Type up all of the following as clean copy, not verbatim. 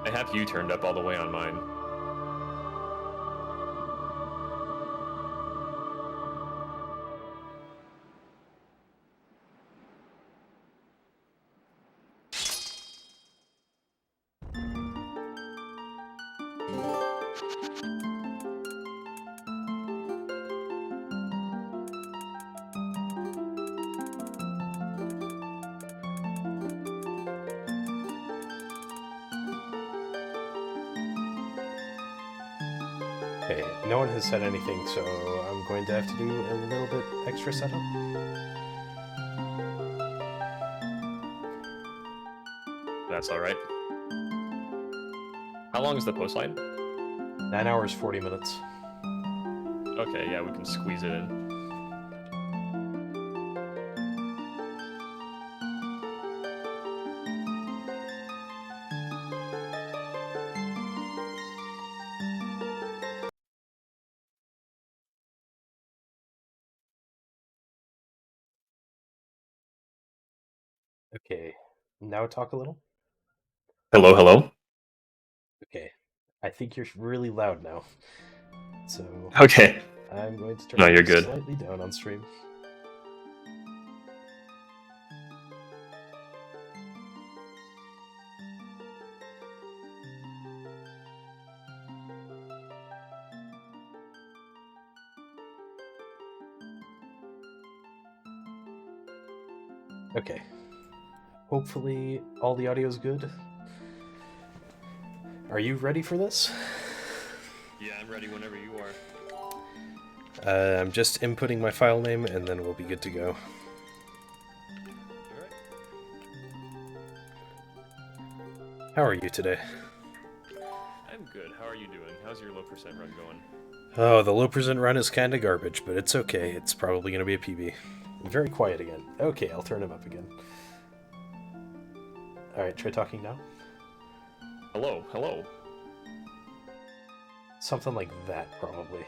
I have you turned up all the way on mine. Okay, no one has said anything, so I'm going to have to do a little bit extra setup. That's alright. How long is the post line? 9 hours, 40 minutes. Okay, yeah, we can squeeze it in. Okay, now talk a little. Hello, hello? Okay, I think you're really loud now. So Okay. I'm going to turn No, you're you good. slightly down on stream. Okay. Hopefully all the audio is good. Are you ready for this? Yeah, I'm ready whenever you are. I'm just inputting my file name and then we'll be good to go. Alright. How are you today? I'm good. How are you doing? How's your low percent run going? Oh, the low percent run is kinda garbage, but it's okay. It's probably gonna be a PB. Very quiet again. Okay, I'll turn him up again. Alright, try talking now. Hello, hello. Something like that, probably.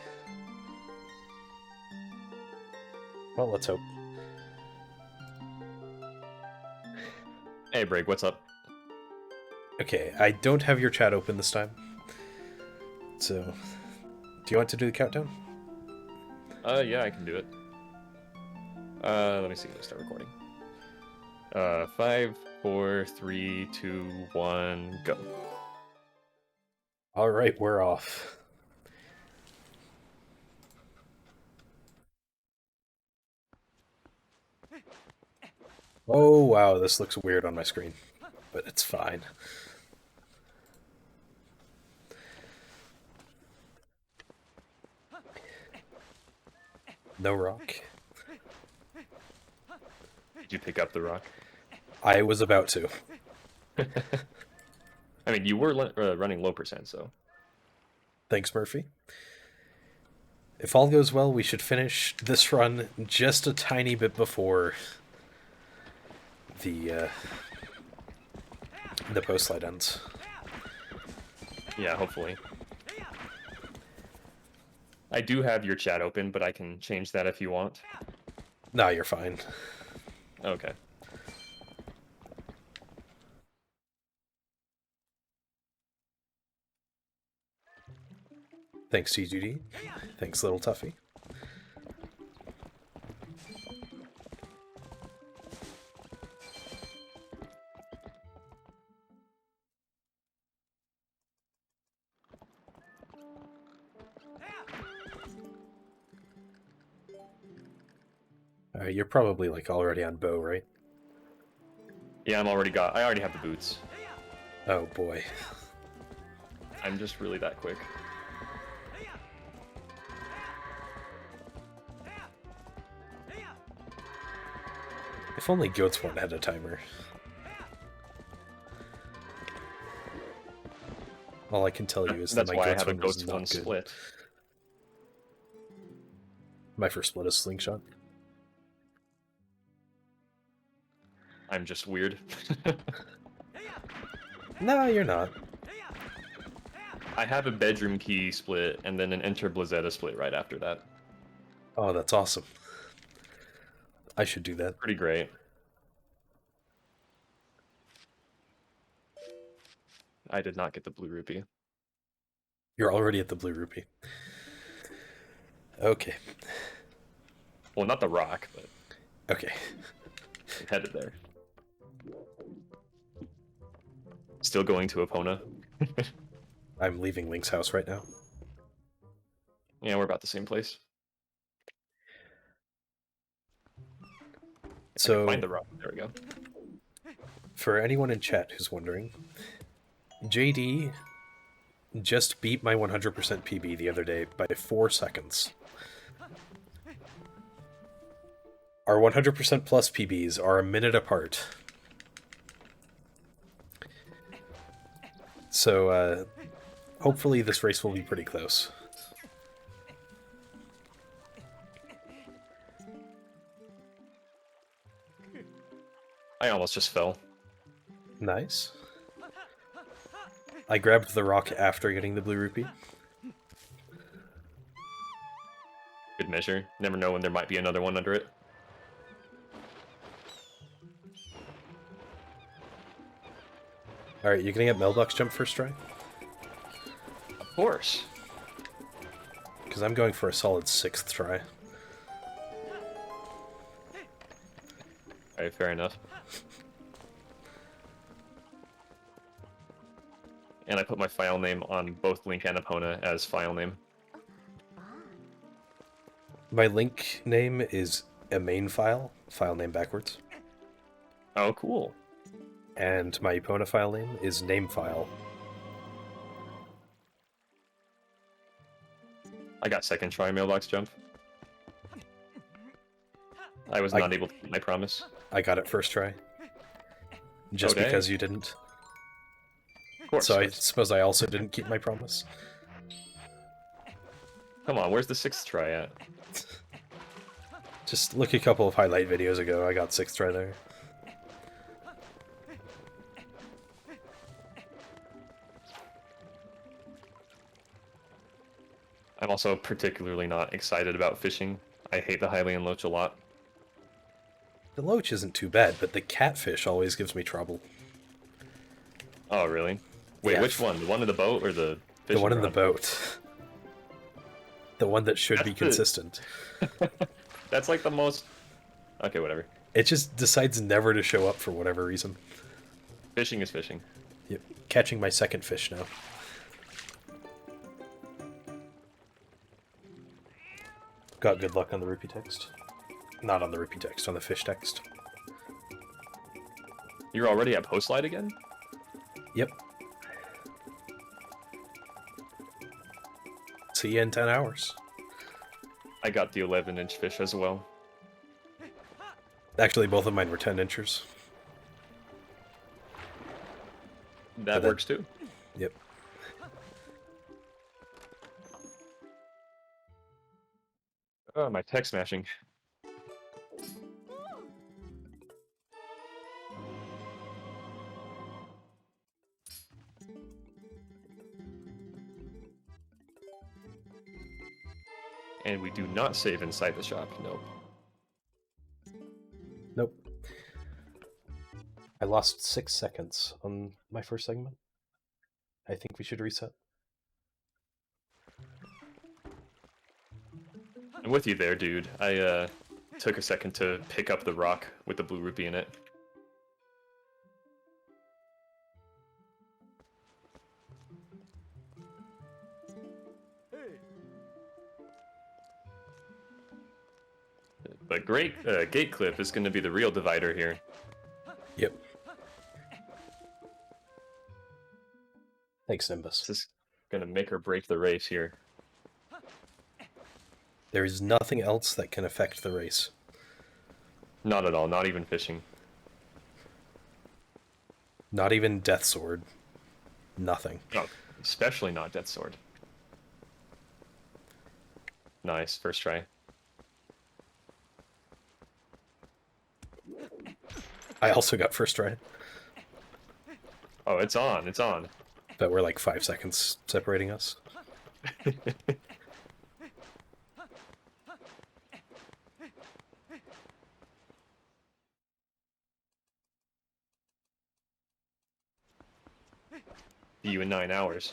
Well, let's hope. Hey, Break, what's up? Okay, I don't have your chat open this time. So, do you want to do the countdown? Yeah, I can do it. Let me see. Let me start recording. 5, 4, 3, 2, 1, go. Alright, we're off. Oh, wow, this looks weird on my screen. But it's fine. No rock. Did you pick up the rock? I was about to. I mean, you were running low percent, so. Thanks, Murphy. If all goes well, we should finish this run just a tiny bit before the post slide ends. Yeah, hopefully. I do have your chat open, but I can change that if you want. Nah, you're fine. Okay. Thanks, TGD. Thanks, Little Tuffy. You're probably like already on bow, right? Yeah, I already have the boots. Oh boy. I'm just really that quick. If only Goats one had a timer. All I can tell you is that That's my why I Goats have a one was Goats not 1 good. split. My first split is Slingshot. I'm just weird. No, you're not. I have a bedroom key split and then an Enter Blazetta split right after that. Oh, that's awesome. I should do that. Pretty great. I did not get the blue rupee. You're already at the blue rupee. Okay. Well, not the rock, but Okay. I'm headed there. Still going to Epona. I'm leaving Link's house right now. Yeah, we're about the same place. If I can So, find the rock. There we go. for anyone in chat who's wondering, JD just beat my 100% PB the other day by 4 seconds. Our 100% plus PBs are a minute apart. So, hopefully this race will be pretty close. I almost just fell. Nice. I grabbed the rock after getting the blue rupee. Good measure. Never know when there might be another one under it. Alright, you gonna get mailbox jump first try? Of course. Because I'm going for a solid 6th try. Alright, fair enough. And I put my file name on both Link and Epona as file name. My link name is a main file name backwards. Oh, cool. And my Epona file name is name file. I got second try mailbox jump. I was not able to keep my promise. I got it first try. Just Okay. because you didn't. Of course. So I suppose I also didn't keep my promise. Come on, where's the 6th try at? Just look a couple of highlight videos ago, I got 6th try there. I'm also particularly not excited about fishing. I hate the Hylian Loach a lot. The loach isn't too bad, but the catfish always gives me trouble. Oh, really? Wait, Yeah. which one? The one in the boat or the fishing The one in the rod? boat. The one that should be That's the- consistent. That's like the most... Okay, whatever. It just decides never to show up for whatever reason. Fishing is fishing. Yep. Catching my second fish now. Got good luck on the rupee text. Not on the rupee text, on the fish text. You're already at post light again? Yep. See you in 10 hours. I got the 11-inch fish as well. Actually, both of mine were 10 inchers. That works too. Yep. Oh, my text smashing. And we do not save inside the shop, nope. Nope. I lost 6 seconds on my first segment. I think we should reset. I'm with you there, dude. I took a second to pick up the rock with the blue rupee in it. But great gate clip is going to be the real divider here. Yep. Thanks, Nimbus. This is going to make or break the race here. There is nothing else that can affect the race. Not at all, not even fishing. Not even Death Sword. Nothing. No, especially not Death Sword. Nice, first try. I also got first try, Oh, it's on, it's on. but we're like 5 seconds separating us. See you in 9 hours.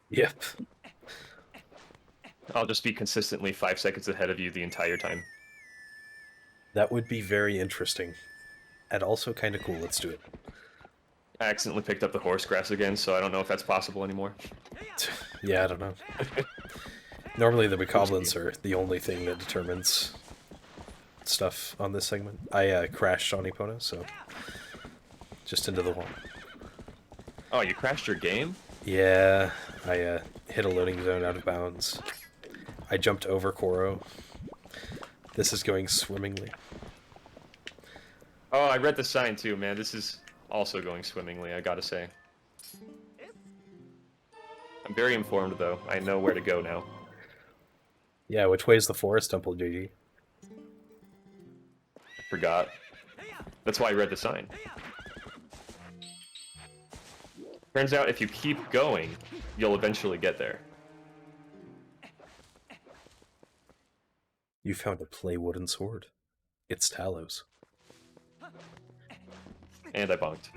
Yep. I'll just be consistently 5 seconds ahead of you the entire time. That would be very interesting. And also kind of cool. Let's do it. I accidentally picked up the horse grass again, so I don't know if that's possible anymore. Yeah, I don't know. Normally the bokoblins are the only thing that determines stuff on this segment. I crashed on Epona, so just into the wall. Oh, you crashed your game? Yeah, I hit a loading zone out of bounds. I jumped over Koro. This is going swimmingly. Oh, I read the sign too, man. This is also going swimmingly, I gotta say. I'm very informed, though. I know where to go now. Yeah, which way is the forest temple, JD? Forgot. That's why I read the sign. Turns out if you keep going, you'll eventually get there. You found a play wooden sword. It's Talos. And I bonked.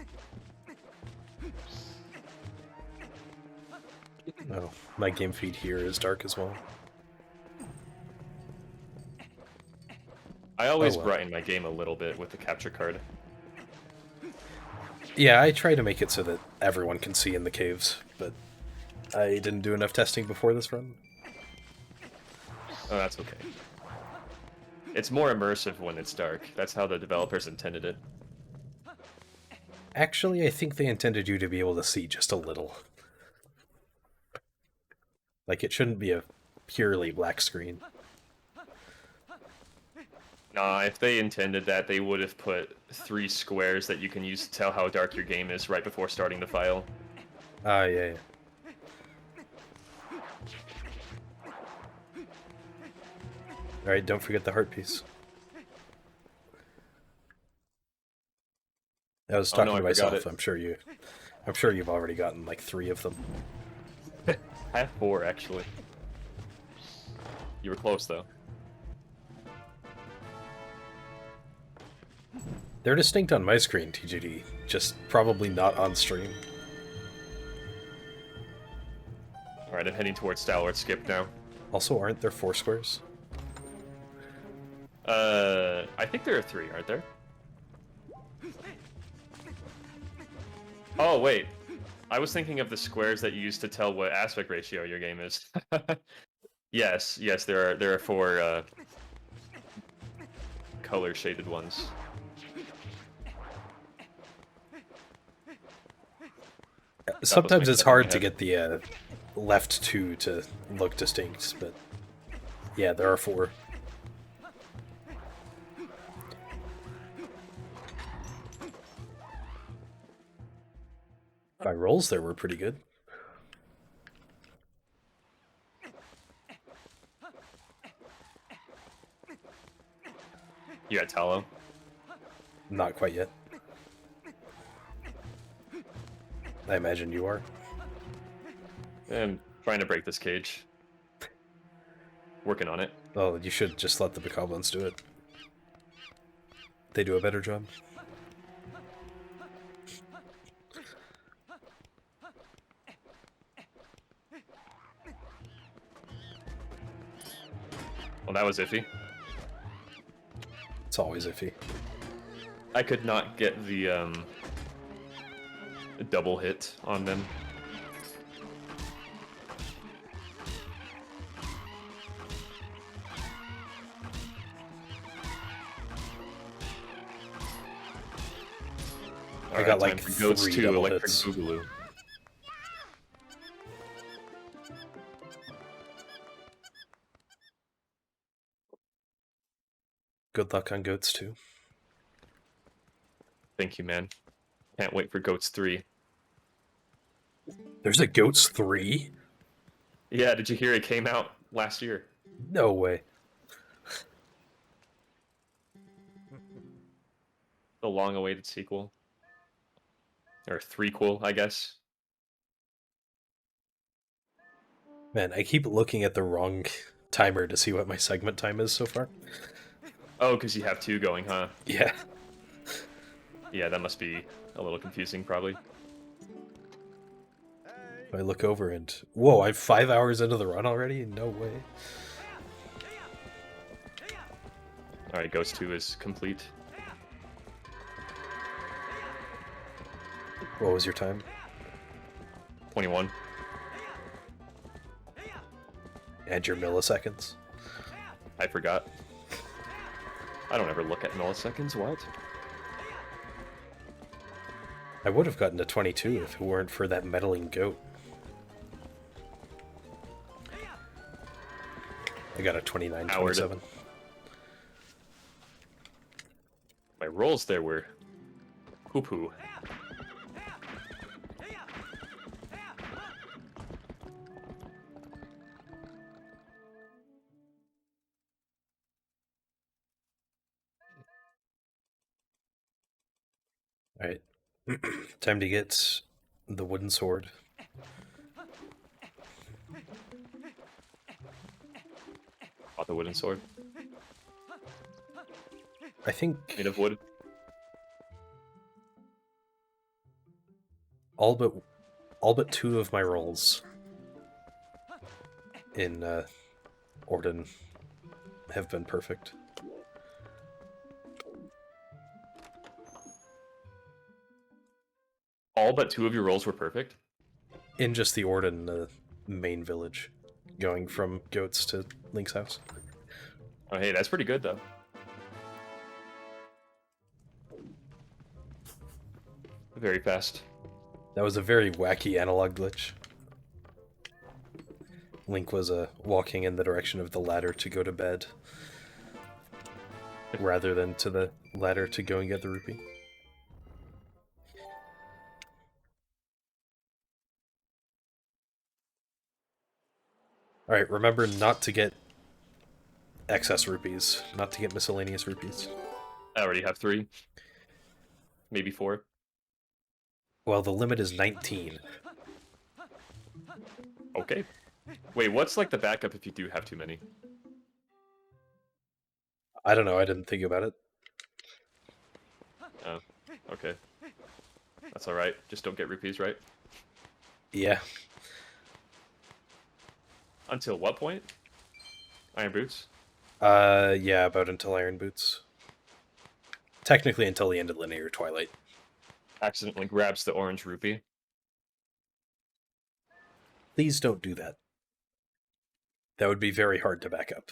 Oh, my game feed here is dark as well. I always well. brighten my game a little bit with the capture card. Yeah, I try to make it so that everyone can see in the caves, but I didn't do enough testing before this run. Oh, that's okay. It's more immersive when it's dark. That's how the developers intended it. Actually, I think they intended you to be able to see just a little. Like, it shouldn't be a purely black screen. Nah, if they intended that, they would have put 3 squares that you can use to tell how dark your game is right before starting the file. Ah, yeah. Alright, don't forget the heart piece. I was talking to myself. I'm sure you've already gotten like 3 of them. I have 4, actually. You were close, though. They're distinct on my screen, TGD, just probably not on stream. Alright, I'm heading towards Stalwart Skip now. Also, aren't there 4 squares? I think there are 3, aren't there? Oh, wait. I was thinking of the squares that you use to tell what aspect ratio your game is. Yes, there are 4 color shaded ones. Sometimes it's hard to get the left 2 to look distinct, but yeah, there are 4. My rolls there were pretty good. You got Tallow? Not quite yet. I imagine you are. I'm trying to break this cage. Working on it. Oh, you should just let the bokoblins do it. They do a better job. Well, that was iffy. It's always iffy. I could not get the double hit on them. I got like 3 double Electric hits. Boogaloo. Good luck on goats too. Thank you, man. Can't wait for Goats 3. There's a goats 3? Yeah, did you hear it came out last year? No way. The long-awaited sequel. Or threequel, I guess. Man, I keep looking at the wrong timer to see what my segment time is so far. Oh, because you have 2 going, huh? Yeah. Yeah, that must be a little confusing, probably. I look over and whoa, I'm 5 hours into the run already? No way. Alright, Ghost 2 is complete. What was your time? 21. And your milliseconds? I forgot. I don't ever look at milliseconds, what? I would have gotten to 22 if it weren't for that meddling goat. I got a 29.27. My rolls there were poo-poo. Alright. Time to get the wooden sword. Bought the wooden sword. I think Made of wood. all but 2 of my rolls in Orden have been perfect. All but 2 of your rolls were perfect? In just the Orden main village, going from goats to Link's house. Oh, hey, that's pretty good, though. Very fast. That was a very wacky analog glitch. Link was walking in the direction of the ladder to go to bed, rather than to the ladder to go and get the rupee. Alright, remember not to get excess rupees, not to get miscellaneous rupees. I already have 3. Maybe 4. Well, the limit is 19. Okay. Wait, what's like the backup if you do have too many? I don't know, I didn't think about it. Oh, okay. That's alright. Just don't get rupees, right? Yeah. Until what point? Iron Boots? Yeah, about until Iron Boots. Technically until the end of Linear Twilight. Accidentally grabs the orange rupee. Please don't do that. That would be very hard to back up.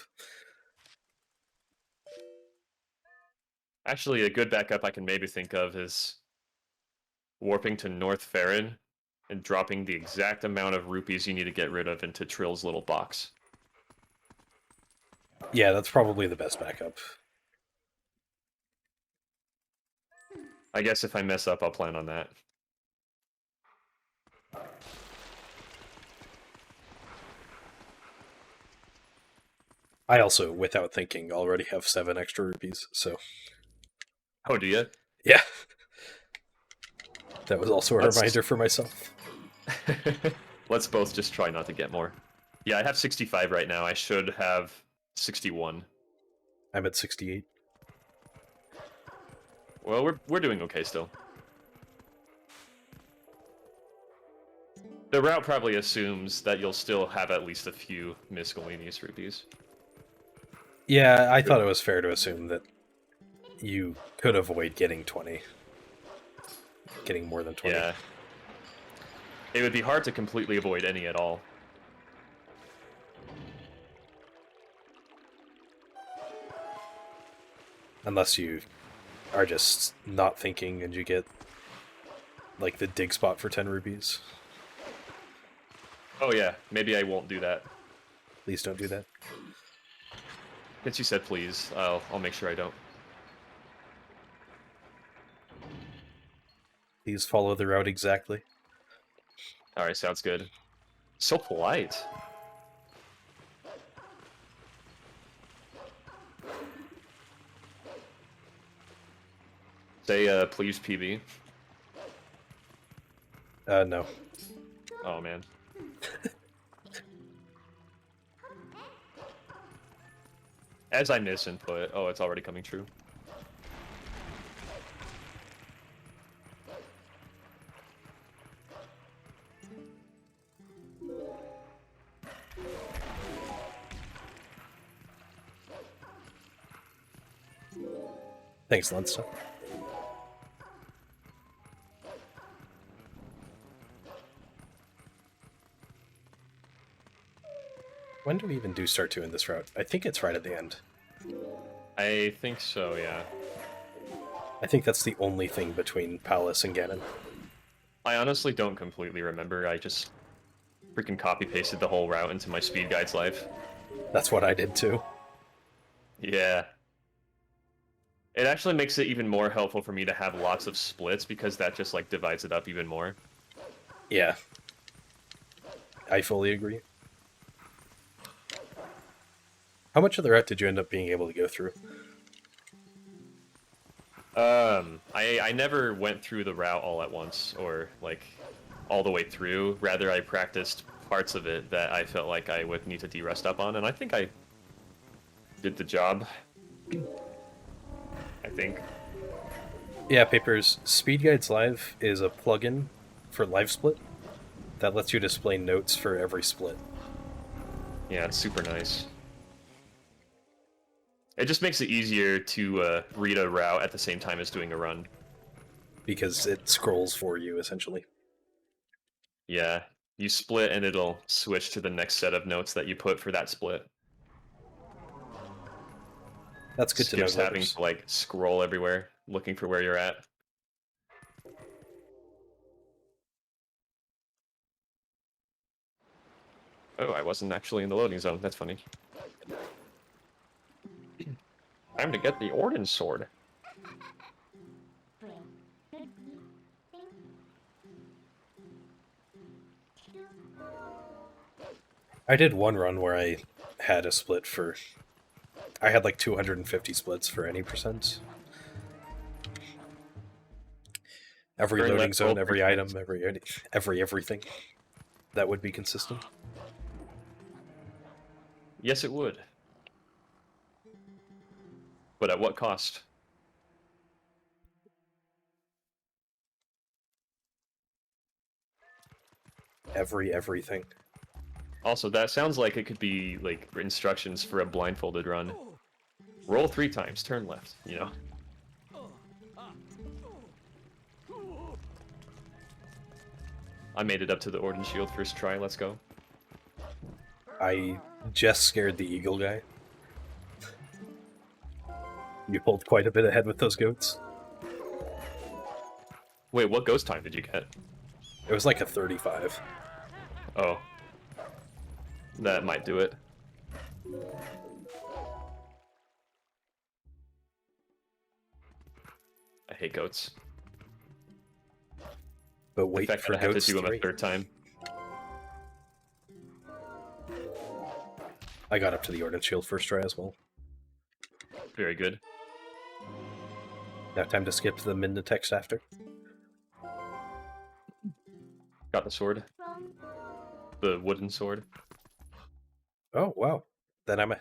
Actually, a good backup I can maybe think of is warping to North Farron and dropping the exact amount of rupees you need to get rid of into Trill's little box. Yeah, that's probably the best backup. I guess if I mess up, I'll plan on that. I also, without thinking, already have 7 extra rupees, so... Oh, do you? Yeah. That was also a reminder for myself. Let's both just try not to get more. Yeah, I have 65 right now. I should have 61. I'm at 68. Well, we're doing okay still. The route probably assumes that you'll still have at least a few miscellaneous rupees. Yeah, I thought it was fair to assume that you could avoid getting 20. Getting more than 20. Yeah. It would be hard to completely avoid any at all. Unless you are just not thinking and you get, like, the dig spot for 10 rupees. Oh yeah, maybe I won't do that. Please don't do that. Since you said please, I'll make sure I don't. Please follow the route exactly. Alright, sounds good. So polite. Say, please, PB. No. Oh, man. As I miss input, oh, it's already coming true. Thanks, Lunsta. When do we even start doing this route? I think it's right at the end. I think so, yeah. I think that's the only thing between Palace and Ganon. I honestly don't completely remember. I just freaking copy-pasted the whole route into my speed guide's life. That's what I did too. Yeah. It actually makes it even more helpful for me to have lots of splits, because that just, like, divides it up even more. Yeah. I fully agree. How much of the route did you end up being able to go through? I never went through the route all at once, or, like, all the way through. Rather, I practiced parts of it that I felt like I would need to de-rest up on, and I think I did the job. I think. Yeah, Papers. Speed Guides Live is a plugin for Live Split that lets you display notes for every split. Yeah, it's super nice. It just makes it easier to read a route at the same time as doing a run. Because it scrolls for you, essentially. Yeah, you split and it'll switch to the next set of notes that you put for that split. That's good to know. Skips having to, like, scroll everywhere, looking for where you're at. Oh, I wasn't actually in the loading zone. That's funny. Time to get the Ordnance Sword. I did one run where I had a split for... I had like 250 splits for any percent. Every During loading that zone, gold every percent. item, everything. That would be consistent. Yes, it would. But at what cost? Everything. Also, that sounds like it could be, like, instructions for a blindfolded run. Roll 3 times, turn left, you know? I made it up to the Orden Shield first try, let's go. I just scared the eagle guy. You pulled quite a bit ahead with those goats. Wait, what ghost time did you get? It was like a 35. Oh. That might do it. I hate goats. But wait In fact, for I have goats to do them 3. a 3rd time. I got up to the Ordnance Shield first try as well. Very good. Now time to skip to the Minna text after. Got the sword. The wooden sword. Oh, wow. Then I'm...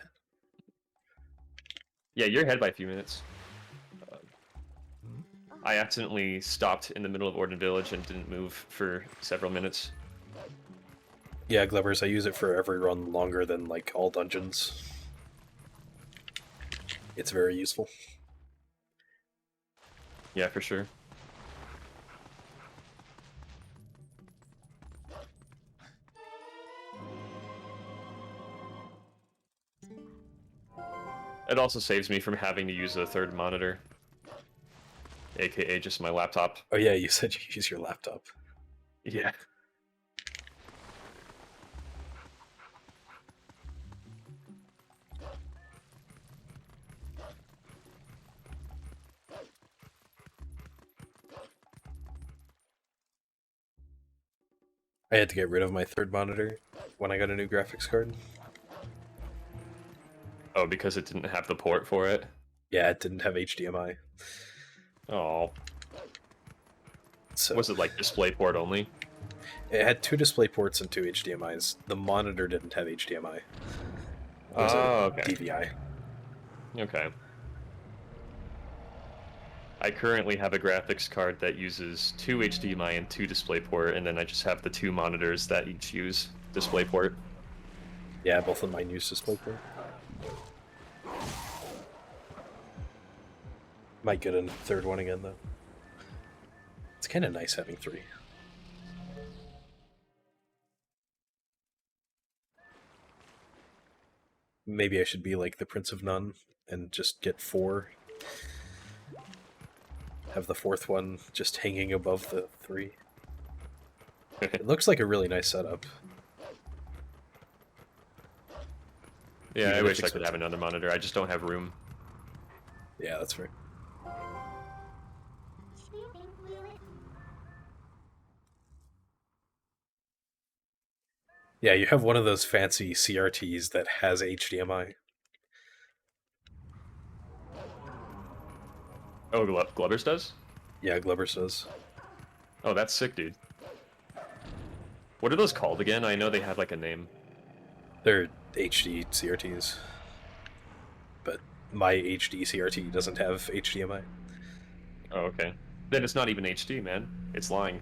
Yeah, you're ahead by a few minutes. I accidentally stopped in the middle of Orden Village and didn't move for several minutes. Yeah, Glubbers, I use it for every run longer than, like, all dungeons. It's very useful. Yeah, for sure. It also saves me from having to use a 3rd monitor. AKA just my laptop. Oh yeah, you said you use your laptop. Yeah. I had to get rid of my 3rd monitor when I got a new graphics card. Oh, because it didn't have the port for it? Yeah, it didn't have HDMI. Oh. So Was it like DisplayPort only? it had 2 display ports and 2 HDMIs. The monitor didn't have HDMI. It was a okay. DVI. Okay. I currently have a graphics card that uses 2 HDMI and 2 DisplayPort, and then I just have the 2 monitors that each use DisplayPort. Yeah, both of mine use DisplayPort. Might get a third one again, though. It's kind of nice having 3. Maybe I should be like the Prince of None and just get 4. Have the 4th one just hanging above the 3. It looks like a really nice setup. Yeah, Even I if wish I could expensive. have another monitor. I just don't have room. Yeah, that's right. Yeah, you have one of those fancy CRTs that has HDMI. Oh, Glubbers does? Yeah, Glover says. Oh, that's sick, dude. What are those called again? I know they have like a name. They're HD CRTs. But my HD CRT doesn't have HDMI. Oh, okay. Then it's not even HD, man. It's lying.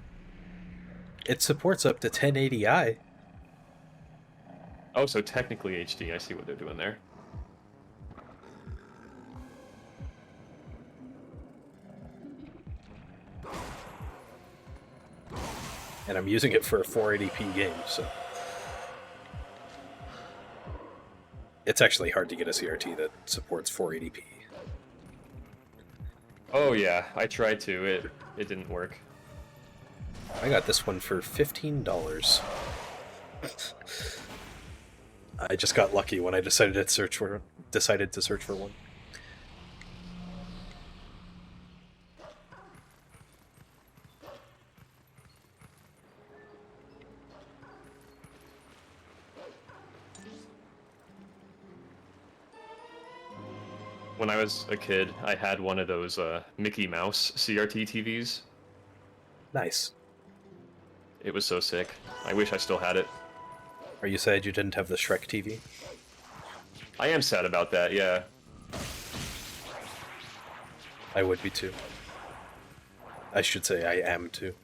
It supports up to 1080i. Oh, so technically HD. I see what they're doing there. And I'm using it for a 480p game, so... It's actually hard to get a CRT that supports 480p. Oh yeah, I tried to. It didn't work. I got this one for $15. I just got lucky when I decided to search for one. When I was a kid, I had one of those Mickey Mouse CRT TVs. Nice. It was so sick. I wish I still had it. Are you sad you didn't have the Shrek TV? I am sad about that, yeah. I would be too. I should say I am too.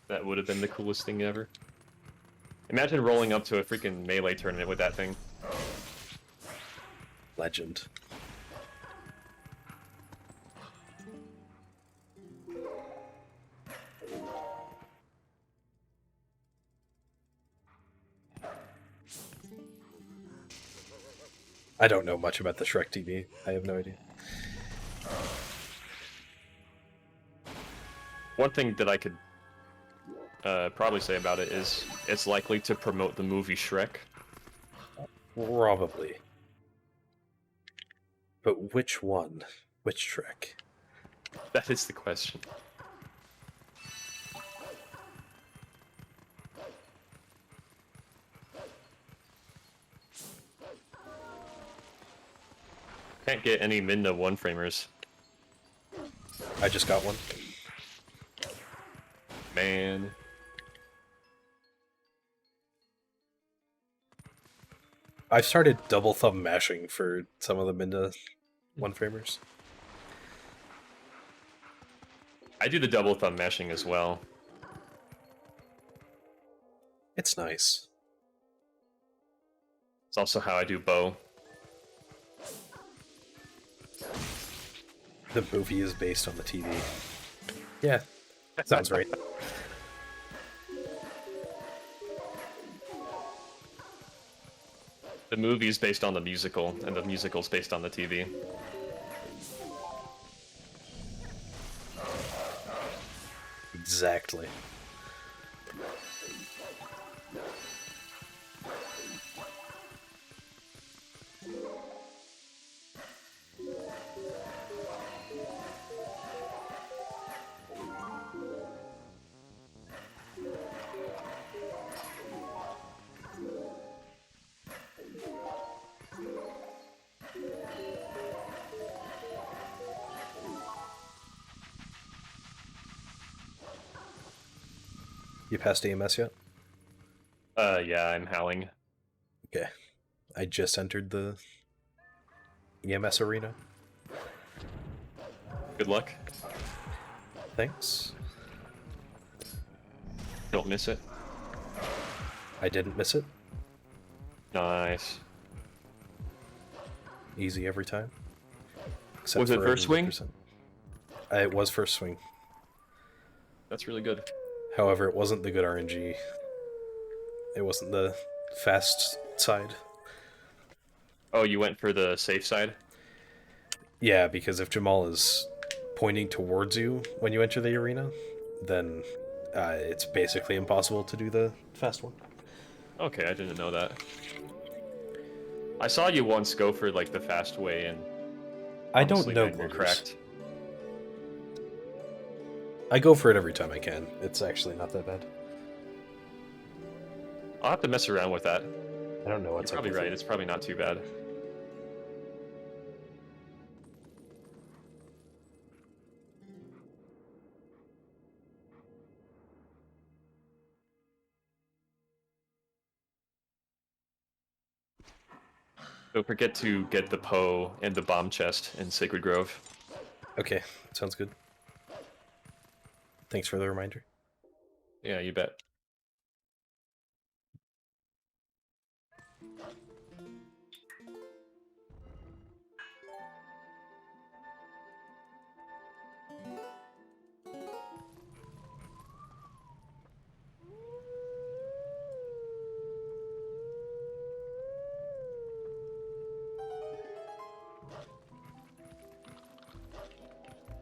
That would have been the coolest thing ever. Imagine rolling up to a freaking Melee tournament with that thing. Legend. I don't know much about the Shrek TV. I have no idea. One thing that I could probably say about it is it's likely to promote the movie Shrek. Probably. But which one? Which Shrek? That is the question. Can't get any Midna one-framers. I just got one. Man. I've started double thumb mashing for some of the Minda one-framers. I do the double thumb mashing as well. It's nice. It's also how I do bow. The movie is based on the TV. Yeah, that sounds right. The movie is based on the musical, and the musical is based on the TV. Exactly. You passed AMS yet? Yeah, I'm howling. Okay. I just entered the EMS arena. Good luck. Thanks. Don't miss it. I didn't miss it. Nice. Easy every time. Except Was it for first swing? 80%. It was first swing. That's really good. However, it wasn't the good RNG. It wasn't the fast side. Oh, you went for the safe side? Yeah, because if Jamal is pointing towards you when you enter the arena, then it's basically impossible to do the fast one. Okay, I didn't know that. I saw you once go for like the fast way, and I don't honestly, know man, you're corners. cracked. I go for it every time I can. It's actually not that bad. I'll have to mess around with that. I don't know You're what's up probably with right. it. It's probably not too bad. Don't forget to get the Poe and the bomb chest in Sacred Grove. Okay, sounds good. Thanks for the reminder. Yeah, you bet.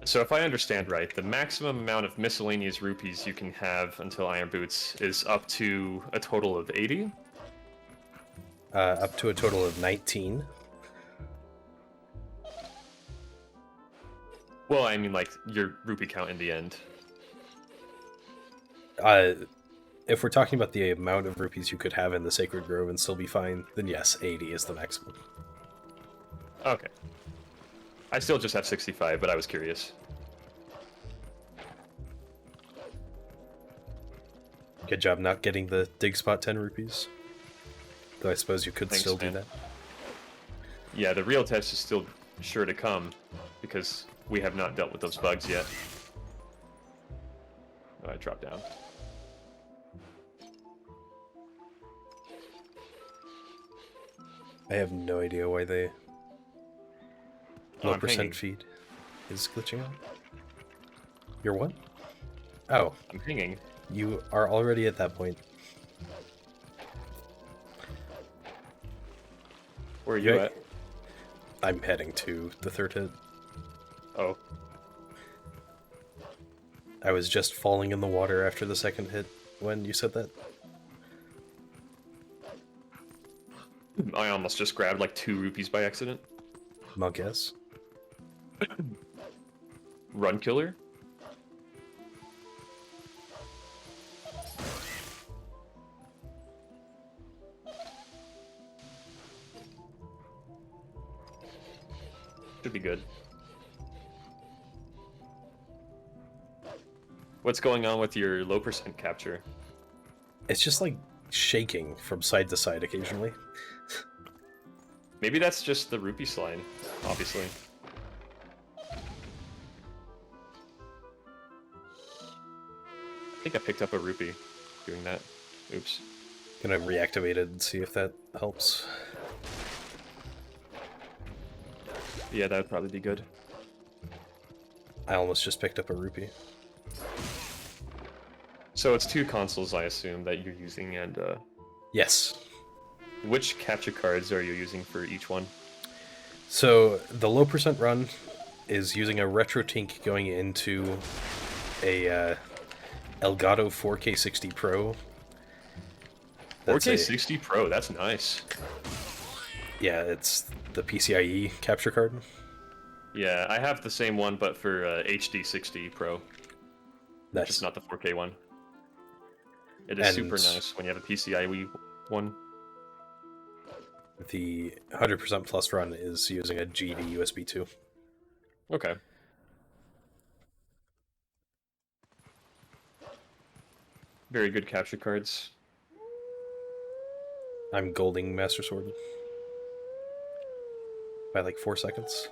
So if I understand right, the maximum amount of miscellaneous rupees you can have until Iron Boots is up to a total of 80? Up to a total of 19. Well, I mean, like, your rupee count in the end. If we're talking about the amount of rupees you could have in the Sacred Grove and still be fine, then yes, 80 is the maximum. Okay. I still just have 65, but I was curious. Good job not getting the dig spot 10 rupees. Though I suppose you could Thanks, still man. do that. Yeah, the real test is still sure to come, because we have not dealt with those bugs yet. Oh, I dropped down. I have no idea why the Oh, low I'm hanging. percent feed is glitching out. You're what? Oh, I'm hanging. you are already at that point. Where are you Okay. at? I'm heading to the third hit. Oh. I was just falling in the water after the second hit when you said that. I almost just grabbed like 2 rupees by accident. Monk S. Run killer? Should be good. What's going on with your low percent capture? It's just like shaking from side to side occasionally. Maybe that's just the rupee slide, obviously. I think I picked up a rupee doing that. Oops. Gonna reactivate it and see if that helps. Yeah, that would probably be good. I almost just picked up a rupee. So it's 2 consoles, I assume, that you're using, and Yes. which capture cards are you using for each one? So the low percent run is using a retro tink going into a Elgato 4K60 Pro. That's 4K60 Pro, that's nice. Yeah, it's the PCIe capture card. Yeah, I have the same one, but for HD60 Pro. That's Just not the 4K one. It is super And- nice when you have a PCIe one. the 100% plus run is using a GD USB 2. Okay. Very good capture cards. I'm golding Master Sword by like 4 seconds.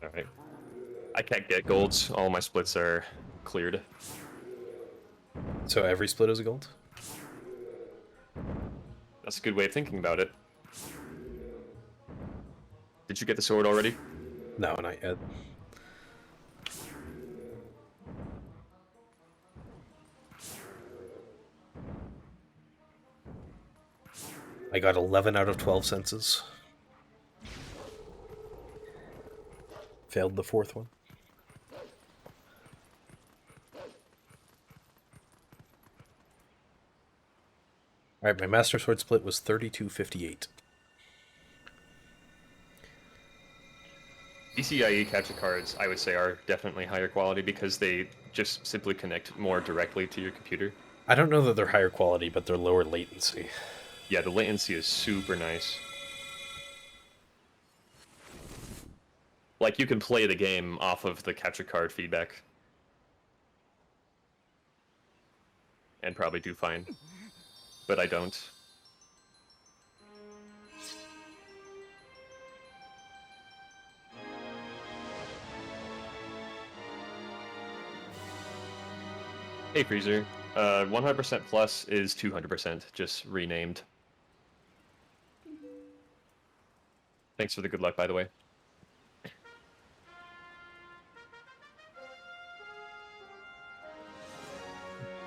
Alright. I can't get golds. All my splits are cleared. So every split is a gold? That's a good way of thinking about it. Did you get the sword already? No, not yet. I got 11 out of 12 senses. Failed the fourth one. Alright, my Master Sword split was 3258. DCIE capture cards, I would say, are definitely higher quality because they just simply connect more directly to your computer. I don't know that they're higher quality, but they're lower latency. Yeah, the latency is super nice. Like, you can play the game off of the capture card feedback. And probably do fine. But I don't. Hey, Freezer. 100% plus is 200%, just renamed. Thanks for the good luck, by the way.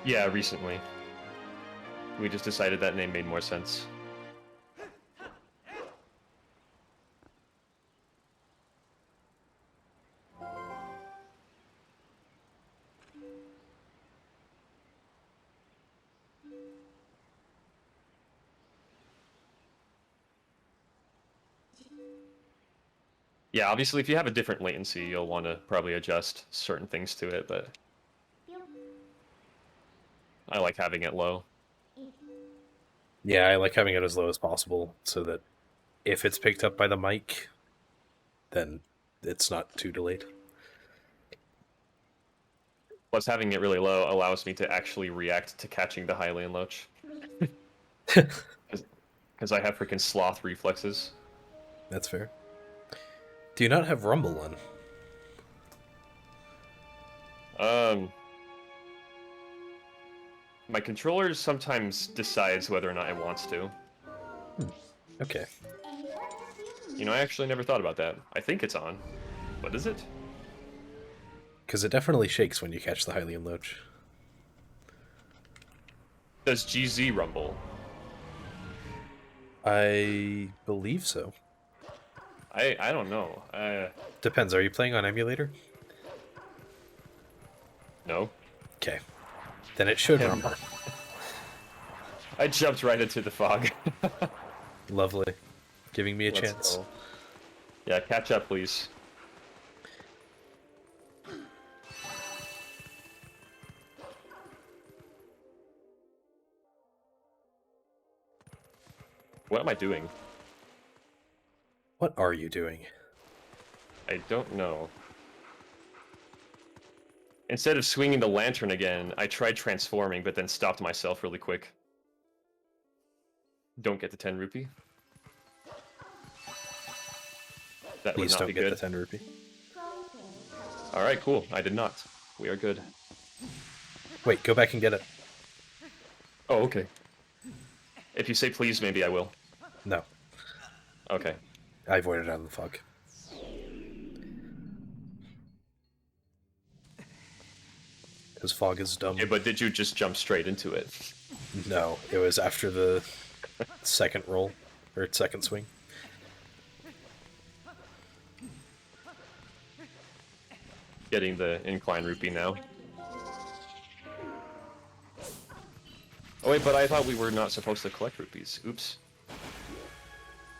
Yeah, recently. We just decided that name made more sense. Yeah, obviously if you have a different latency, you'll want to probably adjust certain things to it, but I like having it low. Yeah, I like having it as low as possible so that if it's picked up by the mic, then it's not too delayed. Plus, having it really low allows me to actually react to catching the Hylian Loach. Because I have freaking sloth reflexes. That's fair. Do you not have Rumble on? My controller sometimes decides whether or not it wants to. Okay. You know, I actually never thought about that. I think it's on. But is it? Because it definitely shakes when you catch the Hylian Loach. Does GZ rumble? I believe so. I don't know. Depends. Are you playing on emulator? No. Okay. Then it should rumble. I jumped right into the fog. Lovely. Giving me a Let's chance. go. Yeah, catch up, please. What am I doing? What are you doing? I don't know. Instead of swinging the lantern again, I tried transforming, but then stopped myself really quick. Don't get the 10 rupee. That Please would not don't be get good. the 10 rupee. Alright, cool. I did not. We are good. Wait, go back and get it. Oh, okay. If you say please, maybe I will. No. Okay. I avoided it out of the fog. Because fog is dumb. Yeah, but did you just jump straight into it? No, it was after the second roll, or second swing. Getting the incline rupee now. Oh wait, but I thought we were not supposed to collect rupees. Oops.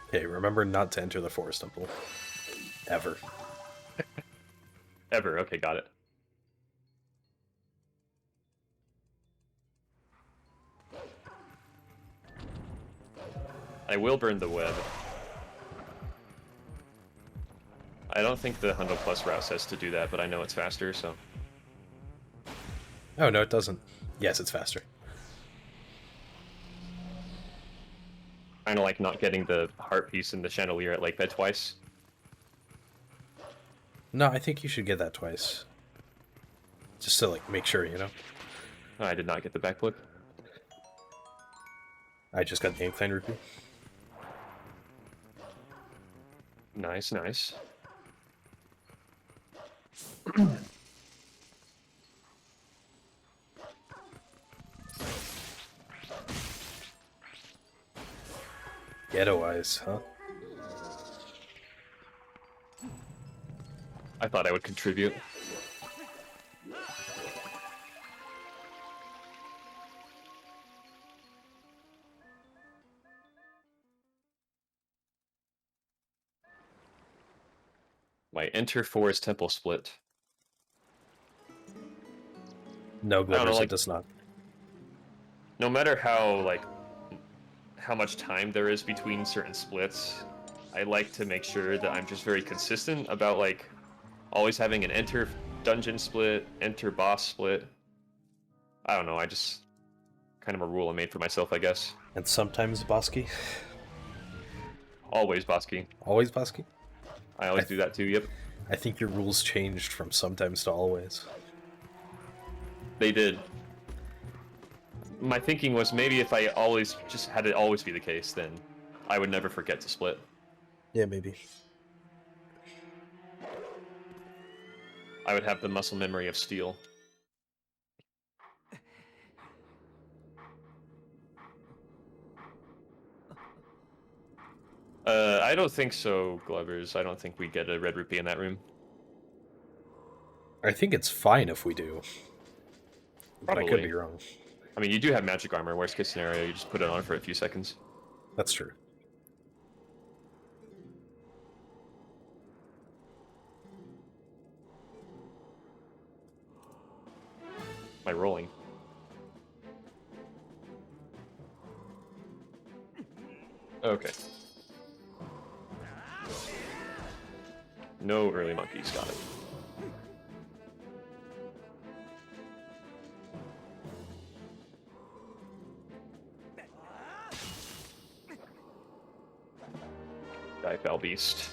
Okay, remember not to enter the forest temple. Ever. Ever. Okay, got it. I will burn the web. I don't think the 100 plus route says to do that, but I know it's faster, so... Oh, no, it doesn't. Yes, it's faster. Kinda like not getting the heart piece in the chandelier at Lake Bed twice. No, I think you should get that twice. Just to, like, make sure, you know? Oh, I did not get the backflip. I just got the incline rupee. Nice, nice. Ghetto eyes, huh? I thought I would contribute. My Enter Forest Temple split. No, I don't know, Glimmers, like, it does not. no matter how, like, how much time there is between certain splits, I like to make sure that I'm just very consistent about, like, always having an Enter Dungeon split, Enter Boss split. I don't know, I just... kind of a rule I made for myself, I guess. And sometimes Bosky. Always Bosky. Always Bosky? I always do that too, yep. I think your rules changed from sometimes to always. They did. My thinking was maybe if I always just had it always be the case, then I would never forget to split. Yeah, maybe. I would have the muscle memory of steel. I don't think so, Glovers. I don't think we get a red rupee in that room. I think it's fine if we do. But I could Probably. be wrong. I mean, you do have magic armor. Worst case scenario, you just put it on for a few seconds. That's true. My rolling. Okay. No early monkeys, got it. Die, Foul Beast.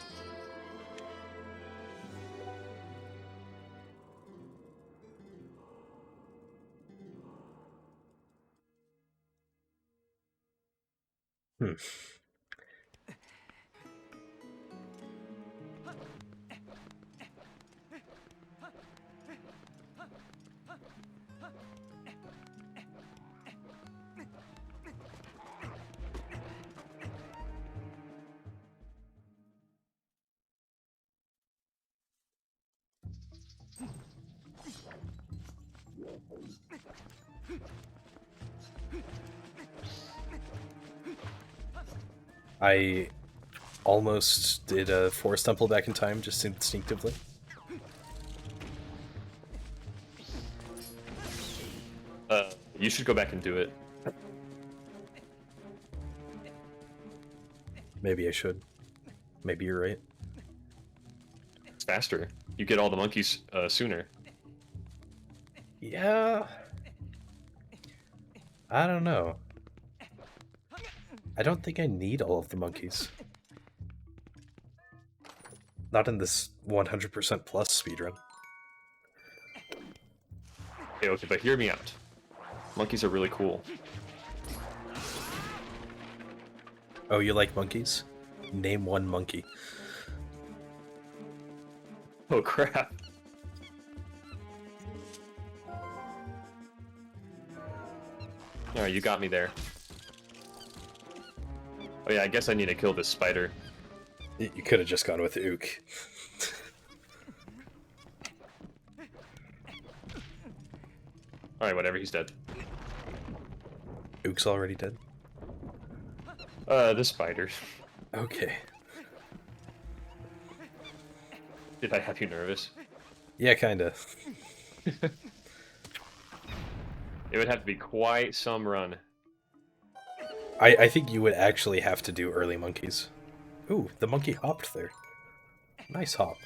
Hmm. I almost did a Forest Temple back in time, just instinctively. You should go back and do it. Maybe I should. Maybe you're right. It's faster. You get all the monkeys sooner. Yeah. I don't know. I don't think I need all of the monkeys. Not in this 100% plus speedrun. Okay, but hear me out. Monkeys are really cool. Oh, you like monkeys? Name one monkey. Oh crap. Alright, you got me there. Oh yeah, I guess I need to kill this spider. You could have just gone with Ook. Alright, whatever, he's dead. Ook's already dead? The spider. Okay. Did I have you nervous? Yeah, kinda. It would have to be quite some run. I think you would actually have to do early monkeys. Ooh, the monkey hopped there. Nice hop.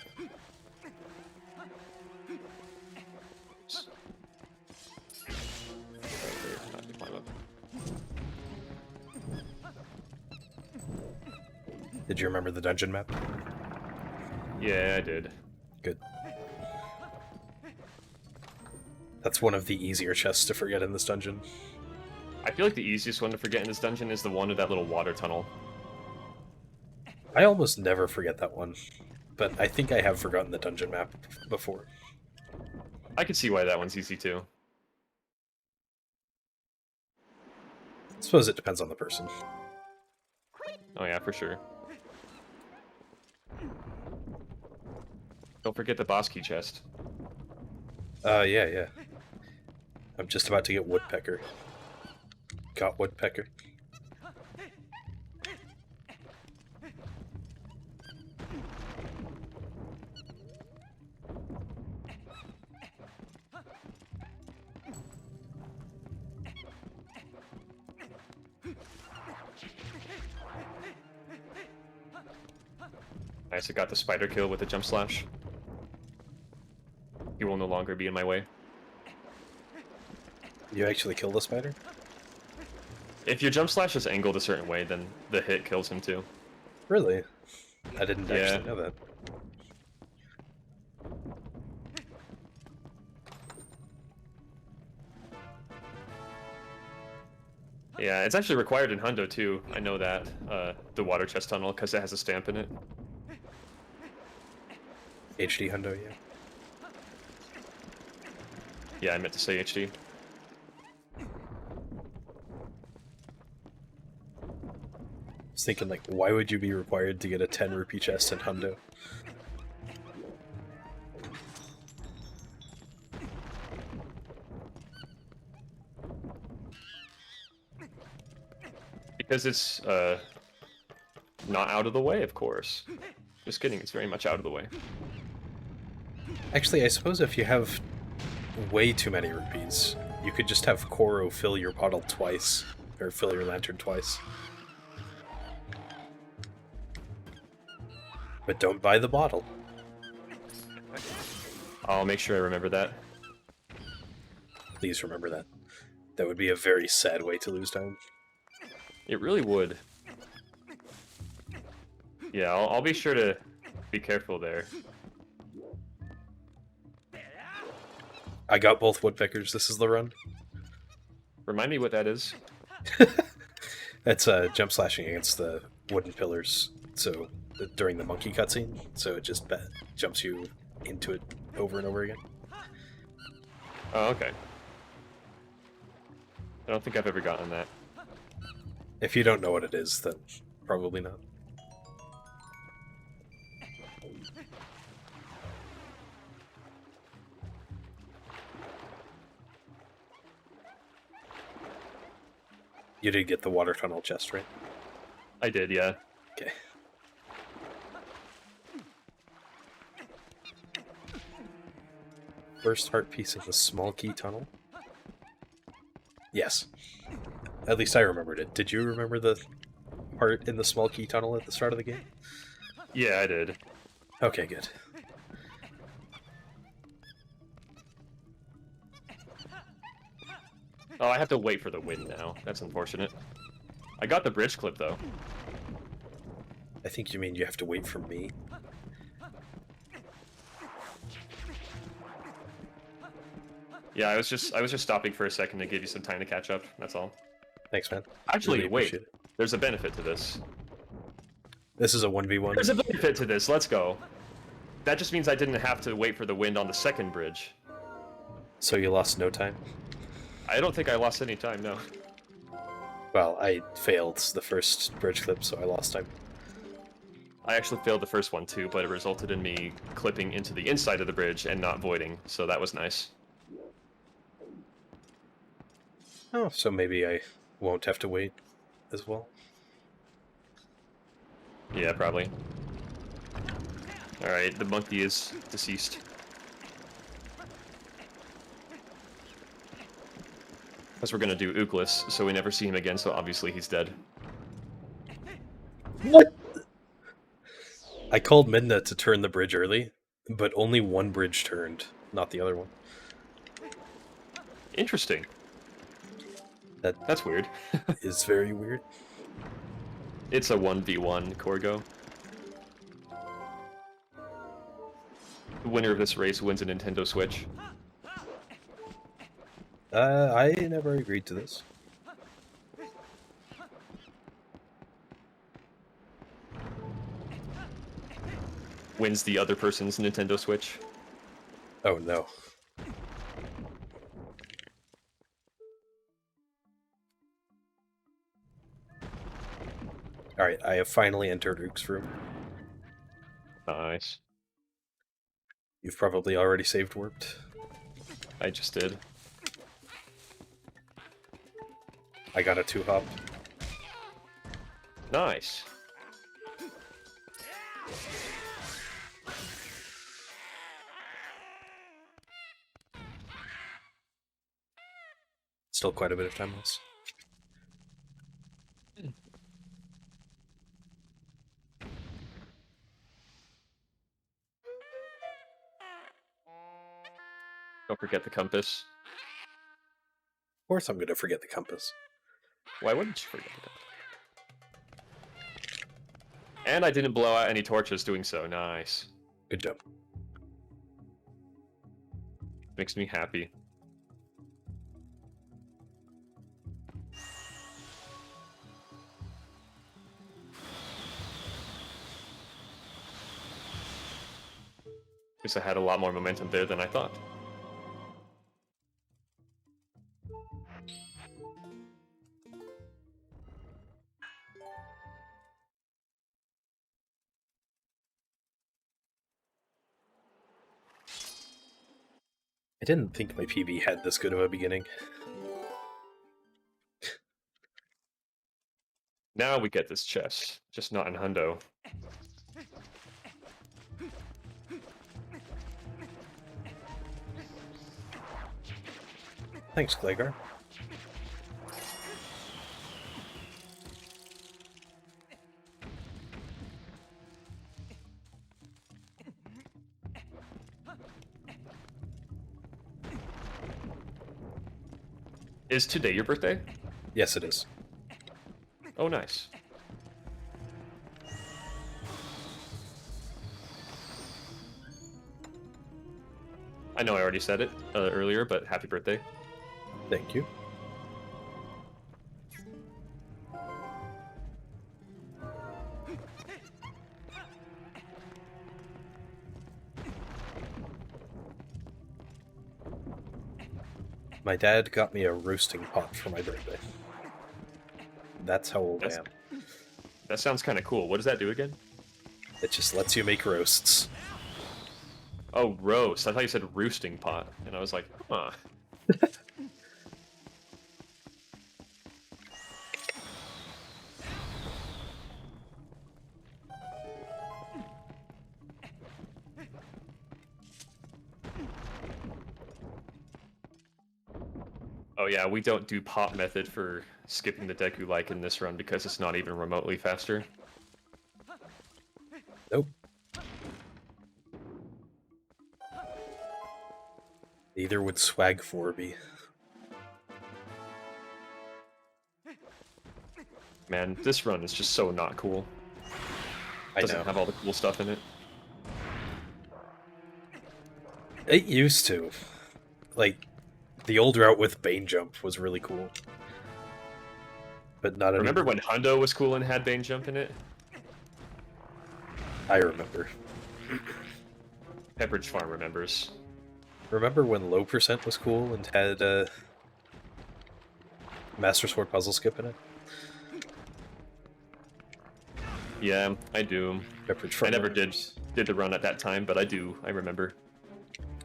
Did you remember the dungeon map? Yeah, I did. Good. That's one of the easier chests to forget in this dungeon. I feel like the easiest one to forget in this dungeon is the one with that little water tunnel. I almost never forget that one, but I think I have forgotten the dungeon map before. I could see why that one's easy too. I suppose it depends on the person. Oh yeah, for sure. Don't forget the boss key chest. Yeah. I'm just about to get woodpecker. Got woodpecker. Nice, I got the spider kill with the jump slash. He will no longer be in my way. You actually kill the spider? If your jump slash is angled a certain way, then the hit kills him too. Really? I didn't Yeah. actually know that. Yeah, it's actually required in Hundo too. I know that, the water chest tunnel, because it has a stamp in it. HD Hundo, yeah. Yeah, I meant to say HD. I was thinking, like, why would you be required to get a 10 rupee chest in Hundo? Because it's, not out of the way, of course. Just kidding, it's very much out of the way. Actually, I suppose if you have way too many rupees, you could just have Koro fill your bottle twice, or fill your lantern twice. But don't buy the bottle. I'll make sure I remember that. Please remember that. That would be a very sad way to lose time. It really would. Yeah, I'll be sure to be careful there. I got both woodpeckers. This is the run. Remind me what that is. That's jump slashing against the wooden pillars. So during the monkey cutscene, so it just jumps you into it over and over again. Oh, okay. I don't think I've ever gotten that. If you don't know what it is, then probably not. You did get the water tunnel chest, right? I did, yeah. Okay. First heart piece in the small key tunnel? Yes. At least I remembered it. Did you remember the heart in the small key tunnel at the start of the game? Yeah, I did. Okay, good. Oh, I have to wait for the wind now. That's unfortunate. I got the bridge clip, though. I think you mean you have to wait for me. Yeah, I was just stopping for a second to give you some time to catch up. That's all. Thanks, man. Actually, Really wait. appreciate it. There's a benefit to this. This is a 1v1. There's a benefit to this. Let's go. That just means I didn't have to wait for the wind on the second bridge. So you lost no time? I don't think I lost any time, no. Well, I failed the first bridge clip, so I lost time. I actually failed the first one too, but it resulted in me clipping into the inside of the bridge and not voiding, so that was nice. Oh, so maybe I won't have to wait as well. Yeah, probably. Alright, the monkey is deceased. Because we're gonna do Uklis, so we never see him again, so obviously he's dead. What? I called Midna to turn the bridge early, but only one bridge turned, not the other one. Interesting. That's weird. Is very weird. It's a 1v1 Corgo. The winner of this race wins a Nintendo Switch. I never agreed to this. Wins the other person's Nintendo Switch. Oh no. Alright, I have finally entered Rook's room. Nice. You've probably already saved warped. I just did. I got a 2-hop. Nice. Still quite a bit of time lost. Don't forget the compass. Of course I'm gonna forget the compass. Why wouldn't you forget the compass? And I didn't blow out any torches doing so. Nice. Good job. Makes me happy. Guess I had a lot more momentum there than I thought. I didn't think my PB had this good of a beginning. Now we get this chest, just not in Hundo. Thanks, Glagar. Is today your birthday? Yes, it is. Oh, nice. I know I already said it earlier, but happy birthday. Thank you. My dad got me a roasting pot for my birthday. That's how old I am. That sounds kind of cool. What does that do again? It just lets you make roasts. Oh, roast. I thought you said roosting pot, and I was like, huh. Oh yeah, we don't do pot method for skipping the Deku like in this run because it's not even remotely faster. Nope. Neither would Swag 4 be. Man, this run is just so not cool. I Doesn't know. have all the cool stuff in it. It used to. Like, the old route with Bane Jump was really cool. But not Remember anymore. when Hundo was cool and had Bane Jump in it? I remember. Pepperidge Farm remembers. Remember when Low Percent was cool and had Master Sword Puzzle Skip in it? Yeah, I do. Pepperidge Farm I never remembers. did the run at that time, but I do. I remember.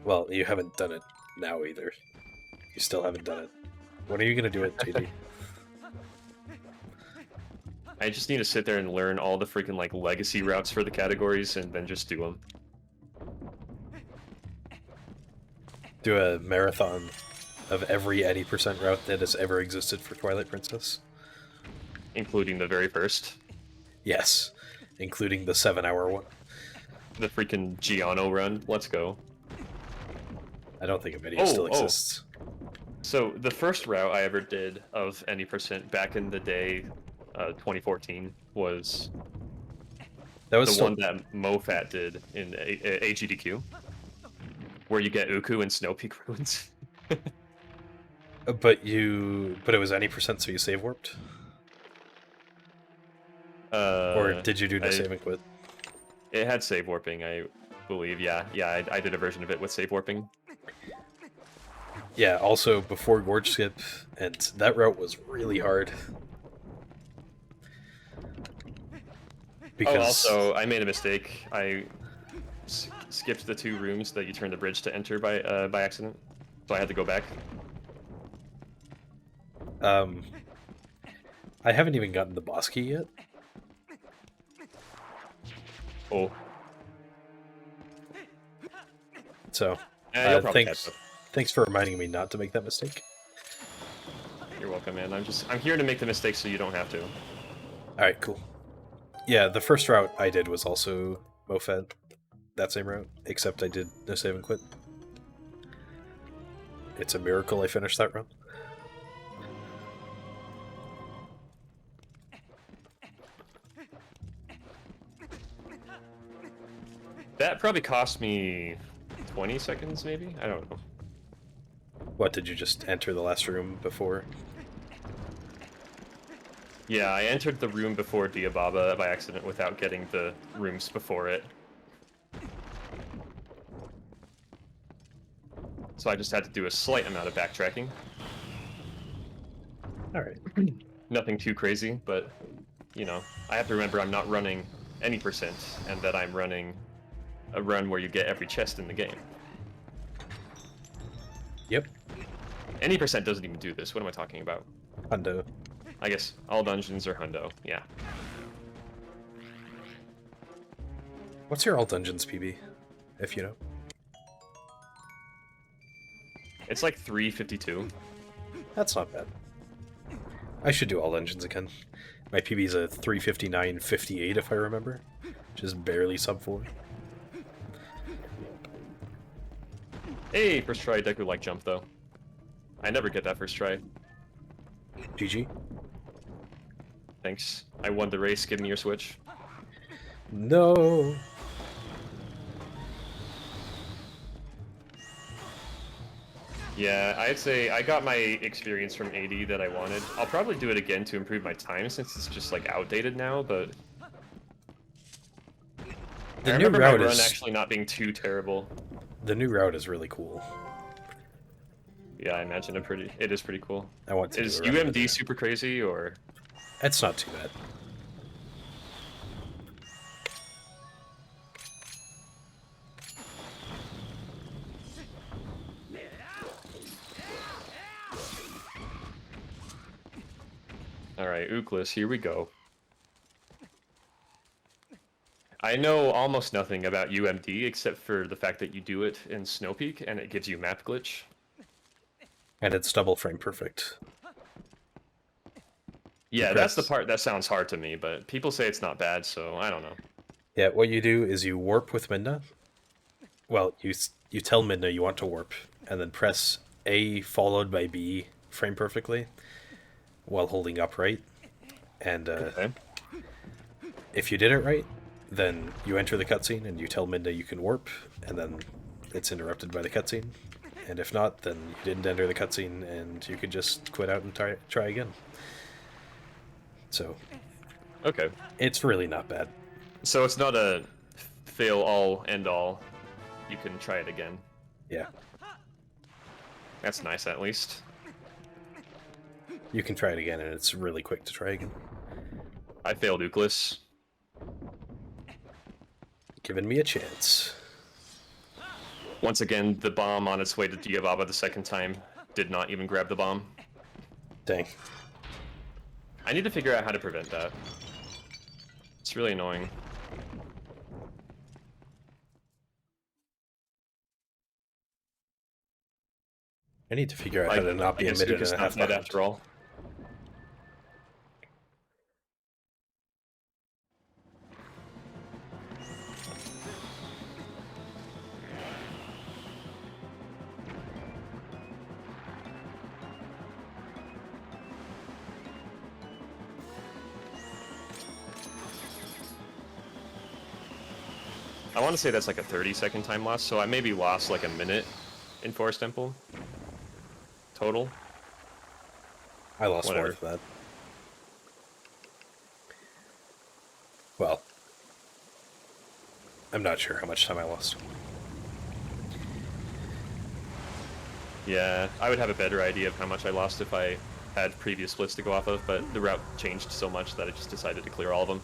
Well, you haven't done it now either. You still haven't done it. When are you gonna do it, JD? I just need to sit there and learn all the freaking like legacy routes for the categories and then just do them. Do a marathon of every 80% route that has ever existed for Twilight Princess? Including the very first. Yes, including the 7-hour one. The freaking Giano run. Let's go. I don't think a video still exists. So the first route I ever did of any percent back in the day, 2014, was That was the still... one that MoFat did in AGDQ, where you get Uku and Snow Peak ruins. But it was any percent, so you save warped? Or did you do no save and quit? It had save warping, I believe. Yeah, I did a version of it with save warping. Yeah, also before Gorge Skip, and that route was really hard. Because... Oh, also, I made a mistake. I skipped the 2 rooms that you turn the bridge to enter by accident, so I had to go back. I haven't even gotten the boss key yet. Oh. So, thanks for reminding me not to make that mistake. You're welcome, man. I'm here to make the mistake so you don't have to. Alright, cool. Yeah, the first route I did was also Mofed. That same route, except I did no save and quit. It's a miracle I finished that run. That probably cost me 20 seconds, maybe? I don't know. What, did you just enter the last room before? Yeah, I entered the room before Diababa by accident without getting the rooms before it. So I just had to do a slight amount of backtracking. Alright. Nothing too crazy, but, you know, I have to remember I'm not running any percent, and that I'm running a run where you get every chest in the game. Yep. Any percent doesn't even do this. What am I talking about? Hundo. I guess all dungeons are hundo, yeah. What's your all dungeons PB, if you know? It's like 352. That's not bad. I should do all dungeons again. My PB's a 359.58 if I remember. Just barely sub 4. Hey, first try Deku-like jump though. I never get that first try. GG. Thanks. I won the race, give me your switch. No! Yeah, I'd say I got my experience from 80 that I wanted. I'll probably do it again to improve my time since it's just like outdated now, but... I remember my run actually not being too terrible. The new route is really cool. Yeah, I imagine it is pretty cool. I want to Is UMD super crazy, or...? It's not too bad. Alright, Ooklis, here we go. I know almost nothing about UMD except for the fact that you do it in Snowpeak and it gives you map glitch. And it's double frame perfect. Yeah, that's the part that sounds hard to me, but people say it's not bad, so I don't know. Yeah, what you do is you warp with Midna. Well, you tell Midna you want to warp, and then press A followed by B frame perfectly while holding upright. And okay. If you did it right, then you enter the cutscene and you tell Midna you can warp, and then it's interrupted by the cutscene. And if not, then you didn't enter the cutscene and you could just quit out and try again. So, okay, it's really not bad. So it's not a fail all end all. You can try it again. Yeah. That's nice, at least. You can try it again, and it's really quick to try again. I failed Ooklis. Giving me a chance. Once again, the bomb on its way to Diababa the second time did not even grab the bomb. Dang. I need to figure out how to prevent that. It's really annoying. I need to figure out how to not be a minute and a half behind. After all. I want to say that's like a 30-second time loss, so I maybe lost like a minute in Forest Temple total. I lost more Whatever. than that. Well, I'm not sure how much time I lost. Yeah, I would have a better idea of how much I lost if I had previous splits to go off of, but the route changed so much that I just decided to clear all of them.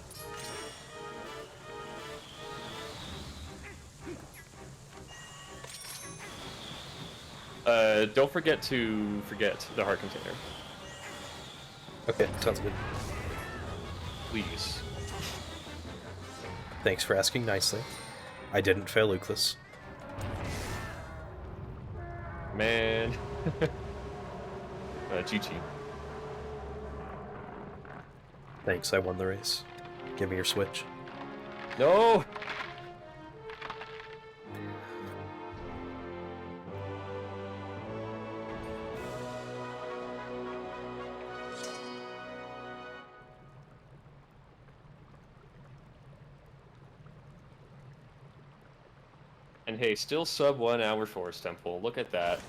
Don't forget to forget the heart container, Okay, sounds good. please. Thanks for asking nicely. I didn't fail Euclid. Man. GG. Thanks, I won the race. Give me your Switch. No! And hey, still sub 1 hour Forest Temple. Look at that.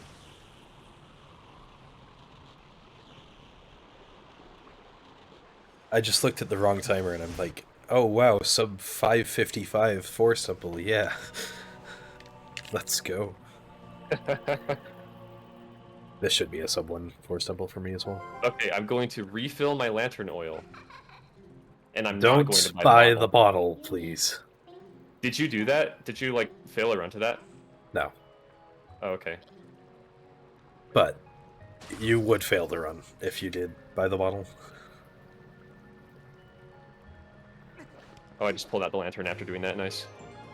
I just looked at the wrong timer and I'm like, oh wow, sub 555 Force Temple, yeah. Let's go. This should be a sub 1 Force Temple for me as well. Okay, I'm going to refill my lantern oil. And I'm not Don't going to buy the bottle, please. Did you do that? Did you, like, fail a run to that? No. Oh, okay. But you would fail the run if you did buy the bottle. Oh, I just pulled out the lantern after doing that. Nice.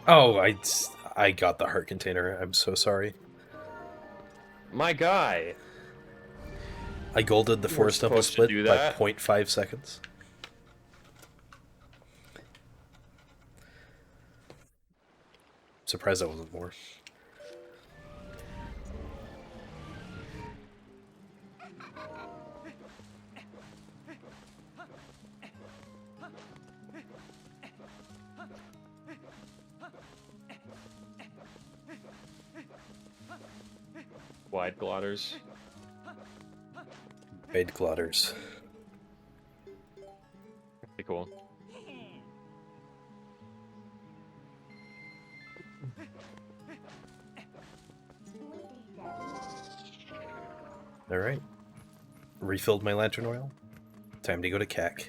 Oh, I got the heart container. I'm so sorry. My guy! I golded the Forest Temple supposed to split do by that. 0.5 seconds. Surprised that wasn't more. Wide glotters. Made glotters. Pretty cool. Alright. Refilled my lantern oil. Time to go to CAC.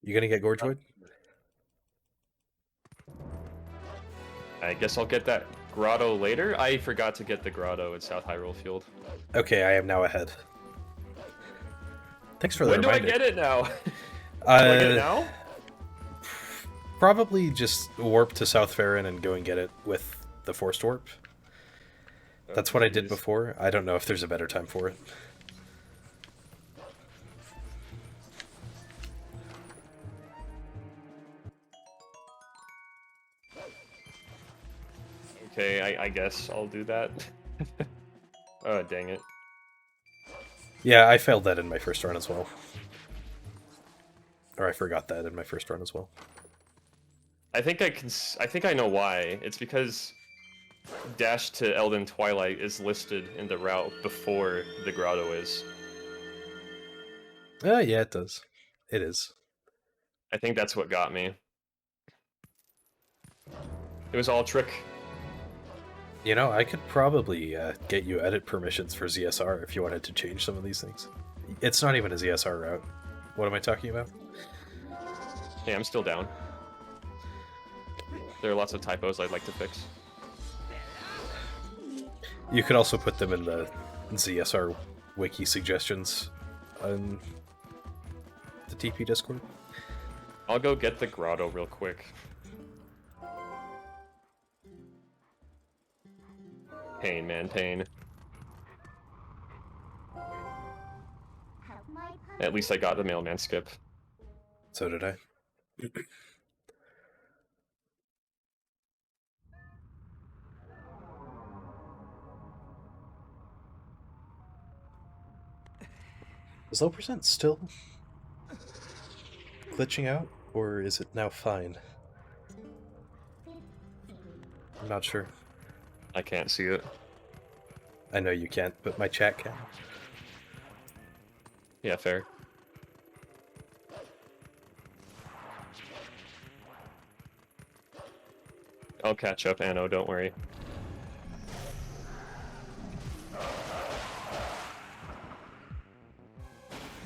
You gonna get Gorgewood? I guess I'll get that grotto later. I forgot to get the grotto at South Hyrule Field. Okay, I am now ahead. Thanks for the When do reminder. I get it now? Do I get it now? Probably just warp to South Farron and go and get it with the Forced Warp. That's what I did before. I don't know if there's a better time for it. Okay, I guess I'll do that. Oh, dang it. Yeah, I failed that in my first run as well. Or I forgot that in my first run as well. I think I think I know why. It's because Dash to Elden Twilight is listed in the route before the grotto is. Yeah, it does. It is. I think that's what got me. It was all a trick. You know, I could probably get you edit permissions for ZSR if you wanted to change some of these things. It's not even a ZSR route. What am I talking about? Yeah, I'm still down. There are lots of typos I'd like to fix. You could also put them in the ZSR wiki suggestions on the TP Discord. I'll go get the grotto real quick. Pain, man, pain. At least I got the mailman skip. So did I. Is low percent still glitching out, or is it now fine? I'm not sure. I can't see it. I know you can't, but my chat can. Yeah, fair. I'll catch up, Anno, don't worry.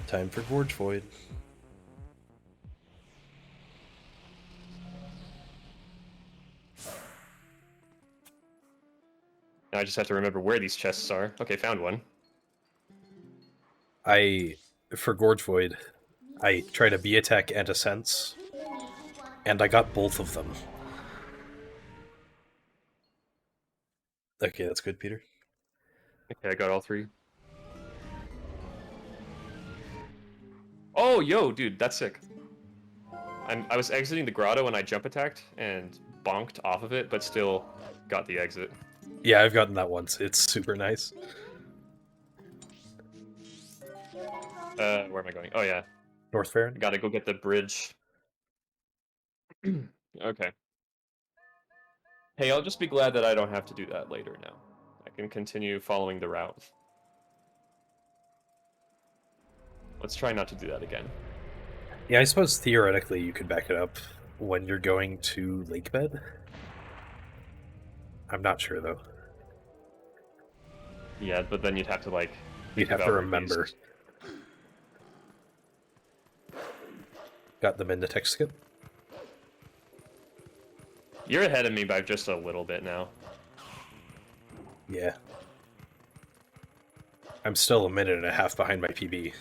Time for Gorge Void. Now I just have to remember where these chests are. Okay, found one. For Gorge Void, I tried a B attack and a sense, and I got both of them. Okay, that's good, Peter. Okay, I got all 3. Oh, yo, dude, that's sick. I was exiting the grotto and I jump attacked and bonked off of it, but still got the exit. Yeah, I've gotten that once. It's super nice. Where am I going? Oh, yeah. North Farron? Gotta go get the bridge. Okay. Hey, I'll just be glad that I don't have to do that later now. I can continue following the route. Let's try not to do that again. Yeah, I suppose theoretically you could back it up when you're going to Lakebed. I'm not sure, though. Yeah, but then you'd have to, like... You'd have to remember. Got them in the tech skip? You're ahead of me by just a little bit now. Yeah. I'm still a minute and a half behind my PB.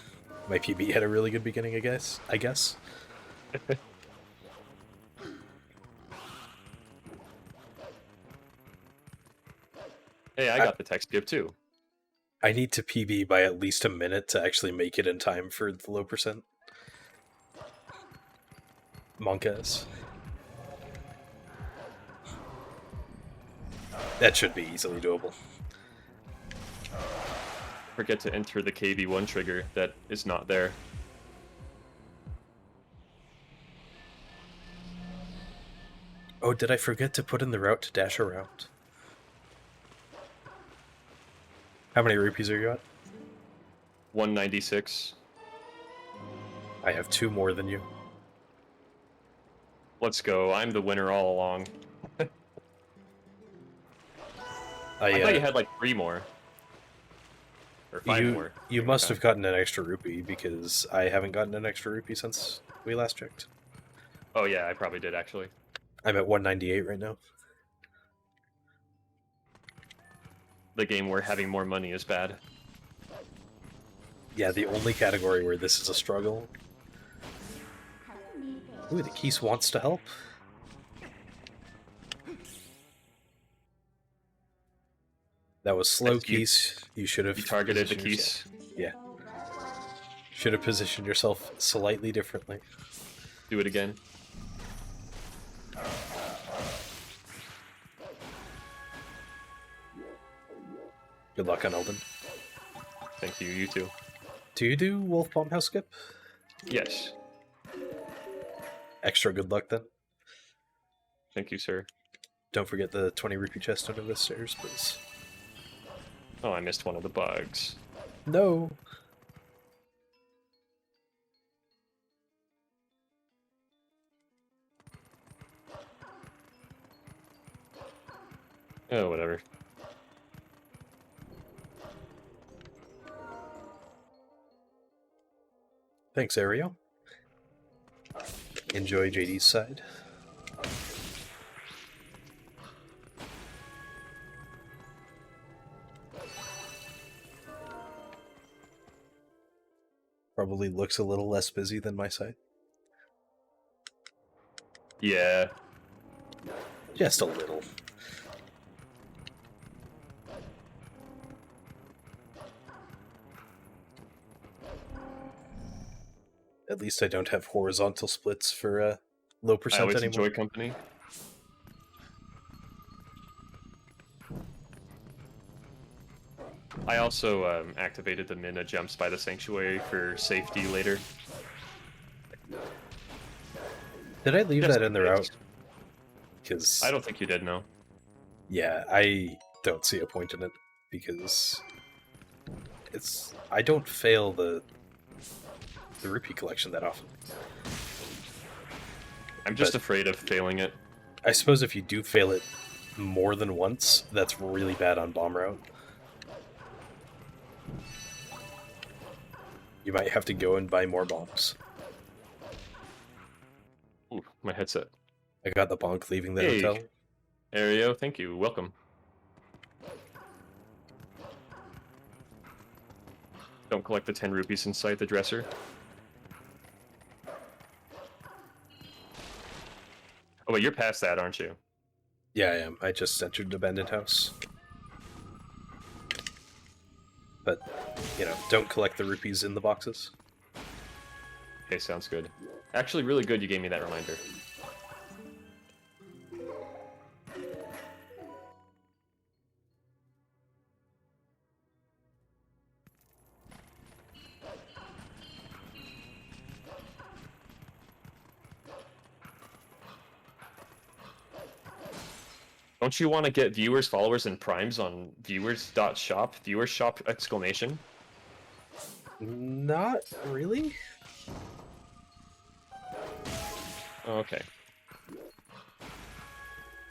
My PB had a really good beginning, I guess. Hey, I got the tech skip too. I need to PB by at least a minute to actually make it in time for the low percent. Monkas. That should be easily doable. Forget to enter the KB1 trigger that is not there. Oh, did I forget to put in the route to dash around? How many rupees are you at? 196. I have 2 more than you. Let's go. I'm the winner all along. I thought you had like 3 more. Or 5 more. You must have gotten an extra rupee, because I haven't gotten an extra rupee since we last checked. Oh yeah, I probably did actually. I'm at 198 right now. The game where having more money is bad. Yeah, the only category where this is a struggle. Ooh, the Keese wants to help. That was slow, Keese. You should have... You targeted the Keese? Yeah. Should have positioned yourself slightly differently. Do it again. Good luck on Elden. Thank you, you too. Do you do Wolf Bomb House Skip? Yes. Extra good luck then. Thank you, sir. Don't forget the 20 rupee chest under the stairs, please. Oh, I missed one of the bugs. No! Oh, whatever. Thanks, Ariel. Enjoy JD's side. Probably looks a little less busy than my side. Yeah. Just a little. At least I don't have horizontal splits for low percent I always anymore. enjoy company. I also activated the Mina jumps by the Sanctuary for safety later. Did I leave Just that in the route? Because I don't think you did, no. yeah, I don't see a point in it. because I don't fail the rupee collection that often. I'm just afraid of failing it. I suppose if you do fail it more than once, that's really bad on bomb route. You might have to go and buy more bombs. Ooh, my headset. I got the bonk leaving the Hey, hotel. Ario, thank you. Welcome. Don't collect the 10 rupees inside the dresser. Oh, wait, you're past that, aren't you? Yeah, I am. I just entered the abandoned house. But, you know, don't collect the rupees in the boxes. Okay, sounds good. Actually, really good you gave me that reminder. Don't you want to get viewers, followers, and primes on viewers.shop? Viewers shop exclamation? Not really. Oh, okay.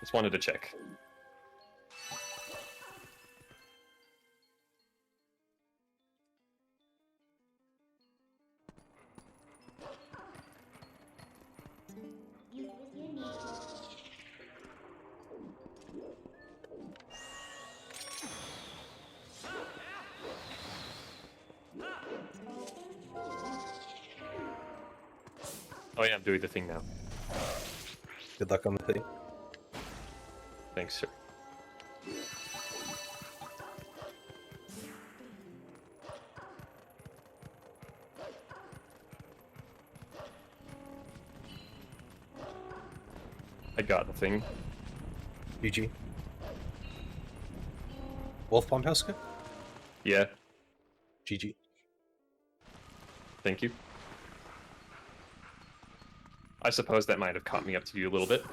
Just wanted to check. Oh yeah, I'm doing the thing now. Good luck on the thing. Thanks, sir. I got the thing. GG. Wolf Bomb House guy? Yeah, GG. thank you. I suppose that might have caught me up to you a little bit.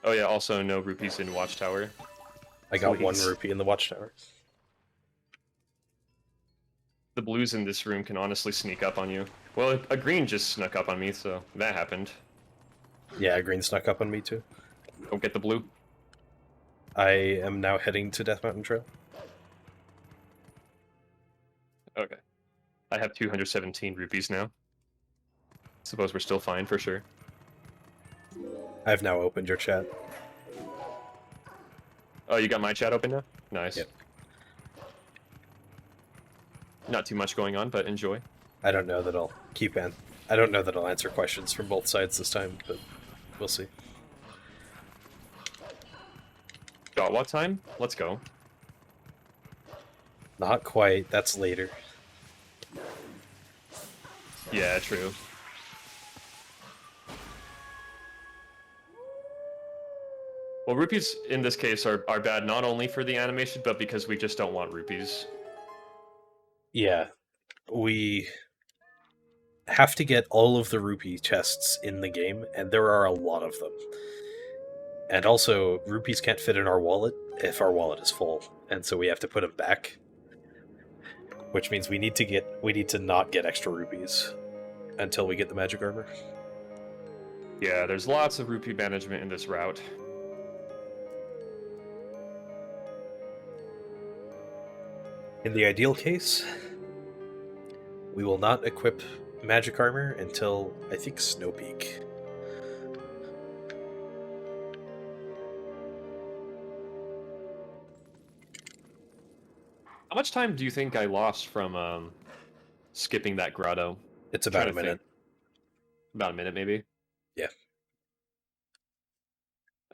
Oh yeah, also no rupees in Watchtower. I got one Please. rupee in the watchtower. The blues in this room can honestly sneak up on you. Well, a green just snuck up on me, so that happened. Yeah, green snuck up on me too. Don't get the blue. I am now heading to Death Mountain Trail. Okay. I have 217 rupees now. Suppose we're still fine for sure. I've now opened your chat. Oh, you got my chat open now? Nice. Yep. Not too much going on, but enjoy. I don't know that I'll I don't know that I'll answer questions from both sides this time, but we'll see. Got what time? Let's go. Not quite. That's later. Yeah, true. Well, rupees in this case are bad not only for the animation, but because we just don't want rupees. Yeah. We have to get all of the rupee chests in the game, and there are a lot of them. And also, rupees can't fit in our wallet if our wallet is full, and so we have to put them back. Which means we need to not get extra rupees until we get the magic armor. Yeah, there's lots of rupee management in this route. In the ideal case, we will not equip magic armor until, I think, Snow Peak. How much time do you think I lost from skipping that grotto? It's about Trying a to minute. think. About a minute, maybe? Yeah.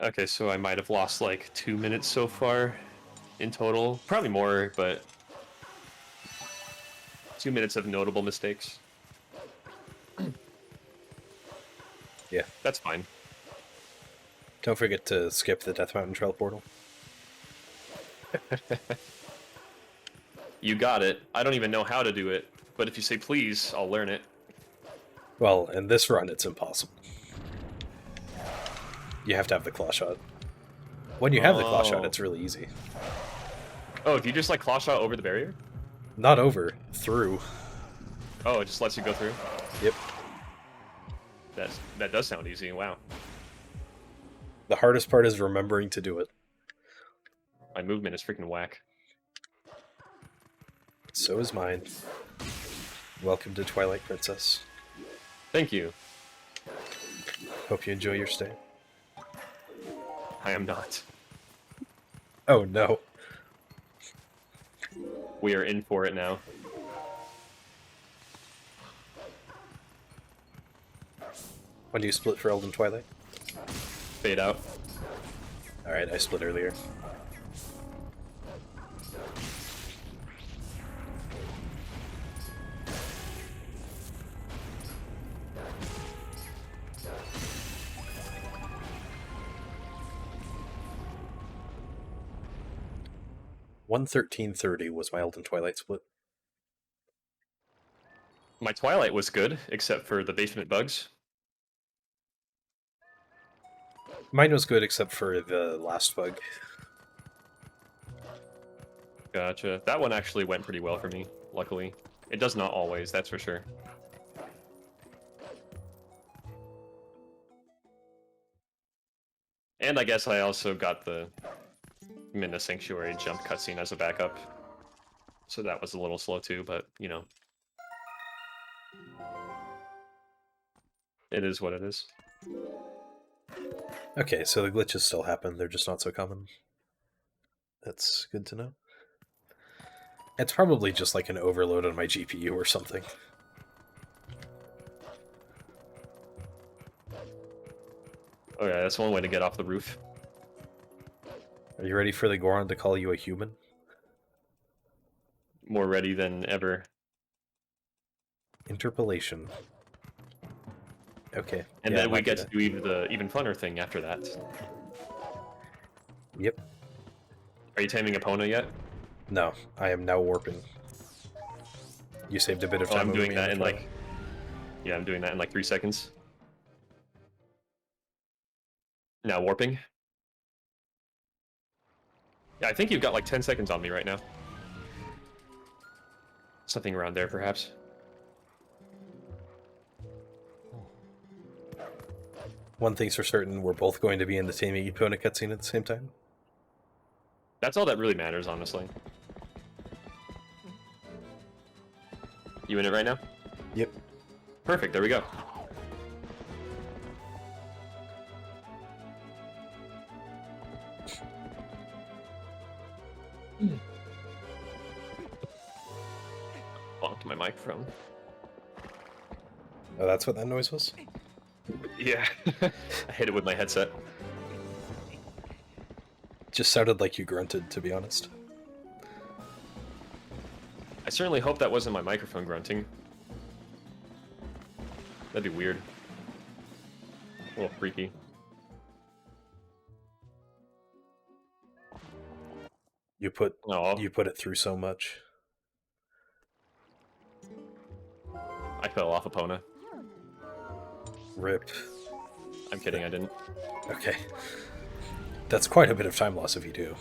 Okay, so I might have lost like 2 minutes so far in total. Probably more, but 2 minutes of notable mistakes. Yeah. That's fine. Don't forget to skip the Death Mountain Trail portal. You got it. I don't even know how to do it, but if you say please, I'll learn it. Well, in this run, it's impossible. You have to have the claw shot. When you have the claw shot, it's really easy. Oh, do you just like claw shot over the barrier? Not over, through. Oh, it just lets you go through? Yep. That does sound easy, wow. The hardest part is remembering to do it. My movement is freaking whack. So is mine. Welcome to Twilight Princess. Thank you. Hope you enjoy your stay. I am not. Oh no. We are in for it now. When do you split for Elden Twilight? Fade out. Alright, I split earlier. $113.30 was my Elden Twilight split. My Twilight was good, except for the basement bugs. Mine was good except for the last bug. Gotcha. That one actually went pretty well for me, luckily. It does not always, that's for sure. And I guess I also got the Minna Sanctuary jump cutscene as a backup. So that was a little slow too, but, you know. It is what it is. Okay, so the glitches still happen, they're just not so common. That's good to know. It's probably just like an overload on my GPU or something. Oh yeah, that's one way to get off the roof. Are you ready for the Goron to call you a human? More ready than ever. Interpolation. Okay. And yeah, then we might get do to do even the even funner thing after that. that. Yep. Are you taming Epona yet? No, I am now warping. You saved a bit of Oh, time. I'm over doing me that on in the like... Twilight. Yeah, I'm doing that in like 3 seconds. Now warping. Yeah, I think you've got like 10 seconds on me right now. Something around there, perhaps. One thing's for certain, we're both going to be in the Taming Epona cutscene at the same time. That's all that really matters, honestly. You in it right now? Yep. Perfect, there we go. Bonked my microphone. Oh, that's what that noise was? Yeah, I hit it with my headset. Just sounded like you grunted, to be honest. I certainly hope that wasn't my microphone grunting. That'd be weird. A little freaky. You put Oh, it through so much. I fell off Epona. Rip. I'm kidding, I didn't. Okay. That's quite a bit of time loss if you do.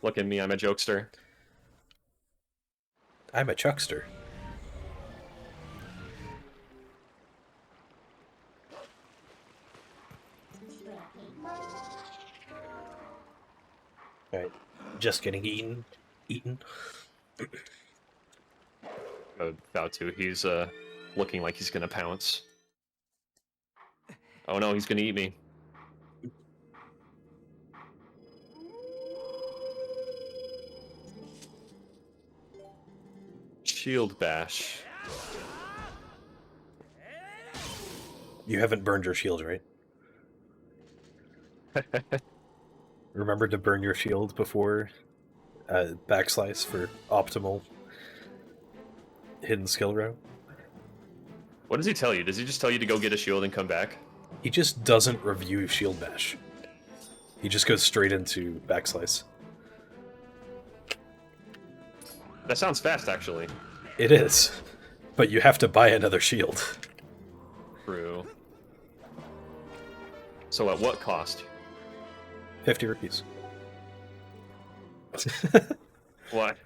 Look at me, I'm a jokester. I'm a chuckster. Alright. Just getting eaten. Eaten. About to. He's looking like he's gonna pounce. Oh no, he's gonna eat me. Shield bash. You haven't burned your shield, right? Remember to burn your shield before backslice for optimal hidden skill route. What does he tell you? Does he just tell you to go get a shield and come back? He just doesn't review shield bash. He just goes straight into backslice. That sounds fast, actually. It is, but you have to buy another shield. True. So at what cost? 50 rupees. What?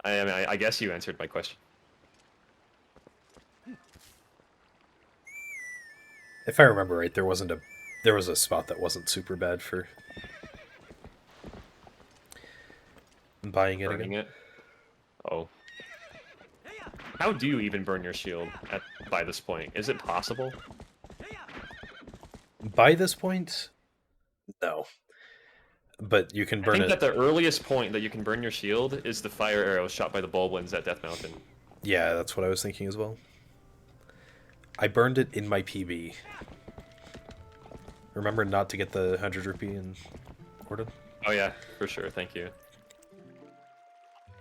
I guess you answered my question. If I remember right, there was a spot that wasn't super bad for buying it Burning again. it? Oh. How do you even burn your shield by this point? Is it possible? By this point, no. But you can I burn think it. that the earliest point that you can burn your shield is the fire arrow shot by the Bulblins at Death Mountain. Yeah, that's what I was thinking as well. I burned it in my PB. Remember not to get the 100 rupee in Gordon? Oh yeah, for sure, thank you.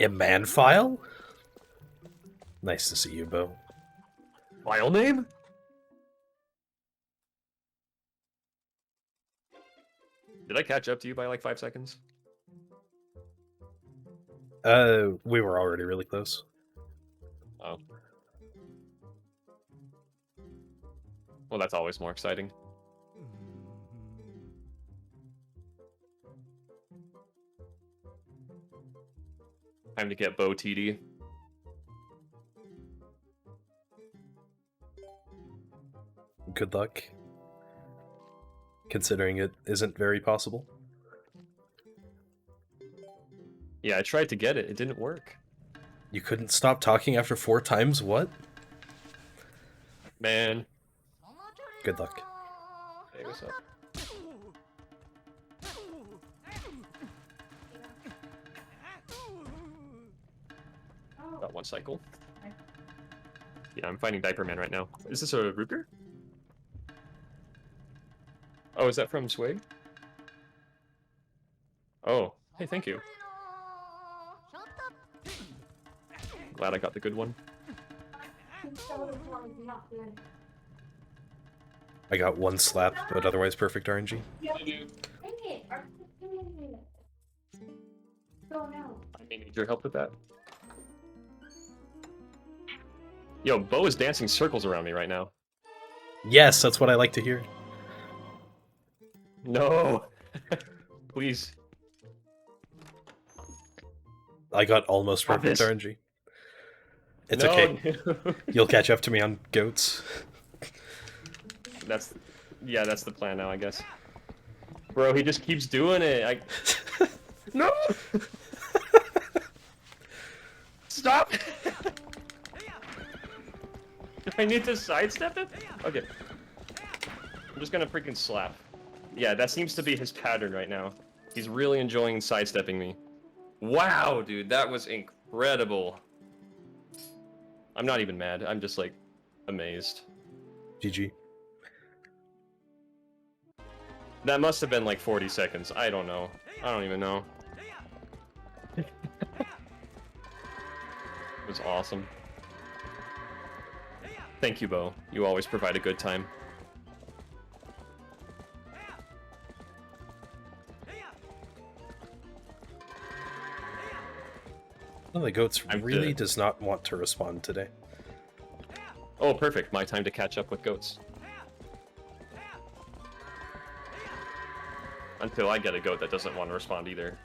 A man file? Nice to see you, Bo. File name? Did I catch up to you by like 5 seconds? We were already really close. Oh. Well, that's always more exciting. Time to get Bo TD. Good luck. Considering it isn't very possible. Yeah, I tried to get it. It didn't work. You couldn't stop talking after 4 times? What? Man. Good luck. Hey, what's up? Got 1 cycle. Yeah, I'm fighting Diaper Man right now. Is this a root beer? Oh, is that from Swig? Oh, hey, thank you. Glad I got the good one. I got 1 slap, but otherwise perfect RNG. I may need your help with that. Yo, Bo is dancing circles around me right now. Yes, that's what I like to hear. No! Please. I got almost perfect Obvious. RNG. It's No, okay. no. You'll catch up to me on goats. Yeah, that's the plan now, I guess. Bro, he just keeps doing it. No! Stop! Do I need to sidestep it? Okay. I'm just gonna freaking slap. Yeah, that seems to be his pattern right now. He's really enjoying sidestepping me. Wow, dude, that was incredible. I'm not even mad. I'm just, like, amazed. GG. That must have been, like, 40 seconds. I don't know. I don't even know. It was awesome. Thank you, Bo. You always provide a good time. Well, the goats I'm really good. does not want to respond today. Oh, perfect. My time to catch up with goats. Until I get a goat that doesn't want to respond either.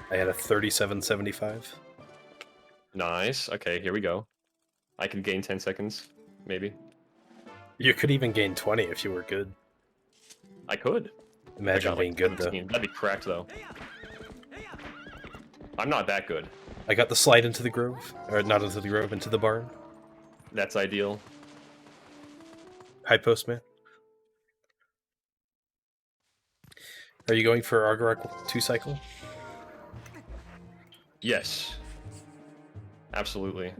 I had a 37.75. Nice. Okay, here we go. I can gain 10 seconds, maybe. You could even gain 20 if you were good. I could. Imagine I got, being like, good, 17. That'd be cracked, though. I'm not that good. though. I got the slide into the grove. Or not into the grove, into the barn. That's ideal. High post, man. Are you going for Argorak 2 cycle? Yes. Absolutely.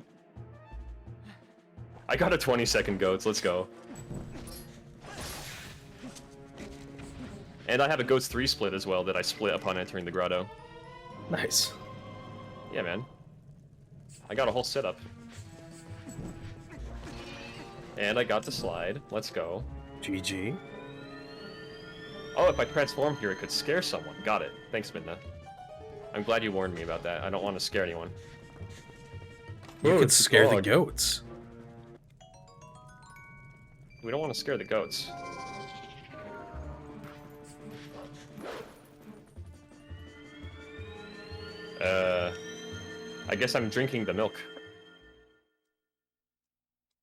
I got a 20-second goats. Let's go. And I have a goats 3 split as well that I split upon entering the grotto. Nice. Yeah, man. I got a whole setup. And I got the slide. Let's go. GG. Oh, if I transform here, it could scare someone. Got it. Thanks, Midna. I'm glad you warned me about that. I don't want to scare anyone. You Oh, could it's a scare the dog. goats. We don't want to scare the goats. I guess I'm drinking the milk.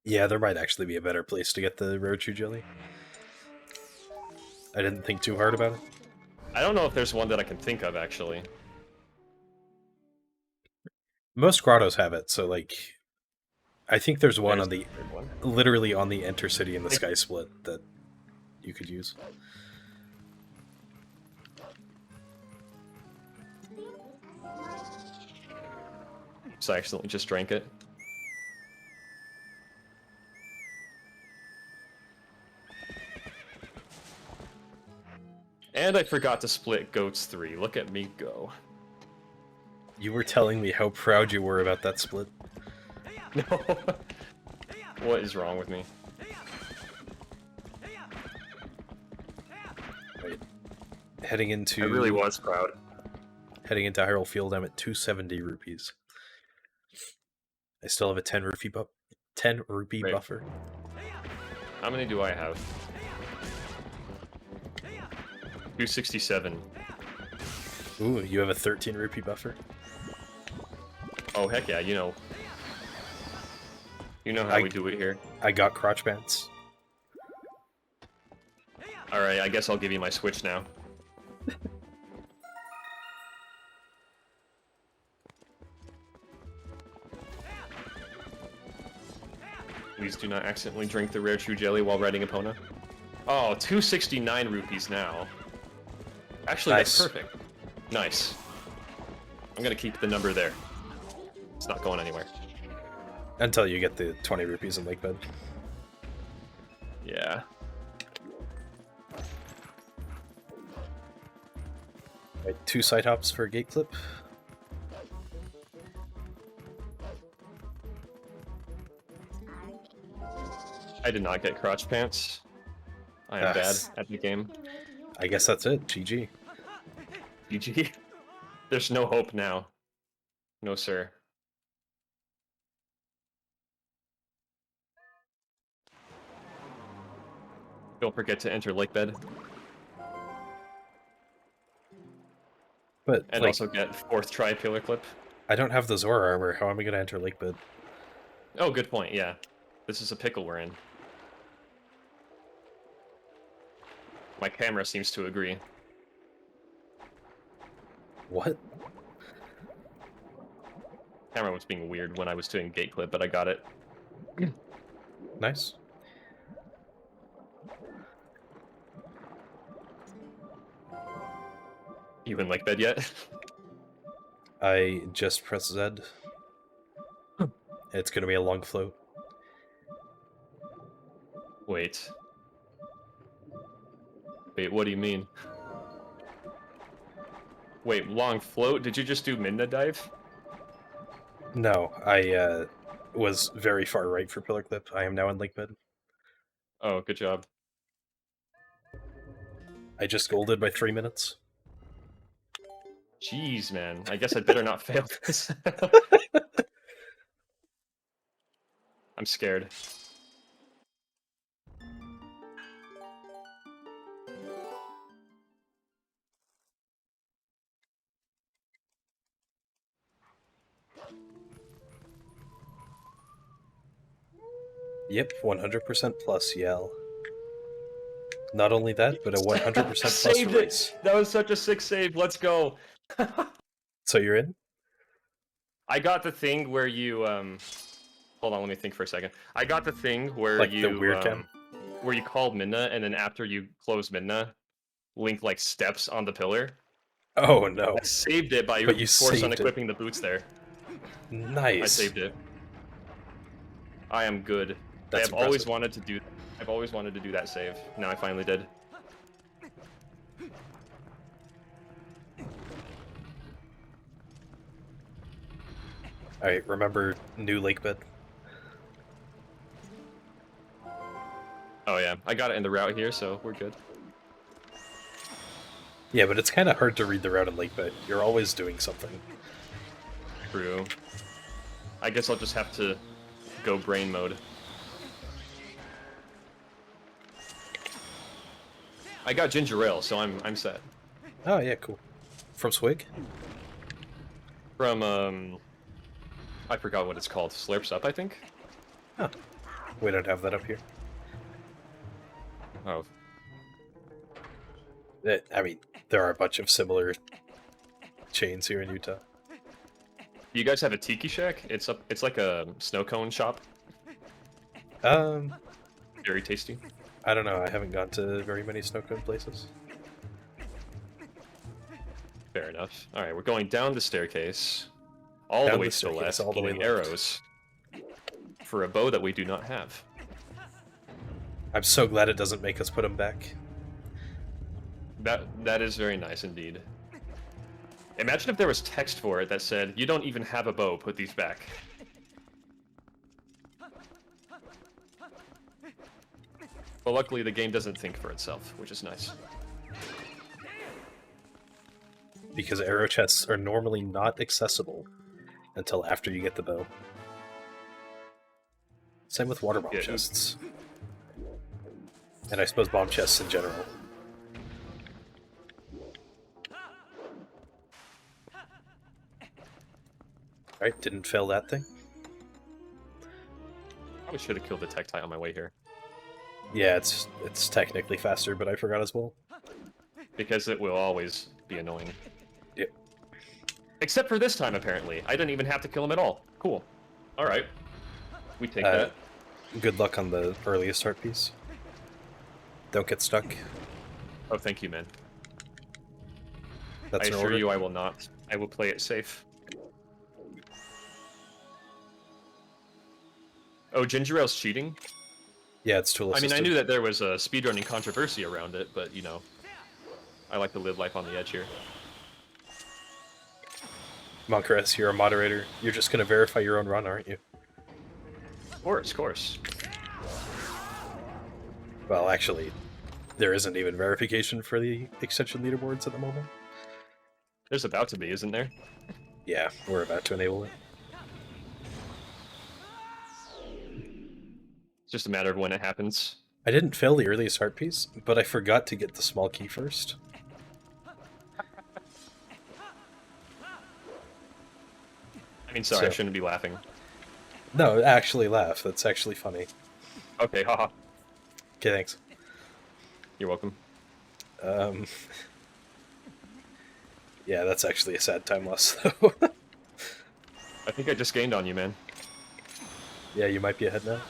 Yeah, there might actually be a better place to get the rare chew jelly. I didn't think too hard about it. I don't know if there's one that I can think of, actually. Most grottos have it, so like, I think there's one There's on the a third one. literally on the Intercity and the Sky Split that you could use. So I accidentally just drank it. And I forgot to split Goats 3. Look at me go. You were telling me how proud you were about that split. No. What is wrong with me? Right. Heading into I really was proud. Heading into Hyrule Field, I'm at 270 rupees. I still have a 10 rupee Right. buffer. How many do I have? 267. Ooh, you have a 13 rupee buffer? Oh, heck yeah, you know. You know how we do it here. I got crotch pants. Alright, I guess I'll give you my Switch now. Please do not accidentally drink the rare true jelly while riding Epona. Oh, 269 rupees now. Actually, Nice. that's perfect. Nice. I'm gonna keep the number there. It's not going anywhere. Until you get the 20 rupees in Lake Bed. Yeah. Right, 2 side hops for a gate clip. I did not get crotch pants. I am bad at the game. I guess that's it. GG. GG. There's no hope now. No, sir. Don't forget to enter Lake Bed. But And like, also get 4th try pillar clip. I don't have the Zora armor. How am I going to enter Lake Bed? Oh, good point, yeah. This is a pickle we're in. My camera seems to agree. What? Camera was being weird when I was doing gate clip, but I got it. Nice. You in Lake Bed yet? I just press Z. It's going to be a long float. Wait. Wait, what do you mean? Wait, long float? Did you just do Midna dive? No, I was very far right for Pillar Clip. I am now in Lake Bed. Oh, good job. I just golded by 3 minutes. Jeez, man. I guess I better not fail this. I'm scared. Yep, 100% plus yell. Not only that, but a 100% plus Saved race. it! That was such a sick save. Let's go. So you're in? I got the thing where you hold on, let me think for a second. I got the thing where Like you the weird cam? where you called Midna, and then after you close Midna, Link like steps on the pillar. Oh no. I saved it by But you force saved it. unequipping the boots there. Nice. I saved it. I am good. That's I've always impressive. wanted to do. I've always wanted to do that save. Now I finally did. Alright, remember new Lake Bed? Oh yeah, I got it in the route here, so we're good. Yeah, but it's kind of hard to read the route in Lake Bed. You're always doing something. True. I guess I'll just have to go brain mode. I got ginger ale, so I'm set. Oh yeah, cool. From Swig? From I forgot what it's called. Slurps Up, I think. Oh, we don't have that up here. Oh, I mean, there are a bunch of similar chains here in Utah. you guys have a tiki shack? It's like a snow cone shop. Um, Very tasty. I don't know. I haven't gone to very many snow cone places. Fair enough. All right, we're going down the staircase, all Down the way the to the staircase, left, all the way getting left. arrows for a bow that we do not have. I'm so glad it doesn't make us put them back. That is very nice indeed. Imagine if there was text for it that said, "You don't even have a bow. Put these back." But luckily, the game doesn't think for itself, which is nice. Because arrow chests are normally not accessible until after you get the bow. Same with water bomb Yeah. chests. And I suppose bomb chests in general. Alright, didn't fail that thing. Probably should have killed the Tektite on my way here. Yeah, it's technically faster, but I forgot as well. Because it will always be annoying. Yep. Except for this time, apparently. I didn't even have to kill him at all. Cool. Alright. We take that. Good luck on the earliest start piece. Don't get stuck. Oh, thank you, man. That's I an assure order. you I will not. I will play it safe. Oh, ginger ale's cheating? Yeah, it's tool I assisted. mean, I knew that there was a speedrunning controversy around it, but, you know, I like to live life on the edge here. Monkress, you're a moderator. You're just gonna verify your own run, aren't you? Of course. Well, actually, there isn't even verification for the extension leaderboards at the moment. There's about to be, isn't there? Yeah, we're about to enable it. It's just a matter of when it happens. I didn't fail the earliest start piece, but I forgot to get the small key first. I mean, sorry, I So- shouldn't be laughing. No, actually laugh. That's actually funny. Okay, haha. Okay, thanks. You're welcome. Um, yeah, that's actually a sad time loss, though. I think I just gained on you, man. Yeah, you might be ahead now.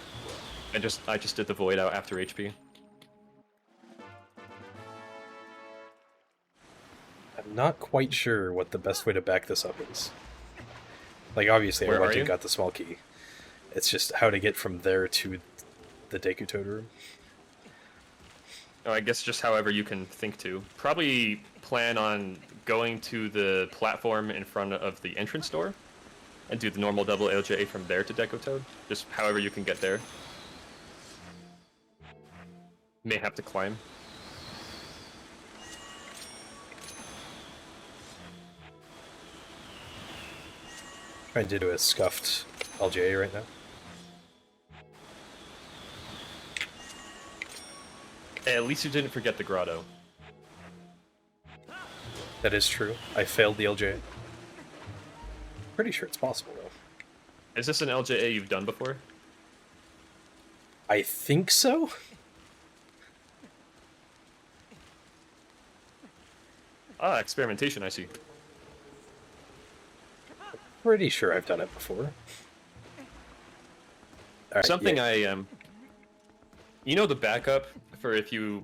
I just did the void out after HP. I'm not quite sure what the best way to back this up is. Like, obviously, Where I went are and you? got the small key. It's just how to get from there to the Deku Toad room. Oh, I guess just however you can think to. Probably plan on going to the platform in front of the entrance door and do the normal double LJ from there to Deco Toad. Just however you can get there. May have to climb. Trying to do a scuffed LJA right now. Hey, at least you didn't forget the grotto. That is true. I failed the LJA. Pretty sure it's possible, though. Is this an LJA you've done before? I think so? Ah, experimentation, I see. Pretty sure I've done it before. Alright, Something yeah. You know the backup for if you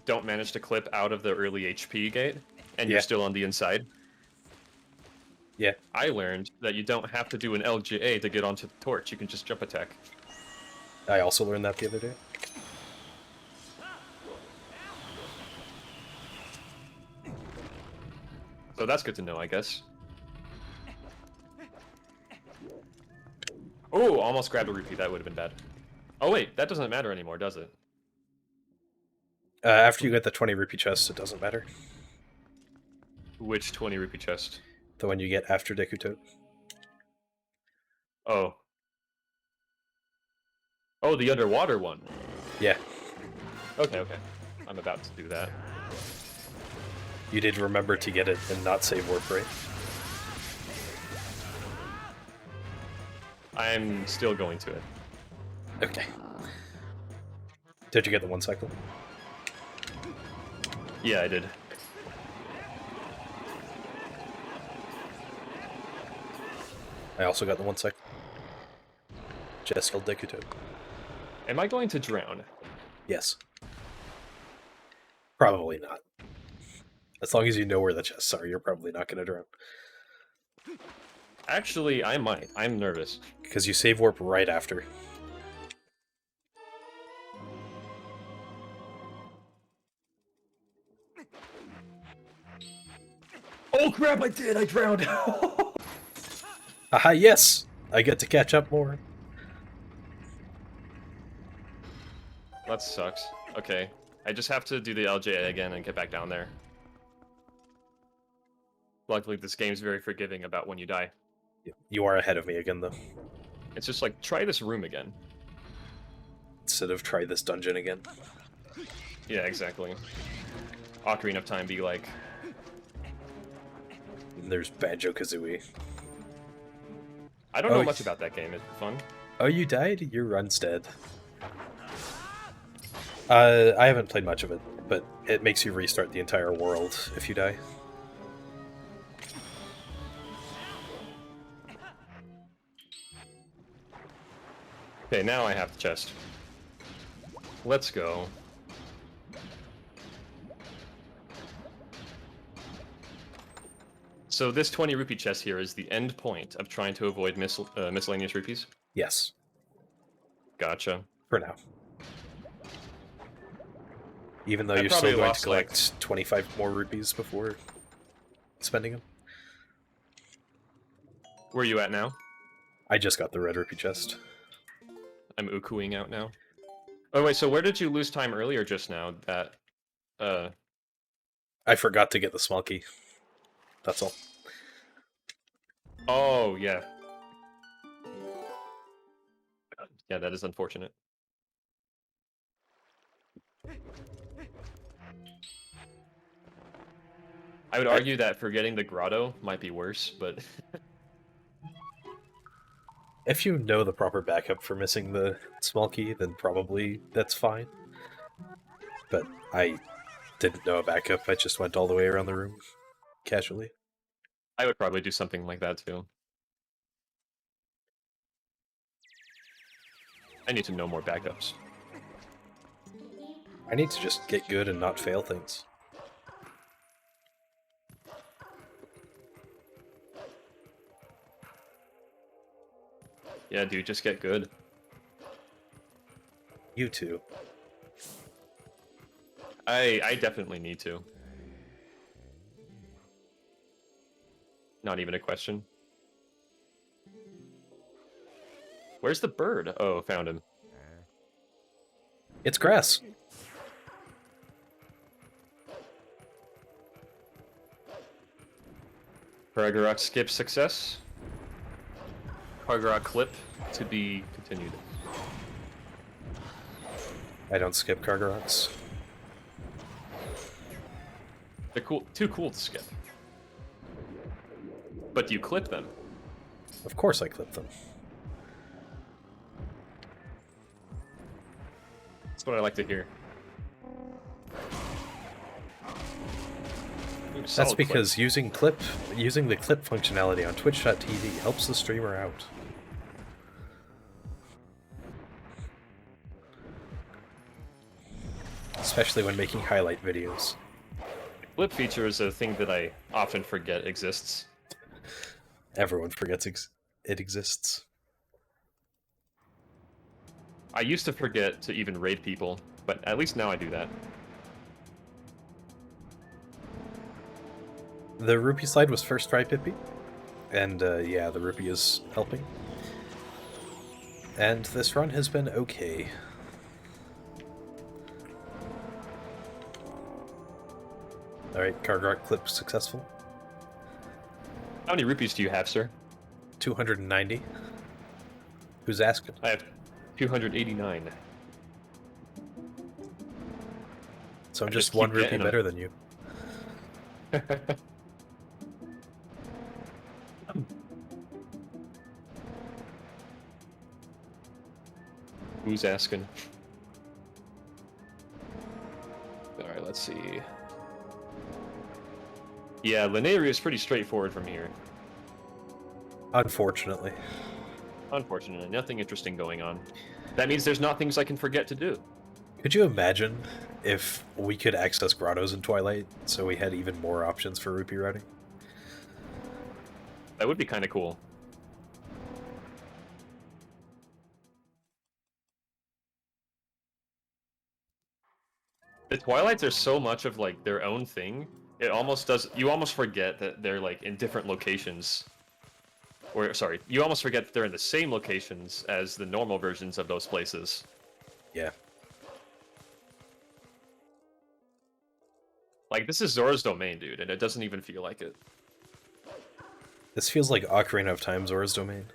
don't manage to clip out of the early HP gate and Yeah. you're still on the inside? Yeah. I learned that you don't have to do an LJA to get onto the torch. You can just jump attack. I also learned that the other day. So that's good to know, I guess. Oh, almost grabbed a rupee. That would have been bad. Oh wait, that doesn't matter anymore, does it? After you get the 20 rupee chest, it doesn't matter. Which 20 rupee chest? The one you get after Deku Toad. Oh. Oh, the underwater one. Yeah. Okay, okay. I'm about to do that. You did remember to get it and not save warp, right? I'm still going to it. Okay. Did you get the 1 cycle? Yeah, I did. I also got the 1 cycle. Just killed Deku Toad. Am I going to drown? Yes. Probably not. As long as you know where the chests are, you're probably not going to drown. Actually, I might. I'm nervous. Because you save warp right after. Oh crap, I did! I drowned! Aha, yes! I get to catch up more. That sucks. Okay. I just have to do the LJA again and get back down there. Luckily, this game's very forgiving about when you die. You are ahead of me again, though. It's just like, try this room again. Instead of try this dungeon again. Yeah, exactly. Ocarina of Time be like... And there's Banjo-Kazooie. I don't know much about that game. Is it fun? Oh, you died? Your run's dead. I haven't played much of it, but it makes you restart the entire world if you die. Okay, now I have the chest. Let's go. So this 20 rupee chest here is the end point of trying to avoid miscellaneous rupees? Yes. Gotcha. For now. Even though I you're probably still going to lost, collect 25 more rupees before spending them. Where are you at now? I just got the red rupee chest. I'm ukuing out now. Oh wait, so where did you lose time earlier just now? That, I forgot to get the small key. That's all. Oh, yeah. Yeah, that is unfortunate. I would argue that forgetting the grotto might be worse, but... If you know the proper backup for missing the small key, then probably that's fine. But I didn't know a backup, I just went all the way around the room casually. I would probably do something like that too. I need to know more backups. I need to just get good and not fail things. Yeah, dude, just get good. You too. I definitely need to. Not even a question. Where's the bird? Oh, found him. It's grass. Karagorok skip success. Kargorok clip to be continued. I don't skip Kargoroks. They're cool, too cool to skip. But do you clip them? Of course I clip them. That's what I like to hear. Ooh, That's solid because using the clip functionality on Twitch.tv helps the streamer out. Especially when making highlight videos. Clip feature is a thing that I often forget exists. Everyone forgets it exists. I used to forget to even raid people, but at least now I do that. The rupee slide was first try Pippi, and yeah, the rupee is helping. And this run has been okay. Alright, Kargorok clip successful. How many rupees do you have, sir? 290. Who's asking? I have 289. So I'm I just keep one rupee getting 'em. better than you. Who's asking? Alright, let's see. Yeah, Linearia is pretty straightforward from here. Unfortunately. Unfortunately, nothing interesting going on. That means there's not things I can forget to do. Could you imagine if we could access grottos in Twilight, so we had even more options for rupee routing? That would be kind of cool. The Twilights are so much of like their own thing. It almost does. You almost forget that they're like in different locations. Or sorry, you almost forget that they're in the same locations as the normal versions of those places. Yeah. Like this is Zora's domain, dude, and it doesn't even feel like it. This feels like Ocarina of Time Zora's domain.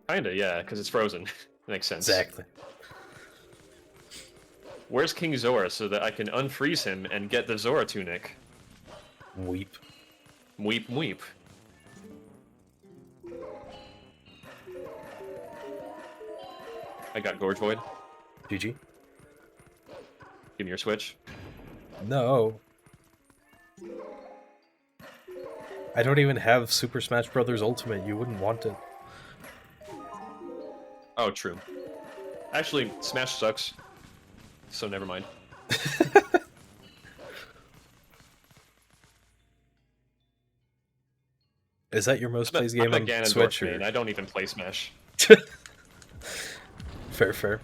Kinda, yeah, because it's frozen. Makes sense. Exactly. Where's King Zora so that I can unfreeze him and get the Zora tunic? Weep. Weep, weep. I got Gorge Void. GG. Give me your Switch. No. I don't even have Super Smash Bros. Ultimate. You wouldn't want it. Oh, true. Actually, Smash sucks. So never mind. Is that your most plays game I'm a on Ganondorf Switch? main. I don't even play Smash. Fair, fair.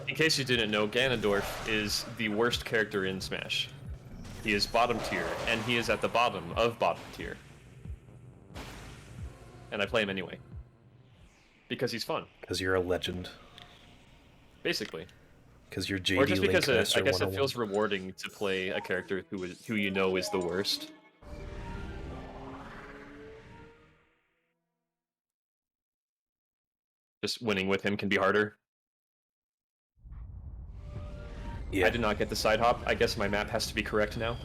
In case you didn't know, Ganondorf is the worst character in Smash. He is bottom tier, and he is at the bottom of bottom tier. And I play him anyway. Because he's fun. Because you're a legend. Basically. Because you're JD Or just because Linkmaster I guess it 101. feels rewarding to play a character who you know is the worst. Just winning with him can be harder. Yeah. I did not get the side hop. I guess my map has to be correct now.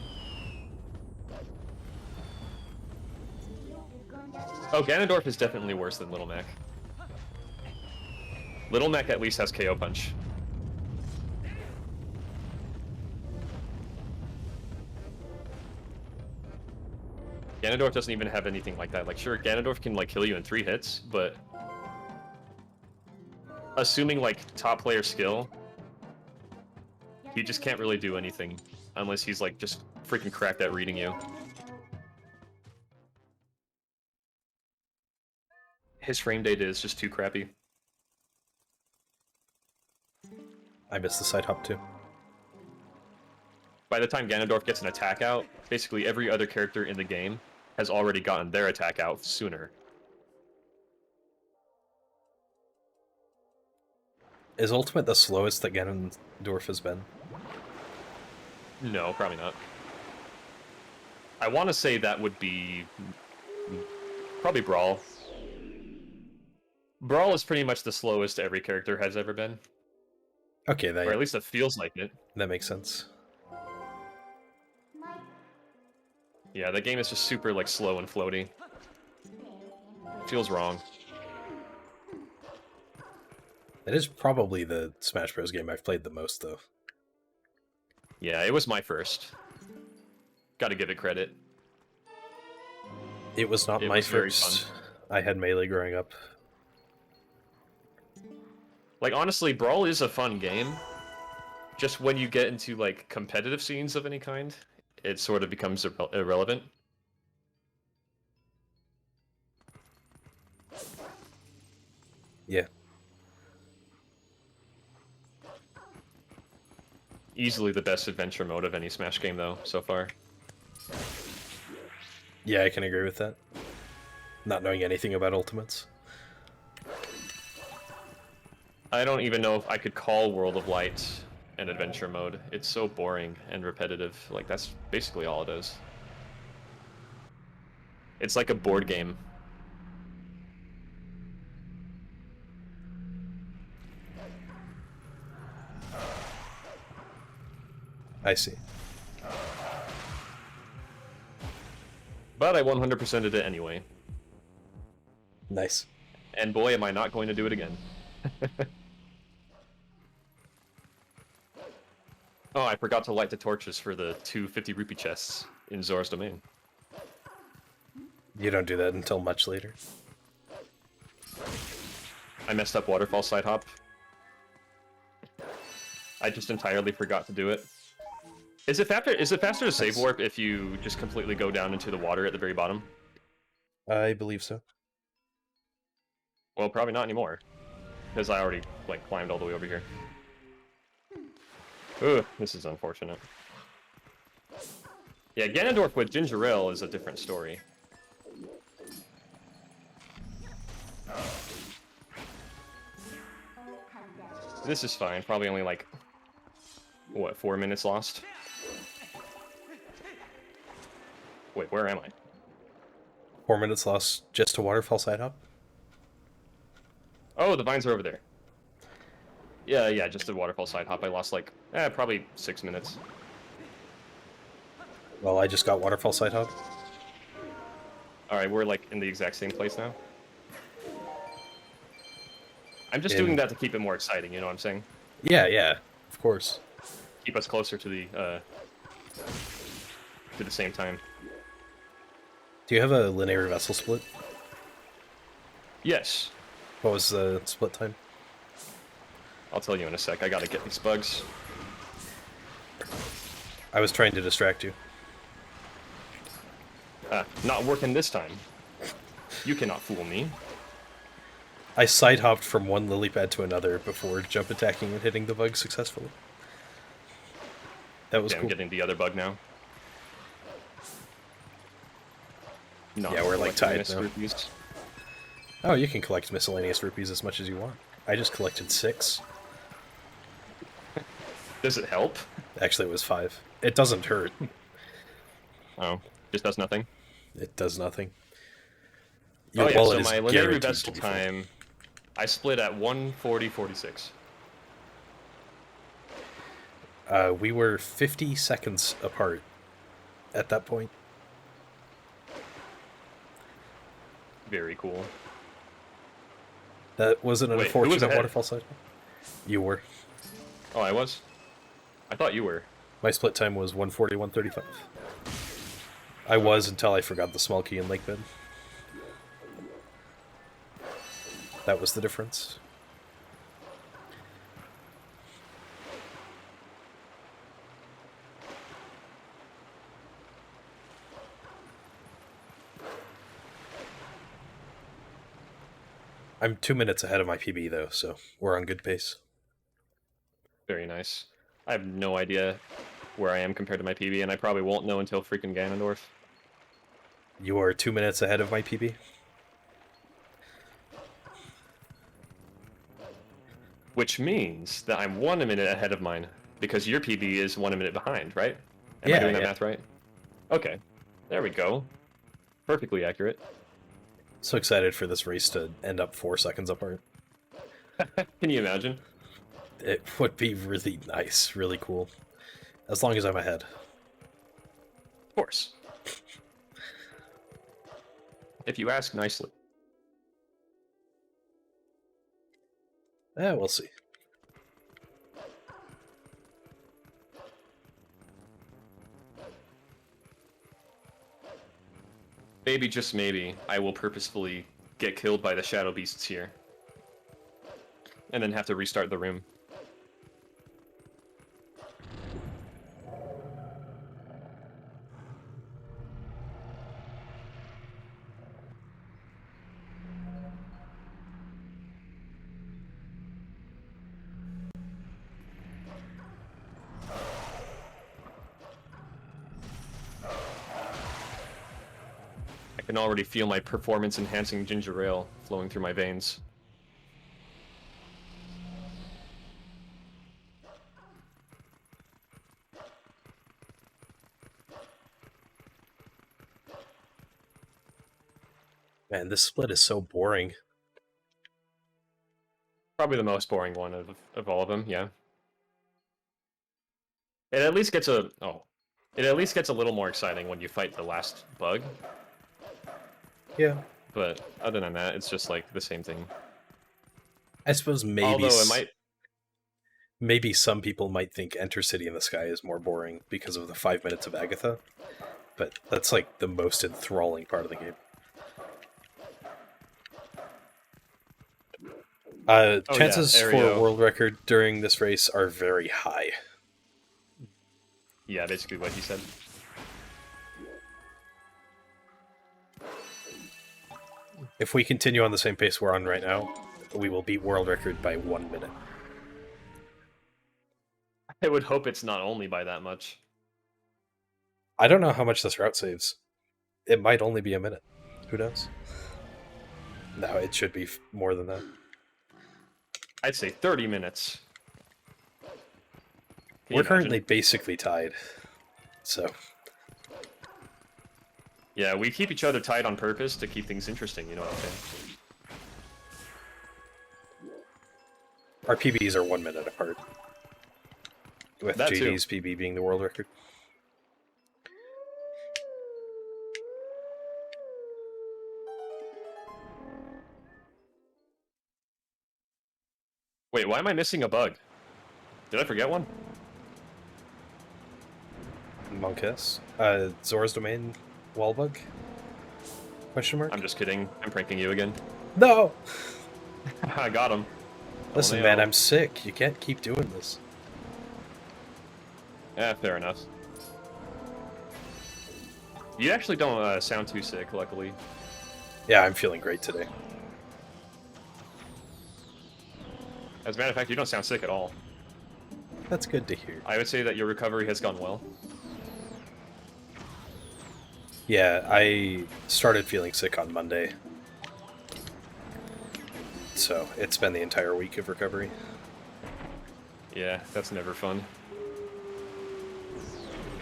Oh, Ganondorf is definitely worse than Little Mac. Little Mac at least has KO Punch. Ganondorf doesn't even have anything like that. Like, sure, Ganondorf can, like, kill you in 3 hits, but... assuming, like, top player skill, he just can't really do anything. Unless he's, like, just freaking cracked at reading you. His frame data is just too crappy. I missed the side hop too. By the time Ganondorf gets an attack out, basically every other character in the game has already gotten their attack out sooner. Is Ultimate the slowest that Ganondorf has been? No, probably not. I want to say that would be... probably Brawl. Brawl is pretty much the slowest every character has ever been. Okay, Or at least it feels like it. that makes sense. Yeah, that game is just super, like, slow and floaty. Feels wrong. That is probably the Smash Bros. Game I've played the most, though. Yeah, it was my first. Gotta give it credit. It was not It my was very first. I had Melee growing up. Like, honestly, Brawl is a fun game. Just when you get into, like, competitive scenes of any kind, it sort of becomes irrelevant. Yeah. Easily the best adventure mode of any Smash game, though, so far. Yeah, I can agree with that. Not knowing anything about Ultimates. I don't even know if I could call World of Light an adventure mode. It's so boring and repetitive. Like, that's basically all it is. It's like a board game. I see. But I 100%ed it anyway. Nice. And boy, am I not going to do it again. Oh, I forgot to light the torches for the 250 rupee chests in Zora's Domain. You don't do that until much later. I messed up waterfall side hop. I just entirely forgot to do it. Is it faster to save warp if you just completely go down into the water at the very bottom? I believe so. Well, probably not anymore, because I already like climbed all the way over here. Ugh, this is unfortunate. Yeah, Ganondorf with ginger ale is a different story. This is fine. Probably only like what, 4 minutes lost. Wait, where am I? 4 minutes lost just to waterfall side hop? Oh, the vines are over there. Yeah, just a waterfall side hop. I lost like, probably 6 minutes. Well, I just got waterfall side hop. Alright, we're like in the exact same place now. I'm just doing that to keep it more exciting, you know what I'm saying? Yeah, of course. Keep us closer to the same time. Do you have a linear vessel split? Yes. What was the split time? I'll tell you in a sec. I gotta get these bugs. I was trying to distract you. Not working this time. You cannot fool me. I side hopped from one lily pad to another before jump attacking and hitting the bug successfully. That was Okay, cool. I'm getting the other bug now. No, Yeah, we're like tied now. rupees. Oh, you can collect miscellaneous rupees as much as you want. I just collected 6. Does it help? Actually, it was 5. It doesn't hurt. Oh, just does nothing. It does nothing. Oh Your yeah, wallet so is my linear guaranteed vessel to be full. time, I split at 1:40:46. We were 50 seconds apart at that point. Very cool. That was an Wait, who was unfortunate ahead? waterfall side. You were. Oh, I was? I thought you were. My split time was 1:40, 1:35. I was until I forgot the small key in Lake Bed. That was the difference. I'm 2 minutes ahead of my PB though, so we're on good pace. Very nice. I have no idea where I am compared to my PB, and I probably won't know until freaking Ganondorf. You are 2 minutes ahead of my PB. Which means that I'm 1 minute ahead of mine, because your PB is 1 minute behind, right? Am I doing that math right? Okay. There we go. Perfectly accurate. So excited for this race to end up 4 seconds apart. Can you imagine? It would be really nice, really cool. As long as I'm ahead. Of course. If you ask nicely. We'll see. Maybe, just maybe, I will purposefully get killed by the shadow beasts here. And then have to restart the room. I can already feel my performance-enhancing ginger ale flowing through my veins. Man, this split is so boring. Probably the most boring one of all of them, yeah. It at least gets it at least gets a little more exciting when you fight the last bug. Yeah. But other than that, it's just like the same thing. I suppose maybe Although it might. maybe some people might think Enter City in the Sky is more boring because of the 5 minutes of Agatha, but that's like the most enthralling part of the game. Chances yeah, for world record during this race are very high. Yeah, basically what he said. If we continue on the same pace we're on right now, we will beat world record by 1 minute. I would hope it's not only by that much. I don't know how much this route saves. It might only be a minute. Who knows? No, it should be more than that. I'd say 30 minutes. We're currently basically tied, so... Yeah, we keep each other tied on purpose to keep things interesting, you know what I'm saying? Our PBs are 1 minute apart. With That JD's too. PB being the world record. Wait, why am I missing a bug? Did I forget one? Monkus. Zora's Domain wall bug? Question mark? I'm just kidding. I'm pranking you again. No! I got him. Listen, Oh, man, no. I'm sick. You can't keep doing this. Yeah, fair enough. You actually don't sound too sick, luckily. Yeah, I'm feeling great today. As a matter of fact, you don't sound sick at all. That's good to hear. I would say that your recovery has gone well. Yeah, I started feeling sick on Monday. So, it's been the entire week of recovery. Yeah, that's never fun.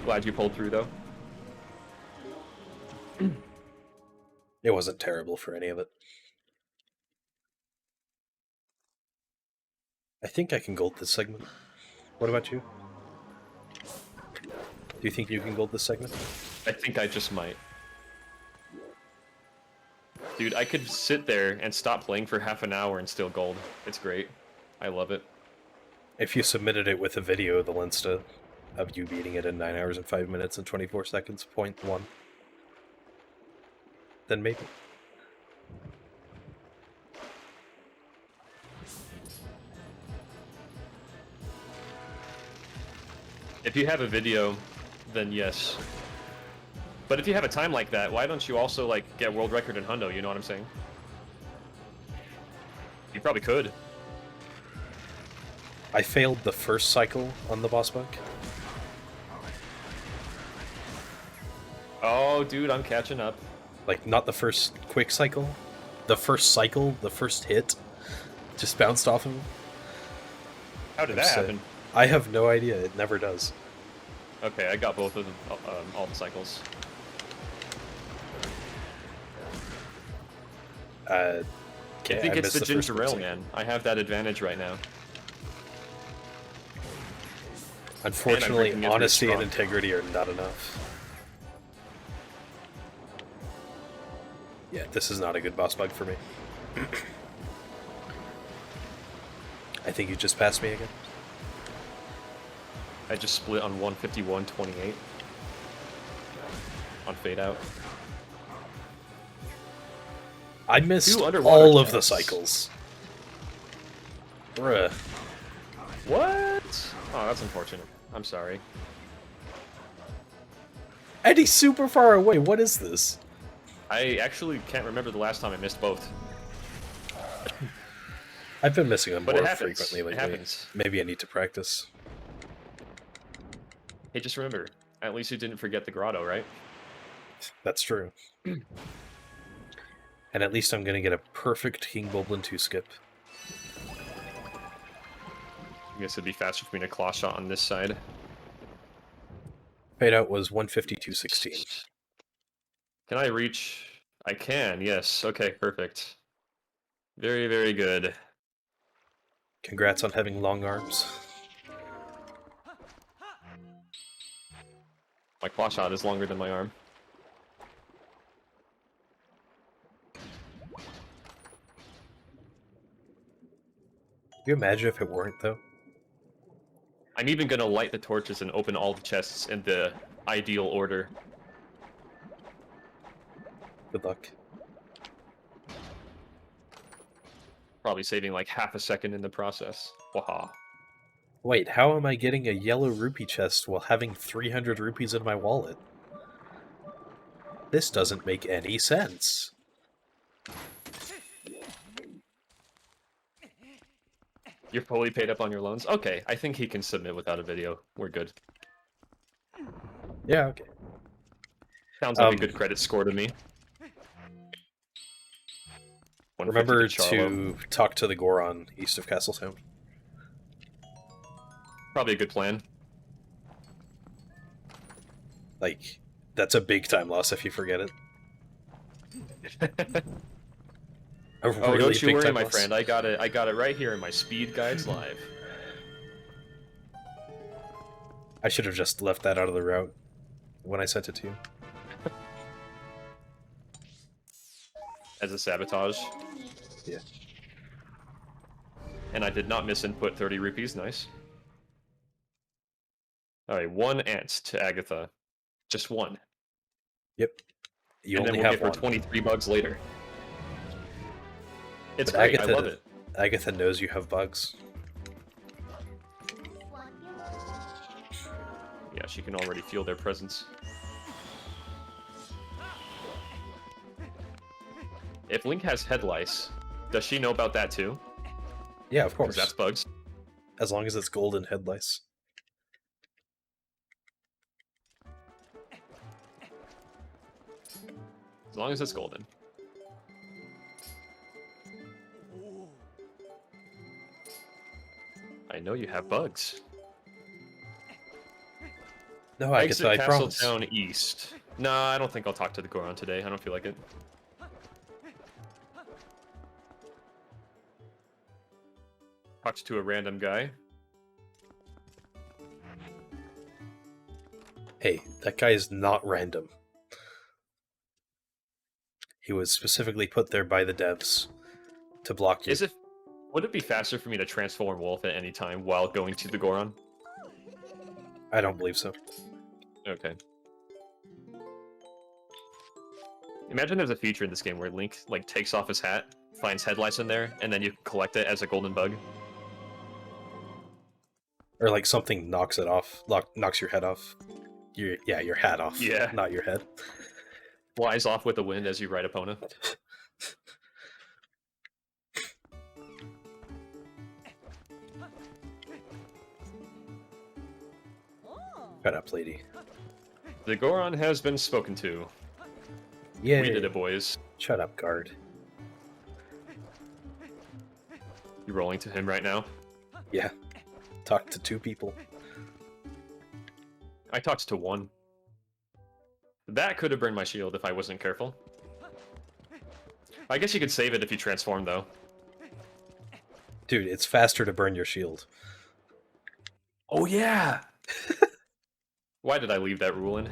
Glad you pulled through, though. It wasn't terrible for any of it. I think I can gold this segment. What about you? Do you think you can gold this segment? I think I just might. Dude, I could sit there and stop playing for half an hour and still gold. It's great. I love it. If you submitted it with a video, the Insta of you beating it in 9 hours and 5 minutes and 24 seconds, 0.1, then maybe. If you have a video, then yes. But if you have a time like that, why don't you also, like, get world record in Hundo, you know what I'm saying? You probably could. I failed the first cycle on the boss bug. Oh, dude, I'm catching up. Like, not the first quick cycle. The first cycle, the first hit, just bounced off of him. How did that happen? I have no idea. It never does. Okay, I got both of them, all the cycles. Okay, I think it's missed the first ginger quick ale, cycle. man. I have that advantage right now. Unfortunately, drinking it honesty this and strong. integrity are not enough. Yeah, this is not a good boss bug for me. I think you just passed me again. I just split on 151.28 on fade out. I missed Two underwater all of the caps. cycles. Bruh. What? Oh, that's unfortunate. I'm sorry. And he's super far away. What is this? I actually can't remember the last time I missed both. I've been missing them But it more happens. frequently lately. It happens. Maybe I need to practice. Hey, just remember, at least you didn't forget the grotto, right? That's true. And at least I'm going to get a perfect King Boblin 2 skip. I guess it'd be faster for me to claw shot on this side. Fade out was 152.16. Can I reach I can, yes. Okay, perfect. Very, very good. Congrats on having long arms. My claw shot is longer than my arm. Can you imagine if it weren't, though? I'm even gonna light the torches and open all the chests in the ideal order. Good luck. Probably saving like half a second in the process. Waha. Wait, how am I getting a yellow rupee chest while having 300 rupees in my wallet? This doesn't make any sense. You're fully paid up on your loans? Okay, I think he can submit without a video. We're good. Yeah, okay. Sounds like a good credit score to me. 150 Remember Charlo. to talk to the Goron east of Castletown. Probably a good plan. Like, that's a big time loss if you forget it. A Oh, really don't you big worry, time my loss. friend. I got it right here in my Speed Guides Live. I should have just left that out of the route when I sent it to you. As a sabotage. Yeah. And I did not misinput 30 rupees. Nice. Alright, 1 ant to Agatha. Just 1. Yep. You And then only we'll have give her one. 23 bugs later. It's But great, Agatha, I love it. Agatha knows you have bugs. Yeah, she can already feel their presence. If Link has head lice, does she know about that too? Yeah, of Because course. that's bugs. As long as it's golden head lice. As long as it's golden. I know you have bugs. No, Agatha, Exit I promise. Castletown East. Nah, I don't think I'll talk to the Goron today. I don't feel like it. Talked to a random guy. Hey, that guy is not random. He was specifically put there by the devs to block you. Would it be faster for me to transform Wolf at any time while going to the Goron? I don't believe so. Okay. Imagine there's a feature in this game where Link like takes off his hat, finds head lice in there, and then you collect it as a golden bug. Or like something knocks it off, knocks your head off. Your hat off. Yeah. Not your head. Flies off with the wind as you ride Epona. Shut up, lady. The Goron has been spoken to. Yeah. We did it, boys. Shut up, guard. You rolling to him right now? Yeah. Talk to 2 people. I talked to 1. That could have burned my shield if I wasn't careful. I guess you could save it if you transform, though. Dude, it's faster to burn your shield. Oh, yeah! Why did I leave that rule in?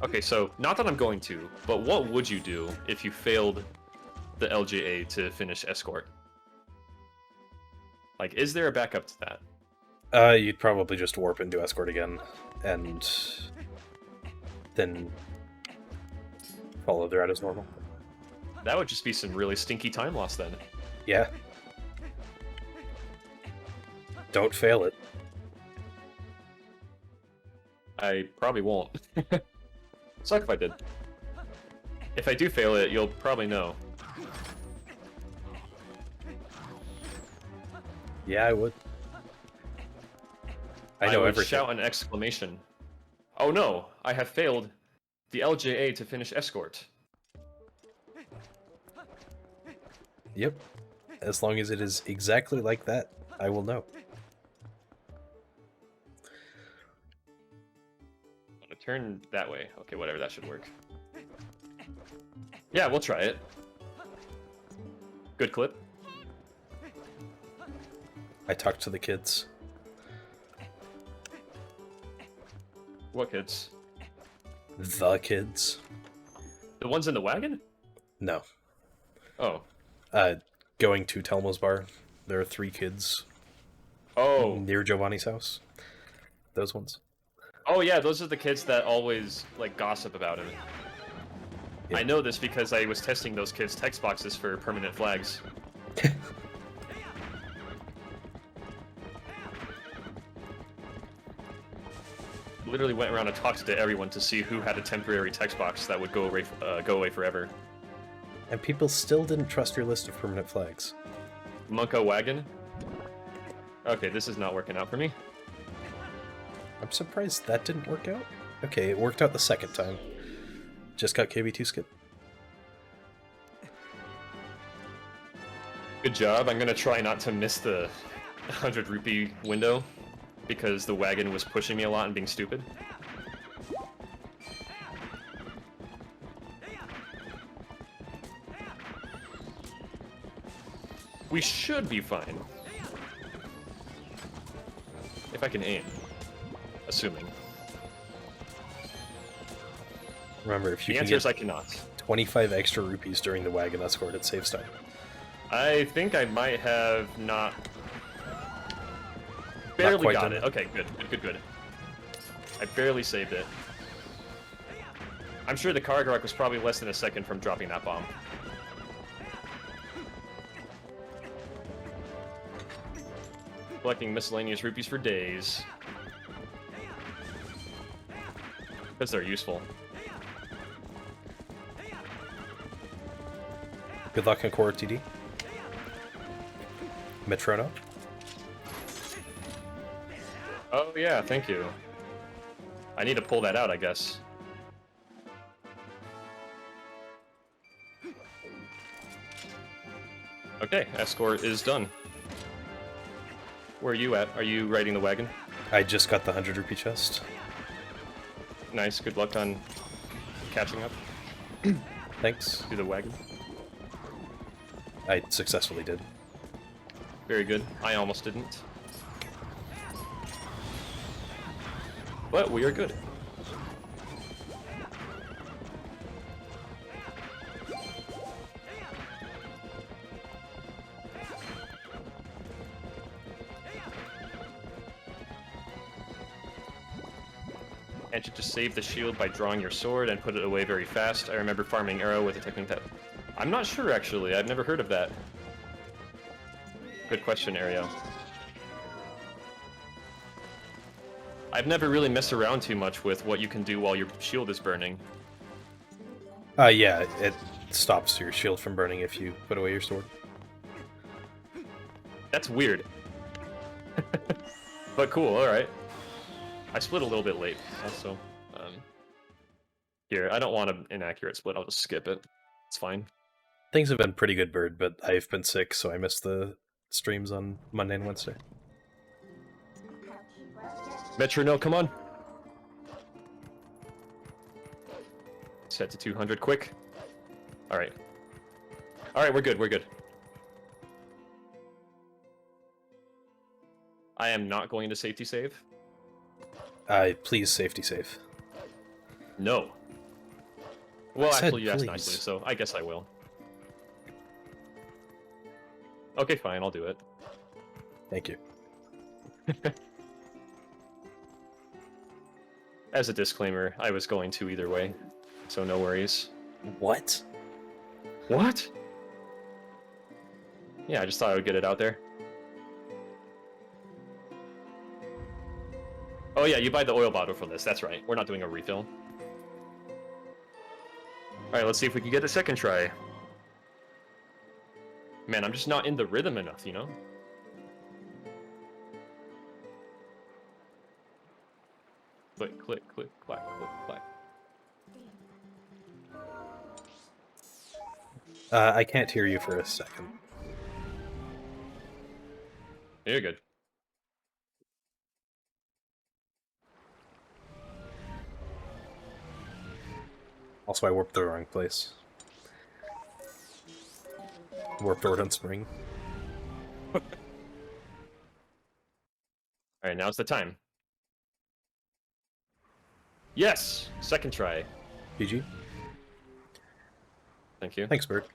Okay, so, not that I'm going to, but what would you do if you failed the LJA to finish Escort? Like, is there a backup to that? You'd probably just warp into Escort again, and then follow the route as normal. That would just be some really stinky time loss then. Yeah. Don't fail it. I probably won't. Suck if I did. If I do fail it, you'll probably know. Yeah, I would. I know would everything. shout an exclamation. Oh no, I have failed the LJA to finish Escort. Yep. As long as it is exactly like that, I will know. Turn that way. Okay, whatever, that should work. Yeah, we'll try it. Good clip. I talked to the kids. What kids? The kids? The ones in the wagon? No. Oh. Going to Telmo's bar. There are 3 kids. Oh. Near Giovanni's house. Those ones. Oh yeah, those are the kids that always, like, gossip about him. Yeah. I know this because I was testing those kids' text boxes for permanent flags. Literally went around and talked to everyone to see who had a temporary text box that would go away forever. And people still didn't trust your list of permanent flags. Munko Wagon? Okay, this is not working out for me. I'm surprised that didn't work out. Okay, it worked out the second time. Just got KB2 skip. Good job. I'm gonna try not to miss the 100 rupee window because the wagon was pushing me a lot and being stupid. We should be fine. If I can aim. Assuming. Remember, if you The can answer get is I cannot. 25 extra rupees during the wagon escort, it saves time. I think I might have not... Barely quite got done it. it. Okay, good. I barely saved it. I'm sure the Kargarok was probably less than a second from dropping that bomb. Collecting miscellaneous rupees for days. Because they're useful. Good luck on Core TD. Metrono. Oh yeah, thank you. I need to pull that out, I guess. Okay, escort is done. Where are you at? Are you riding the wagon? I just got the 100 rupee chest. Nice, good luck on catching up Thanks. to the wagon. I successfully did. Very good. I almost didn't. But we are good. Can't you just save the shield by drawing your sword and put it away very fast? I remember farming arrow with a technique that... I'm not sure, actually. I've never heard of that. Good question, Ariel. I've never really messed around too much with what you can do while your shield is burning. Yeah, it stops your shield from burning if you put away your sword. That's weird. But cool, alright. I split a little bit late, also. Here, I don't want an inaccurate split, I'll just skip it. It's fine. Things have been pretty good, Bird, but I've been sick, so I missed the streams on Monday and Wednesday. Metronome, come on! Set to 200, quick. Alright. Alright, we're good, we're good. I am not going to safety save. Please safety save. No. Well, said actually, you asked please. nicely, so I guess I will. Okay, fine, I'll do it. Thank you. As a disclaimer, I was going to either way, so no worries. What? What? Yeah, I just thought I would get it out there. Oh yeah, you buy the oil bottle for this, that's right. We're not doing a refill. Alright, let's see if we can get a second try. Man, I'm just not in the rhythm enough, you know? Click, click, click, clack, click, clack. I can't hear you for a second. You're good. Also, I warped the wrong place. Warped Ordon Spring. All right, now's the time. Yes, second try. GG. Thank you. Thanks, Bird.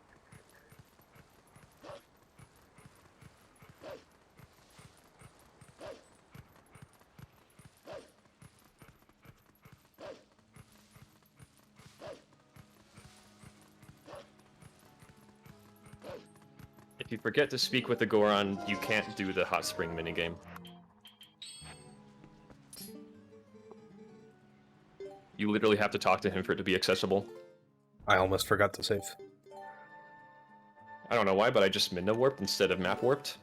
If you forget to speak with the Goron, you can't do the hot spring minigame. You literally have to talk to him for it to be accessible. I almost forgot to save. I don't know why, but I just Minna warped instead of map warped.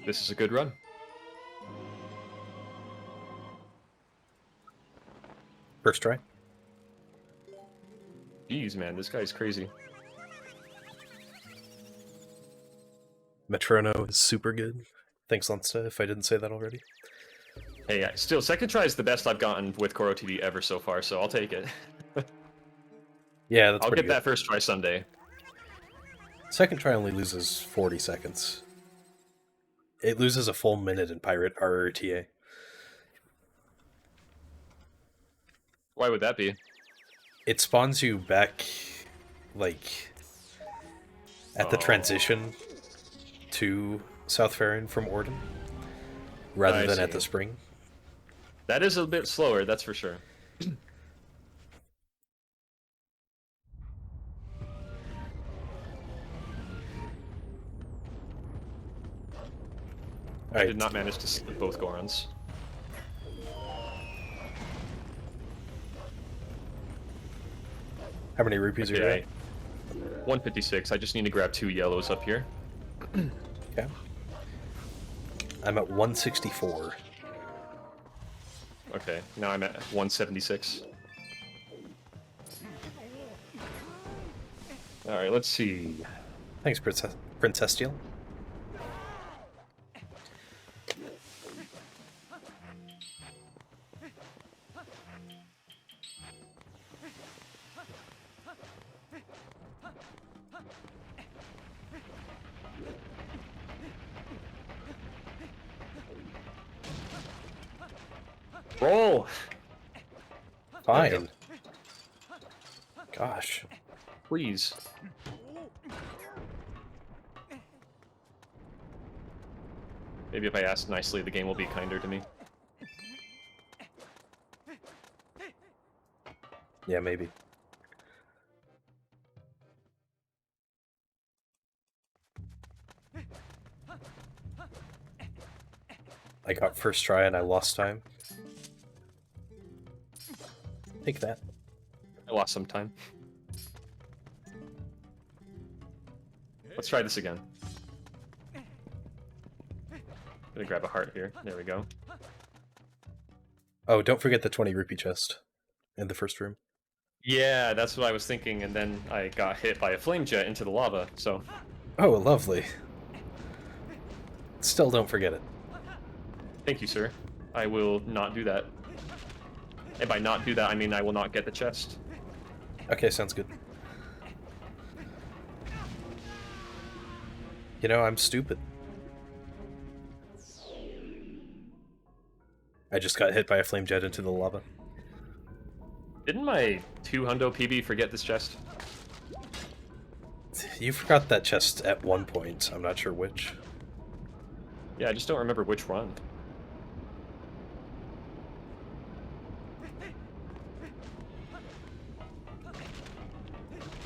This is a good run. First try. Jeez, man, this guy's crazy. Metrono is super good. Thanks, Lunsta, if I didn't say that already. Hey, still, second try is the best I've gotten with Koro TV ever so far, so I'll take it. Yeah, that's I'll pretty get good. that first try someday. Second try only loses 40 seconds. It loses a full minute in Pirate RRTA. Why would that be? It spawns you back, like, at the transition to South Farron from Orden, rather than at the spring. That is a bit slower, that's for sure. I did not manage to skip both Gorons. How many rupees are you at? 156. I just need to grab 2 yellows up here. Okay. I'm at 164. Okay, now I'm at 176. Alright, let's see. Thanks, Princess Steel. Roll! Fine. Gosh. Please. Maybe if I ask nicely, the game will be kinder to me. Yeah, maybe. I got first try and I lost time. Take that. I lost some time. Let's try this again. Gonna grab a heart here. There we go. Oh, don't forget the 20 rupee chest in the first room. Yeah, that's what I was thinking, and then I got hit by a flame jet into the lava, so... Oh, lovely. Still don't forget it. Thank you, sir. I will not do that. And by not do that, I mean I will not get the chest. Okay, sounds good. You know, I'm stupid. I just got hit by a flame jet into the lava. Didn't my 2 hundo PB forget this chest? You forgot that chest at one point. I'm not sure which. Yeah, I just don't remember which one.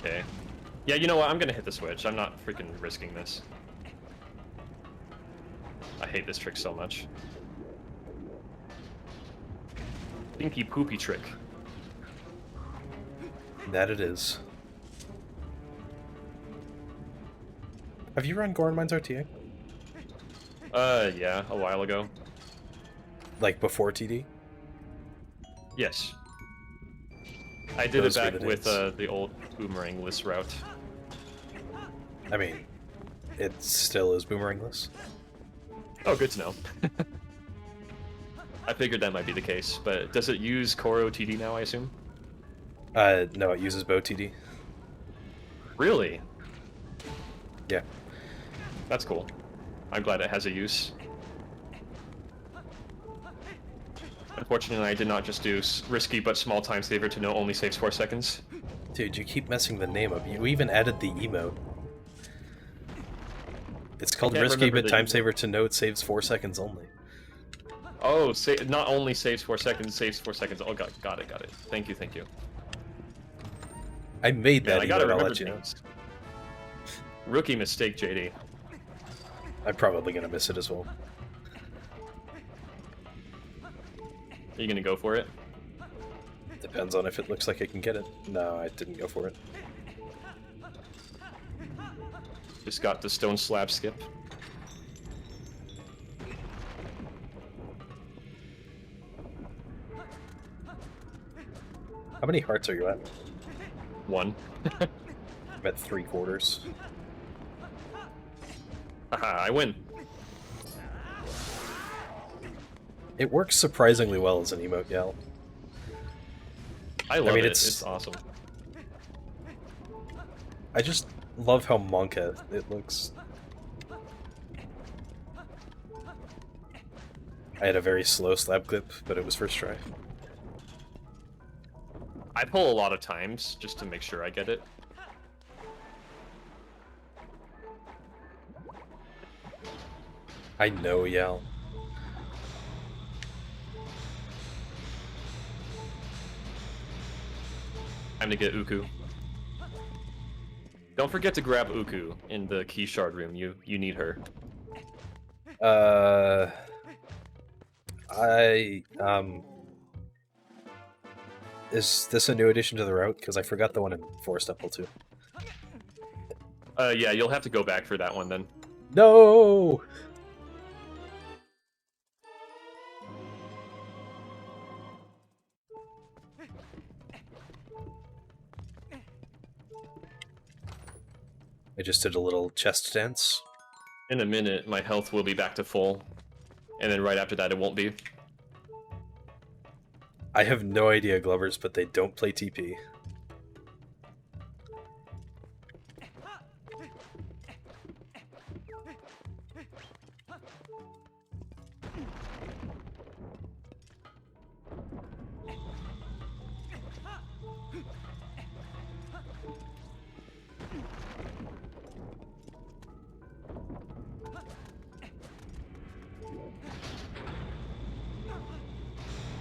Okay. Yeah, you know what? I'm gonna hit the switch. I'm not freaking risking this. I hate this trick so much. Stinky poopy trick. That it is. Have you run Goron Mines RTA? Yeah, a while ago. Like before TD? Yes. I did Those it were back the with days. the old boomerang list route. I mean, it still is boomerangless. Oh, good to know. I figured that might be the case, but does it use Core OTD now, I assume? No, it uses Bow TD. Really? Yeah. That's cool. I'm glad it has a use. Unfortunately, I did not just do risky but small time saver to know only saves 4 seconds. Dude, you keep messing the name up. You even added the emote. It's called risky but time saver to note saves 4 seconds only. Oh, not only saves 4 seconds, saves 4 seconds. Oh, got it. Thank you. I made that Man, I gotta emote, I'll remember let you know. things. Rookie mistake, JD. I'm probably gonna miss it as well. Are you gonna go for it? Depends on if it looks like I can get it. No, I didn't go for it. Just got the stone slab skip. How many hearts are you at? 1. I'm at 3/4. Haha, I win. It works surprisingly well as an emote, Yal. I love it. It's It's awesome. I just love how Monka it looks. I had a very slow slab clip, but it was first try. I pull a lot of times just to make sure I get it. I know, Yal. Time to get Uku. Don't forget to grab Uku in the key shard room. You need her. Is this a new addition to the route? Because I forgot the one in Forest Temple too. Yeah, you'll have to go back for that one then. No! I just did a little chest dance. In a minute, my health will be back to full. And then right after that, it won't be. I have no idea, Glovers, but they don't play TP.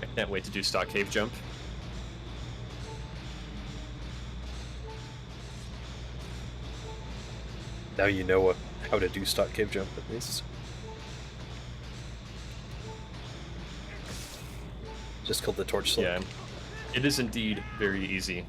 I can't wait to do stock cave jump. Now you know how to do stock cave jump, at least. Just called the torch slip. Yeah, it is indeed very easy.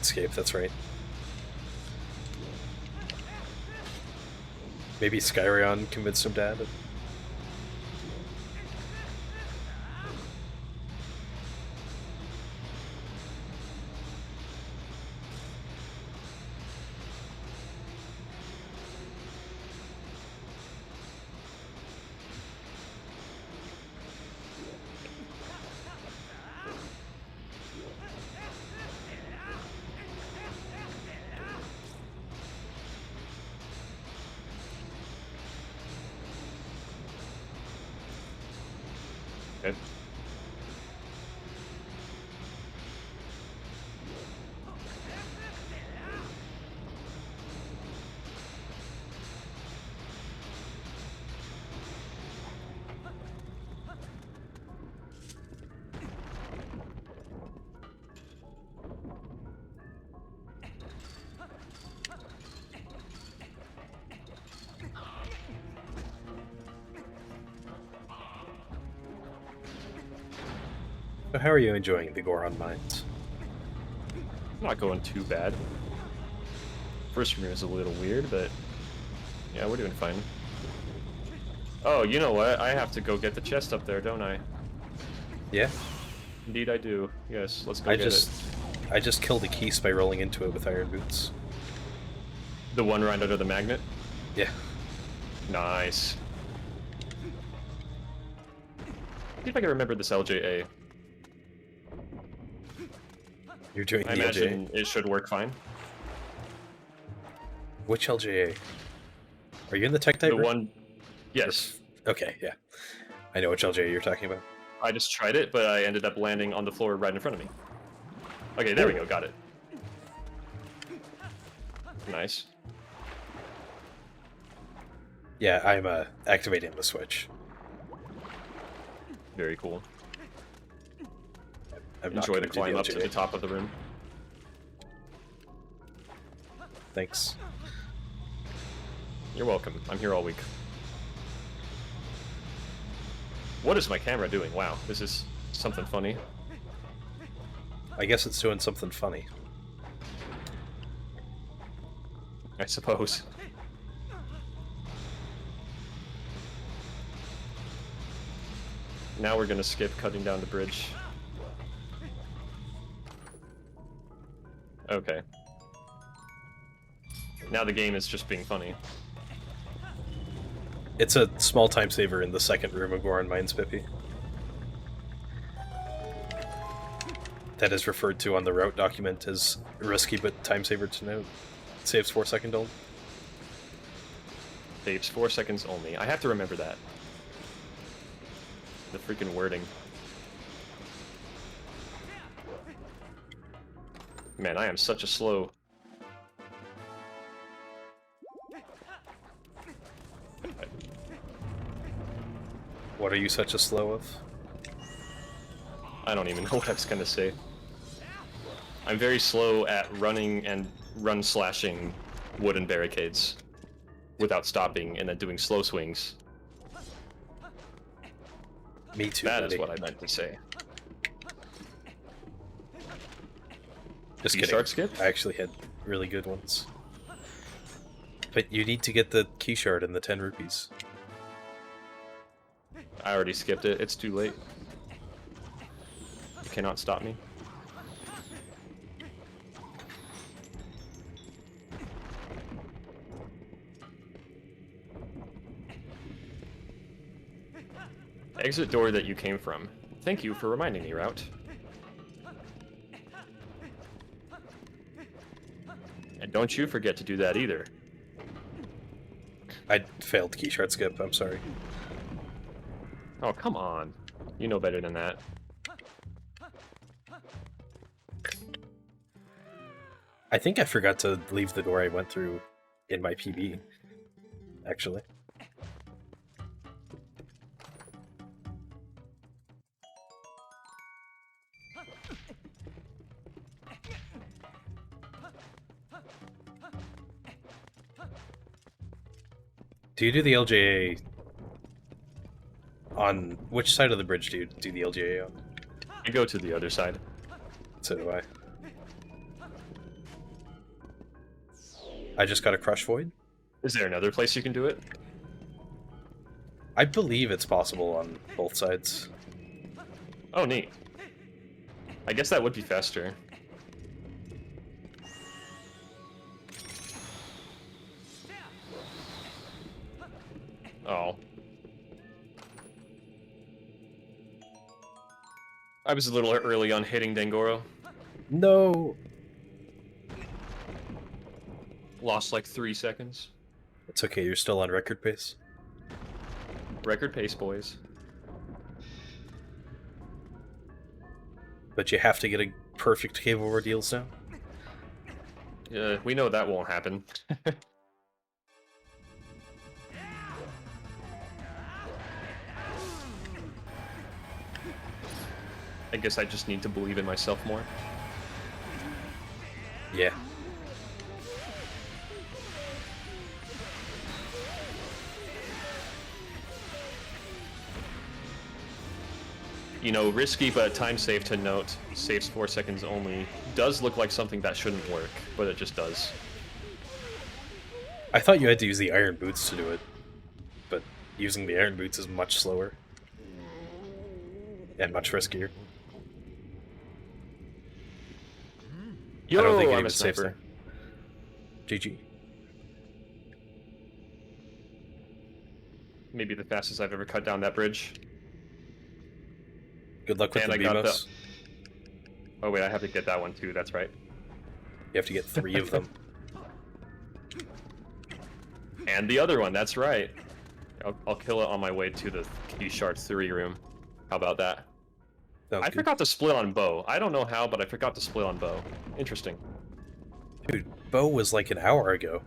Escape, that's right. Maybe Skyrion convinced him Dad. Okay. So how are you enjoying the Goron Mines? Not going too bad. First room is a little weird, but yeah, we're doing fine. Oh, you know what? I have to go get the chest up there, don't I? Yeah. Indeed I do. Yes, let's go get it. I just killed a Keese by rolling into it with iron boots. The one right under the magnet? Yeah. Nice. See if I can remember this LJA. You're doing I the imagine LJA? it should work fine. Which LJA? Are you in the tech type? The one... Yes. Okay, yeah. I know which LJA you're talking about. I just tried it, but I ended up landing on the floor right in front of me. Okay, there we go, got it. Nice. Yeah, I'm activating the switch. Very cool. I'm not Enjoy the gonna do climb up to LJA. the top of the room. Thanks. You're welcome. I'm here all week. What is my camera doing? Wow, this is something funny. I guess it's doing something funny. I suppose. Now we're gonna skip cutting down the bridge. Okay. Now the game is just being funny. It's a small time saver in the second room of Goron Mines, Pippi. That is referred to on the route document as risky but time saver to note. Saves 4 seconds only. Saves 4 seconds only. I have to remember that. The freaking wording. Man, I am such a slow... What are you such a slow of? I don't even know what I was gonna say. I'm very slow at running and run-slashing wooden barricades without stopping and then doing slow swings. Me too, That buddy. is what I meant to say. Just You kidding. start skip? I actually had really good ones. But you need to get the key shard and the 10 rupees. I already skipped it. It's too late. You cannot stop me. Exit door that you came from. Thank you for reminding me, Route. And don't you forget to do that either. I failed key shard skip, I'm sorry. Oh, come on. You know better than that. I think I forgot to leave the door I went through in my PB, actually. Do you do the LJA on which side of the bridge do you do the LJA on? I go to the other side. So do I. I just got a Crush Void. Is there another place you can do it? I believe it's possible on both sides. Oh, neat. I guess that would be faster. Oh. I was a little early on hitting Dengoro. No! Lost like 3 seconds. It's okay, you're still on record pace. Record pace, boys. But you have to get a perfect cave over deals now? We know that won't happen. I guess I just need to believe in myself more. Yeah. You know, risky but time save to note, saves 4 seconds only, does look like something that shouldn't work, but it just does. I thought you had to use the iron boots to do it, but using the iron boots is much slower. And much riskier. Yo, I don't think it I'm even a saves sniper. there. GG. Maybe the fastest I've ever cut down that bridge. Good luck with And the I got the... BMOs. Oh wait, I have to get that one too, that's right. You have to get 3 of them. And the other one, that's right. I'll kill it on my way to the Key Shard 3 room. How about that? Sounds I good. forgot to split on bow. I don't know how, but I forgot to split on bow. Interesting. Dude, Bo was like an hour ago.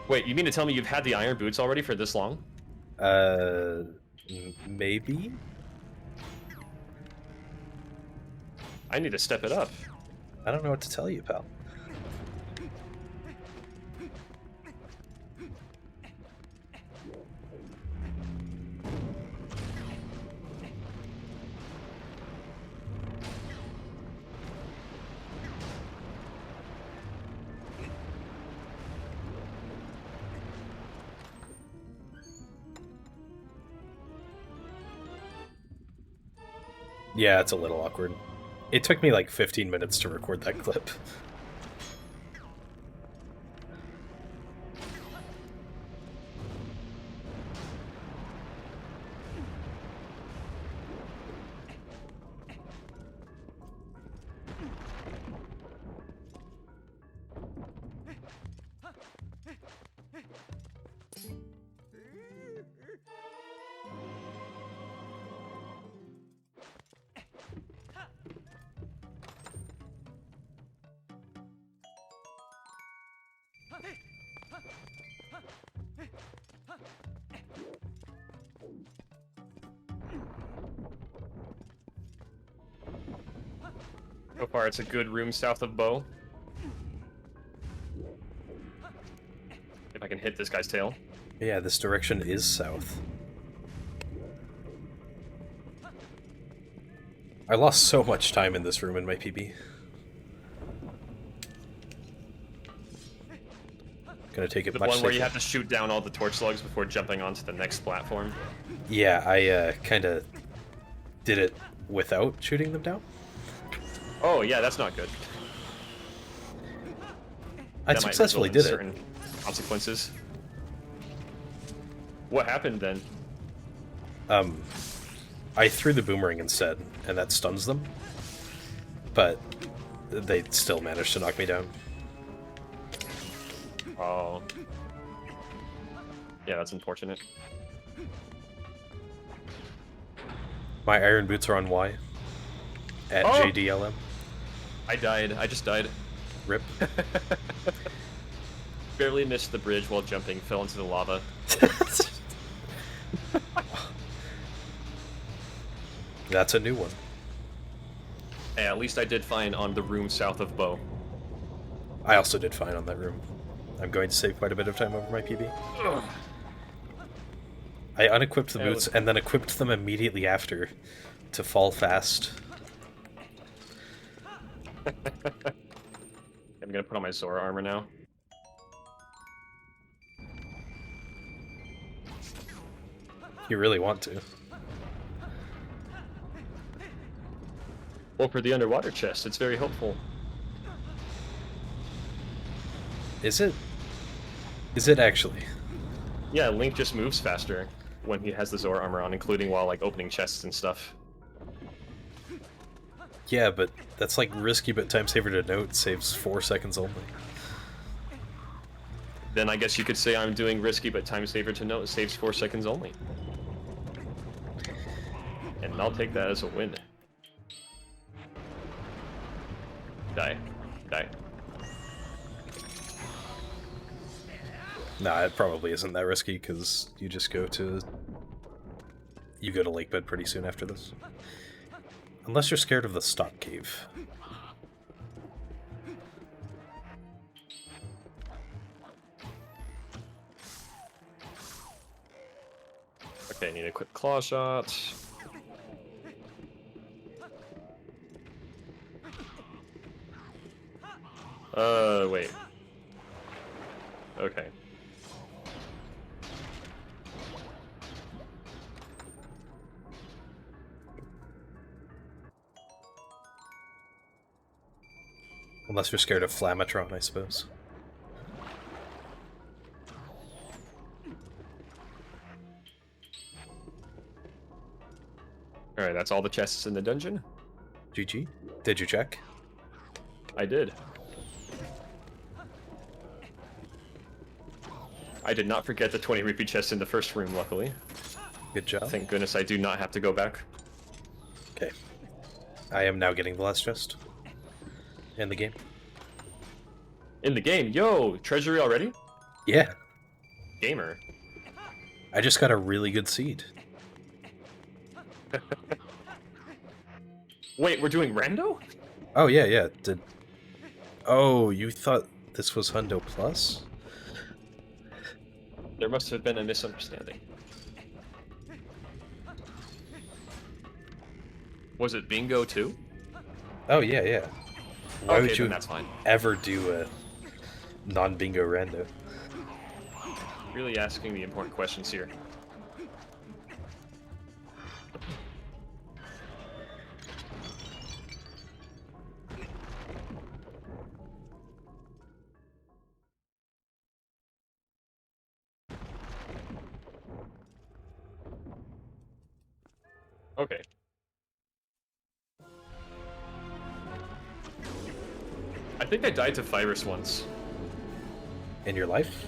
Wait, you mean to tell me you've had the iron boots already for this long? Maybe? I need to step it up. I don't know what to tell you, pal. Yeah, it's a little awkward. It took me like 15 minutes to record that clip. So far, it's a good room south of bow. If I can hit this guy's tail. Yeah, this direction is south. I lost so much time in this room in my PB. Gonna take it The much one where you safer. have to shoot down all the torch slugs before jumping onto the next platform. Yeah, I kind of did it without shooting them down. Oh yeah, that's not good. I That might successfully result in did it. certain consequences. What happened then? I threw the boomerang instead, and that stuns them. But they still managed to knock me down. Oh. Yeah, that's unfortunate. My iron boots are on Y. At Oh! JDLM. I died. I just died. Rip. Barely missed the bridge while jumping, fell into the lava. That's a new one. Hey, at least I did fine on the room south of bow. I also did fine on that room. I'm going to save quite a bit of time over my PB. Ugh. I unequipped the Yeah, boots and then equipped them immediately after to fall fast. I'm gonna put on my Zora armor now. You really want to. Well, for the underwater chest, it's very helpful. Is it? Is it actually? Yeah, Link just moves faster when he has the Zora armor on, including while like opening chests and stuff. Yeah, but that's like risky but time saver to note, saves 4 seconds only. Then I guess you could say I'm doing risky but time saver to note, saves 4 seconds only. And I'll take that as a win. Die. Die. Nah, it probably isn't that risky, because you just go to... You go to Lake Bed pretty soon after this. Unless you're scared of the stock cave. Okay, need a quick claw shot. Wait. Okay. Unless you're scared of Flamatron, I suppose. Alright, that's all the chests in the dungeon? GG. Did you check? I did. I did not forget the 20 rupee chest in the first room, luckily. Good job. Thank goodness I do not have to go back. Okay. I am now getting the last chest. In the game. In the game, yo! Treasury already? Yeah. Gamer. I just got a really good seed. Wait, we're doing rando? Oh, yeah, yeah. Oh, you thought this was Hundo Plus? There must have been a misunderstanding. Was it bingo too? Oh, yeah, yeah. Why Okay, would you then that's fine. ever do a non-bingo rando? Really asking the important questions here. Okay. I think I died to Virus once. In your life?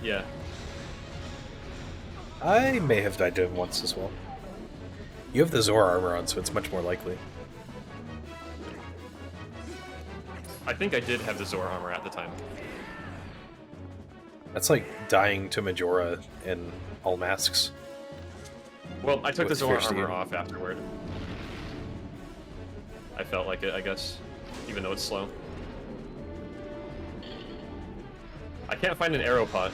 Yeah. I may have died to him once as well. You have the Zora armor on, so it's much more likely. I think I did have the Zora armor at the time. That's like dying to Majora in all masks. Well, I took the With Zora Fierce armor Demon. off afterward. I felt like it, I guess. Even though it's slow. I can't find an arrow pot.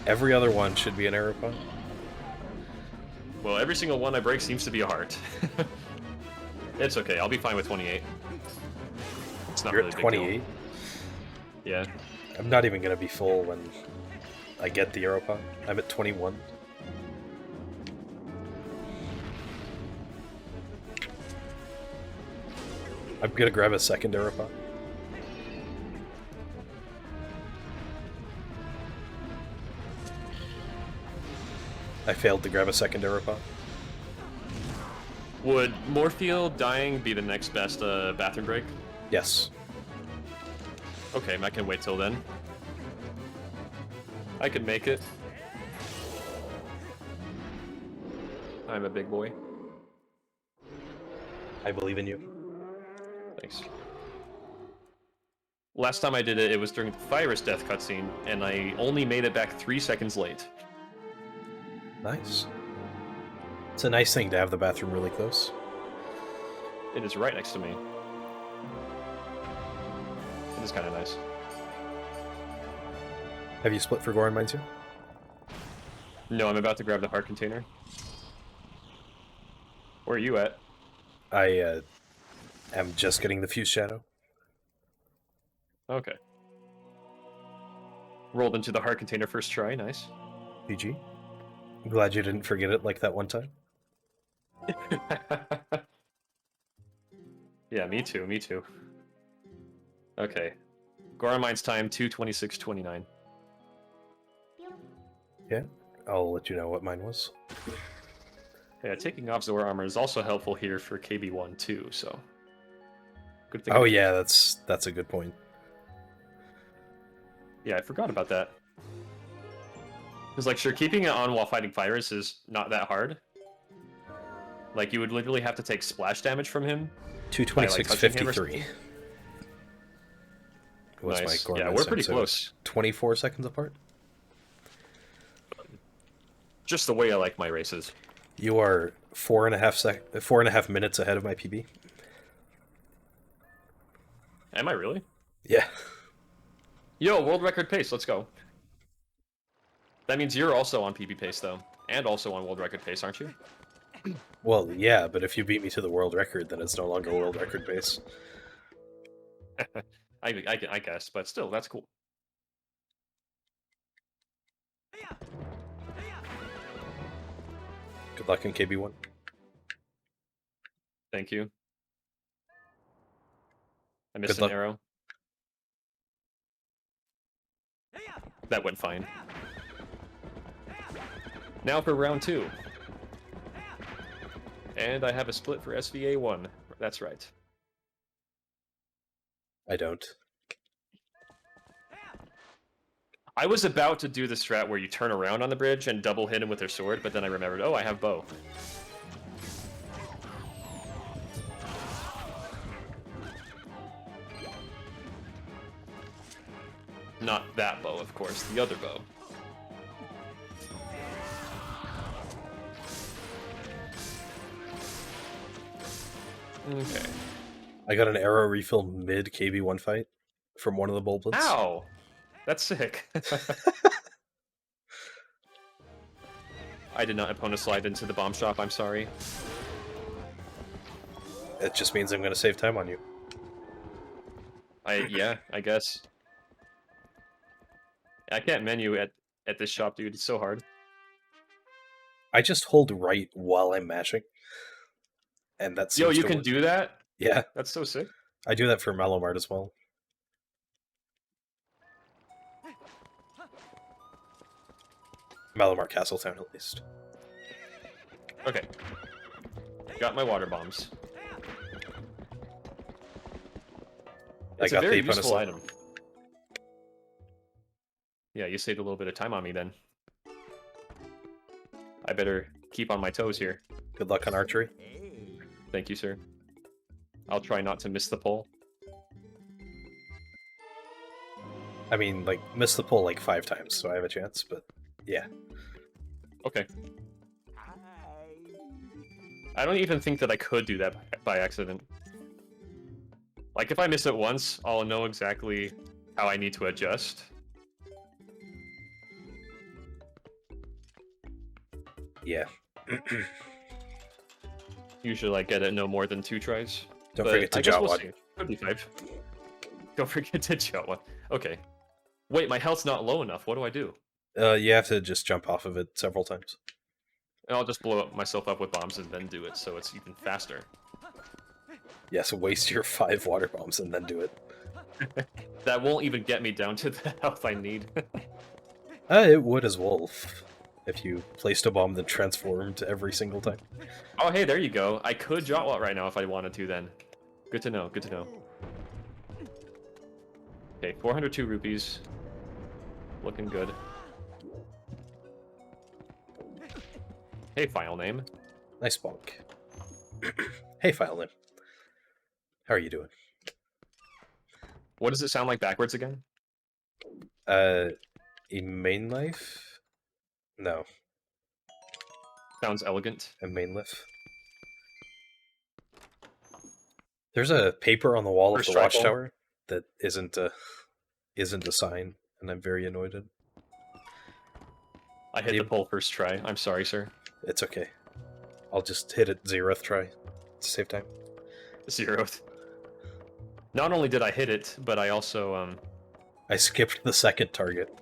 Every other one should be an arrow pot. Well, every single one I break seems to be a heart. It's okay, I'll be fine with 28. It's not You're really at a big deal. 28. Yeah. I'm not even gonna be full when I get the arrow pot. I'm at 21. I'm gonna grab a second arrow pot. I failed to grab a second arrow pot. Would Morpheal dying be the next best bathroom break? Yes. Okay, I can wait till then. I can make it. I'm a big boy. I believe in you. Thanks. Last time I did it, it was during the Virus death cutscene, and I only made it back 3 seconds late. Nice. It's a nice thing to have the bathroom really close. It is right next to me. It is kind of nice. Have you split for Goron Mines yet? No, I'm about to grab the heart container. Where are you at? I am just getting the Fuse Shadow. Okay. Rolled into the heart container first try, nice. GG. I'm glad you didn't forget it like that one time. Yeah, me too, me too. Okay. Goron Mines time, 2:26:29. Yeah, I'll let you know what mine was. Yeah, taking off Zora armor is also helpful here for KB1 too, so... Good thing. Oh yeah, that's a good point. Yeah, I forgot about that. Because, like, sure, keeping it on while fighting Virus is not that hard. Like, you would literally have to take splash damage from him. 226.53 was Nice. my Goron Yeah, Mines we're time, pretty so close. 24 seconds apart. Just the way I like my races. You are 4.5 minutes ahead of my PB. Am I really? Yeah. Yo, world record pace, let's go. That means you're also on PB pace, though. And also on world record pace, aren't you? Well, yeah, but if you beat me to the world record, then it's no longer world record pace. I guess, but still, that's cool. Good luck in KB1. Thank you. I Good missed an luck. arrow. That went fine. Now for round 2. And I have a split for SVA1. That's right. I don't. I was about to do the strat where you turn around on the bridge and double hit him with their sword, but then I remembered, oh, I have bow. Not that bow, of course, the other bow. Okay. I got an arrow refill mid KB1 fight from one of the Bulblins. Ow! That's sick. I did not opponent slide into the bomb shop, I'm sorry. It just means I'm going to save time on you. Yeah, I guess. I can't menu at this shop, dude. It's so hard. I just hold right while I'm mashing. And that's Yo, you can do that? Yeah. That's so sick. I do that for Malomart as well. Malomart Castletown, at least. Okay. Got my water bombs. It's a very useful item. Yeah, you saved a little bit of time on me then. I better keep on my toes here. Good luck on archery. Thank you, sir. I'll try not to miss the pole. I mean, like, missed the pole like 5 times, so I have a chance, but yeah. Okay. I don't even think that I could do that by accident. Like, if I miss it once, I'll know exactly how I need to adjust. Yeah. Usually, like, get it no more than 2 tries. Don't forget to jot one. Could be 5. Don't forget to jot one. Okay. Wait, my health's not low enough. What do I do? You have to just jump off of it several times. And I'll just blow myself up with bombs and then do it, so it's even faster. Yes, waste your 5 water bombs and then do it. That won't even get me down to the health I need. It would as well, if you placed a bomb that transformed every single time. Oh, hey, there you go. I could Jotwat right now if I wanted to then. Good to know, good to know. Okay, 402 rupees. Looking good. Hey, file name. Nice bonk. Hey, file name. How are you doing? What does it sound like backwards again? A main life? No. Sounds elegant. A main lift. There's a paper on the wall of the watchtower that isn't a sign, and I'm very annoyed at. I hit the pole first try. I'm sorry, sir. It's okay. I'll just hit it 0th try to save time. 0th. Not only did I hit it, but I also I skipped the 2nd target.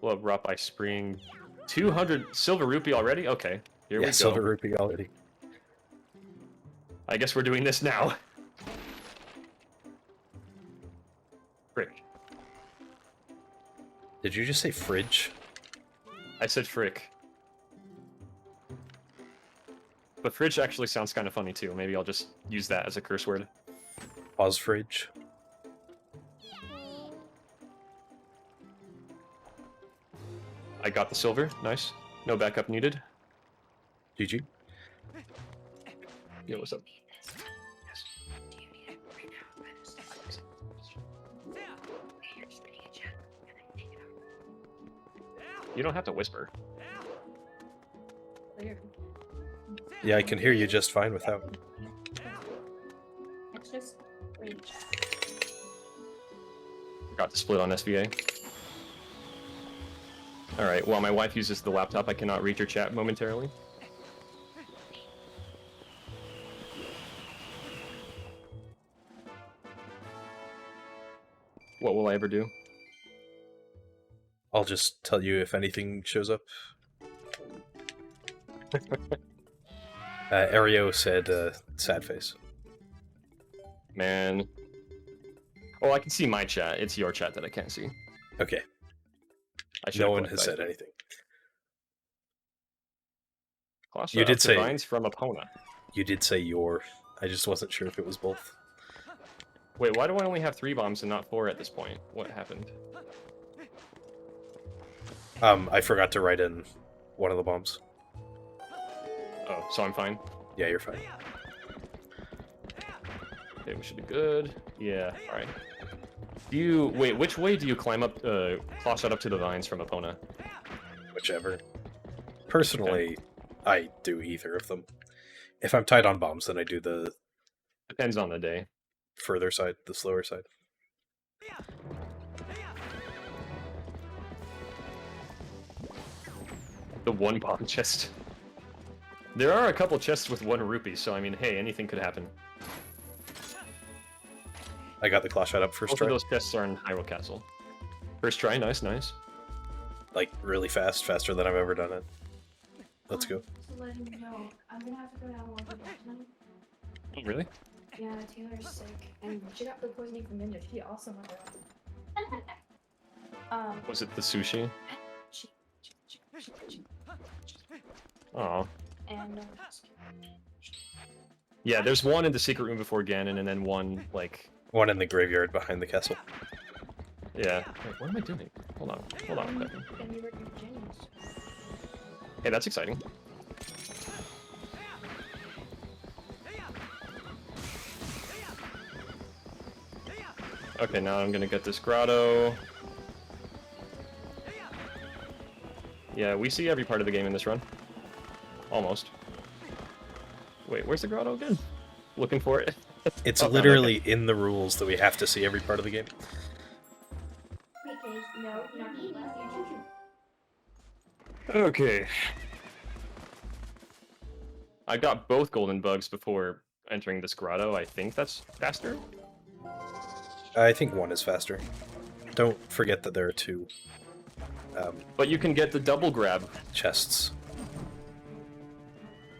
Well, brought by spring. 200 silver rupee already? Okay, here we go. Silver rupee already. I guess we're doing this now. Frick. Did you just say fridge? I said frick. But fridge actually sounds kind of funny too. Maybe I'll just use that as a curse word. Pause fridge. I got the silver. Nice. No backup needed. GG. Yo, what's up? You don't have to whisper. Yeah, I can hear you just fine without. It's just reach. Got to split on SVA. Alright, while my wife uses the laptop, I cannot read your chat momentarily. What will I ever do? I'll just tell you if anything shows up. Ario said, sad face. Man. Oh, I can see my chat. It's your chat that I can't see. Okay. No one has said anything. You did say vines from Epona. You did say your. I just wasn't sure if it was both. Wait, why do I only have 3 bombs and not 4 at this point? What happened? I forgot to write in one of the bombs. Oh, so I'm fine? Yeah, you're fine. Okay, we should be good. Yeah, alright. Wait, which way do you climb up, claw shot up to the vines from Epona? Whichever. Personally, okay. I do either of them. If I'm tight on bombs, then I do the... Depends on the day. Further side, the slower side. The 1 bomb chest. There are a couple chests with 1 rupee, so I mean, hey, anything could happen. I got the claw shot up first try. Both of those chests are in Hyrule Castle. First try, nice, nice. Like, really fast, faster than I've ever done it. Let's go. So letting you know, I'm gonna have to go down one tonight. Really? Yeah, Taylor's sick, and she got food poisoning from Ninja. She also went down. Was it the sushi? She. Aw. And yeah, there's one in the secret room before Ganon, and then one, like... One in the graveyard behind the castle. Yeah. Wait, what am I doing? Hold on a second. And you work with James. Hey, that's exciting. Okay, now I'm gonna get this grotto. Yeah, we see every part of the game in this run. Almost. Wait, where's the grotto again? Looking for it. It's literally in the rules that we have to see every part of the game. Okay. I got both golden bugs before entering this grotto. I think that's faster. I think 1 is faster. Don't forget that there are 2. But you can get the double grab. Chests.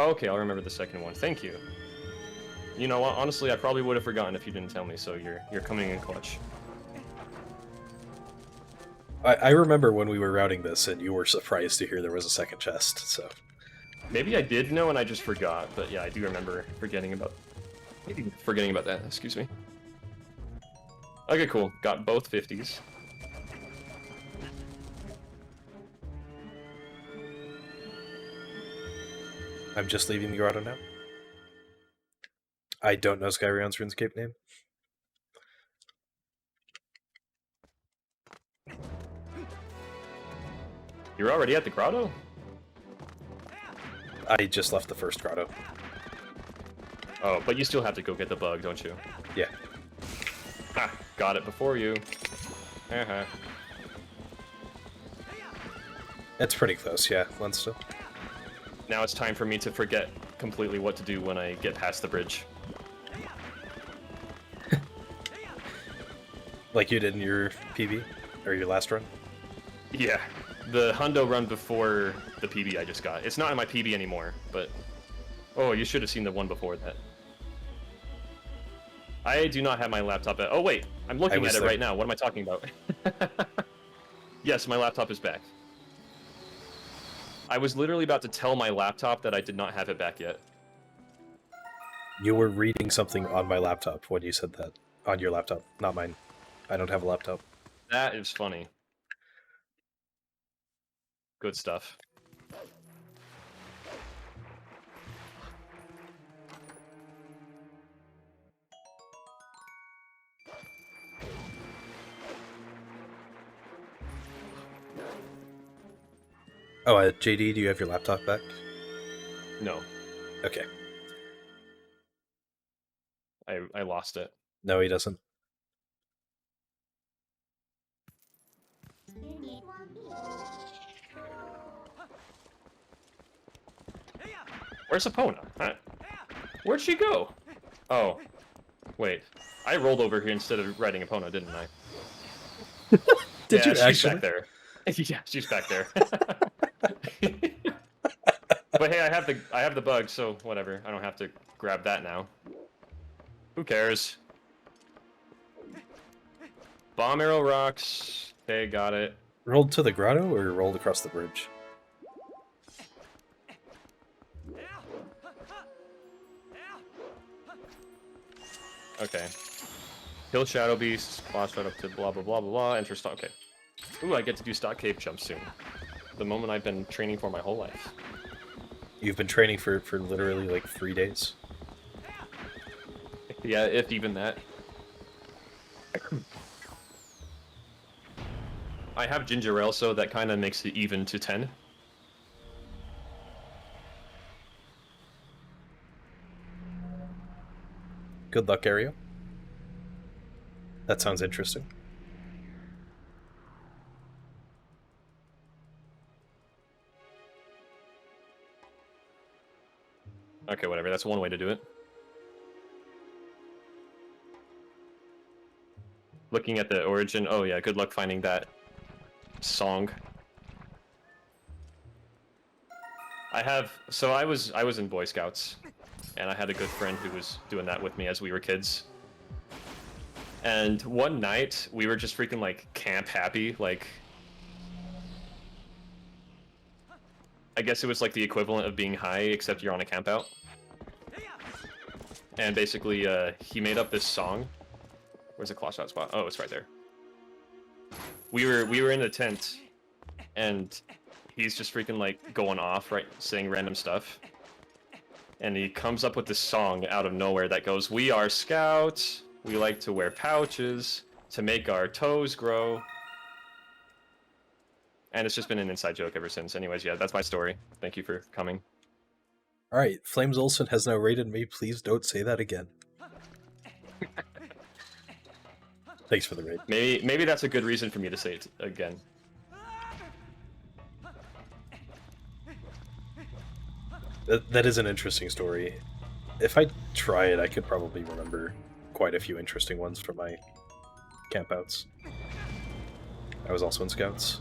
Okay, I'll remember the second one. Thank you. You know what? Honestly, I probably would have forgotten if you didn't tell me, so you're coming in clutch. I remember when we were routing this, and you were surprised to hear there was a second chest, so... Maybe I did know and I just forgot, but yeah, I do remember forgetting about that, excuse me. Okay, cool. Got both 50s. I'm just leaving the grotto now. I don't know Skyrion's RuneScape name. You're already at the grotto? I just left the first grotto. Oh, but you still have to go get the bug, don't you? Yeah. Ha! Got it before you. Uh-huh. It's pretty close, yeah, Lensta. Now it's time for me to forget completely what to do when I get past the bridge. Like you did in your PB? Or your last run? Yeah. The Hundo run before the PB I just got. It's not in my PB anymore, but... Oh, you should have seen the one before that. I do not have my laptop at... Oh, wait! I'm looking at it right now. What am I talking about? Yes, my laptop is back. I was literally about to tell my laptop that I did not have it back yet. You were reading something on my laptop when you said that. On your laptop, not mine. I don't have a laptop. That is funny. Good stuff. Oh, JD, do you have your laptop back? No. Okay. I lost it. No, he doesn't. Where's Epona? Huh? Where'd she go? Oh. Wait. I rolled over here instead of writing Epona, didn't I? Did yeah, you she's actually? back there. Yeah, she's back there. But hey, I have the bug, so whatever. I don't have to grab that now. Who cares? Bomb arrow rocks. Okay, got it. Rolled to the grotto or rolled across the bridge? Okay. Kill shadow beasts. Boss right up to blah blah blah blah blah. Enter stock. Okay. Ooh, I get to do stock cave jump soon. The moment I've been training for my whole life. You've been training for literally like 3 days. Yeah, if even that. I have ginger ale, so that kind of makes it even to 10. Good luck, Ario. That sounds interesting. Okay, whatever. That's one way to do it. Looking at the origin. Oh yeah, good luck finding that song. I was in Boy Scouts, and I had a good friend who was doing that with me as we were kids. And one night we were just freaking like camp happy, like I guess it was like the equivalent of being high, except you're on a camp out. And basically, he made up this song. Where's the claw shot spot? Oh, it's right there. We were in the tent, and he's just freaking like going off, right, saying random stuff. And he comes up with this song out of nowhere that goes, "We are scouts. We like to wear pouches to make our toes grow." And it's just been an inside joke ever since. Anyways, yeah, that's my story. Thank you for coming. Alright, Flames Olsen has now raided me. Please don't say that again. Thanks for the raid. Maybe that's a good reason for me to say it again. That is an interesting story. If I try it, I could probably remember quite a few interesting ones from my campouts. I was also in Scouts.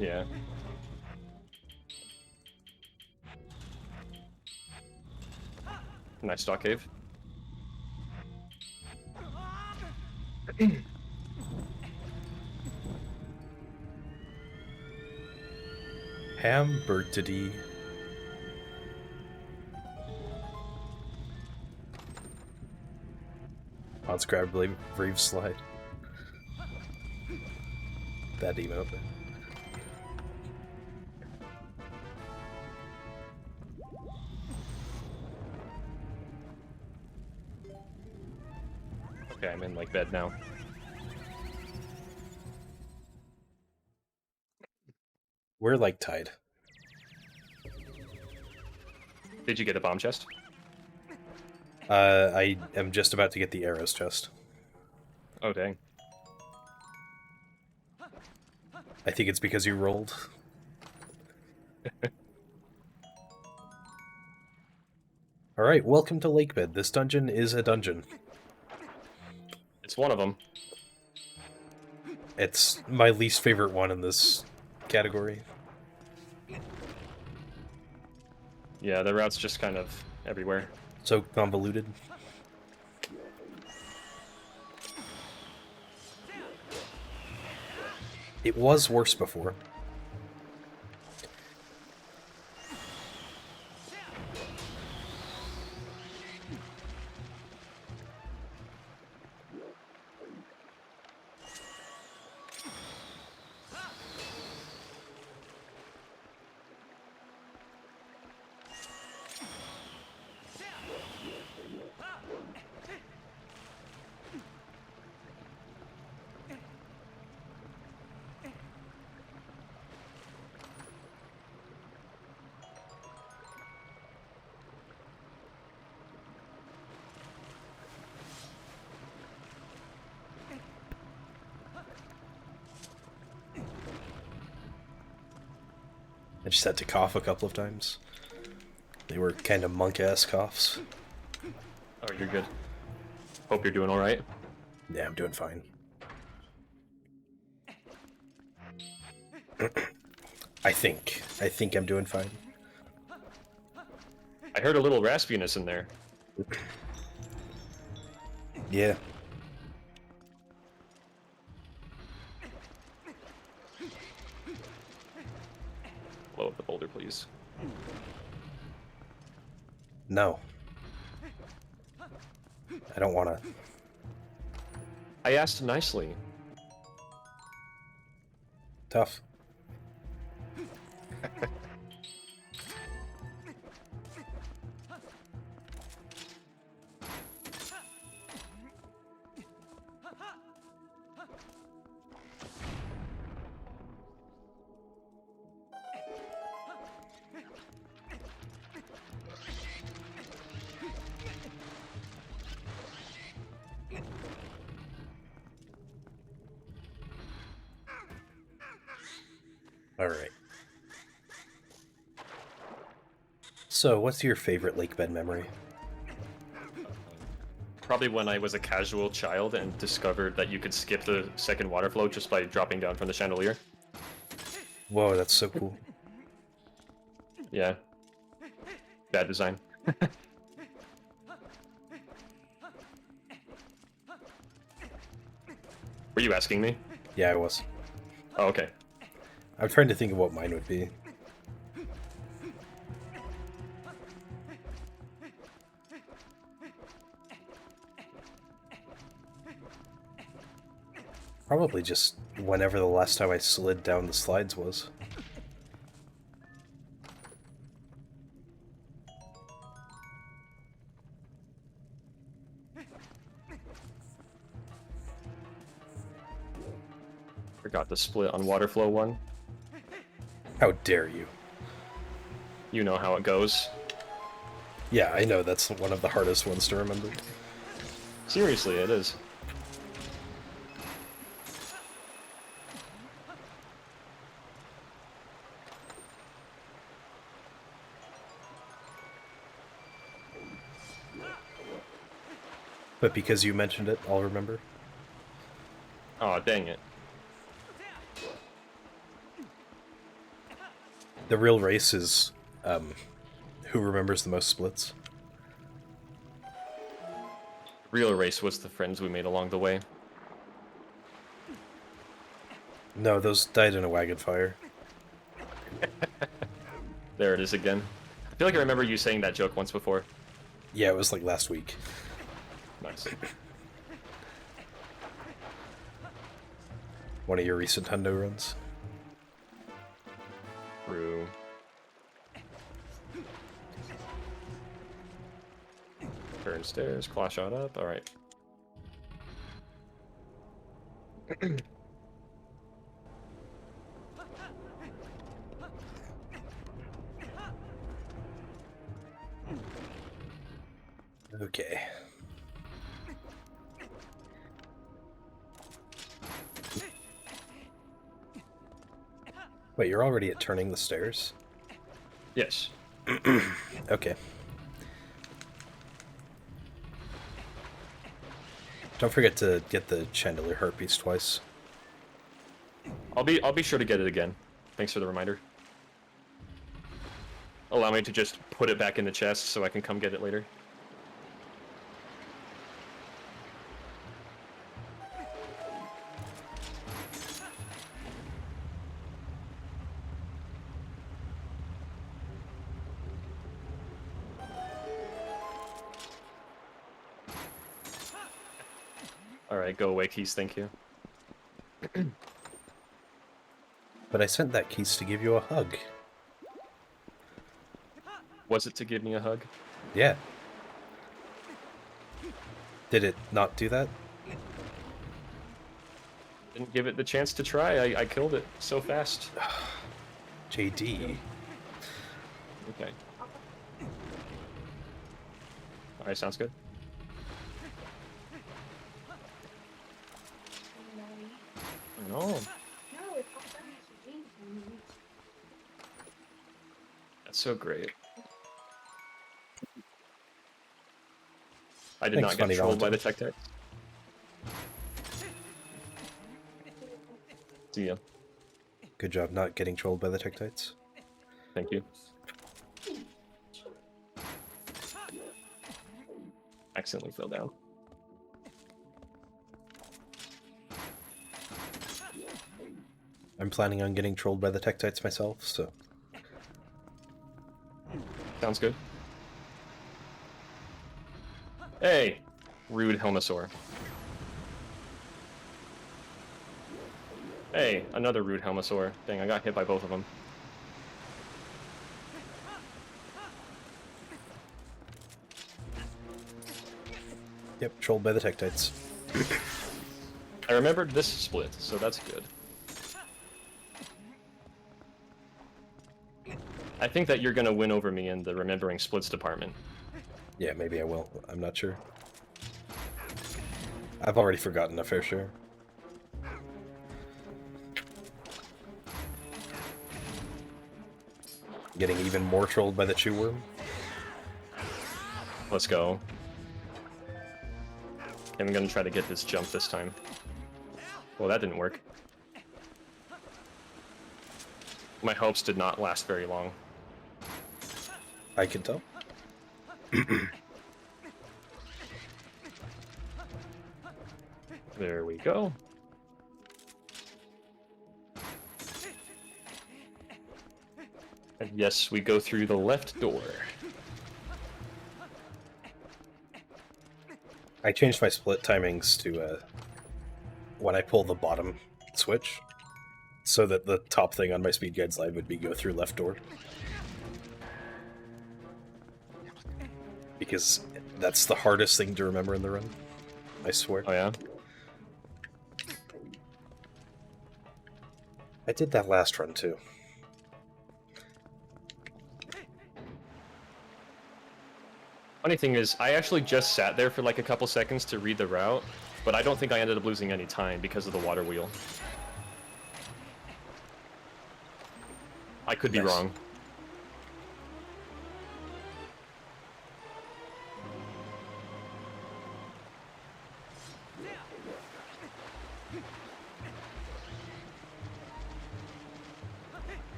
Yeah. Nice stock cave. Hamburgtity. On Scrab Brave Slide. That emote. Okay, I'm in like bed now. We're like tied. Did you get a bomb chest? I am just about to get the arrows chest. Oh dang. I think it's because you rolled. Alright, welcome to Lakebed. This dungeon is a dungeon. It's one of them. It's my least favorite one in this category. Yeah, the route's just kind of everywhere. So convoluted. It was worse before. I just had to cough a couple of times. They were kind of monk-ass coughs. Oh, you're good. Hope you're doing alright. Yeah, I'm doing fine. I think I'm doing fine. I heard a little raspiness in there. Yeah. Blow up the boulder, please. No. I don't want to. I asked nicely. Tough. All right. So, what's your favorite lake bed memory? Probably when I was a casual child and discovered that you could skip the second water flow just by dropping down from the chandelier. Whoa, that's so cool. Yeah. Bad design. Were you asking me? Yeah, I was. Oh, okay. I'm trying to think of what mine would be. Probably just whenever the last time I slid down the slides was. Forgot the split on water flow one. How dare you? You know how it goes. Yeah, I know that's one of the hardest ones to remember. Seriously, it is. But because you mentioned it, I'll remember. Aw, dang it. The real race is who remembers the most splits. Real race was the friends we made along the way. No, those died in a wagon fire. There it is again. I feel like I remember you saying that joke once before. Yeah, it was like last week. Nice. One of your recent hundo runs. True. Turn stairs, claw shot up, alright. Okay. Wait, you're already at turning the stairs? Yes. Okay. Don't forget to get the chandelier harpies twice. I'll be sure to get it again. Thanks for the reminder. Allow me to just put it back in the chest so I can come get it later. Alright, go away, Keys, thank you. But I sent that keys to give you a hug. Was it to give me a hug? Yeah. Did it not do that? Didn't give it the chance to try, I killed it so fast. JD. Okay. Alright, sounds good. No. No, it popped out as a game for me. That's so great. I did Thanks, not get Funny trolled by the Valentine. tech text. See ya. Good job not getting trolled by the Tektites. Thank you. Accidentally fell down. I'm planning on getting trolled by the Tektites myself, so... Sounds good. Hey! Rude Helmosaur. Hey, another rude Helmosaur. Dang, I got hit by both of them. Yep, trolled by the Tektites. I remembered this split, so that's good. I think that you're gonna win over me in the remembering splits department. Yeah, maybe I will. I'm not sure. I've already forgotten a fair share. Getting even more trolled by the chew worm. Let's go. I'm gonna try to get this jump this time. Well, that didn't work. My hopes did not last very long. I can tell. There we go. And yes, we go through the left door. I changed my split timings to when I pull the bottom switch, so that the top thing on my speed guide slide would be go through left door. Because that's the hardest thing to remember in the run. I swear. Oh yeah? I did that last run too. Funny thing is, I actually just sat there for like a couple seconds to read the route, but I don't think I ended up losing any time because of the water wheel. I could be Nice. wrong.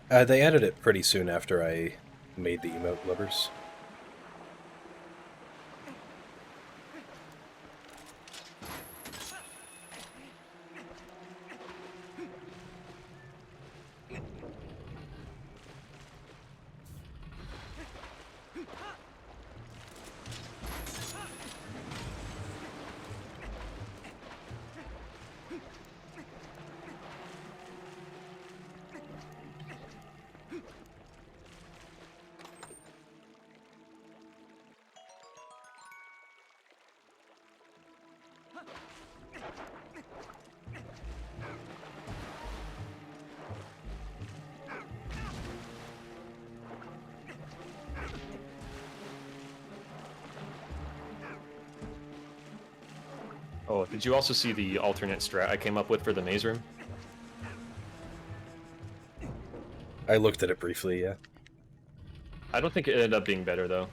They added it pretty soon after I made the emote levers. Oh, did you also see the alternate strat I came up with for the maze room? I looked at it briefly, yeah. I don't think it ended up being better, though.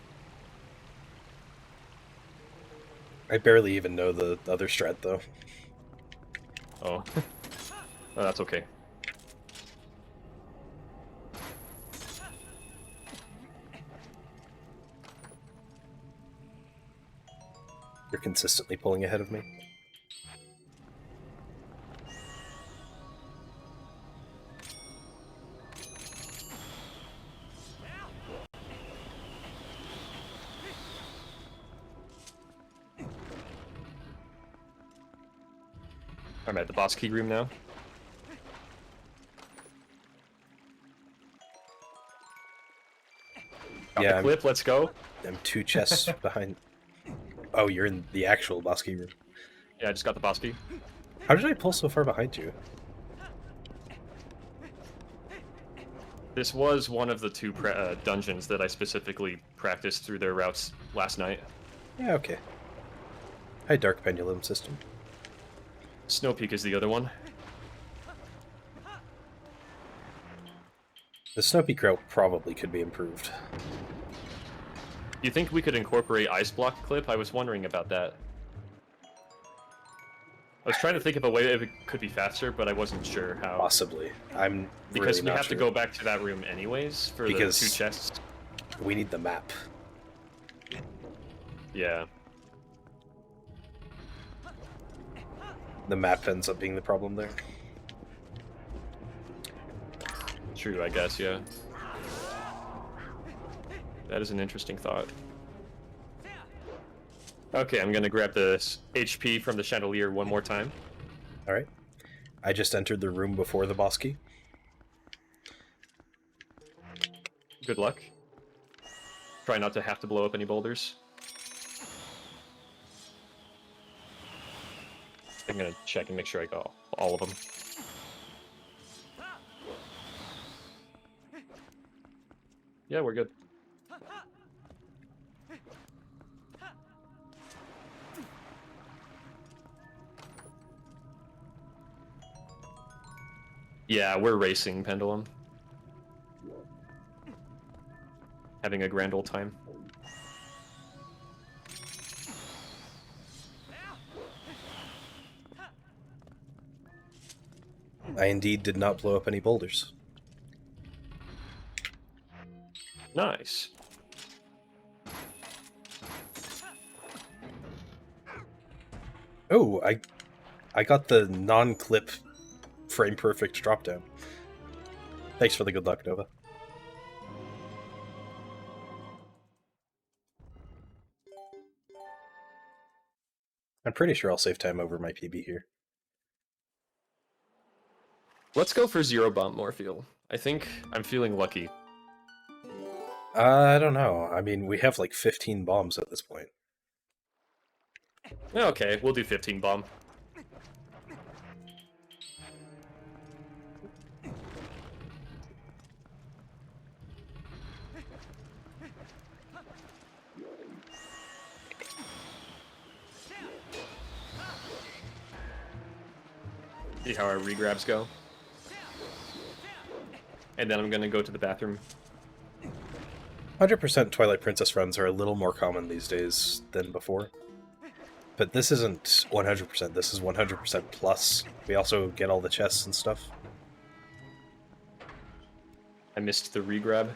I barely even know the other strat, though. Oh. Oh, that's okay. You're consistently pulling ahead of me. I'm at the boss key room now. Got Yeah, the clip, let's go. I'm 2 chests behind. Oh, you're in the actual boss key room. Yeah, I just got the boss key. How did I pull so far behind you? This was one of the two dungeons that I specifically practiced through their routes last night. Yeah, okay. Hi, Dark Pendulum System. Snow Peak is the other one. The Snow Peak route probably could be improved. you think we could incorporate ice block clip? I was wondering about that. I was trying to think of a way that it could be faster, but I wasn't sure how. Possibly. I'm Because really we not have sure. to go back to that room anyways for Because the 2 chests. we need the map. Yeah. The map ends up being the problem there. True, I guess, yeah. That is an interesting thought. Okay, I'm gonna grab the HP from the chandelier one more time. Alright. I just entered the room before the boss key. Good luck. Try not to have to blow up any boulders. I'm gonna check and make sure I got all of them. Yeah, we're good. Yeah, we're racing, Pendulum. Having a grand old time. I indeed did not blow up any boulders. Nice. Oh, I got the non-clip frame perfect dropdown. Thanks for the good luck, Nova. I'm pretty sure I'll save time over my PB here. Let's go for 0 bomb Morpheal. I think I'm feeling lucky. I don't know. I mean, we have like 15 bombs at this point. Okay, we'll do 15 bomb. See how our regrabs go. And then I'm gonna go to the bathroom. 100% Twilight Princess runs are a little more common these days than before. But this isn't 100%, this is 100% plus. We also get all the chests and stuff. I missed the regrab.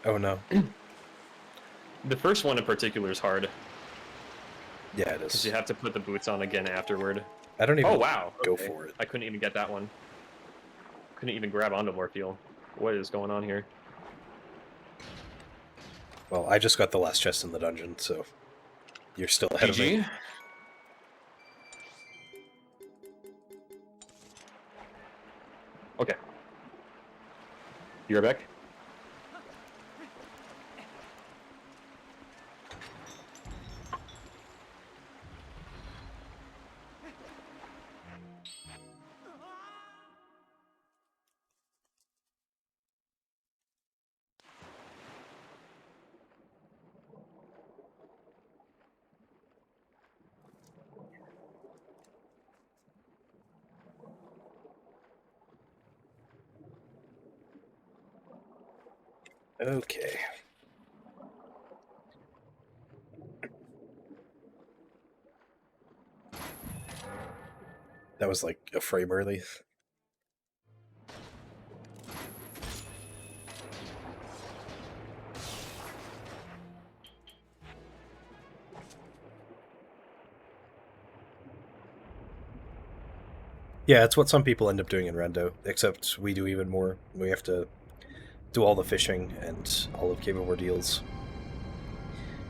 Oh no. The first one in particular is hard, Yeah, it because is. you have to put the boots on again afterward. I don't even Oh wow! go Okay. for it. I couldn't even get that one. Couldn't even grab onto Morpheal. What is going on here? Well, I just got the last chest in the dungeon, so you're still ahead of me. GG. Okay. You're back. Okay. That was like a frame early. Yeah, it's what some people end up doing in Rendo, except we do even more. We have to do all the fishing and all of Cave of Ordeals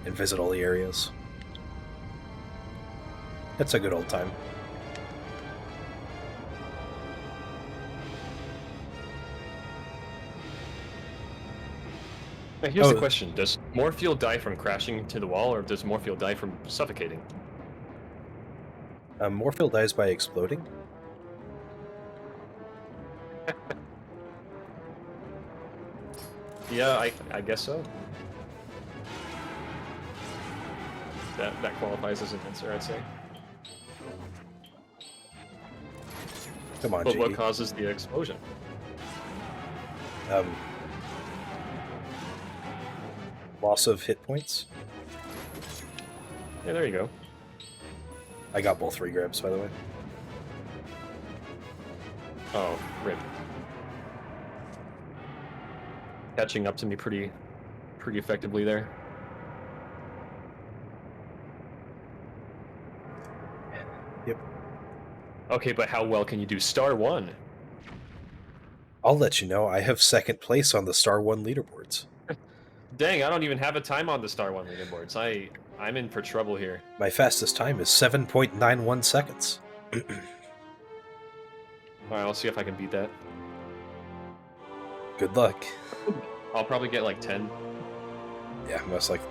and visit all the areas. It's a good old time. Now here's Oh. the question: does Morpheal die from crashing into the wall, or does Morpheal die from suffocating? Morpheal dies by exploding. Yeah, I guess so. That qualifies as an answer, I'd say. Come on, But what Jiggy. causes the explosion? loss of hit points. Yeah, there you go. I got both regrabs, by the way. Oh, rip. Catching up to me pretty effectively there. Yep. Okay, but how well can you do Star 1? I'll let you know. I have second place on the Star 1 leaderboards. Dang, I don't even have a time on the Star 1 leaderboards. I'm in for trouble here. My fastest time is 7.91 seconds. Alright, I'll see if I can beat that. Good luck. I'll probably get like 10. Yeah, most likely.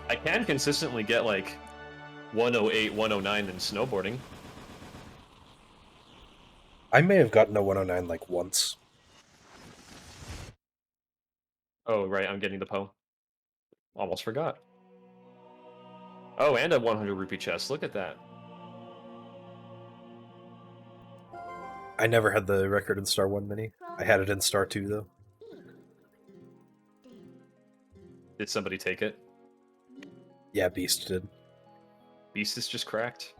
I can consistently get like 108, 109 in snowboarding. I may have gotten a 109 like once. Oh, right, I'm getting the Poe. Almost forgot. Oh, and a 100 rupee chest. Look at that. I never had the record in Star 1 Mini. I had it in Star 2, though. Did somebody take it? Yeah, Beast did. Beast is just cracked.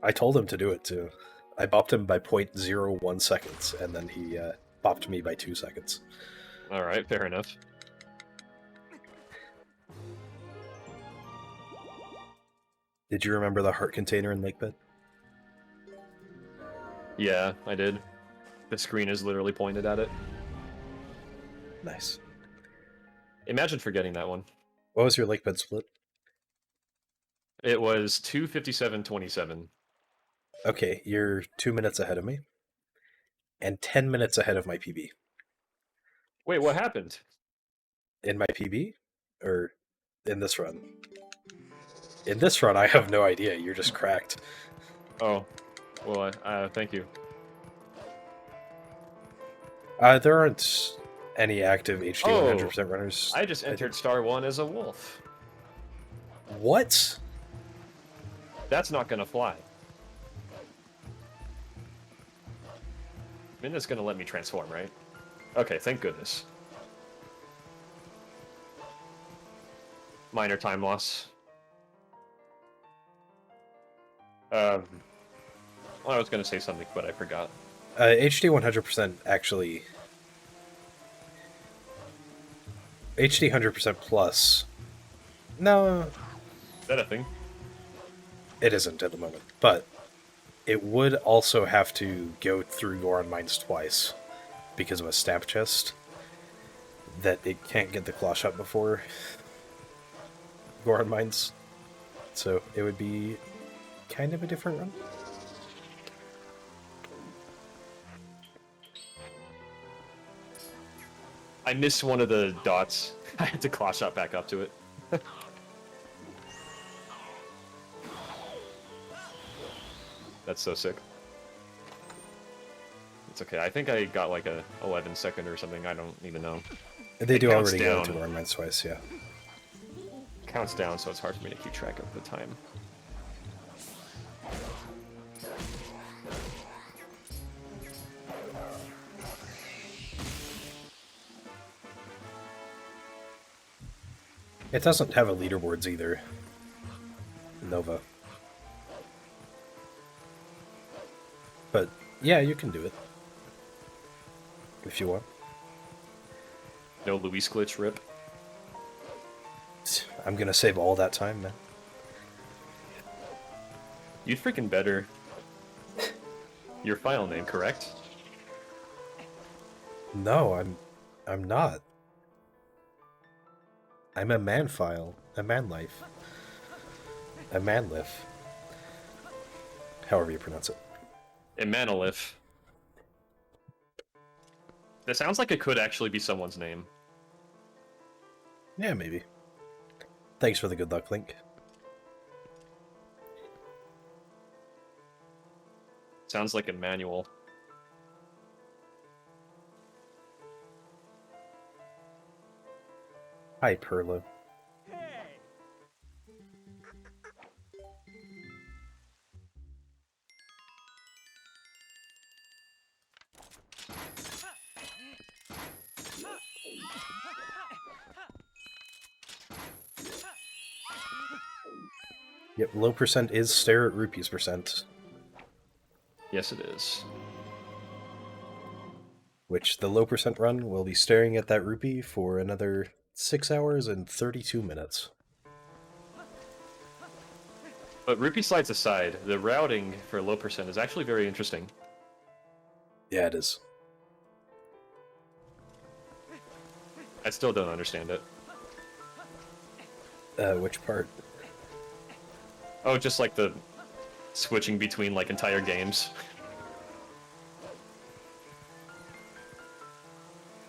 I told him to do it, too. I bopped him by 0.01 seconds, and then he bopped me by 2 seconds. Alright, fair enough. Did you remember the heart container in Lakebed? Yeah, I did. The screen is literally pointed at it. Nice. Imagine forgetting that one. What was your Lakebed split? It was 2:57:27. Okay, you're 2 minutes ahead of me. And 10 minutes ahead of my PB. Wait, what happened? In my PB? Or in this run? In this run, I have no idea. You're just cracked. Oh, well, thank you. There aren't any active HD 100% runners. I just entered Star 1 as a wolf. What? That's not gonna fly. Minna's gonna let me transform, right? Okay, thank goodness. Minor time loss. Well, I was gonna say something, but I forgot. HD 100% actually... HD 100% plus... No, Is that a thing? it isn't at the moment. But it would also have to go through Goron Mines twice because of a stamp chest that it can't get the claw shot before Goron Mines. So it would be kind of a different run. I missed one of the dots. I had to claw shot back up to it. That's so sick. It's okay. I think I got like a 11-second or something. I don't even know. They do counts already go down. to Goron Mines twice, yeah. Counts down, so it's hard for me to keep track of the time. It doesn't have a leaderboards either. Nova. But, yeah, you can do it. If you want. No Luis glitch rip. I'm gonna save all that time, man. You'd freaking better. Your file name, correct? No, I'm not. I'm a man file. A man life. A man life. However you pronounce it. Emanolith. That sounds like it could actually be someone's name. Yeah, maybe. Thanks for the good luck, Link. Sounds like Emmanuel. Hi, Perlo. Yep, low percent is stare at rupees percent, Yes, it is. which the low percent run will be staring at that rupee for another 6 hours and 32 minutes. But rupee slides aside, the routing for low percent is actually very interesting. Yeah, it is. I still don't understand it. Which part? Oh, just like the switching between like entire games.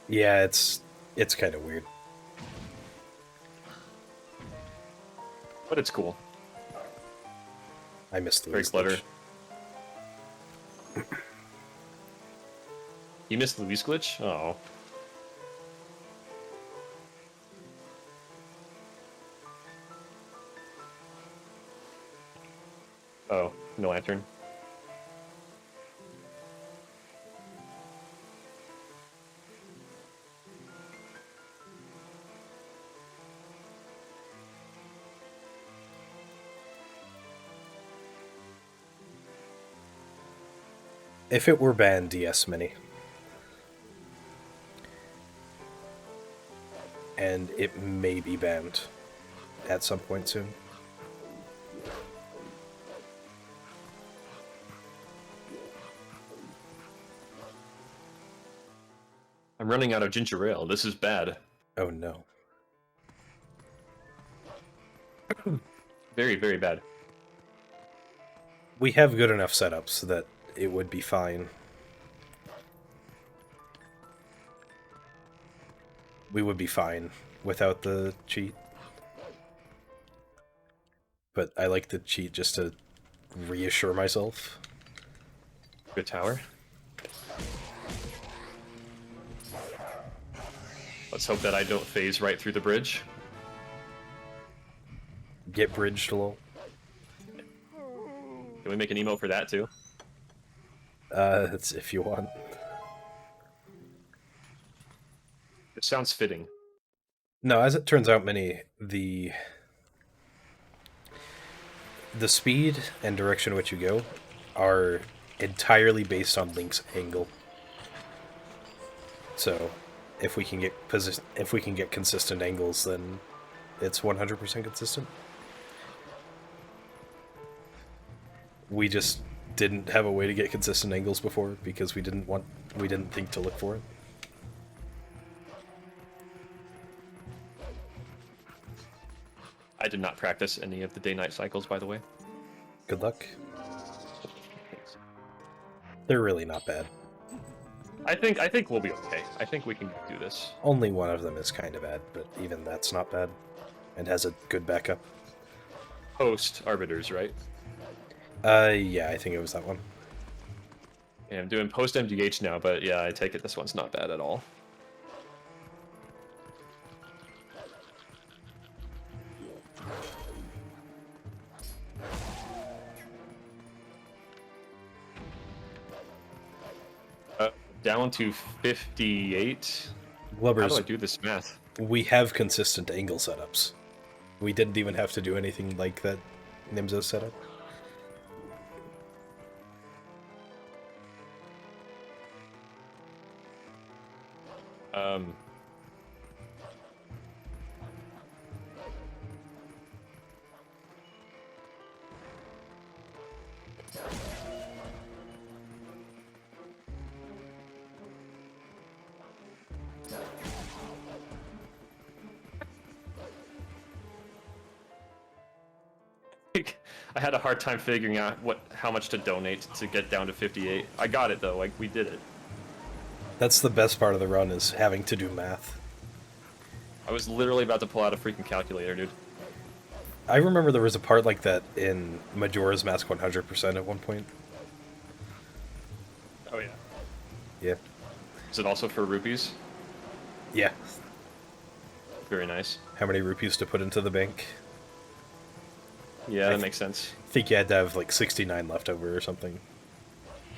Yeah, it's kind of weird. But it's cool. I missed the Very Louise clever. glitch. You missed Louise glitch? Oh. Oh, no lantern. If it were banned, DS Mini. And it may be banned at some point soon. I'm running out of ginger ale. This is bad. Oh no. Very, very bad. We have good enough setups that it would be fine. We would be fine without the cheat. But I like the cheat just to reassure myself. Good tower. Let's hope that I don't phase right through the bridge. Get bridged, lol. Can we make an emote for that too? That's if you want. It sounds fitting. No, as it turns out, Minnie, the speed and direction in which you go are entirely based on Link's angle. So, if we can get consistent angles, then it's 100% consistent. We just didn't have a way to get consistent angles before because we didn't think to look for it. I did not practice any of the day-night cycles, by the way. Good luck. They're really not bad. I think we'll be okay. I think we can do this. Only one of them is kind of bad, but even that's not bad, and has a good backup. Post Arbiters, right? Yeah, I think it was that one. Yeah, I'm doing post MDH now, but yeah, I take it this one's not bad at all. Down to 58. How do I Glubbers, do this math? we have consistent angle setups. We didn't even have to do anything like that Nimzo setup. Um, I had a hard time figuring out how much to donate to get down to 58. I got it though, like we did it. That's the best part of the run, is having to do math. I was literally about to pull out a freaking calculator, dude. I remember there was a part like that in Majora's Mask 100% at one point. Oh yeah. Yeah. Is it also for rupees? Yeah. Very nice. How many rupees to put into the bank? Yeah, that makes sense. I think you had to have like 69 left over or something.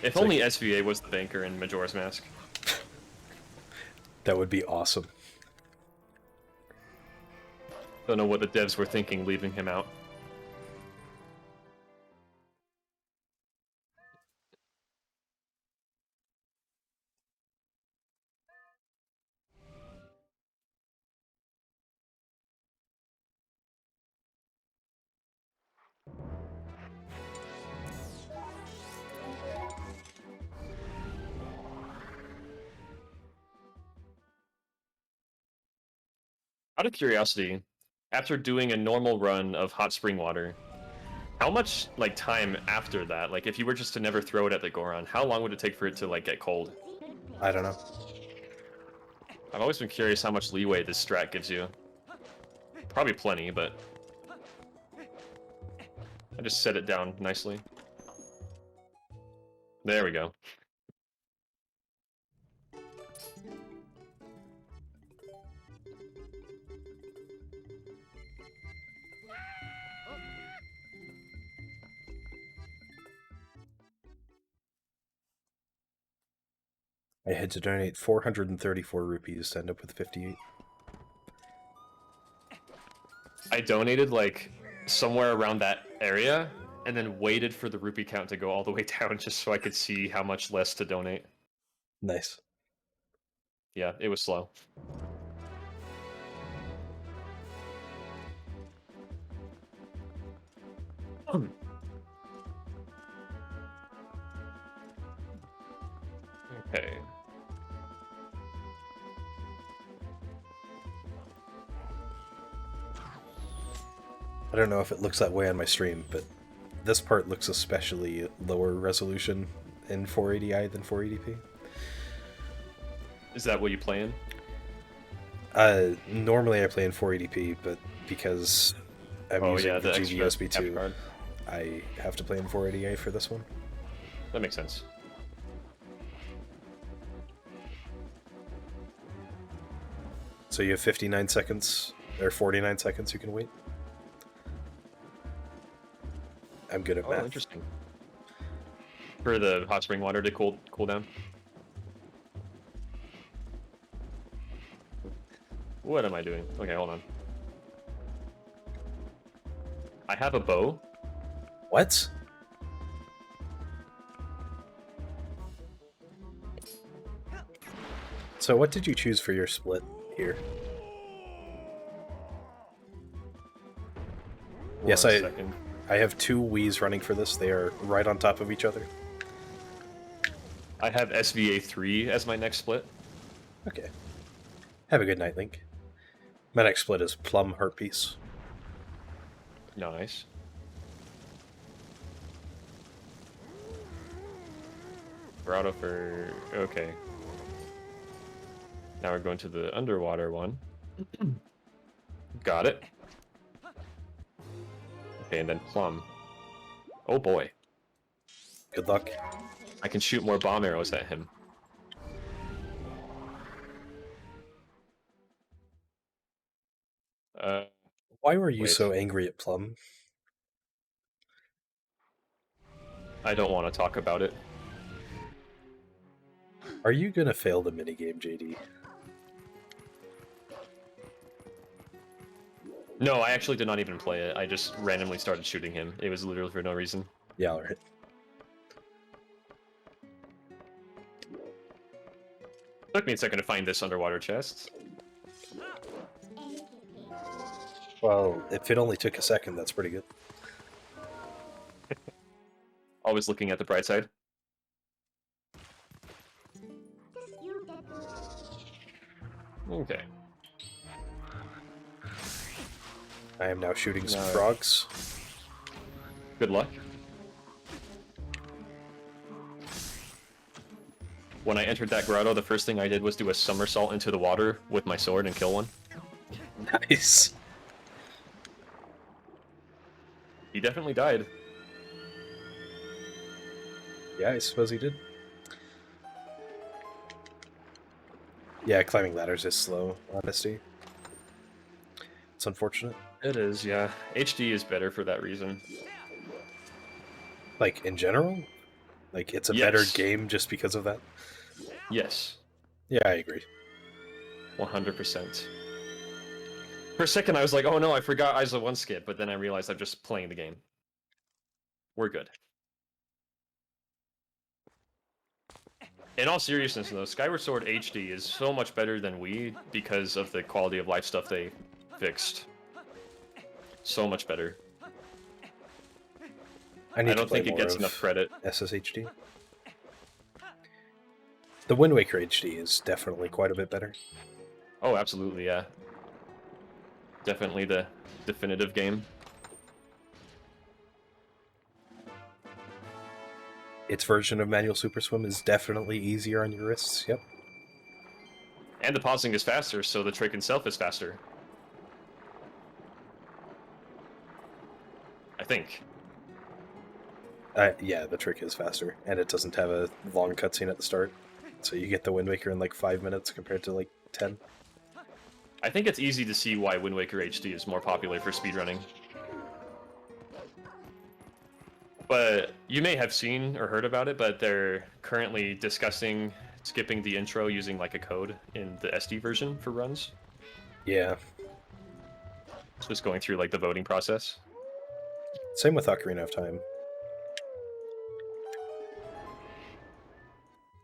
If only SVA was the banker in Majora's Mask. That would be awesome. Don't know what the devs were thinking leaving him out. Out of curiosity, after doing a normal run of hot spring water, how much like time after that, like if you were just to never throw it at the Goron, how long would it take for it to like get cold? I don't know. I've always been curious how much leeway this strat gives you. Probably plenty, but I just set it down nicely. There we go. I had to donate 434 rupees to end up with 58. I donated like somewhere around that area and then waited for the rupee count to go all the way down just so I could see how much less to donate. Nice. Yeah, it was slow. Okay. I don't know if it looks that way on my stream, but this part looks especially lower resolution in 480i than 480p. Is that what you play in? Normally I play in 480p, but because I'm using the extra USB2, capture card. I have to play in 480i for this one. That makes sense. So you have 59 seconds, or 49 seconds you can wait. I'm good at math. Oh, interesting. For the hot spring water to cool down? What am I doing? Okay, hold on. I have a bow. What? So what did you choose for your split here? Yes, I have two Wii's running for this. They are right on top of each other. I have SVA3 as my next split. Okay. Have a good night, Link. My next split is Plum Heart Piece. Nice. Grotto for... okay. Now we're going to the underwater one. Got it. Okay, and then Plum. Oh boy. Good luck. I can shoot more bomb arrows at him. Why were you wait. so angry at Plum? I don't want to talk about it. Are you gonna fail the minigame, JD? No, I actually did not even play it. I just randomly started shooting him. It was literally for no reason. Yeah, alright. Took me a second to find this underwater chest. Well, if it only took a second, that's pretty good. Always looking at the bright side. Okay. I am now shooting some Alright. frogs. Good luck. When I entered that grotto, the first thing I did was do a somersault into the water with my sword and kill one. Nice. He definitely died. Yeah, I suppose he did. Yeah, climbing ladders is slow, honesty. It's unfortunate. It is, yeah. HD is better for that reason. Like, in general? Like, it's a Yes. better game just because of that? Yes. Yeah, I agree. 100%. For a second I was like, oh no, I forgot ISO 1 skip, but then I realized I'm just playing the game. We're good. In all seriousness though, Skyward Sword HD is so much better than Wii because of the quality of life stuff they fixed. So much better. I don't think it gets enough credit. SSHD. The Wind Waker HD is definitely quite a bit better. Oh, absolutely, yeah. Definitely the definitive game. Its version of manual Super Swim is definitely easier on your wrists. Yep. And the pausing is faster, so the trick itself is faster. I think. Yeah, the trick is faster, and it doesn't have a long cutscene at the start, so you get the Wind Waker in like 5 minutes compared to like 10. I think it's easy to see why Wind Waker HD is more popular for speedrunning. But you may have seen or heard about it, but they're currently discussing skipping the intro using like a code in the SD version for runs. Yeah. It's just going through like the voting process. Same with Ocarina of Time.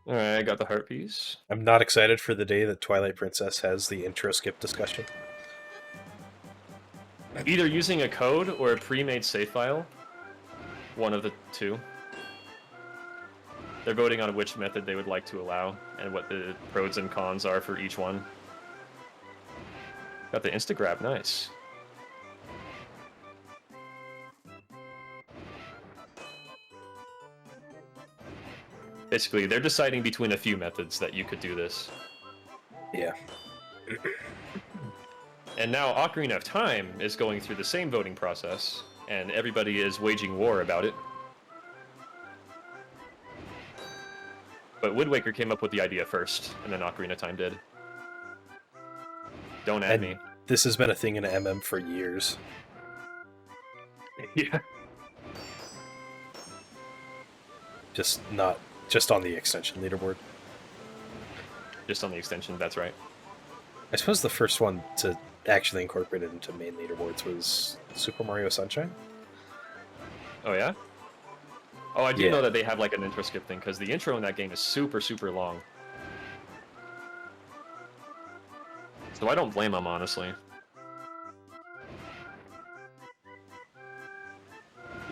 Alright, I got the heart piece. I'm not excited for the day that Twilight Princess has the intro skip discussion. Either using a code or a pre-made save file. One of the two. They're voting on which method they would like to allow and what the pros and cons are for each one. Got the Instagrab, nice. Basically, they're deciding between a few methods that you could do this. Yeah. And now Ocarina of Time is going through the same voting process, and everybody is waging war about it. But Wind Waker came up with the idea first, and then Ocarina of Time did. Don't add me. This has been a thing in MM for years. Yeah. Just on the extension leaderboard. Just on the extension, that's right. I suppose the first one to actually incorporate it into main leaderboards was Super Mario Sunshine. Oh yeah? Oh, I do Yeah. know that they have like an intro skip thing, because the intro in that game is super, super long. So I don't blame them, honestly.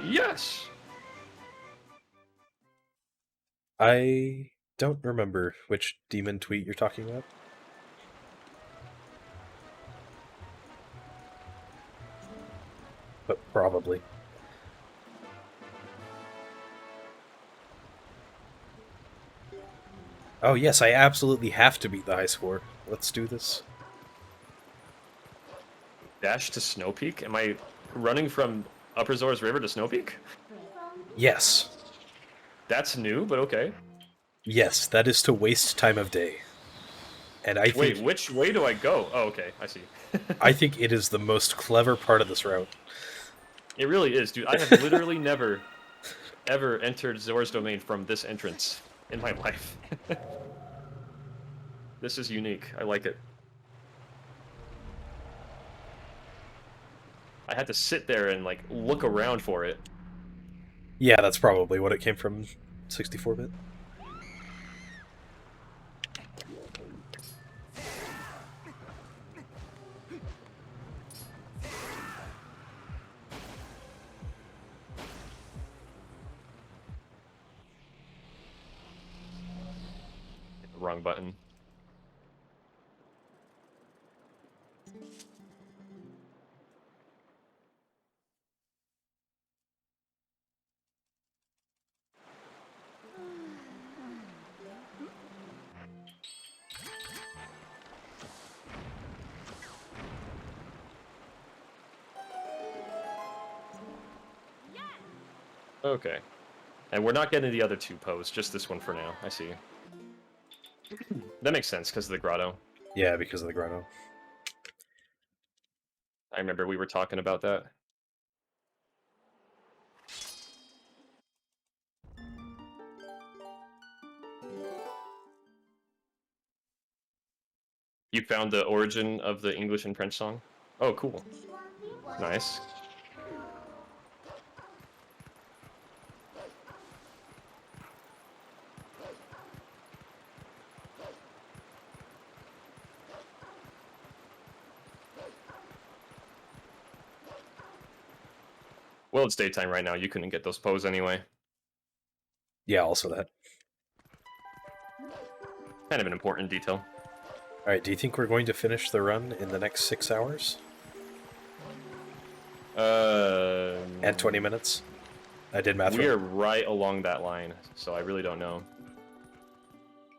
Yes! I don't remember which demon tweet you're talking about. But probably. Oh yes, I absolutely have to beat the high score. Let's do this. Dash to Snow Peak? Am I running from Upper Zora's River to Snow Peak? Yes. That's new, but okay. Yes, that is to waste time of day. And I Wait, think which way do I go? Oh, okay, I see. I think it is the most clever part of this route. It really is, dude. I have literally never, ever entered Zora's Domain from this entrance in my life. This is unique. I like it. I had to sit there and, like, look around for it. Yeah, that's probably what it came from 64-bit. Wrong button. Okay. And we're not getting the other two posts, just this one for now. I see. That makes sense, because of the grotto. Yeah, because of the grotto. I remember we were talking about that. You found the origin of the English and French song? Oh, cool. Nice. Well, it's daytime right now. You couldn't get those pose anyway. Yeah, also that. Kind of an important detail. Alright, do you think we're going to finish the run in the next 6 hours? And 20 minutes? I did math We wrong. are right along that line, so I really don't know.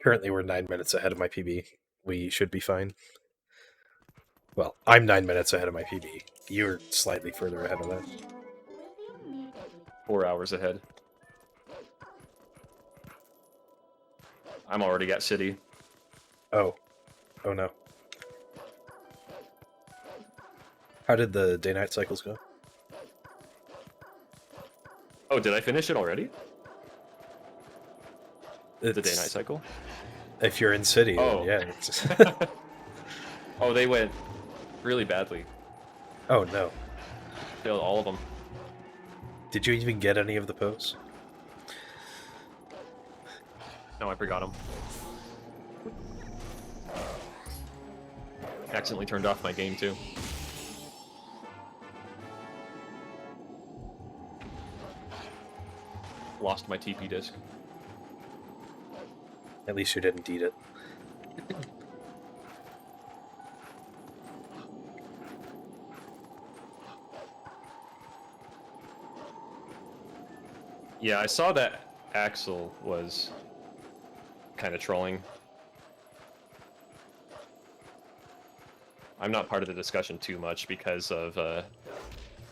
Currently, we're 9 minutes ahead of my PB. We should be fine. Well, I'm 9 minutes ahead of my PB. You're slightly further ahead of that. 4 hours ahead. I'm already at city. Oh. Oh no. How did the day-night cycles go? Oh, did I finish it already? The It's- day-night cycle? If you're in city, Oh. then yeah. Oh, they went really badly. Oh no. Failed all of them. Did you even get any of the posts? No, I forgot them. Accidentally turned off my game, too. Lost my TP disk. At least you didn't eat it. Yeah, I saw that Axel was kind of trolling. I'm not part of the discussion too much because of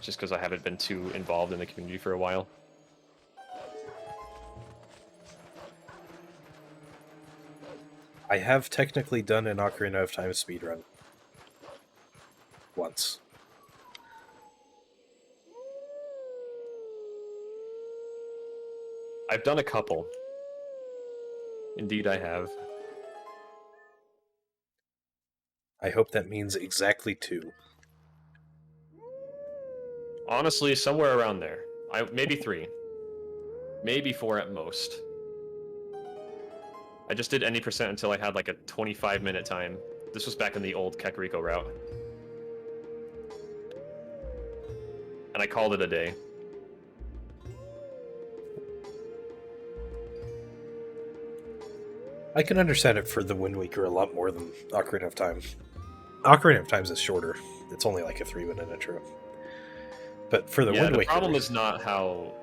just because I haven't been too involved in the community for a while. I have technically done an Ocarina of Time speedrun. Once. I've done a couple. Indeed, I have. I hope that means exactly 2. Honestly, somewhere around there. Maybe 3. Maybe 4 at most. I just did any percent until I had like a 25-minute time. This was back in the old Kakariko route. And I called it a day. I can understand it for the Wind Waker a lot more than Ocarina of Time. Ocarina of Time is shorter. It's only like a 3-minute intro. But for the Yeah, Wind the Waker, problem is not how...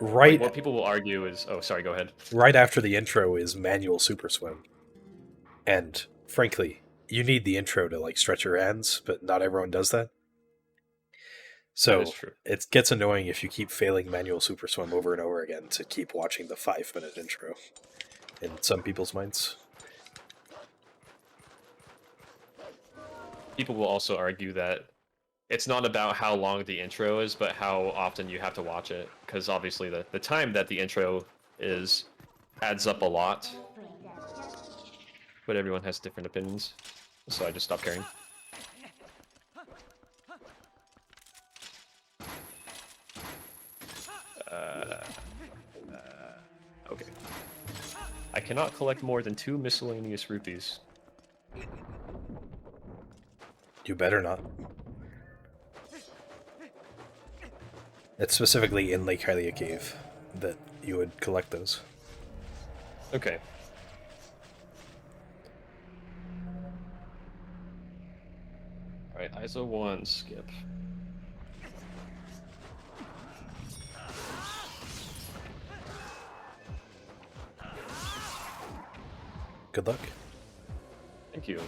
right, Like, what people will argue is... Oh, sorry, go ahead. right after the intro is manual super swim. And frankly, you need the intro to like stretch your hands, but not everyone does that. So That is true. it gets annoying if you keep failing manual super swim over and over again to keep watching the 5-minute intro in some people's minds. People will also argue that it's not about how long the intro is, but how often you have to watch it. Because obviously the time that the intro is adds up a lot. But everyone has different opinions. So I just stopped caring. Okay. I cannot collect more than 2 miscellaneous rupees. You better not. It's specifically in Lake Hylia Cave that you would collect those. Okay. Alright, ISO 1, skip. Good luck. Thank you.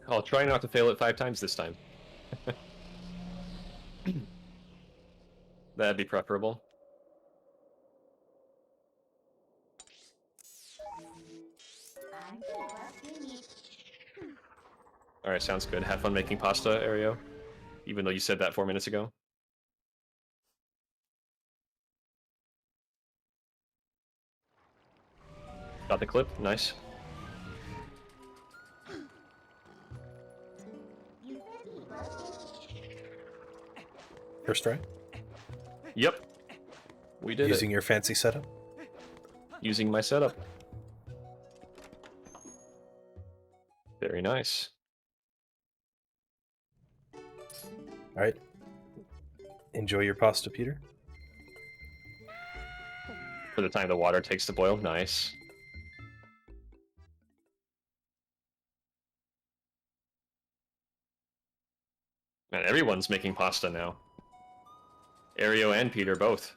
I'll try not to fail it 5 times this time. That'd be preferable. Alright, sounds good. Have fun making pasta, Ario. Even though you said that 4 minutes ago. Got the clip? Nice. First try? Yep. We did Using it. your fancy setup? Using my setup. Very nice. Alright. Enjoy your pasta, Peter. For the time the water takes to boil. Nice. Man, everyone's making pasta now. Ario and Peter both.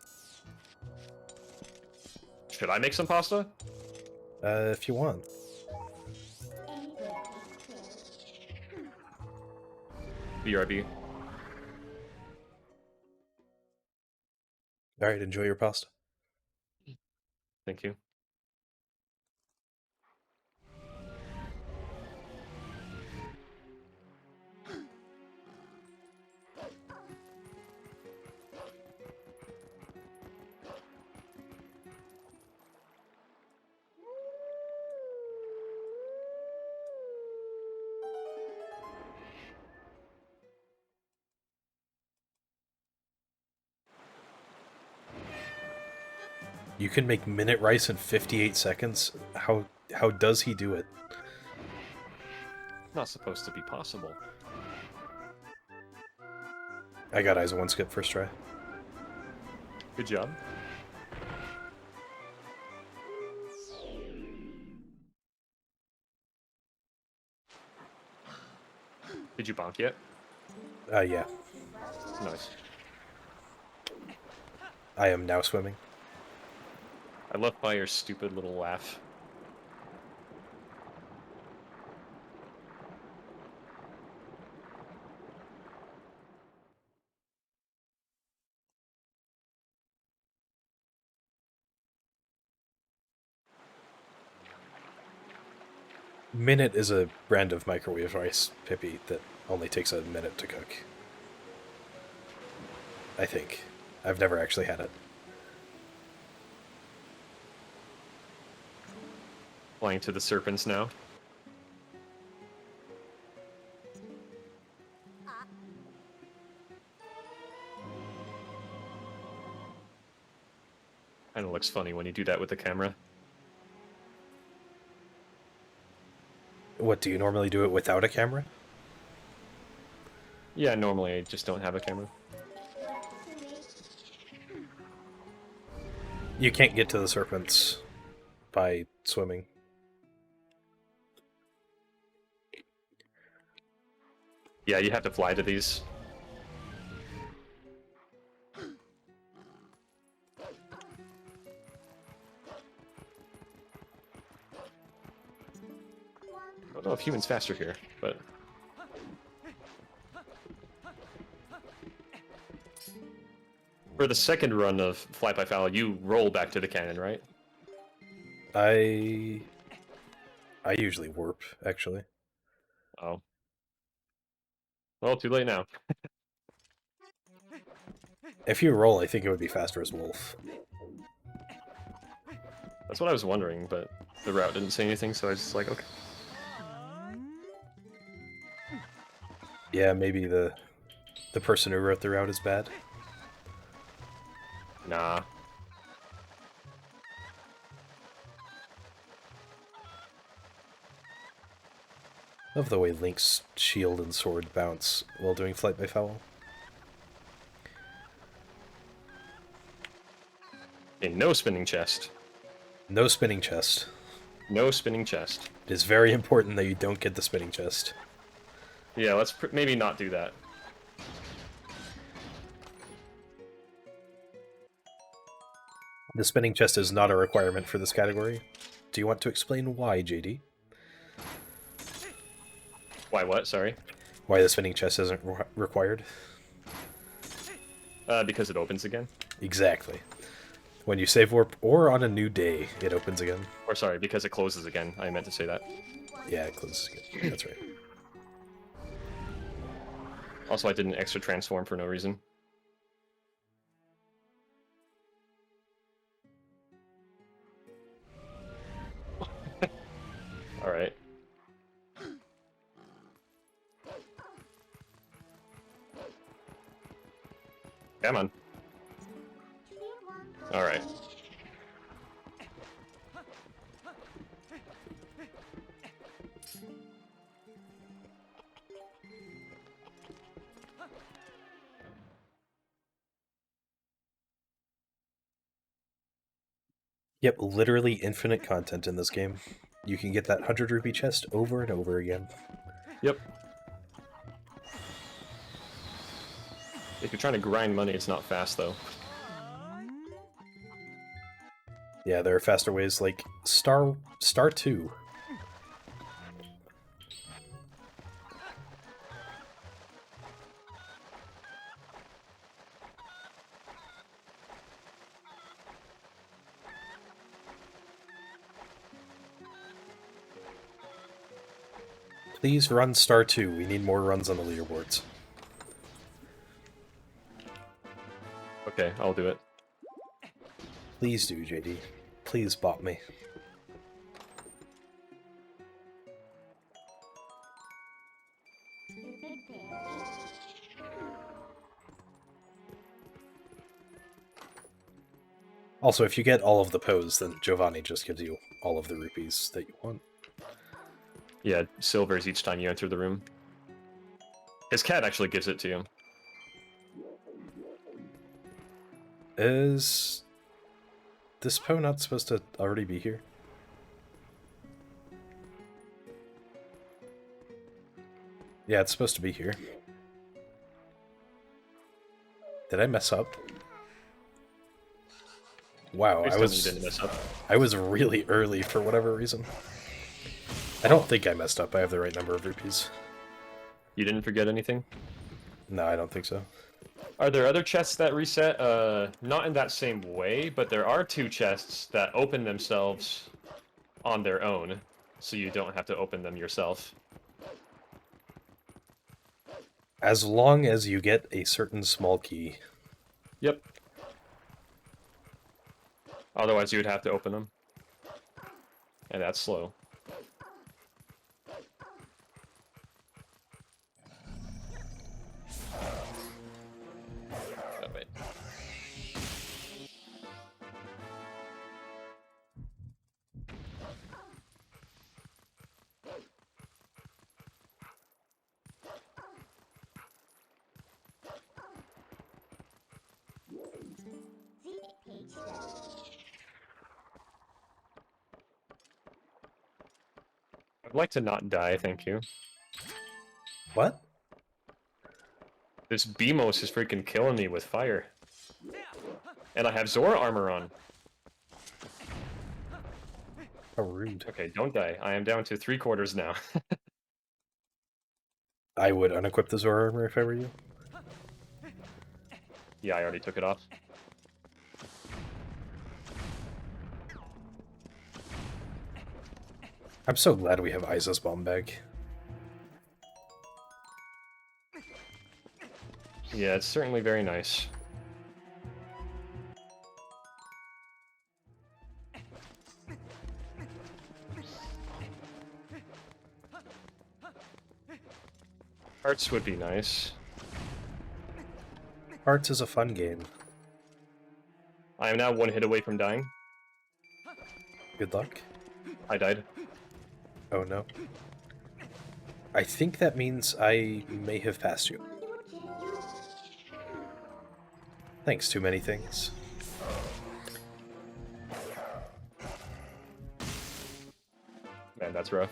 Should I make some pasta? If you want. BRB. Alright, enjoy your pasta. Thank you. You can make minute rice in 58 seconds? How does he do it? Not supposed to be possible. I got eyes on one skip first try. Good job. Did you bonk yet? Yeah. Nice. I am now swimming. I love by your stupid little laugh. Minute is a brand of microwave rice, Pippi, that only takes a minute to cook. I think. I've never actually had it. Flying to the serpents now. Kinda looks funny when you do that with the camera. What, do you normally do it without a camera? Yeah, normally I just don't have a camera. You can't get to the serpents by swimming. Yeah, you have to fly to these. I don't know if humans faster here, but... For the second run of Fly by Foul, you roll back to the cannon, right? I usually warp, actually. Oh. Well, too late now. If you roll, I think it would be faster as Wolf. That's what I was wondering, but the route didn't say anything, so I was just like, okay. Yeah, maybe the person who wrote the route is bad. Nah. Love the way Link's shield and sword bounce while doing Flight by Foul. Okay, no spinning chest. No spinning chest. No spinning chest. It is very important that you don't get the spinning chest. Yeah, let's maybe not do that. The spinning chest is not a requirement for this category. Do you want to explain why, JD? Why what? Sorry. Why the spinning chest isn't required? Because it opens again. Exactly. When you save warp or on a new day, it opens again. Or sorry, because it closes again. I meant to say that. Yeah, it closes again. That's right. Also, I did an extra transform for no reason. Alright. Come on. Alright. Yep, literally infinite content in this game. You can get that 100 rupee chest over and over again. Yep. If you're trying to grind money, it's not fast though. Yeah, there are faster ways like Star 2. Please run Star 2. We need more runs on the leaderboards. Okay, I'll do it. Please do, JD. Please bot me. Also, if you get all of the pose, then Giovanni just gives you all of the rupees that you want. Yeah, silvers each time you enter the room. His cat actually gives it to you. Is this Po not supposed to already be here? Yeah, it's supposed to be here. Did I mess up? Wow, Please I tell me you didn't mess up. was really early for whatever reason. I don't think I messed up. I have the right number of rupees. You didn't forget anything? No, I don't think so. Are there other chests that reset? Not in that same way, but there are 2 chests that open themselves on their own, so you don't have to open them yourself. As long as you get a certain small key. Yep. Otherwise, you would have to open them. And that's slow. Oh, wait. I'd like to not die, thank you. What? This Beamos is freaking killing me with fire. And I have Zora armor on. How rude. Okay, don't die. I am down to 3/4 now. I would unequip the Zora armor if I were you. Yeah, I already took it off. I'm so glad we have Isa's bomb bag. Yeah, it's certainly very nice. Hearts would be nice. Hearts is a fun game. I am now 1 hit away from dying. Good luck. I died. Oh no. I think that means I may have passed you. Thanks, too many things. Man, that's rough.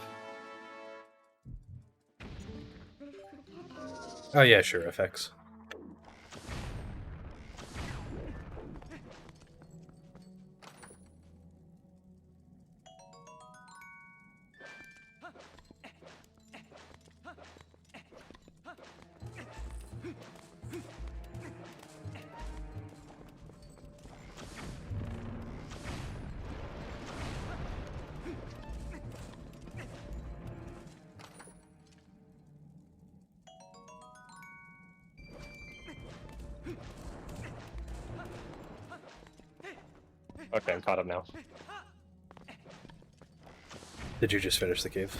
Oh yeah, sure, FX. Okay, I'm caught up now. Did you just finish the cave?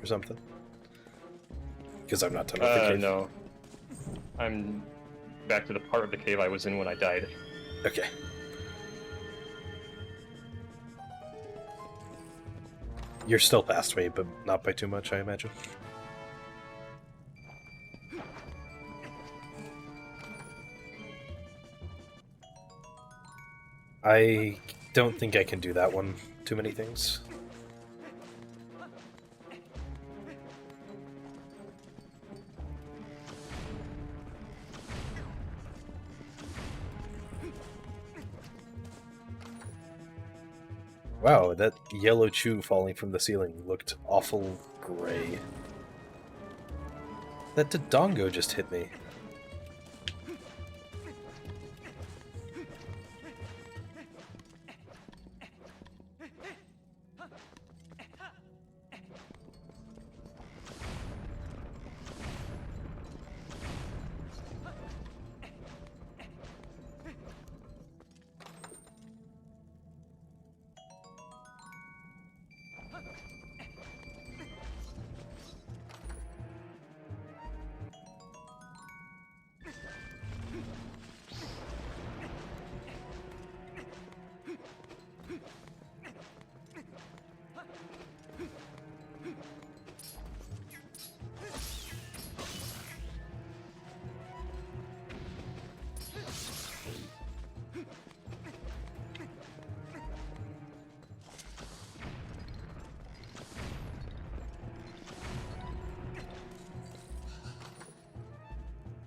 Or something? Because I'm not done with the cave. No. I'm back to the part of the cave I was in when I died. Okay. You're still past me, but not by too much, I imagine. I don't think I can do that one. Too many things. Wow, that yellow chew falling from the ceiling looked awful gray. That Dodongo just hit me.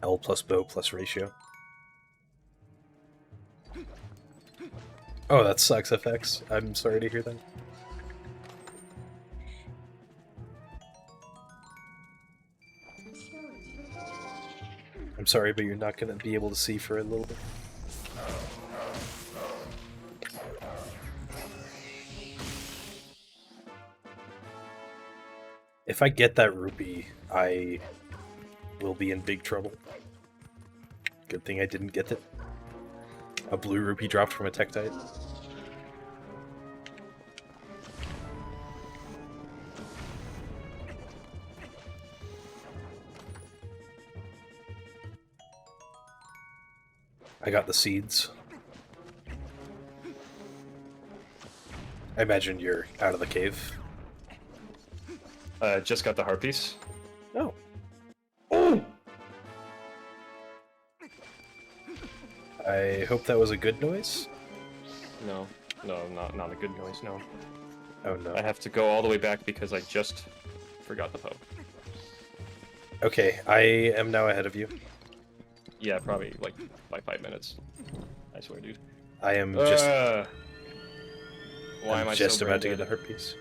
L plus bow plus ratio. Oh, that sucks, FX. I'm sorry to hear that. I'm sorry, but you're not going to be able to see for a little bit. If I get that rupee, I will be in big trouble. Good thing I didn't get it. A blue rupee dropped from a Tektite. I got the seeds. I imagine you're out of the cave. Just got the heart piece. Oh. Oh! I hope that was a good noise. No, not a good noise. No, Oh no. I have to go all the way back because I just forgot the Poe. Okay, I am now ahead of you. Yeah, probably like by 5 minutes. I swear, dude. I am just Why am I just so about to brain get a dead? heart piece.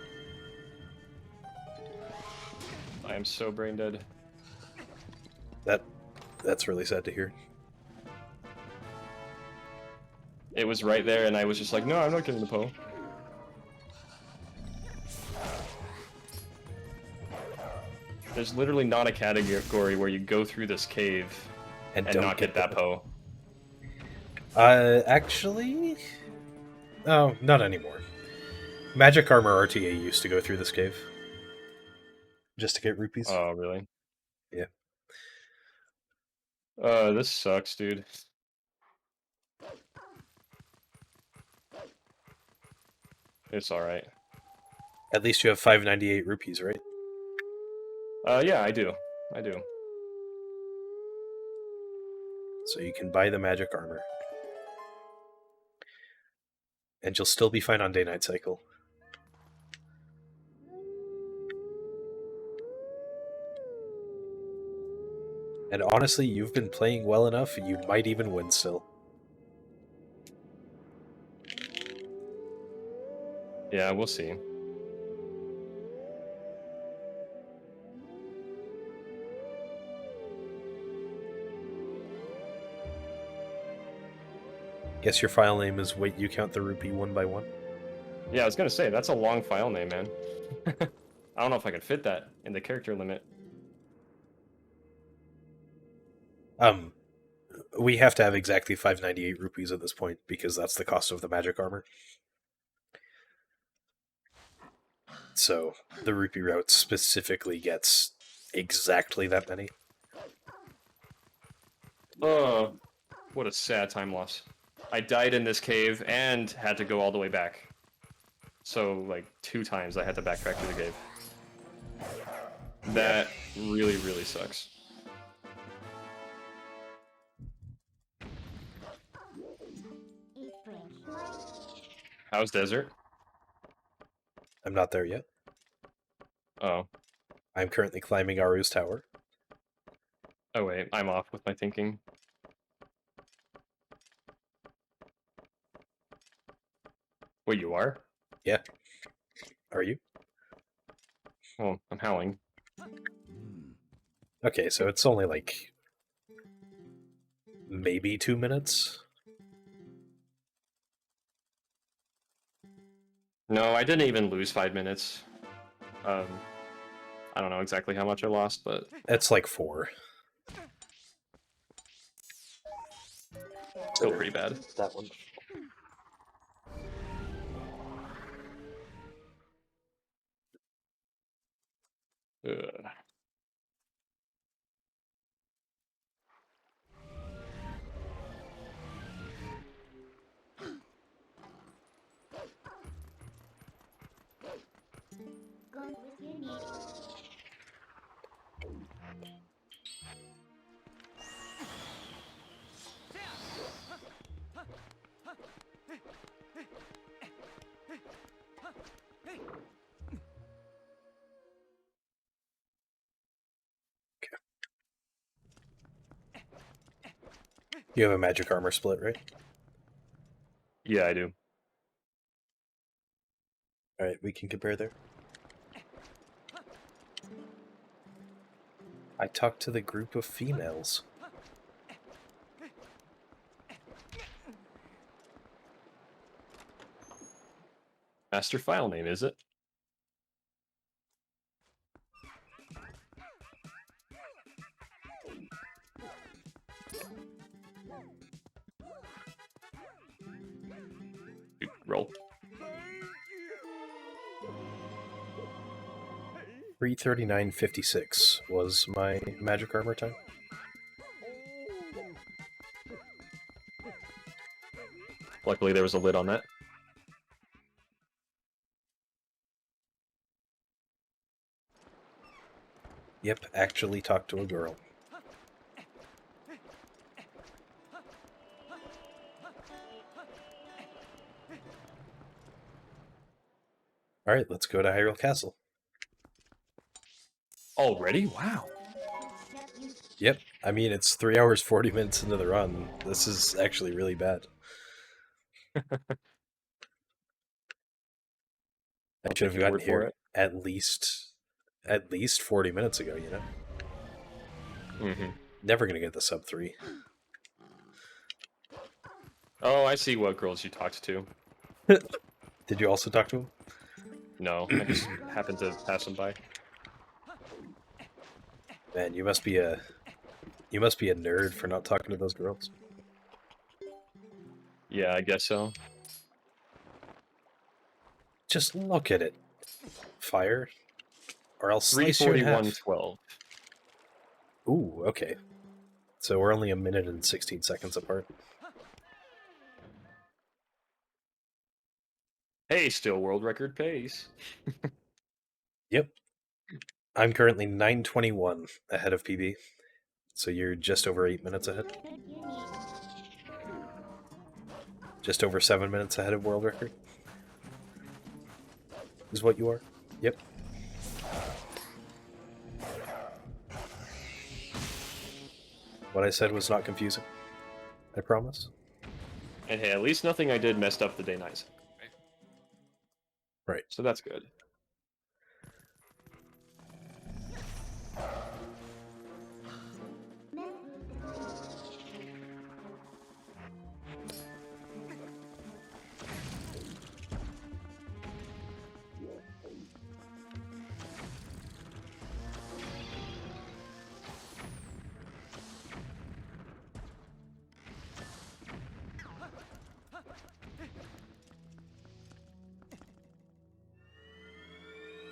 I am so brain dead. That's really sad to hear. It was right there, and I was just like, no, I'm not getting the Poe. There's literally not a category where you go through this cave and don't not get that the- Poe. Actually... Oh, not anymore. Magic Armor RTA used to go through this cave. Just to get rupees. Oh, really? Yeah. This sucks, dude. It's alright. At least you have 598 rupees, right? Yeah, I do. I do. So you can buy the magic armor. And you'll still be fine on day-night cycle. And honestly, you've been playing well enough, you might even win still. Yeah, we'll see. Guess your file name is Wait You Count the Rupee One by One? Yeah, I was gonna say, that's a long file name, man. I don't know if I can fit that in the character limit. We have to have exactly 598 rupees at this point, because that's the cost of the magic armor. So, the rupee route specifically gets exactly that many. Oh, what a sad time loss. I died in this cave and had to go all the way back. So, like, 2 times I had to backtrack to the cave. That really, really sucks. How's Desert? I'm not there yet. Oh. I'm currently climbing Aru's tower. Oh wait, I'm off with my thinking. Wait, you are? Yeah. Are you? Well, I'm howling. Okay, so it's only like maybe 2 minutes. No, I didn't even lose 5 minutes. I don't know exactly how much I lost, but It's like 4. still pretty bad. That one. Ugh. You have a magic armor split, right? Yeah, I do. Alright, we can compare there. I talked to the group of females. Master file name, is it? Roll. 3:39:56 was my magic armor time. Luckily, there was a lid on that. Yep, actually talked to a girl. Alright, let's go to Hyrule Castle. Already? Wow. Yep, I mean, it's 3 hours 40 minutes into the run. This is actually really bad. I should have your gotten word for here it. at least 40 minutes ago, you know? Mm-hmm. Never gonna get the sub 3. Oh, I see what girls you talked to. Did you also talk to him? No, I just happened to pass them by. Man, you must be a nerd for not talking to those girls. Yeah, I guess so. Just look at it. Fire. Or I'll slice you in half. 3:41:12. Ooh, okay. So we're only a minute and 16 seconds apart. Hey, still world record pace. Yep. I'm currently 9:21 ahead of PB. So you're just over 8 minutes ahead. Just over 7 minutes ahead of world record. Is what you are. Yep. What I said was not confusing. I promise. And hey, at least nothing I did messed up the day night. Right. So that's good.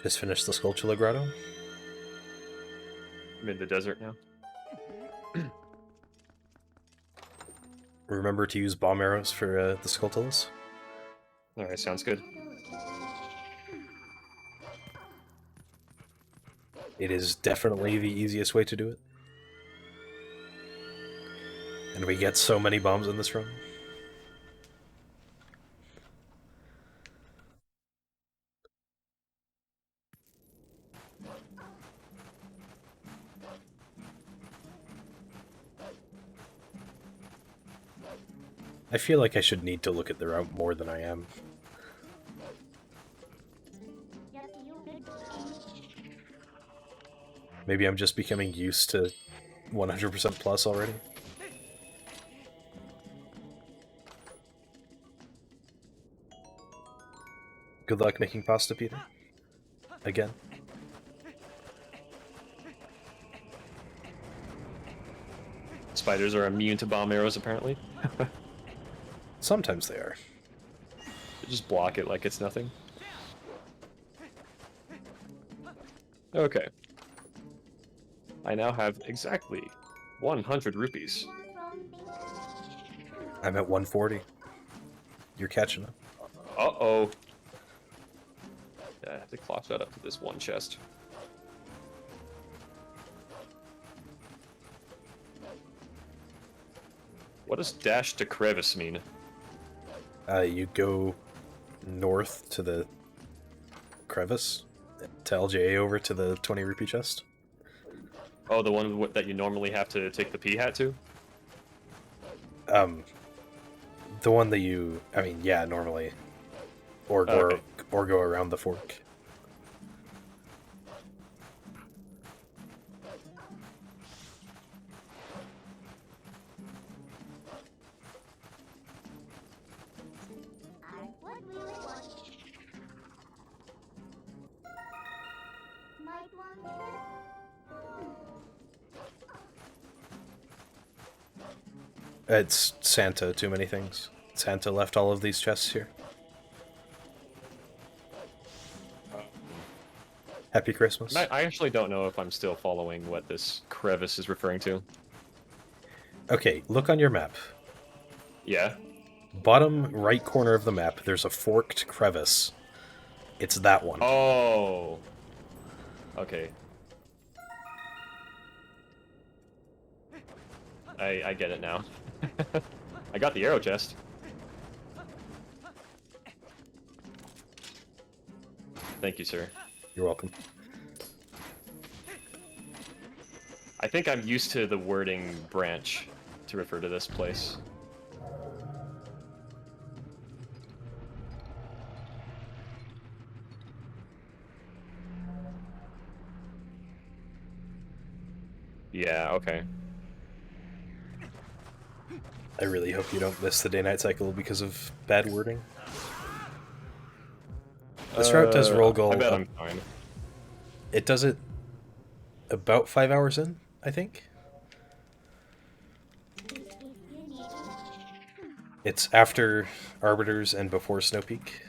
Just finished the Skulltula Grotto. I'm in the desert now. Remember to use bomb arrows for the Skulltulas. Alright, sounds good. It is definitely the easiest way to do it. And we get so many bombs in this run. I feel like I should need to look at the route more than I am. Maybe I'm just becoming used to 100% plus already. Good luck making pasta, Peter. Again. Spiders are immune to bomb arrows, apparently. Sometimes they are. Just block it like it's nothing. Okay. I now have exactly 100 rupees. I'm at 140. You're catching up. Uh-oh. Yeah, I have to clock that up to this one chest. What does dash to crevice mean? You go north to the crevice, to LJA over to the 20 rupee chest. Oh, the one that you normally have to take the P hat to? The one that you, I mean, yeah, normally. Or go, Okay. or go around the fork. It's Santa, too many things. Santa left all of these chests here. Happy Christmas. I actually don't know if I'm still following what this crevice is referring to. Okay, look on your map. Yeah? Bottom right corner of the map, there's a forked crevice. It's that one. Oh. Okay. I get it now. I got the arrow chest. Thank you, sir. You're welcome. I think I'm used to the wording branch to refer to this place. Yeah, okay. I really hope you don't miss the day-night cycle because of bad wording. This route does roll goal. I bet I'm fine. It does it about 5 hours in, I think. It's after Arbiters and before Snow Peak.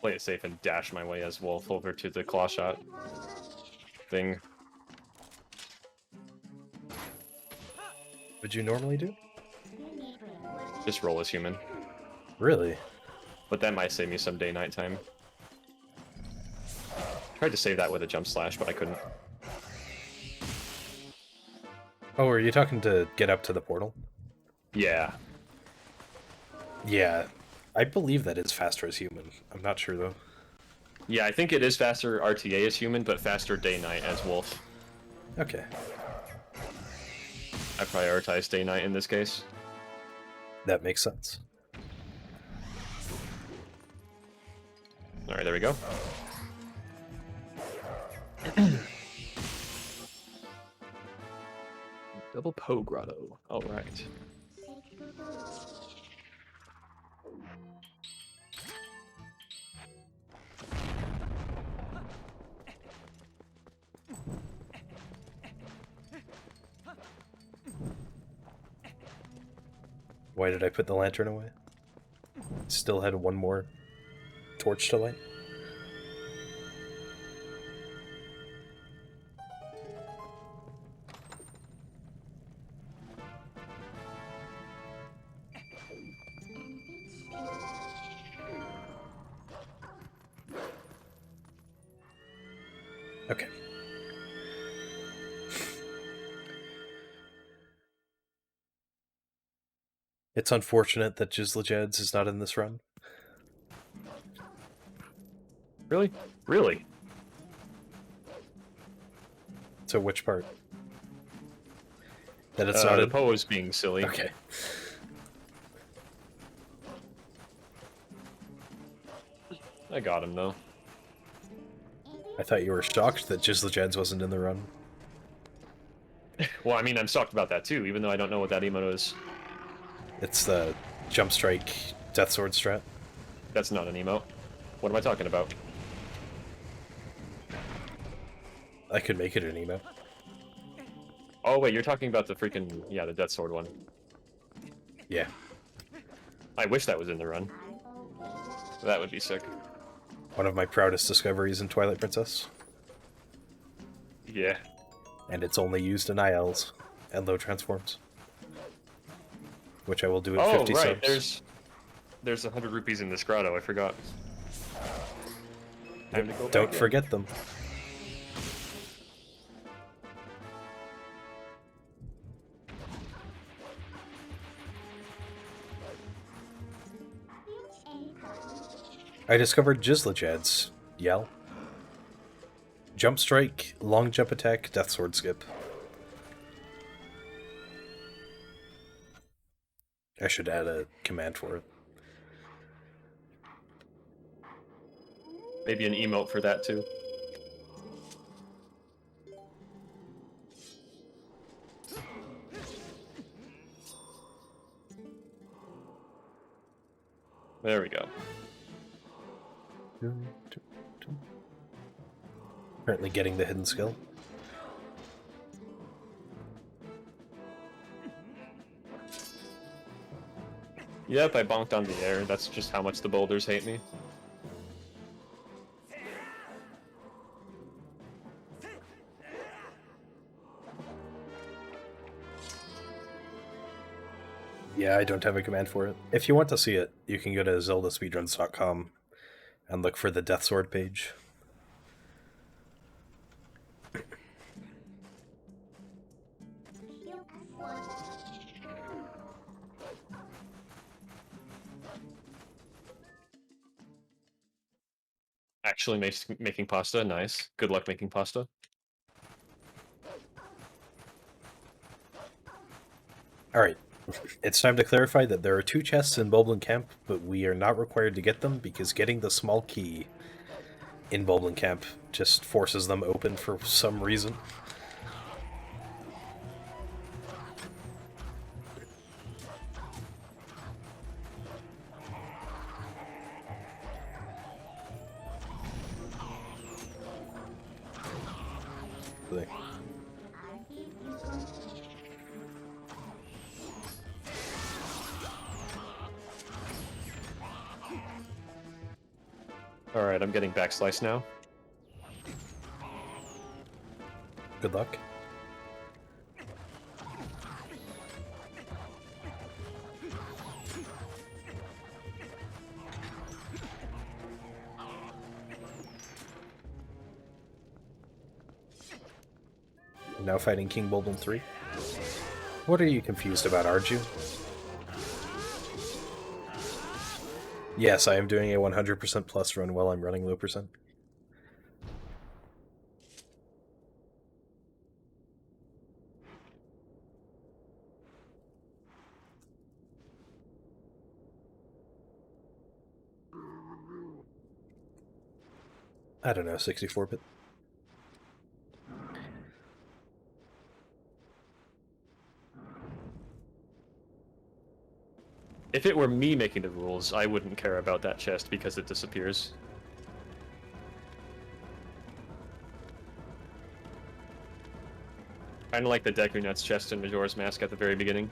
Play it safe and dash my way as Wolf over to the claw shot thing. What'd you normally do? Just roll as human. Really? But that might save me some day-night time. Tried to save that with a jump slash, but I couldn't. Oh, are you talking to get up to the portal? Yeah. Yeah. I believe that is faster as human. I'm not sure, though. Yeah, I think it is faster RTA as human, but faster day-night as Wolf. Okay. I prioritize day-night in this case. That makes sense. Alright, there we go. Double Poe Grotto. Alright. Why did I put the lantern away? Still had one more torch to light. Okay. It's unfortunate that Jizzlajeds is not in this run. Really? Really? So which part? That it's not The in... Poe is being silly. Okay. I got him, though. I thought you were shocked that Jizzlajeds wasn't in the run. Well, I mean, I'm shocked about that, too, even though I don't know what that emote is. It's the Jump Strike Death Sword strat. That's not an emote. What am I talking about? I could make it an emote. Oh, wait, you're talking about the freaking... Yeah, the Death Sword one. Yeah. I wish that was in the run. That would be sick. One of my proudest discoveries in Twilight Princess. Yeah. And it's only used in ILs and low transforms. Which I will do at 50 right, subs. there's 100 rupees in this grotto, I forgot. Time to go Don't back in. forget them. I discovered Jizzlajeds. Yell. Jump Strike, Long Jump Attack, Death Sword Skip. I should add a command for it. Maybe an emote for that, too. There we go. Apparently getting the hidden skill. Yep, I bonked on the air. That's just how much the boulders hate me. Yeah, I don't have a command for it. If you want to see it, you can go to zeldaspeedruns.com and look for the Death Sword page. Actually making pasta, nice. Good luck making pasta. Alright, it's time to clarify that there are 2 chests in Boblin Camp, but we are not required to get them because getting the small key in Boblin Camp just forces them open for some reason. Alright, I'm getting backslice now. Good luck. Now fighting King Boblin 3. What are you confused about, aren't you? Yes, I am doing a 100% plus run while I'm running low percent. I don't know, 64-bit. If it were me making the rules, I wouldn't care about that chest because it disappears. Kinda like the Deku Nuts chest in Majora's Mask at the very beginning.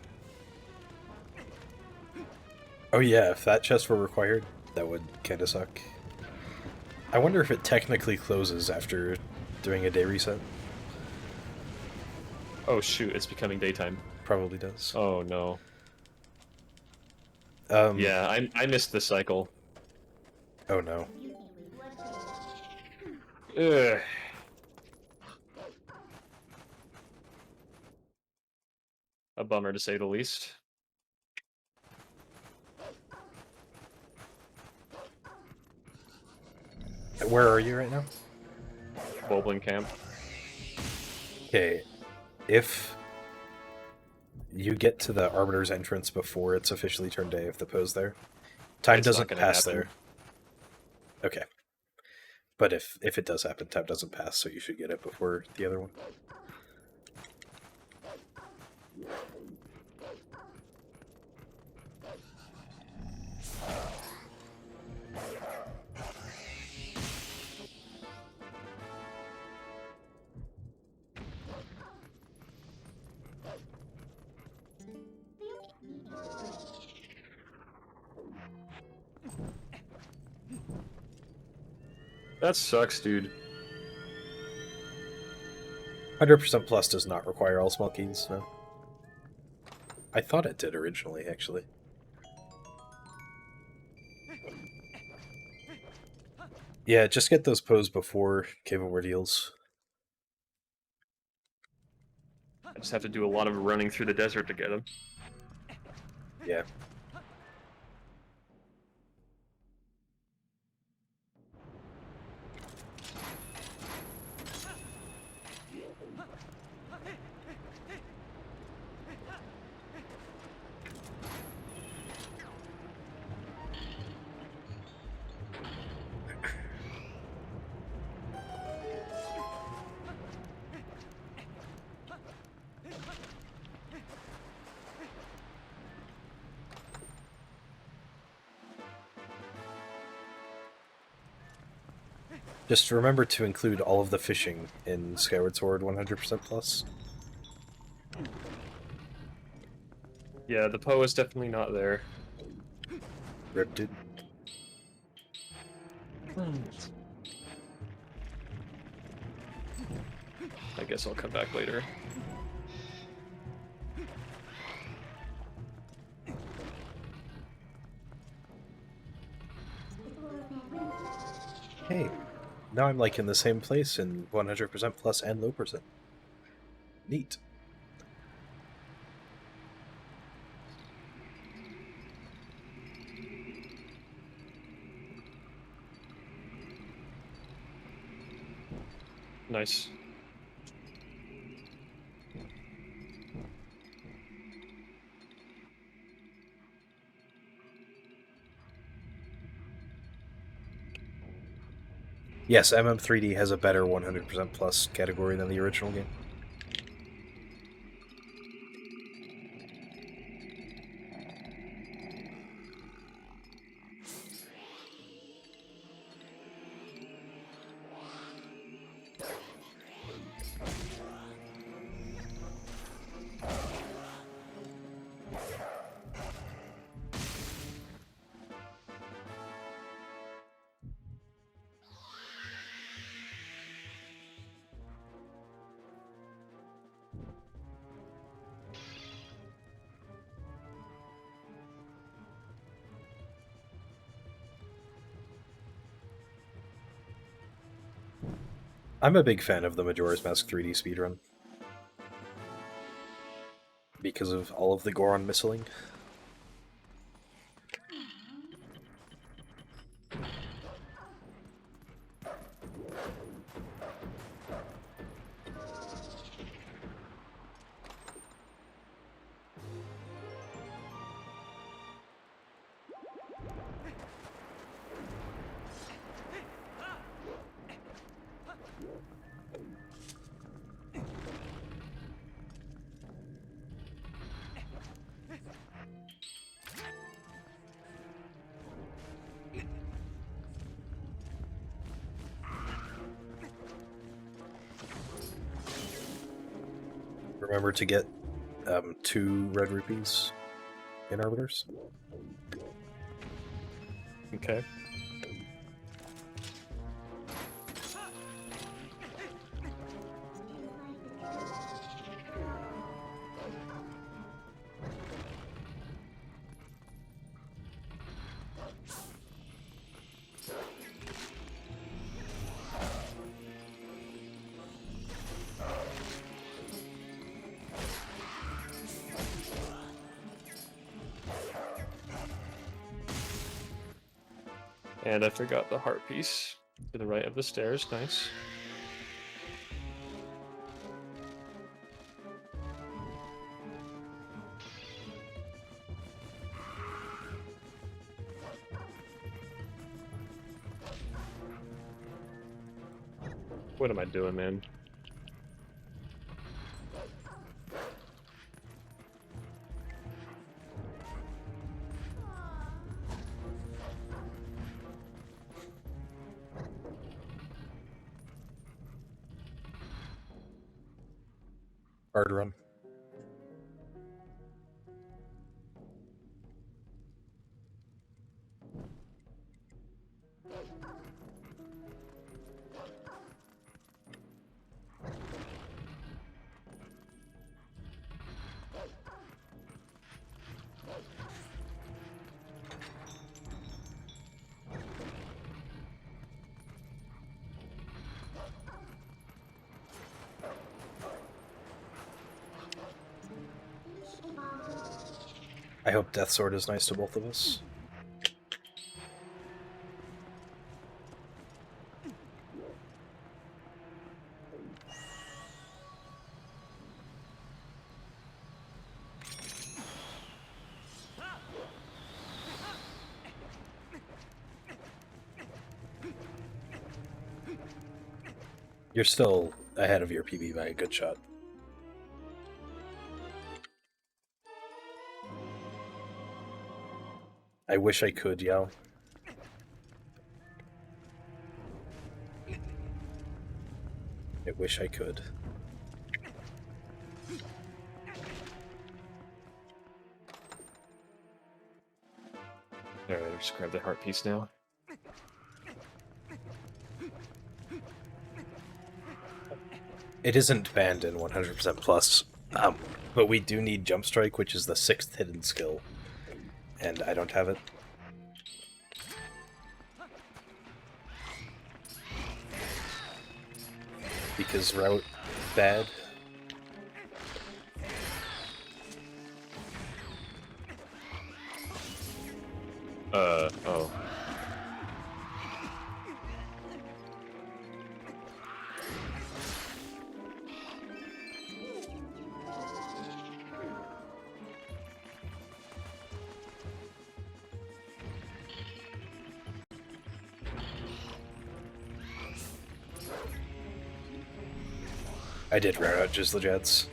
Oh yeah, if that chest were required, that would kinda suck. I wonder if it technically closes after doing a day reset. Oh shoot, it's becoming daytime. Probably does. Oh no. Yeah, I missed the cycle. Oh no. Ugh. A bummer to say the least. Where are you right now? Boblin Camp. Okay, if you get to the Arbiter's entrance before it's officially turn day, if the poe's there, time It's not doesn't gonna pass happen. there. Okay. But if it does happen, time doesn't pass, so you should get it before the other one. That sucks, dude. 100% plus does not require all small keys, no. I thought it did originally, actually. Yeah, just get those pose before Cave of Ordeals. I just have to do a lot of running through the desert to get them. Yeah. Just remember to include all of the fishing in Skyward Sword 100% plus. Yeah, the Poe is definitely not there. Rip, dude. I guess I'll come back later. Hey, now I'm like in the same place in 100% plus and low percent. Neat. Nice. Yes, MM3D has a better 100% plus category than the original game. I'm a big fan of the Majora's Mask 3D speedrun. Because of all of the Goron missling. Remember to get 2 red rupees in Arbiters. Okay. And I forgot the heart piece. To the right of the stairs, nice. What am I doing, man? Hard run. I hope Death Sword is nice to both of us. You're still ahead of your PB by a good shot. I wish I could yell. I wish I could. Alright, I'll just grab the heart piece now. It isn't banned in 100% plus, but we do need Jump Strike, which is the 6th hidden skill, and I don't have it. Because route bad. Oh. I did route out just the Jets.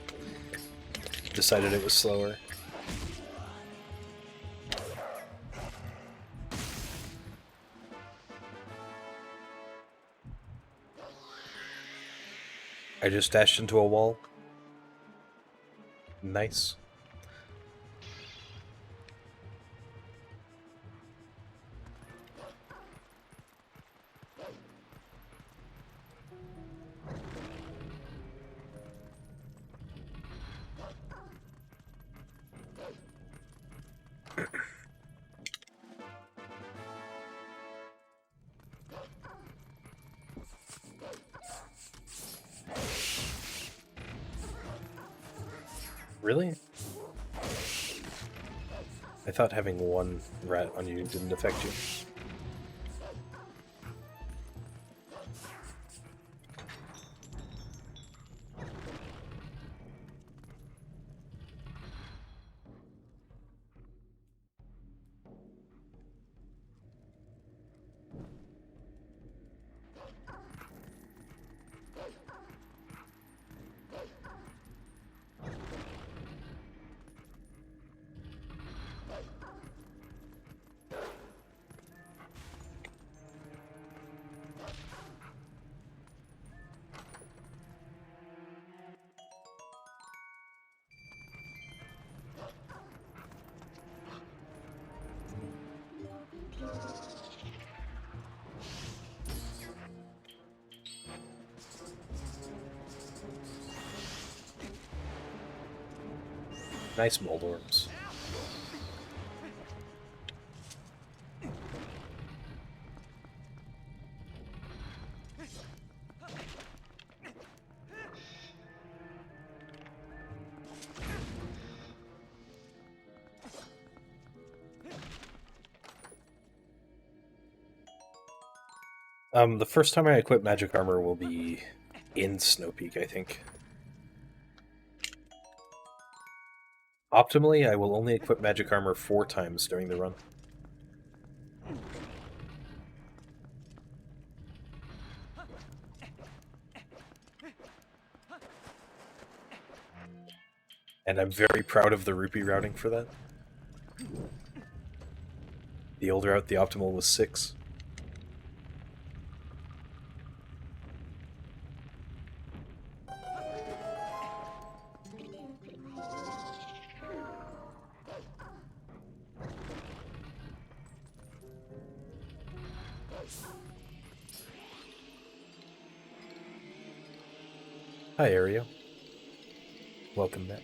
Decided it was slower. I just dashed into a wall. Nice. Really? I thought having one rat on you didn't affect you. Nice mold worms. The first time I equip magic armor will be in Snow Peak, I think. Optimally, I will only equip magic armor 4 times during the run. And I'm very proud of the rupee routing for that. The old route, the optimal was 6. Hi, Ario. Welcome back.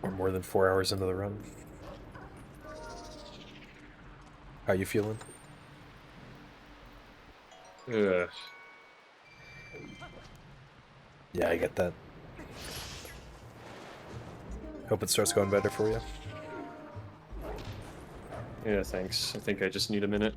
We're more than 4 hours into the run. How you feeling? Ugh. Yeah, I get that. Hope it starts going better for you. Yeah, thanks. I think I just need a minute.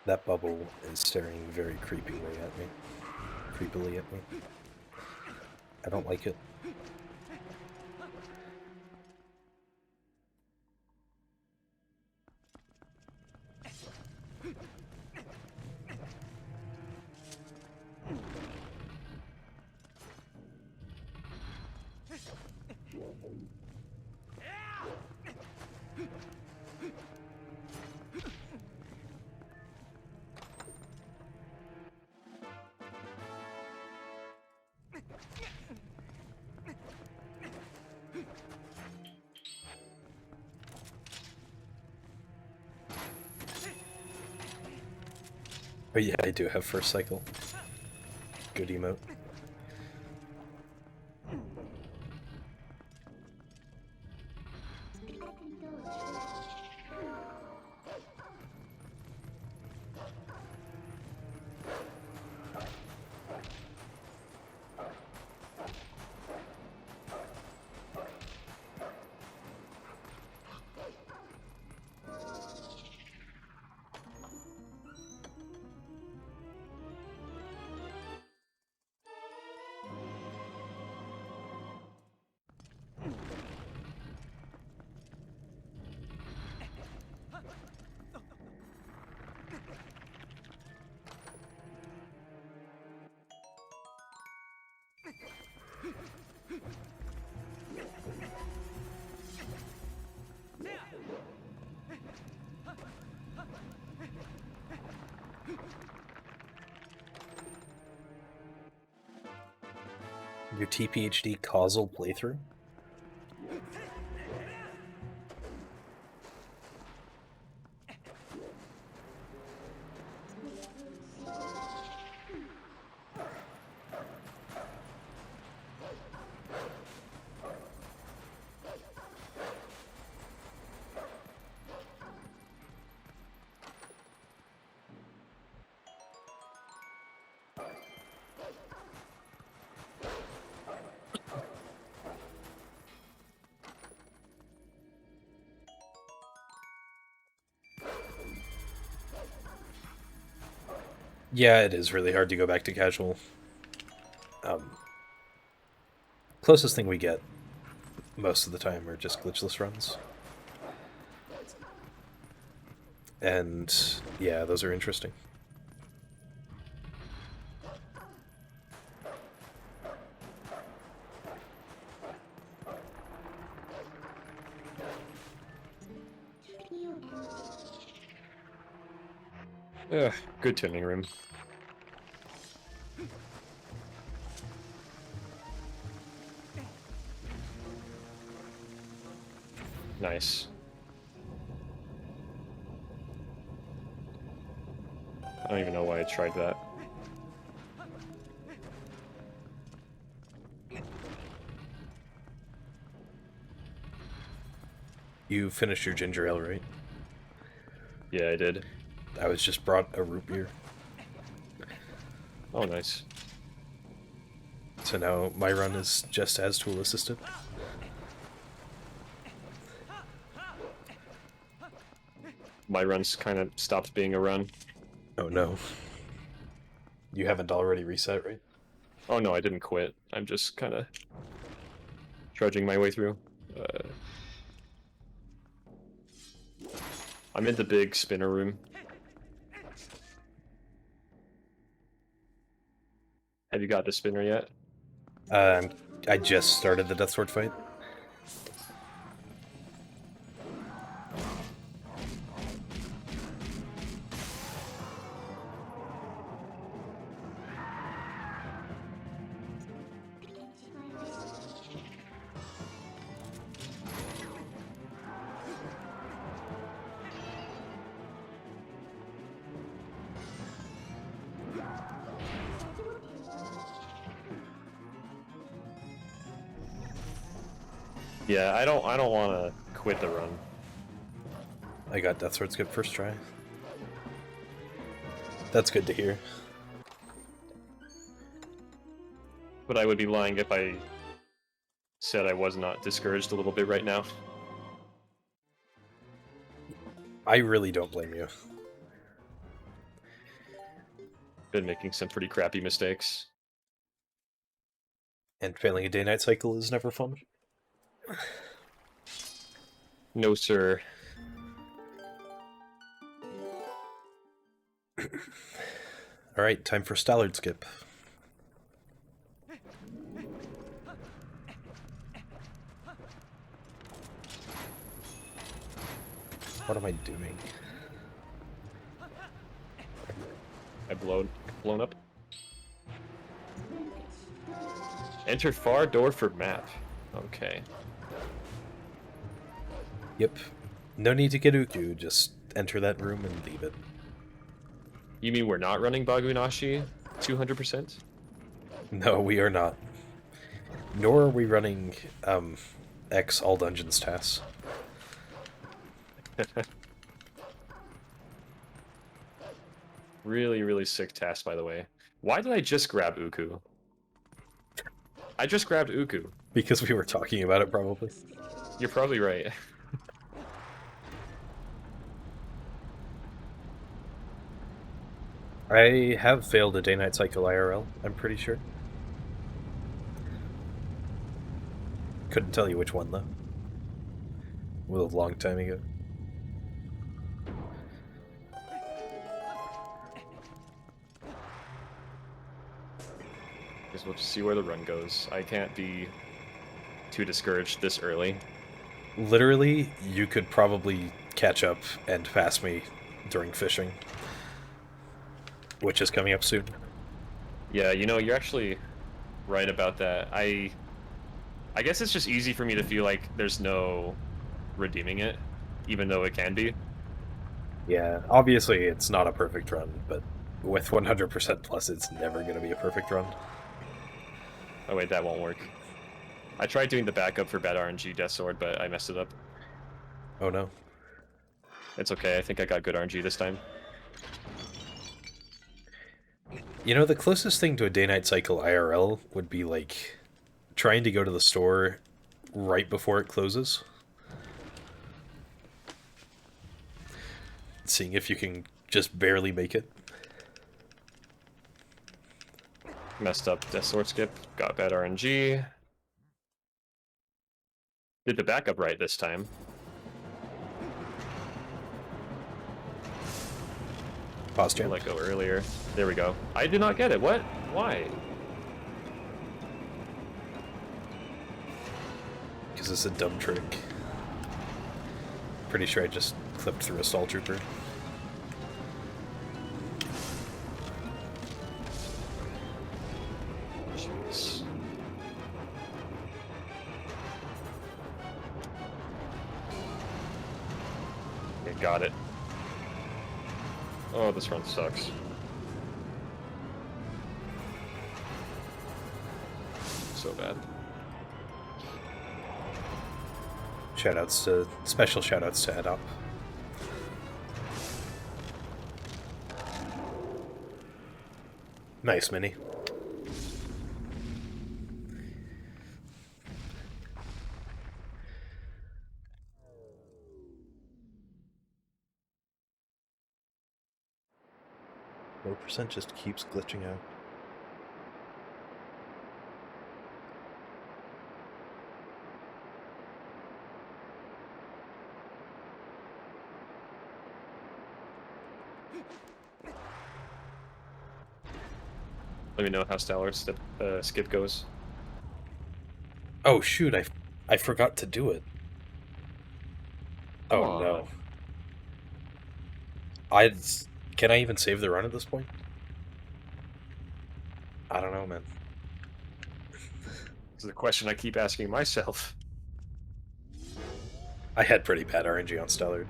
That bubble is staring very creepily at me. I don't like it. Oh yeah, I do have first cycle. Good emote. Your TPHD causal playthrough? Yeah, it is really hard to go back to casual. Closest thing we get most of the time are just glitchless runs. And yeah, those are interesting. Ugh, good tuning room. Nice. I don't even know why I tried that. You finished your ginger ale, right? Yeah, I did. I was just brought a root beer. Oh, nice. So now my run is just as tool assisted. My run's kind of stopped being a run. Oh no. You haven't already reset, right? Oh no, I didn't quit. I'm just kind of trudging my way through. I'm in the big spinner room. Have you got the spinner yet? I just started the Death Sword fight. Yeah, I don't want to quit the run. I got Death Sword skip first try. That's good to hear. But I would be lying if I said I was not discouraged a little bit right now. I really don't blame you. Been making some pretty crappy mistakes. And failing a day-night cycle is never fun. No, sir. Alright, time for Stallard skip. What am I doing? I blown up. Enter far door for map. Okay. Yep. No need to get Uku, just enter that room and leave it. You mean we're not running Bagunashi 200%? No, we are not. Nor are we running, X All Dungeons tasks. Really, really sick task, by the way. Why did I just grab Uku? I just grabbed Uku. Because we were talking about it, probably. You're probably right. I have failed a day-night cycle IRL, I'm pretty sure. Couldn't tell you which one, though. A long time ago. Guess we'll just see where the run goes. I can't be too discouraged this early. Literally, you could probably catch up and pass me during fishing. Which is coming up soon. Yeah, you know, you're actually right about that. I guess it's just easy for me to feel like there's no redeeming it, even though it can be. Yeah, obviously it's not a perfect run, but with 100% plus, it's never going to be a perfect run. Oh wait, that won't work. I tried doing the backup for bad RNG Death Sword, but I messed it up. Oh no. It's okay, I think I got good RNG this time. You know, the closest thing to a day-night cycle IRL would be, like, trying to go to the store right before it closes. Seeing if you can just barely make it. Messed up the sword skip. Got bad RNG. Did the backup right this time. Pause I'll jam. let go earlier. There we go. I did not get it. What? Why? Because it's a dumb trick. Pretty sure I just clipped through a stall trooper. Jeez. Okay, got it. Oh, this run sucks. So bad. Special shoutouts to Edop. Nice, Mini. Low percent just keeps glitching out. Let me know how Stellar skip goes. Oh shoot, I forgot to do it. Oh Aw. no. Can I even save the run at this point? I don't know, man. This is a question I keep asking myself. I had pretty bad RNG on Stellar.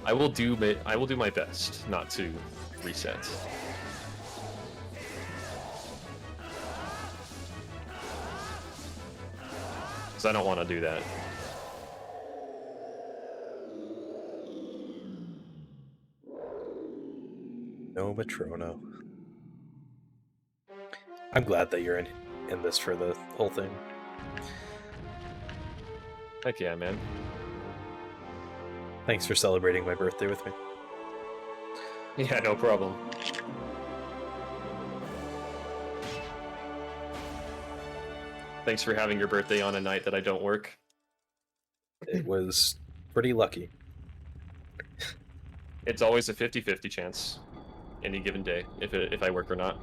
I will do my best not to reset. Because I don't want to do that. No Matrono. I'm glad that you're in this for the whole thing. Heck yeah, man. Thanks for celebrating my birthday with me. Yeah, no problem. Thanks for having your birthday on a night that I don't work. It was pretty lucky. It's always a 50-50 chance any given day if I work or not.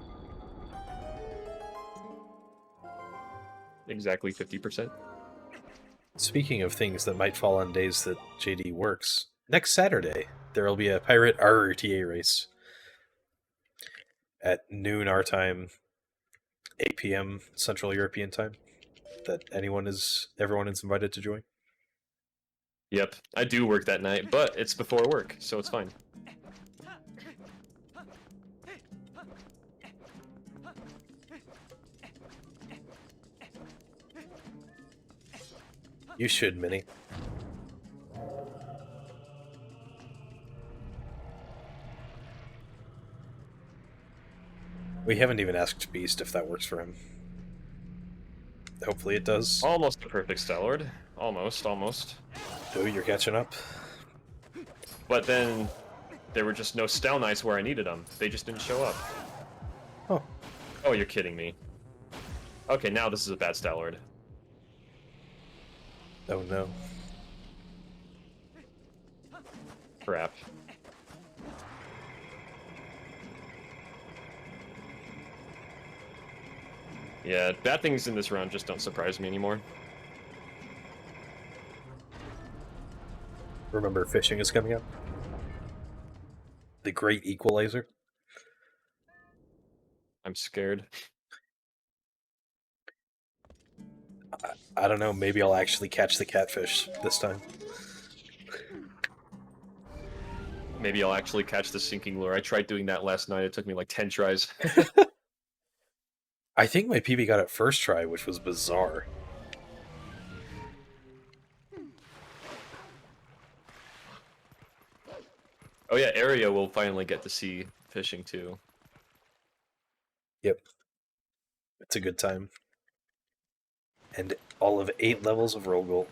Exactly 50%. Speaking of things that might fall on days that JD works, next Saturday there will be a pirate RRTA race at noon our time, 8 p.m. Central European time. That everyone is invited to join. Yep, I do work that night, but it's before work, so it's fine. You should, Minnie. We haven't even asked Beast if that works for him. Hopefully it does. Almost a perfect Stellord. Almost. Oh, you're catching up. But then there were just no Stell Knights where I needed them. They just didn't show up. Oh. Oh, you're kidding me. Okay, now this is a bad Stellord. Oh no. Crap. Yeah, bad things in this round just don't surprise me anymore. Remember, fishing is coming up. The Great Equalizer. I'm scared. I don't know, maybe I'll actually catch the catfish this time. Maybe I'll actually catch the sinking lure. I tried doing that last night. It took me like 10 tries. I think my PB got it first try, which was bizarre. Oh yeah, Area will finally get to see fishing too. Yep. It's a good time. And all of 8 levels of roll goal.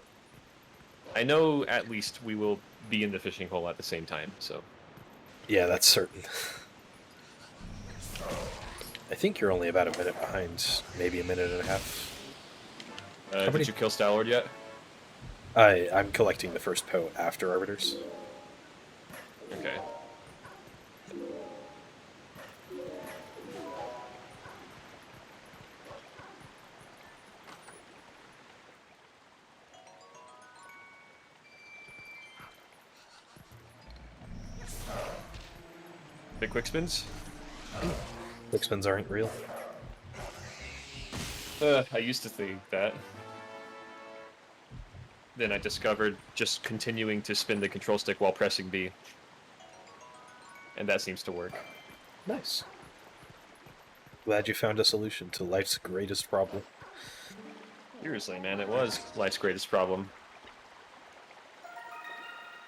I know at least we will be in the fishing hole at the same time, so. Yeah, that's certain. I think you're only about a minute behind, maybe a minute and a half. Did many- you kill Star-Lord yet? I'm collecting the first PO after Arbiters. Okay. The quick spins? Quick spins aren't real. I used to think that. Then I discovered just continuing to spin the control stick while pressing B. And that seems to work. Nice. Glad you found a solution to life's greatest problem. Seriously, man, it was life's greatest problem.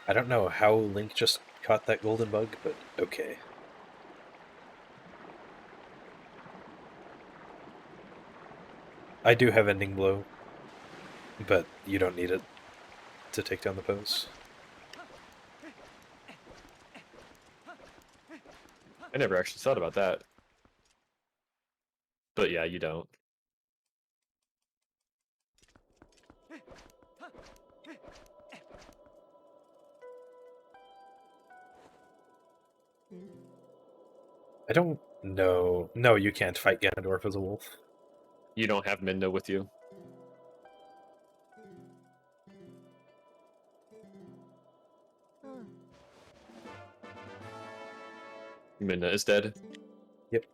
I don't know how Link just caught that golden bug, but okay. I do have Ending Blow, but you don't need it to take down the pose. I never actually thought about that. But yeah, you don't. I don't know. No, you can't fight Ganondorf as a wolf. You don't have Minna with you. Minna is dead. Yep.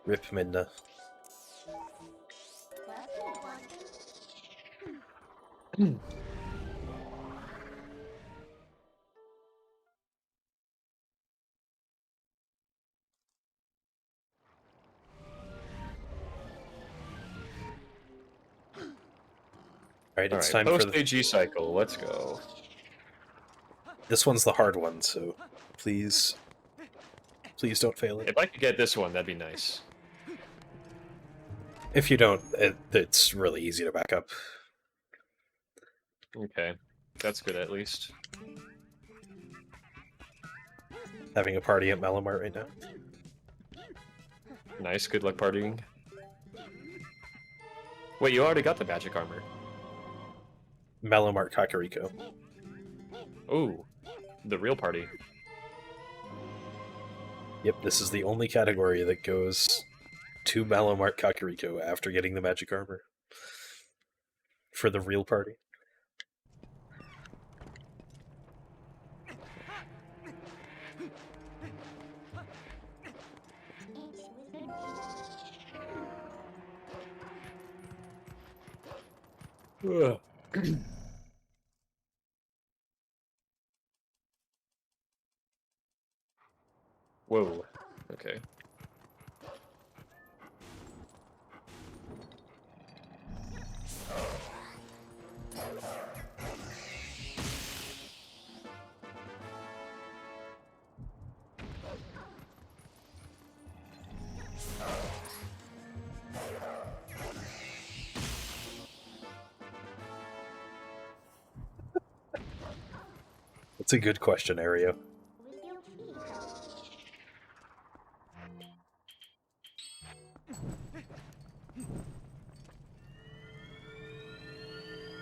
Rip Midna. Alright, it's time for post the... AG cycle. Let's go. This one's the hard one, so please don't fail it. If I could get this one, that'd be nice. If you don't, it's really easy to back up. Okay, that's good at least. Having a party at Malamart right now. Nice, good luck partying. Wait, you already got the magic armor. Malamart Kakariko. Ooh, the real party. Yep, this is the only category that goes to Malamart Kakariko after getting the magic armor. For the real party. Whoa, okay. It's a good question, Ario.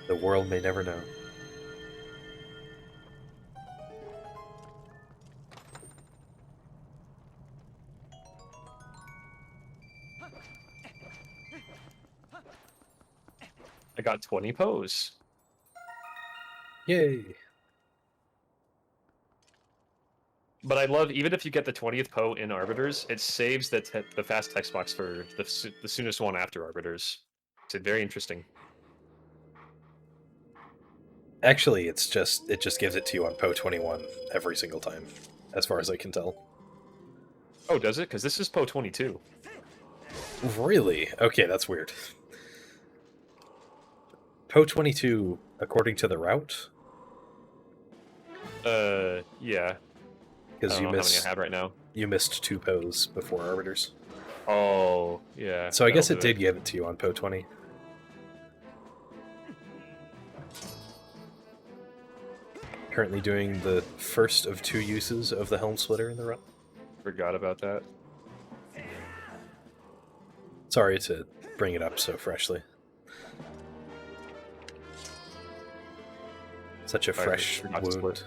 The world may never know. I got 20 pose. Yay! But I love, even if you get the 20th Poe in Arbiters, it saves the fast text box for the soonest one after Arbiters. It's very interesting. Actually, it just gives it to you on Poe 21 every single time, as far as I can tell. Oh, does it? Because this is Poe 22. Really? Okay, that's weird. Poe 22, according to the route? Yeah. I Because don't know how many I have right now. you missed 2 Poes before Arbiters. Oh, yeah. So I guess that'll it do did give it to you on Po 20. Currently doing the first of 2 uses of the Helm Splitter in the run. Forgot about that. Sorry to bring it up so freshly. Such a Sorry, fresh forgot to wound. split.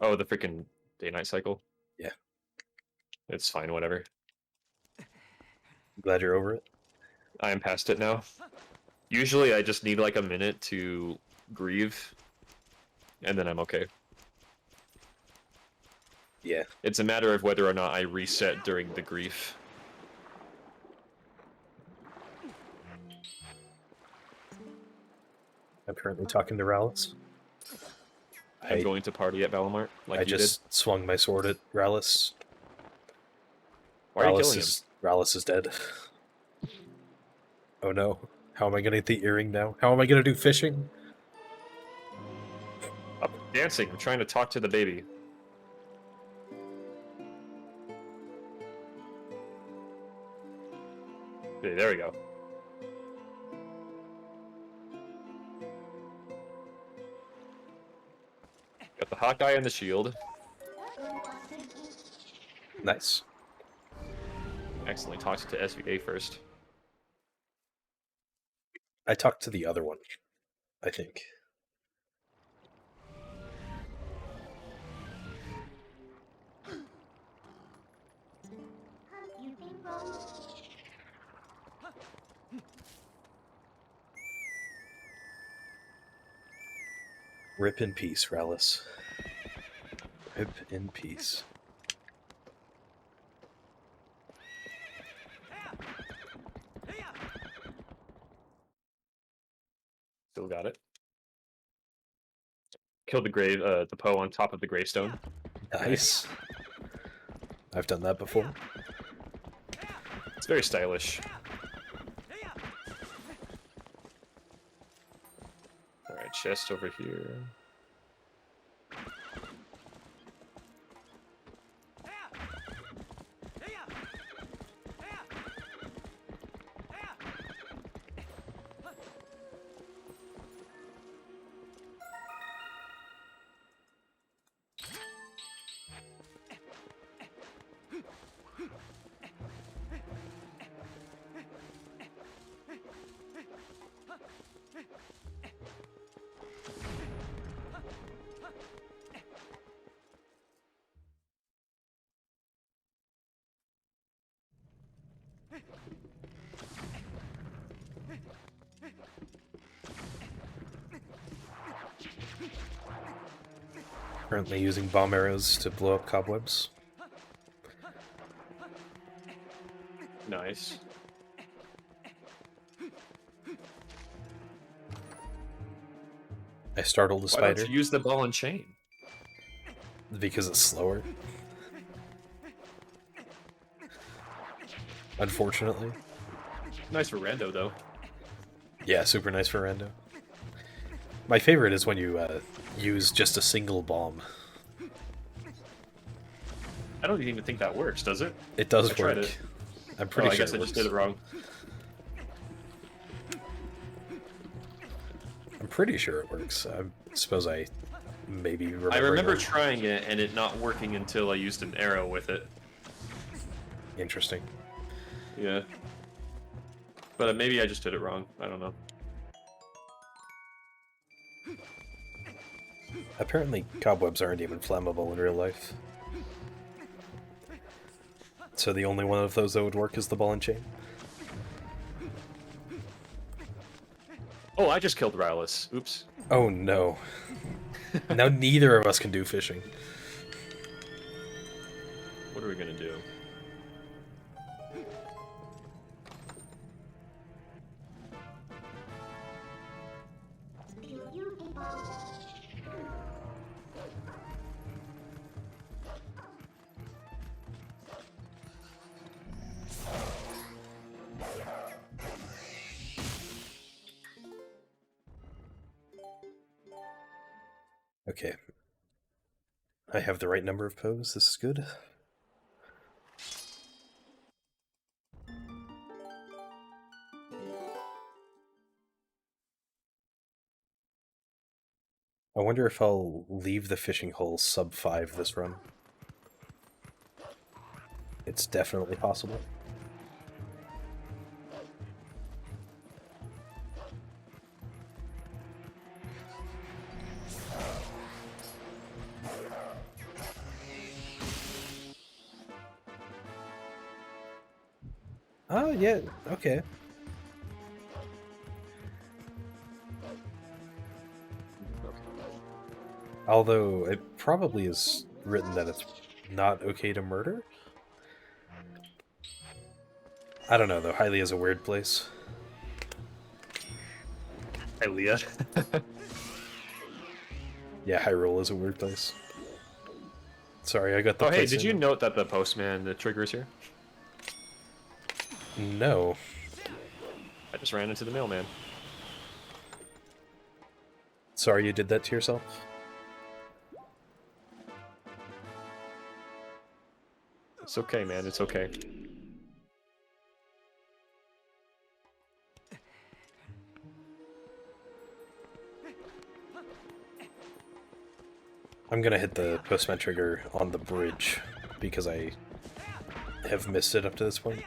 Oh, the freaking day-night cycle? Yeah. It's fine, whatever. Glad you're over it. I am past it now. Usually I just need like a minute to grieve, and then I'm okay. Yeah. It's a matter of whether or not I reset during the grief. I'm currently talking to Rallis. I'm going to party at Valamart, like I you just swung my sword at Rallis. did. Why are you killing him? Rallis is dead. Oh no. How am I gonna get the earring now? How am I gonna do fishing? I'm dancing. I'm trying to talk to the baby. Okay, there we go. Got the hot guy and the shield. Nice. Accidentally talked to SVA first. I talked to the other one, I think. Rip in peace, Rallis. Rip in peace. Still got it. Killed the the Poe on top of the gravestone. Nice. I've done that before. It's very stylish. Alright, chest over here. Currently using bomb arrows to blow up cobwebs. Nice. I startled a Why spider don't you use the ball and chain? because it's slower. Unfortunately. Nice for rando, though. Yeah, super nice for rando. My favorite is when you use just a single bomb. I don't even think that works, does it? It does I tried work. it. I'm pretty I sure guess it I just works. did it wrong. I'm pretty sure it works. I suppose I maybe remember. I remember wrong. trying it and it not working until I used an arrow with it. Interesting. Yeah. But maybe I just did it wrong. I don't know. Apparently, cobwebs aren't even flammable in real life. So the only one of those that would work is the ball and chain. Oh, I just killed Rowless. Oops. Oh no. Now neither of us can do fishing. What are we gonna do? Okay. I have the right number of pose. This is good. I wonder if I'll leave the fishing hole sub 5 this run. It's definitely possible. Oh, yeah, okay. Although, it probably is written that it's not okay to murder? I don't know, though. Hylia's a weird place. Hylia. Yeah, Hyrule is a weird place. Sorry, I got the Oh, hey, place did in- you note that the postman, the trigger is here? No. I just ran into the mailman. Sorry you did that to yourself? It's okay, man. It's okay. I'm gonna hit the postman trigger on the bridge, because I have missed it up to this point.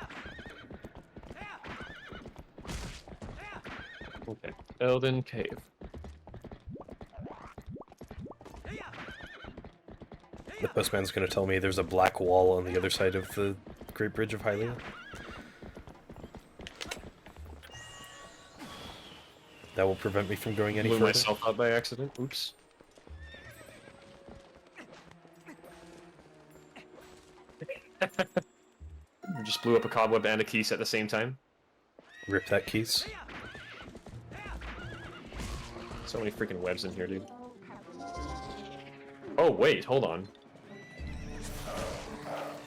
Okay. Elden Cave. The postman's gonna tell me there's a black wall on the other side of the Great Bridge of Hylia. That will prevent me from going any Blew further. myself up by accident. Oops. Just blew up a cobweb and a keys at the same time. Rip that keys. So many freaking webs in here, dude. Oh, wait, hold on.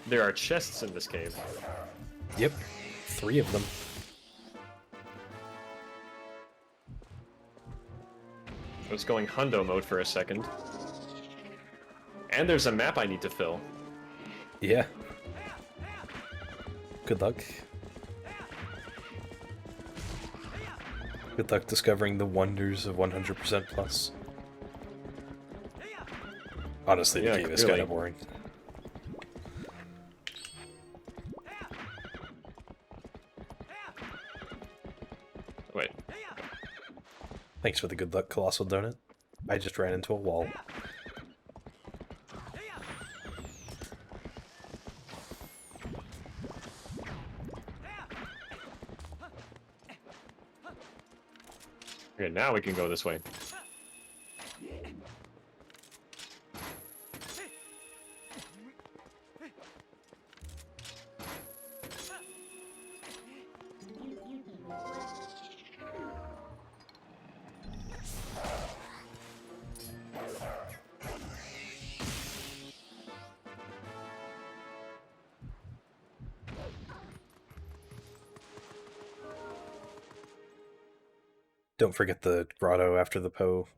There are chests in this cave. Yep. 3 of them. I was going hundo mode for a second. And there's a map I need to fill. Yeah. Good luck. Good luck discovering the wonders of 100% plus. Honestly, the Yeah, game is clearly. kind of boring. Wait. Thanks for the good luck, Colossal Donut. I just ran into a wall. Okay, now we can go this way. Don't forget the grotto after the Poe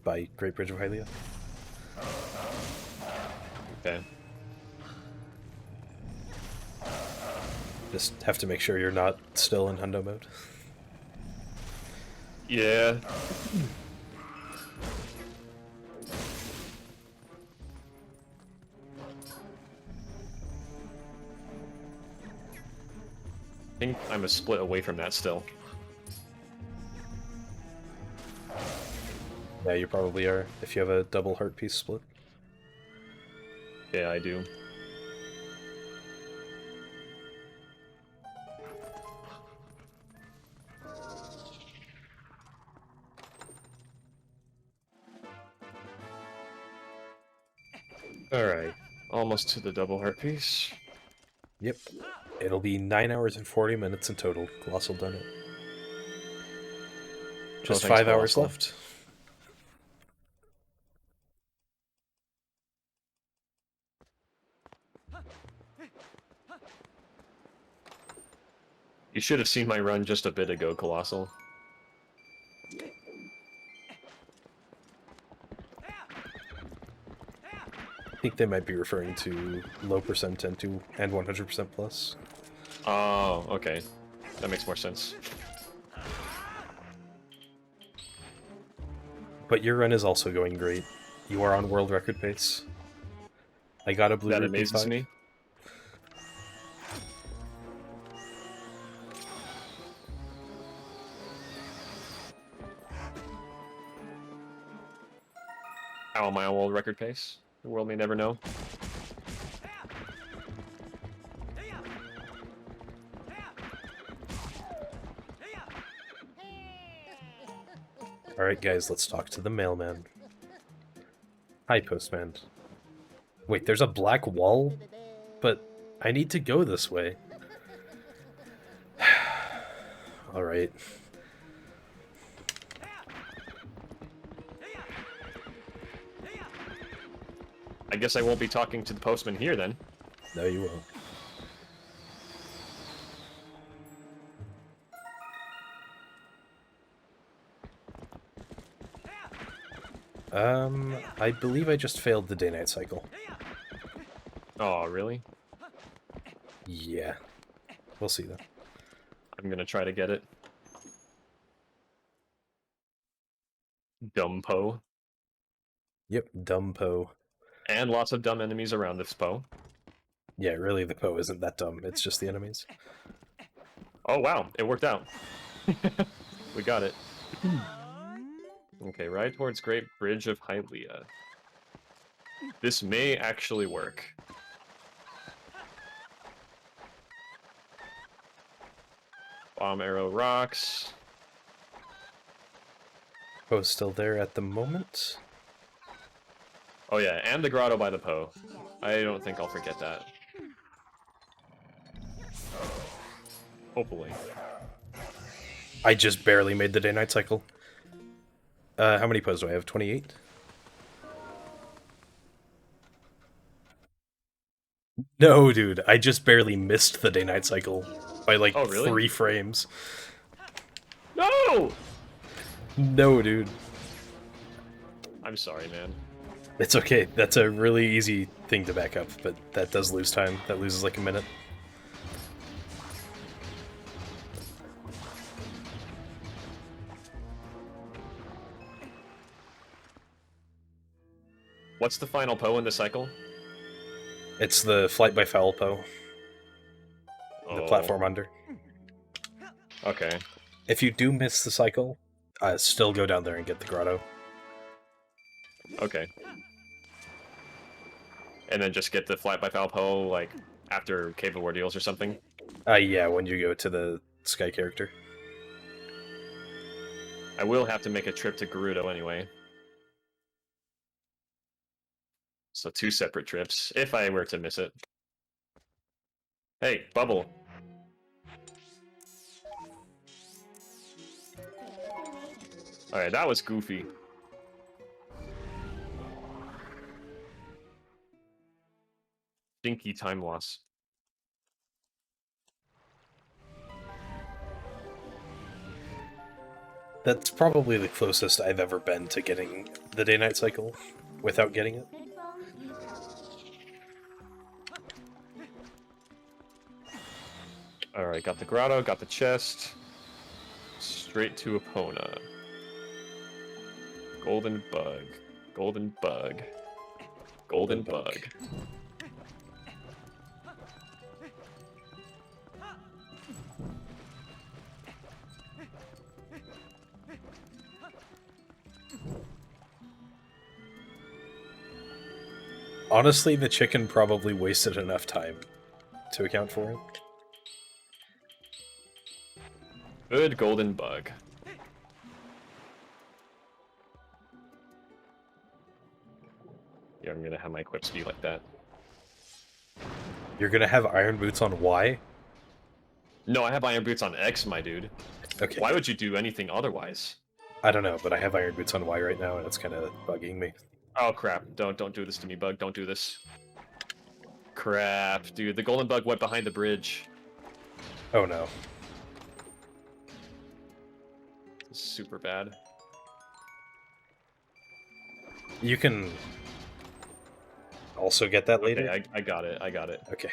by Great Bridge of Hylia. Okay. Just have to make sure you're not still in hundo mode. Yeah. I think I'm a split away from that still. Yeah, you probably are, if you have a double heart piece split. Yeah, I do. Alright. Almost to the double heart piece. Yep. It'll be 9 hours and 40 minutes in total, Colossal Donut. Just thanks, 5 hours Colossal. left. You should have seen my run just a bit ago, Colossal. I think they might be referring to low percent and 100% plus. Oh, okay. That makes more sense. But your run is also going great. You are on world record pace. I got a blue That root amazes P5. me. How am I on world record pace? The world may never know. Alright guys, let's talk to the mailman. Hi, postman. Wait, there's a black wall? But I need to go this way. Alright. I guess I won't be talking to the postman here then. No, you won't. I believe I just failed the day-night cycle. Oh, really? Yeah. We'll see though. I'm gonna try to get it. Dumb Poe. Yep, dumb Poe. And lots of dumb enemies around this Poe. Yeah, really, the Poe isn't that dumb. It's just the enemies. Oh wow, it worked out. We got it. Okay, ride towards Great Bridge of Hylia. This may actually work. Bomb arrow rocks. Poe's still there at the moment. Oh yeah, and the grotto by the Poe. I don't think I'll forget that. Hopefully. I just barely made the day-night cycle. How many Poes do I have? 28? No, dude, I just barely missed the day-night cycle by like Oh, really? 3 frames. No! No, dude. I'm sorry, man. It's okay. That's a really easy thing to back up, but that does lose time. That loses like a minute. What's the final Poe in the cycle? It's the Flight by Foul Poe. The Oh, platform under. okay. If you do miss the cycle, still go down there and get the grotto. Okay. And then just get the Flight by Foul Poe, like, after Cave of Ordeals or something? Yeah, when you go to the Sky character. I will have to make a trip to Gerudo anyway. So 2 separate trips, if I were to miss it. Hey, Bubble. Alright, that was goofy. Stinky time loss. That's probably the closest I've ever been to getting the day-night cycle without getting it. Alright, got the grotto, got the chest. Straight to Epona. Golden bug. Golden bug. Golden bug. Honestly, the chicken probably wasted enough time to account for it. Good golden bug. Yeah, I'm gonna have my equips be like that. You're gonna have iron boots on Y? No, I have iron boots on X, my dude. Okay. Why would you do anything otherwise? I don't know, but I have iron boots on Y right now, and it's kind of bugging me. Oh crap! Don't do this to me, bug. Don't do this. Crap, dude. The golden bug went behind the bridge. Oh no. This is super bad. You can also get that later? Okay, I got it. I got it. Okay.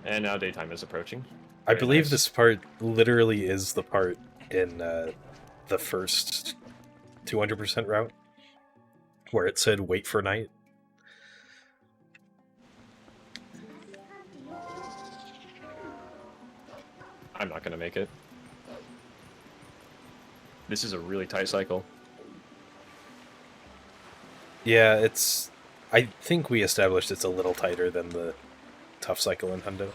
And now daytime is approaching. I Very believe nice. this part literally is the part in the first 200% route, where it said wait for night. I'm not gonna make it. This is a really tight cycle. Yeah, it's... I think we established it's a little tighter than the tough cycle in Hundo.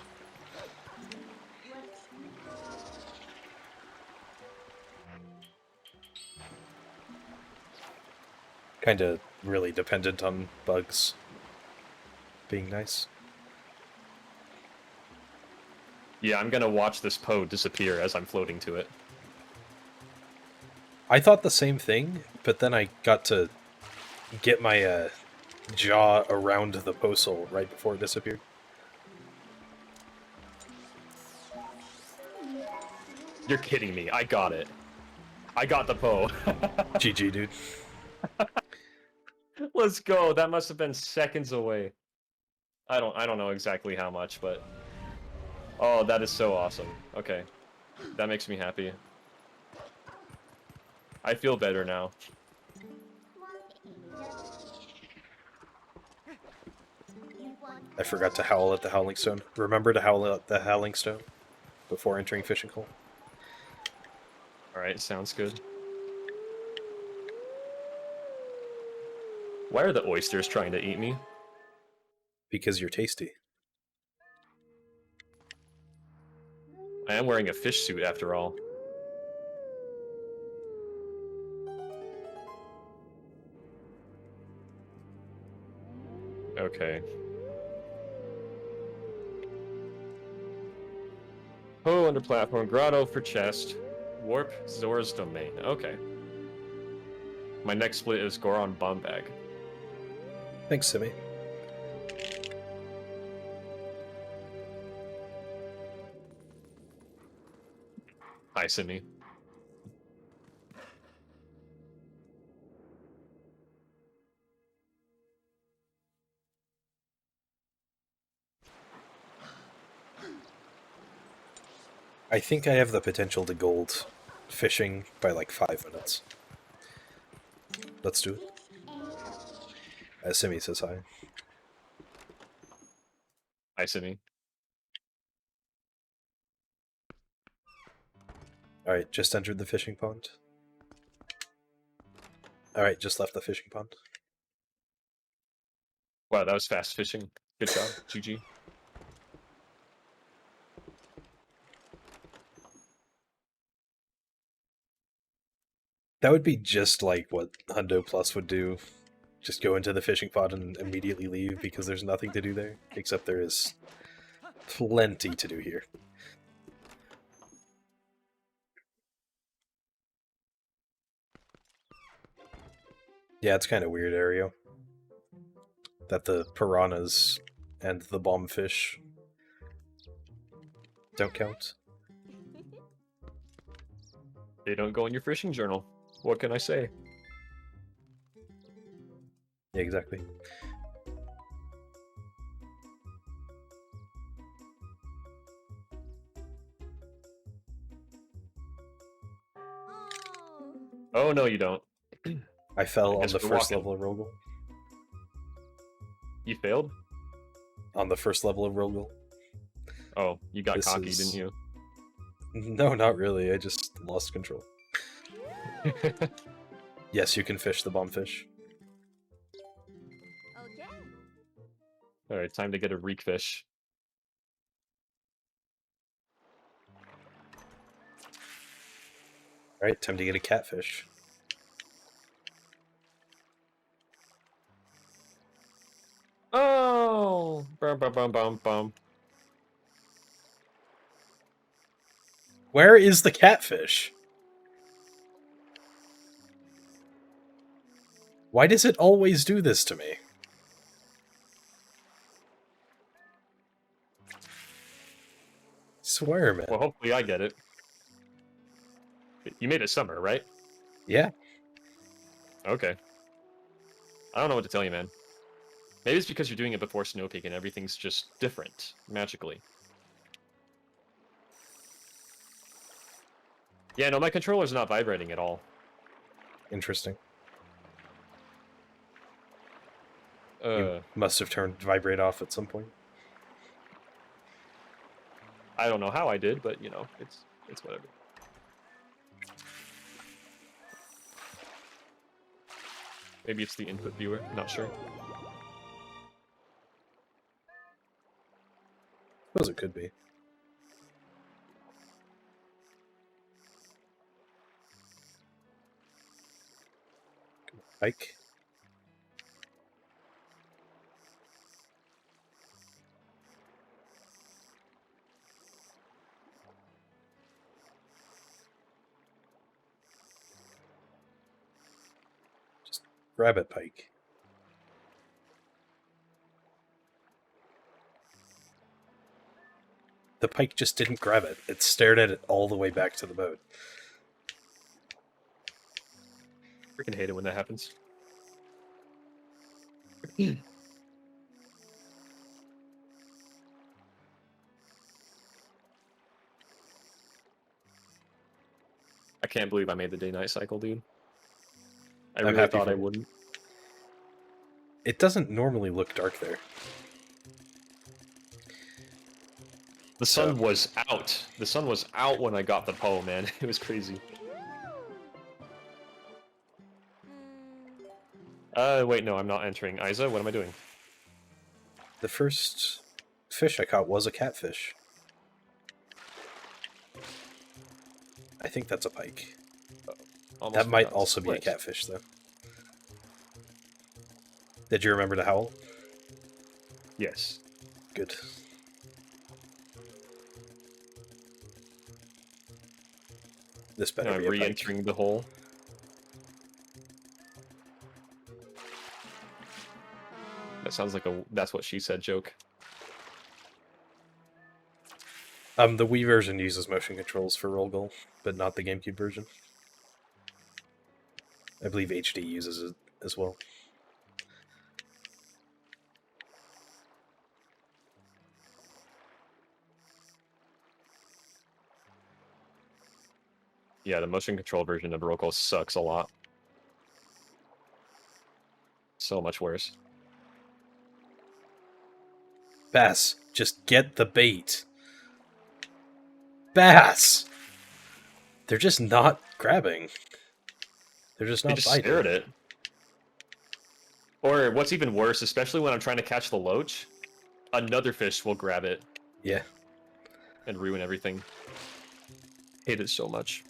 Kind of really dependent on bugs being nice. Yeah, I'm gonna watch this Poe disappear as I'm floating to it. I thought the same thing, but then I got to get my jaw around the postal right before it disappeared. You're kidding me. I got it. I got the Poe. GG, dude. Let's go. That must have been seconds away. I don't know exactly how much, but oh, that is so awesome. Okay. That makes me happy. I feel better now. I forgot to howl at the Howling Stone. Remember to howl at the Howling Stone before entering Fishing Hole. Alright, sounds good. Why are the oysters trying to eat me? Because you're tasty. I am wearing a fish suit after all. Okay. Oh, under platform. Grotto for chest. Warp Zora's domain. Okay. My next split is Goron Bomb Bag. Thanks, Simi. Hi, Simi. I think I have the potential to gold fishing by like 5 minutes. Let's do it. Simi says hi. Hi, Simi. Alright, just entered the fishing pond. Alright, just left the fishing pond. Wow, that was fast fishing. Good job. GG. That would be just like what Hundo Plus would do. Just go into the fishing pond and immediately leave because there's nothing to do there. Except there is plenty to do here. Yeah, it's kind of weird, Ario. That the piranhas and the bombfish don't count. They don't go in your fishing journal. What can I say? Yeah, exactly. Oh, no, you don't. I fell on guess the we're first walking. level of Rogel. You failed? On the first level of Rogel. Oh, you got This cocky, is- didn't you? No, not really. I just lost control. Yes, you can fish the bombfish. Okay. Alright, time to get a reek fish. Alright, time to get a catfish. Oh! Bum, bum, bum, bum, bum. Where is the catfish? Why does it always do this to me? Swear, man. Well, hopefully I get it. You made it summer, right? Yeah. Okay. I don't know what to tell you, man. Maybe it's because you're doing it before Snow Peak and everything's just different, magically. Yeah, no, my controller's not vibrating at all. Interesting. Uh, You must have turned vibrate off at some point. I don't know how I did, but you know, it's whatever. Maybe it's the input viewer. Not sure. Suppose it could be. Pike. Just grab it, Pike. The pike just didn't grab it. It stared at it all the way back to the boat. Freaking hate it when that happens. I can't believe I made the day-night cycle, dude. I I'm really happy thought for I you. wouldn't. It doesn't normally look dark there. The sun was out. The sun was out when I got the Poe, man. It was crazy. Wait, no, I'm not entering. Isa, what am I doing? The first fish I caught was a catfish. I think that's a pike. Almost That might forgot. also be a Wait. catfish, though. Did you remember to howl? Yes. Good. This better Now I'm be a pike. re-entering the hole. That sounds like a "that's what she said" joke. The Wii version uses motion controls for roll goal, but not the GameCube version. I believe HD uses it as well. Yeah, the motion control version of Roko sucks a lot. So much worse. Bass, just get the bait. Bass! They're just not grabbing. They're just They not just biting. stare at it. Or what's even worse, especially when I'm trying to catch the loach, another fish will grab it Yeah. and ruin everything. Hate it so much.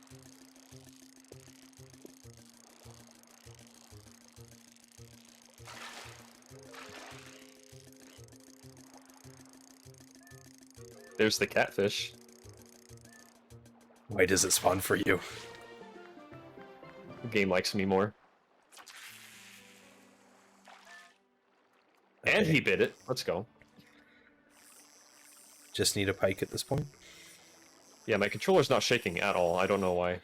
There's the catfish. Why does it spawn for you? The game likes me more. And Okay. he bit it. Let's go. Just need a pike at this point. Yeah, my controller's not shaking at all. I don't know why.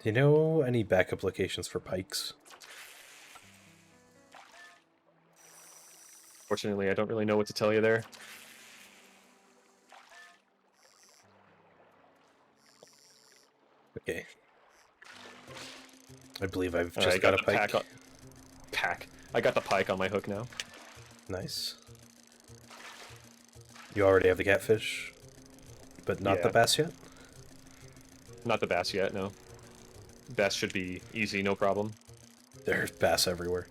Do you know any backup locations for pikes? Fortunately, I don't really know what to tell you there. Okay. I believe I've All just right, got a the pike. pack. I got the pike on my hook now. Nice. You already have the catfish, but not the Yeah. bass yet? Not the bass yet, no. Bass should be easy, no problem. There's bass everywhere.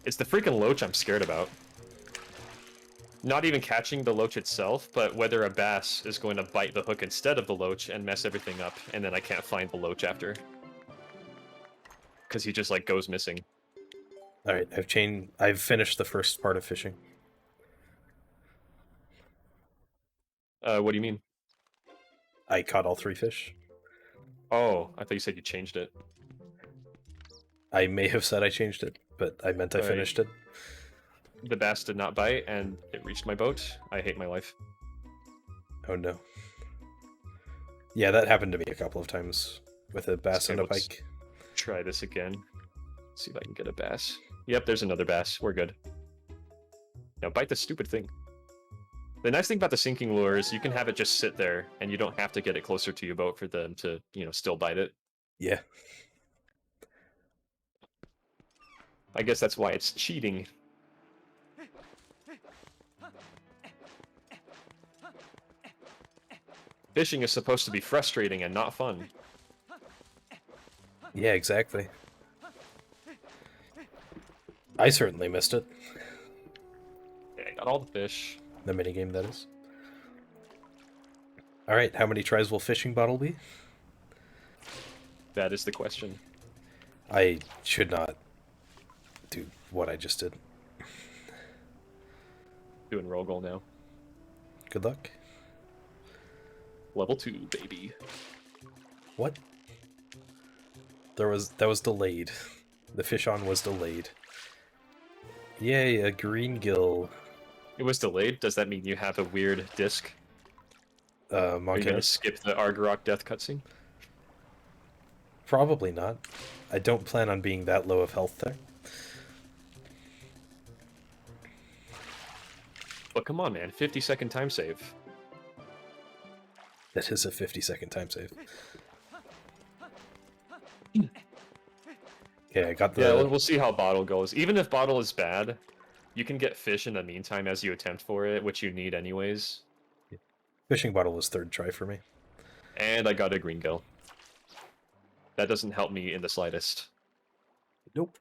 It's the freaking loach I'm scared about. Not even catching the loach itself, but whether a bass is going to bite the hook instead of the loach and mess everything up, and then I can't find the loach after. Because he just, like, goes missing. Alright, I've finished the first part of fishing. What do you mean? I caught all 3 fish. Oh, I thought you said you changed it. I may have said I changed it. but I meant I finished it. The bass did not bite, and it reached my boat. I hate my life. Oh no. Yeah, that happened to me a couple of times with a bass and a let's pike. Try this again. See if I can get a bass. Yep, there's another bass. We're good. Now bite the stupid thing. The nice thing about the sinking lure is you can have it just sit there, and you don't have to get it closer to your boat for them to, still bite it. Yeah. I guess that's why it's cheating. Fishing is supposed to be frustrating and not fun. Yeah, exactly. I certainly missed it. Yeah, I got all the fish. The minigame, that is. Alright, how many tries will fishing bottle be? That is the question. I should not do what I just did. Doing roll goal now. Good luck. Level 2, baby. What? That was delayed. The fish on was delayed. Yay, a green gill. It was delayed? Does that mean you have a weird disc? Are you Monkey. gonna skip the Argarok death cutscene? Probably not. I don't plan on being that low of health there. But come on, man. 50-second time save. That is a 50-second time save. Okay, I got the... Yeah, we'll see how Bottle goes. Even if Bottle is bad, you can get fish in the meantime as you attempt for it, which you need anyways. Fishing bottle was third try for me. And I got a green gill. That doesn't help me in the slightest. Nope.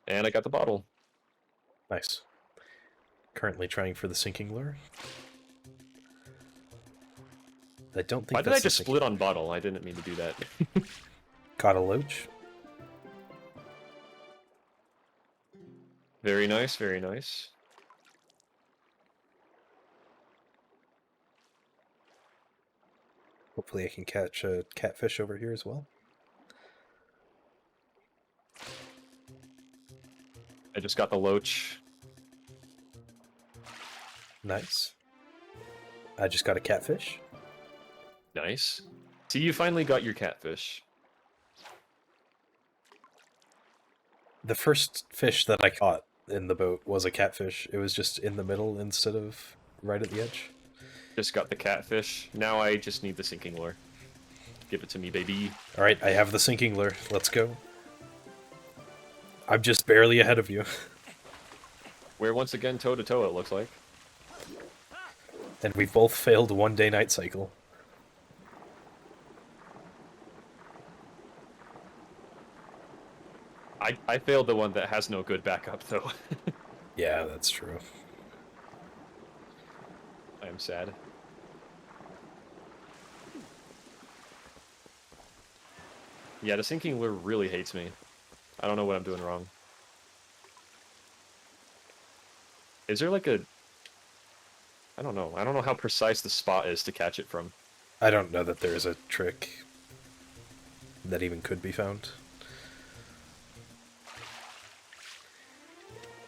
And I got the bottle. Nice. Currently trying for the sinking lure. I don't think. Why did I just split on Bottle? I didn't mean to do that. Caught a loach. Very nice, very nice. Hopefully I can catch a catfish over here as well. I just got the loach. Nice. I just got a catfish. Nice. See, you finally got your catfish. The first fish that I caught in the boat was a catfish. It was just in the middle instead of right at the edge. Just got the catfish. Now I just need the sinking lure. Give it to me, baby. Alright, I have the sinking lure. Let's go. I'm just barely ahead of you. We're once again toe-to-toe, it looks like. And we both failed one-day night cycle. I failed the one that has no good backup, though. Yeah, that's true. I am sad. Yeah, the sinking lure really hates me. I don't know what I'm doing wrong. Is there like a... I don't know. I don't know how precise the spot is to catch it from. I don't know that there is a trick that even could be found.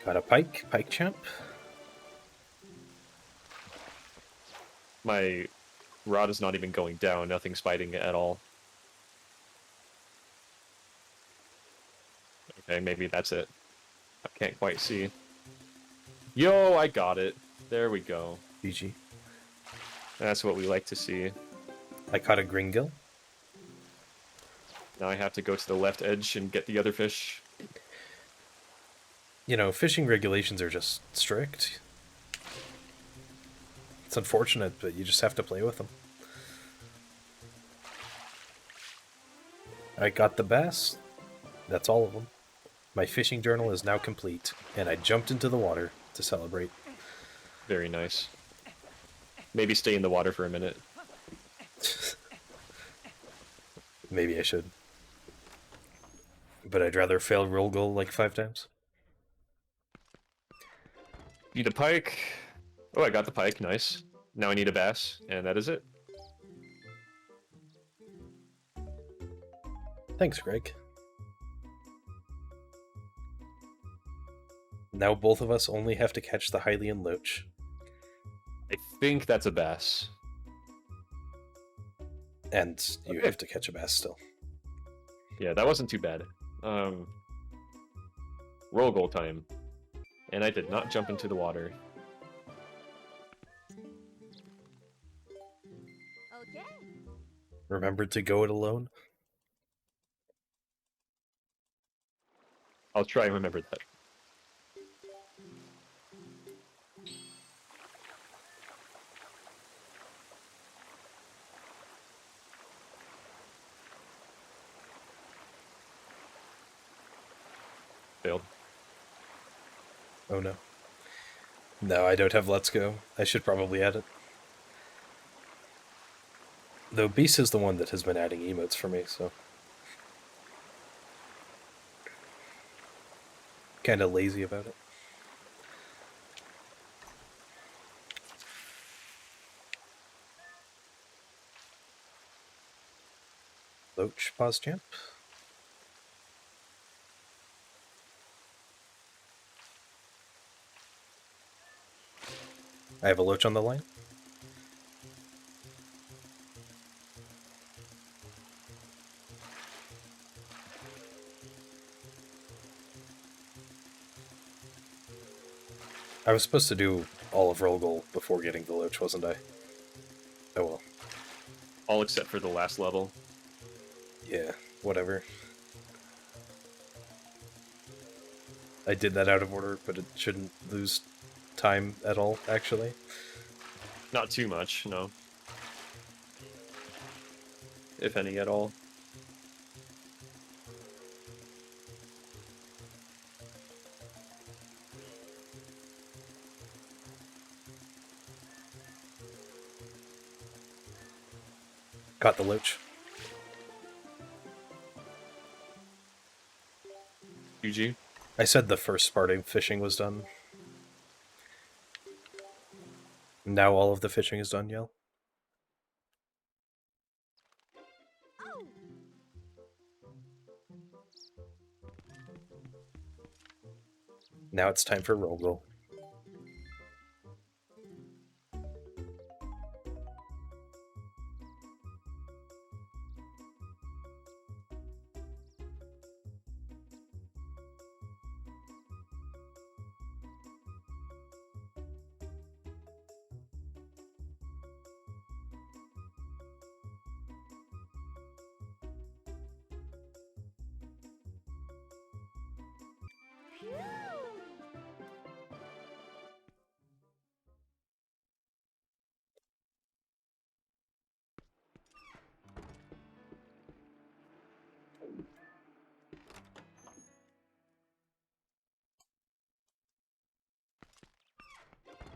Got a pike champ. My rod is not even going down. Nothing's biting it at all. Okay, maybe that's it. I can't quite see. Yo, I got it. There we go. GG. That's what we like to see. I caught a gringill. Now I have to go to the left edge and get the other fish. You know, fishing regulations are just strict. It's unfortunate, but you just have to play with them. I got the bass. That's all of them. My fishing journal is now complete, and I jumped into the water to celebrate. Very nice. Maybe stay in the water for a minute. Maybe I should. But I'd rather fail roll goal like 5 times. Need a pike. Oh, I got the pike. Nice. Now I need a bass, and that is it. Thanks, Greg. Now both of us only have to catch the Hylian Loach. I think that's a bass. And you Okay. have to catch a bass still. Yeah, that wasn't too bad. Roll goal time. And I did not jump into the water. Okay. Remember to go it alone? I'll try and remember that. Failed. Oh no. No, I don't have Let's Go. I should probably add it. Though Beast is the one that has been adding emotes for me, so... Kinda lazy about it. Loach pause jump. I have a Loach on the line. I was supposed to do all of Roll Goal before getting the Loach, wasn't I? Oh well. All except for the last level. Yeah, whatever. I did that out of order, but it shouldn't lose time at all, actually. Not too much, no. If any at all. Got the Loach. GG. I said the first part of fishing was done. Now all of the fishing is done, Yell. Oh. Now it's time for Roll Goal.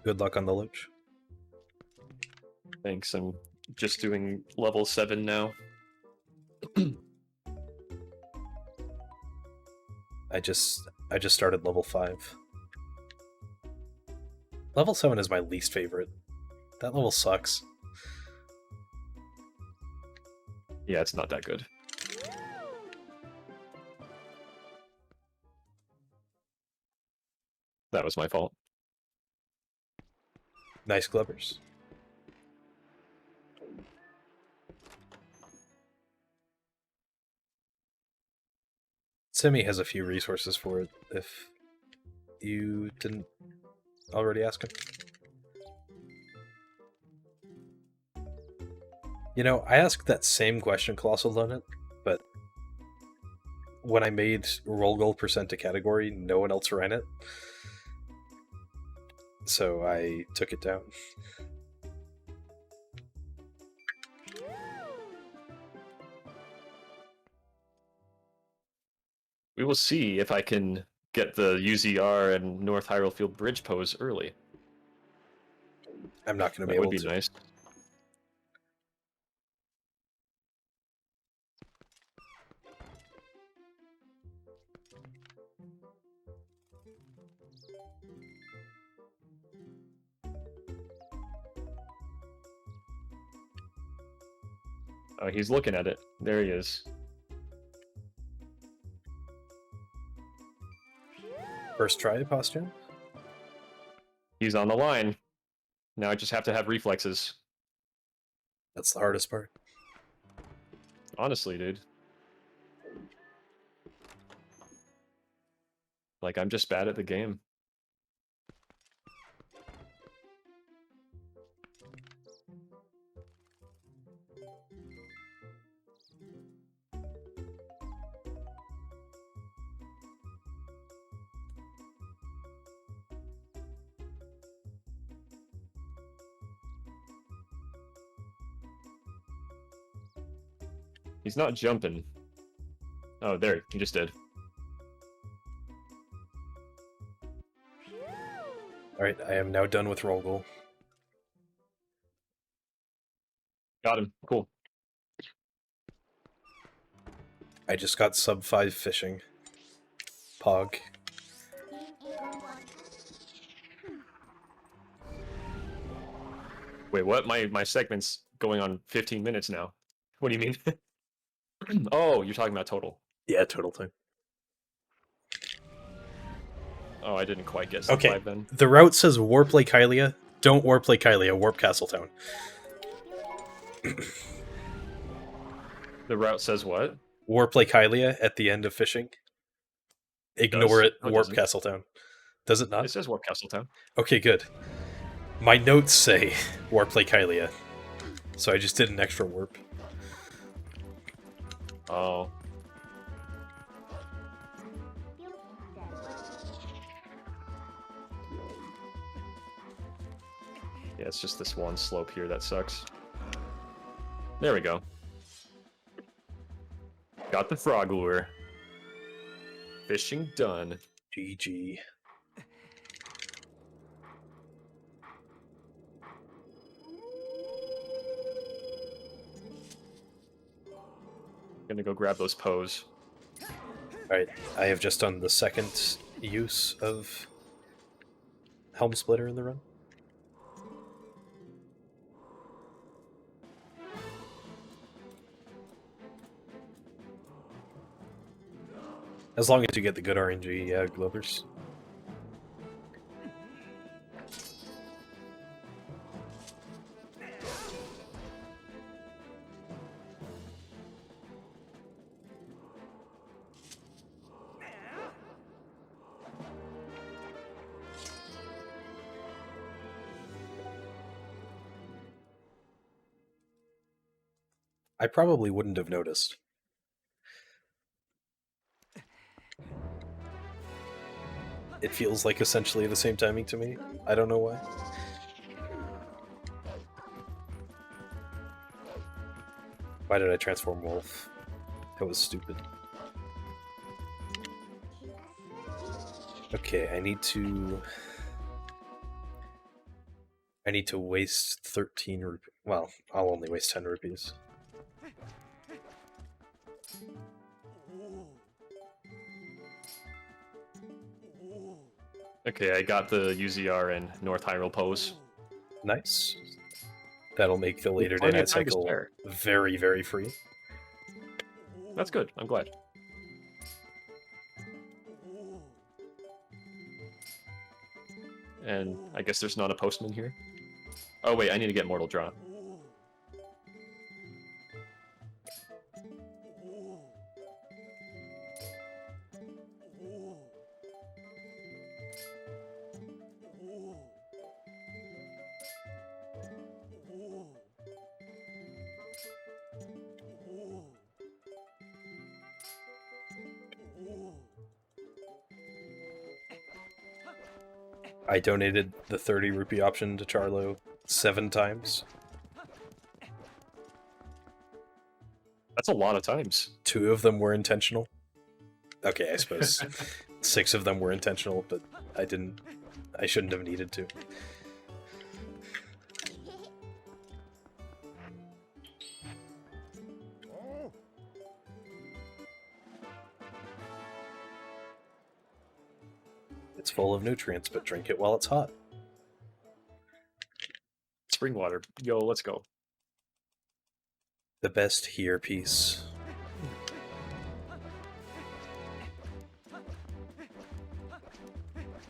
Good luck on the Loach. Thanks, I'm just doing level 7 now. I just started level 5. Level 7 is my least favorite. That level sucks. Yeah, it's not that good. That was my fault. Nice Glubbers. Simi has a few resources for it, if you didn't already ask him. You know, I asked that same question, Colossal Donut, but when I made Roll Goal percent a category, no one else ran it. So I took it down. We will see if I can get the UZR and North Hyrule Field Bridge pose early. I'm not going to be That would able be to. nice. Oh, he's looking at it. There he is. First try, Postune? He's on the line. Now I just have to have reflexes. That's the hardest part. Honestly, dude. Like, I'm just bad at the game. He's not jumping. Oh, there. He just did. Alright, I am now done with roll goal. Got him. Cool. I just got sub 5 fishing. Pog. Wait, what? My segment's going on 15 minutes now. What do you mean? Oh, you're talking about total. Yeah, total time. Oh, I didn't quite get sub Okay, 5 then. the route says Warp Lake Hylia. Don't Warp Lake Hylia, Warp Castletown. The route says what? Warp Lake Hylia at the end of fishing. Ignore it, No, it Warp doesn't. Castletown. Does it not? It says Warp Castletown. Okay, good. My notes say Warp Lake Hylia, so I just did an extra warp. Oh. Yeah, it's just this one slope here that sucks. There we go. Got the frog lure. Fishing done. GG. Gonna go grab those pose. Alright, I have just done the second use of Helm Splitter in the run. As long as you get the good RNG, yeah, Glovers. I probably wouldn't have noticed. It feels like essentially the same timing to me. I don't know why. Why did I transform Wolf? That was stupid. Okay, I need to waste 13 rupees. Well, I'll only waste 10 rupees. Okay, I got the UZR and North Hyrule pose. Nice. That'll make the later day Plenty of night time to cycle spare. very, very free. That's good. I'm glad. And I guess there's not a postman here. Oh wait, I need to get Mortal Draw. I donated the 30 rupee option to Charlo 7 times. That's a lot of times. 2 of them were intentional. Okay, I suppose 6 of them were intentional, but I shouldn't have needed to. It's full of nutrients, but drink it while it's hot. Spring water. Yo, let's go. The best here piece.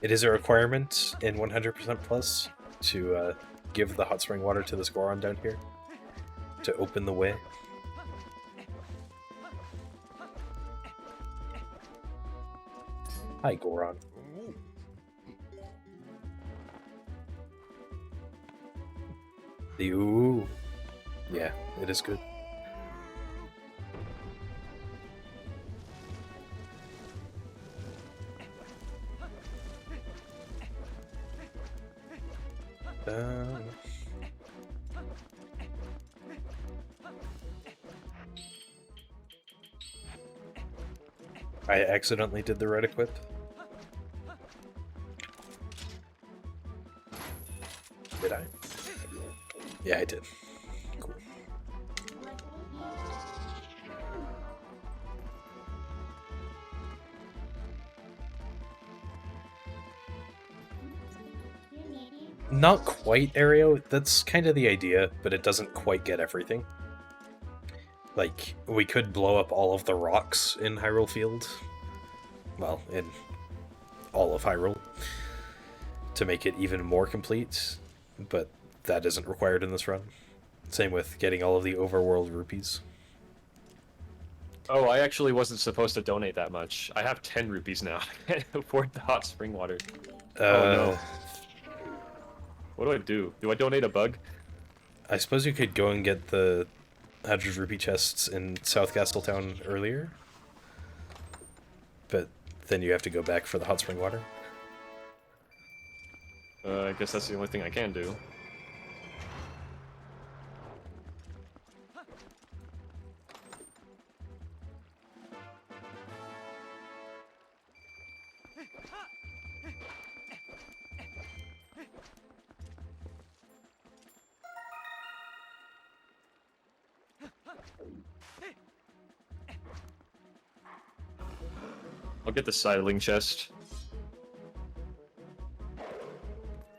It is a requirement in 100% Plus to give the hot spring water to this Goron down here to open the way. Hi, Goron. The ooh. Yeah, it is good. I accidentally did the red equip. Did I? Yeah, I did. Cool. Not quite Aereo, that's kind of the idea, but it doesn't quite get everything. Like, we could blow up all of the rocks in Hyrule Field. Well, in all of Hyrule. To make it even more complete, but that isn't required in this run. Same with getting all of the overworld rupees. Oh, I actually wasn't supposed to donate that much. I have 10 rupees now. I can't afford the hot spring water. Oh no. What do I do? Do I donate a bug? I suppose you could go and get the 100 rupee chests in South Castle Town earlier. But then you have to go back for the hot spring water. I guess that's the only thing I can do. I'll get the sidling chest.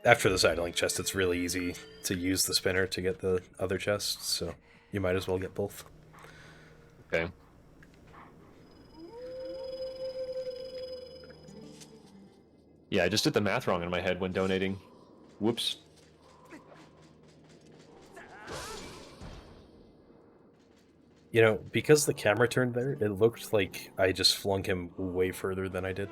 After the sidling chest, it's really easy to use the spinner to get the other chests, so you might as well get both. Okay. Yeah, I just did the math wrong in my head when donating. Whoops. You know, because the camera turned there, it looked like I just flung him way further than I did.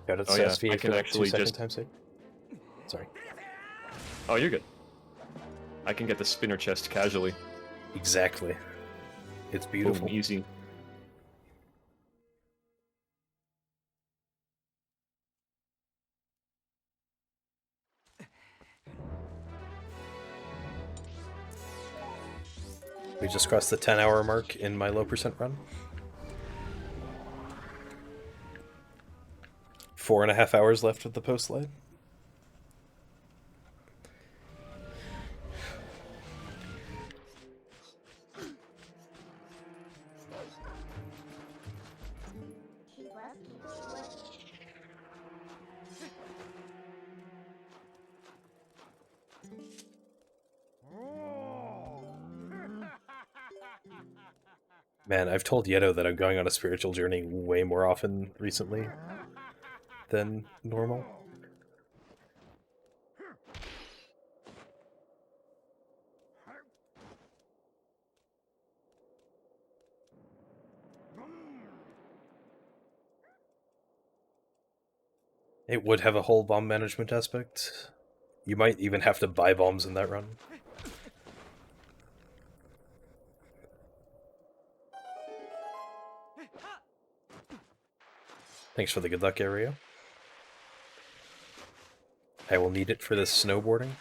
Got it, Oh, yeah, SVA I can for actually 2 second just- time sake. Sorry. Oh, you're good. I can get the spinner chest casually. Exactly. It's beautiful. Boom, easy. We just crossed the 10-hour mark in my low percent run. 4.5 hours left of the post slide. Man, I've told Yeto that I'm going on a spiritual journey way more often recently than normal. It would have a whole bomb management aspect. You might even have to buy bombs in that run. Thanks for the good luck area. I will need it for this snowboarding.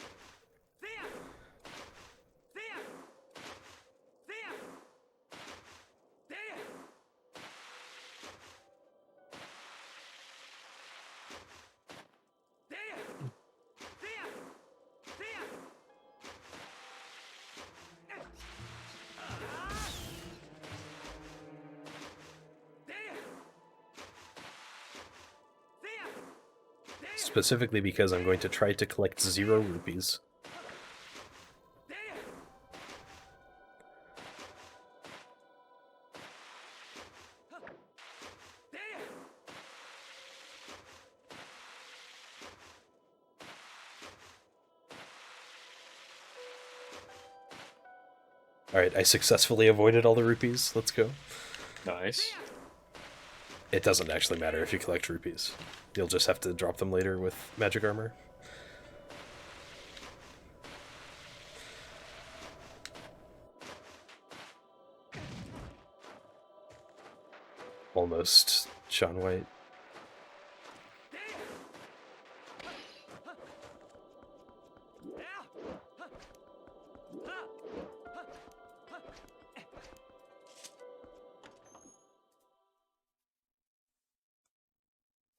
Specifically because I'm going to try to collect 0 rupees. Alright, I successfully avoided all the rupees. Let's go. Nice. It doesn't actually matter if you collect rupees. You'll just have to drop them later with magic armor. Almost Sean White.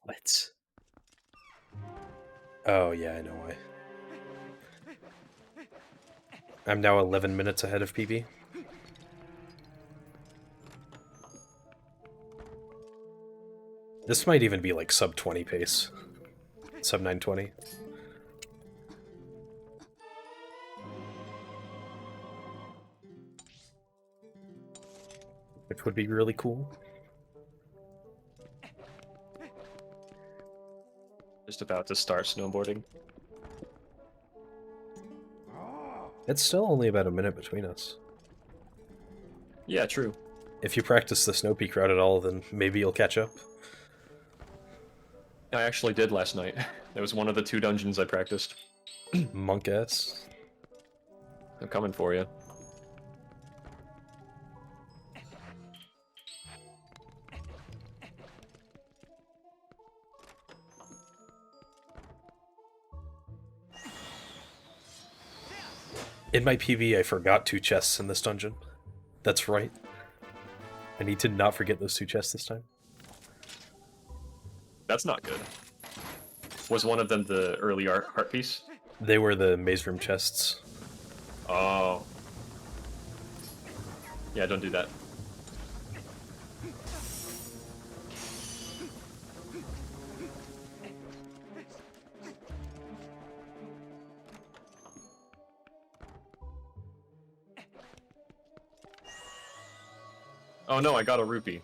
What? Oh, yeah, I know why. I'm now 11 minutes ahead of PB. This might even be like sub 20 pace. Sub 920. Which would be really cool. Just about to start snowboarding. It's still only about a minute between us. Yeah, true. If you practice the Snow Peak route at all, then maybe you'll catch up. I actually did last night. That was one of the 2 dungeons I practiced. Monk ass. I'm coming for you. In my PV, I forgot 2 chests in this dungeon. That's right. I need to not forget those 2 chests this time. That's not good. Was one of them the early art piece? They were the maze room chests. Oh. Yeah, don't do that. Oh no, I got a rupee.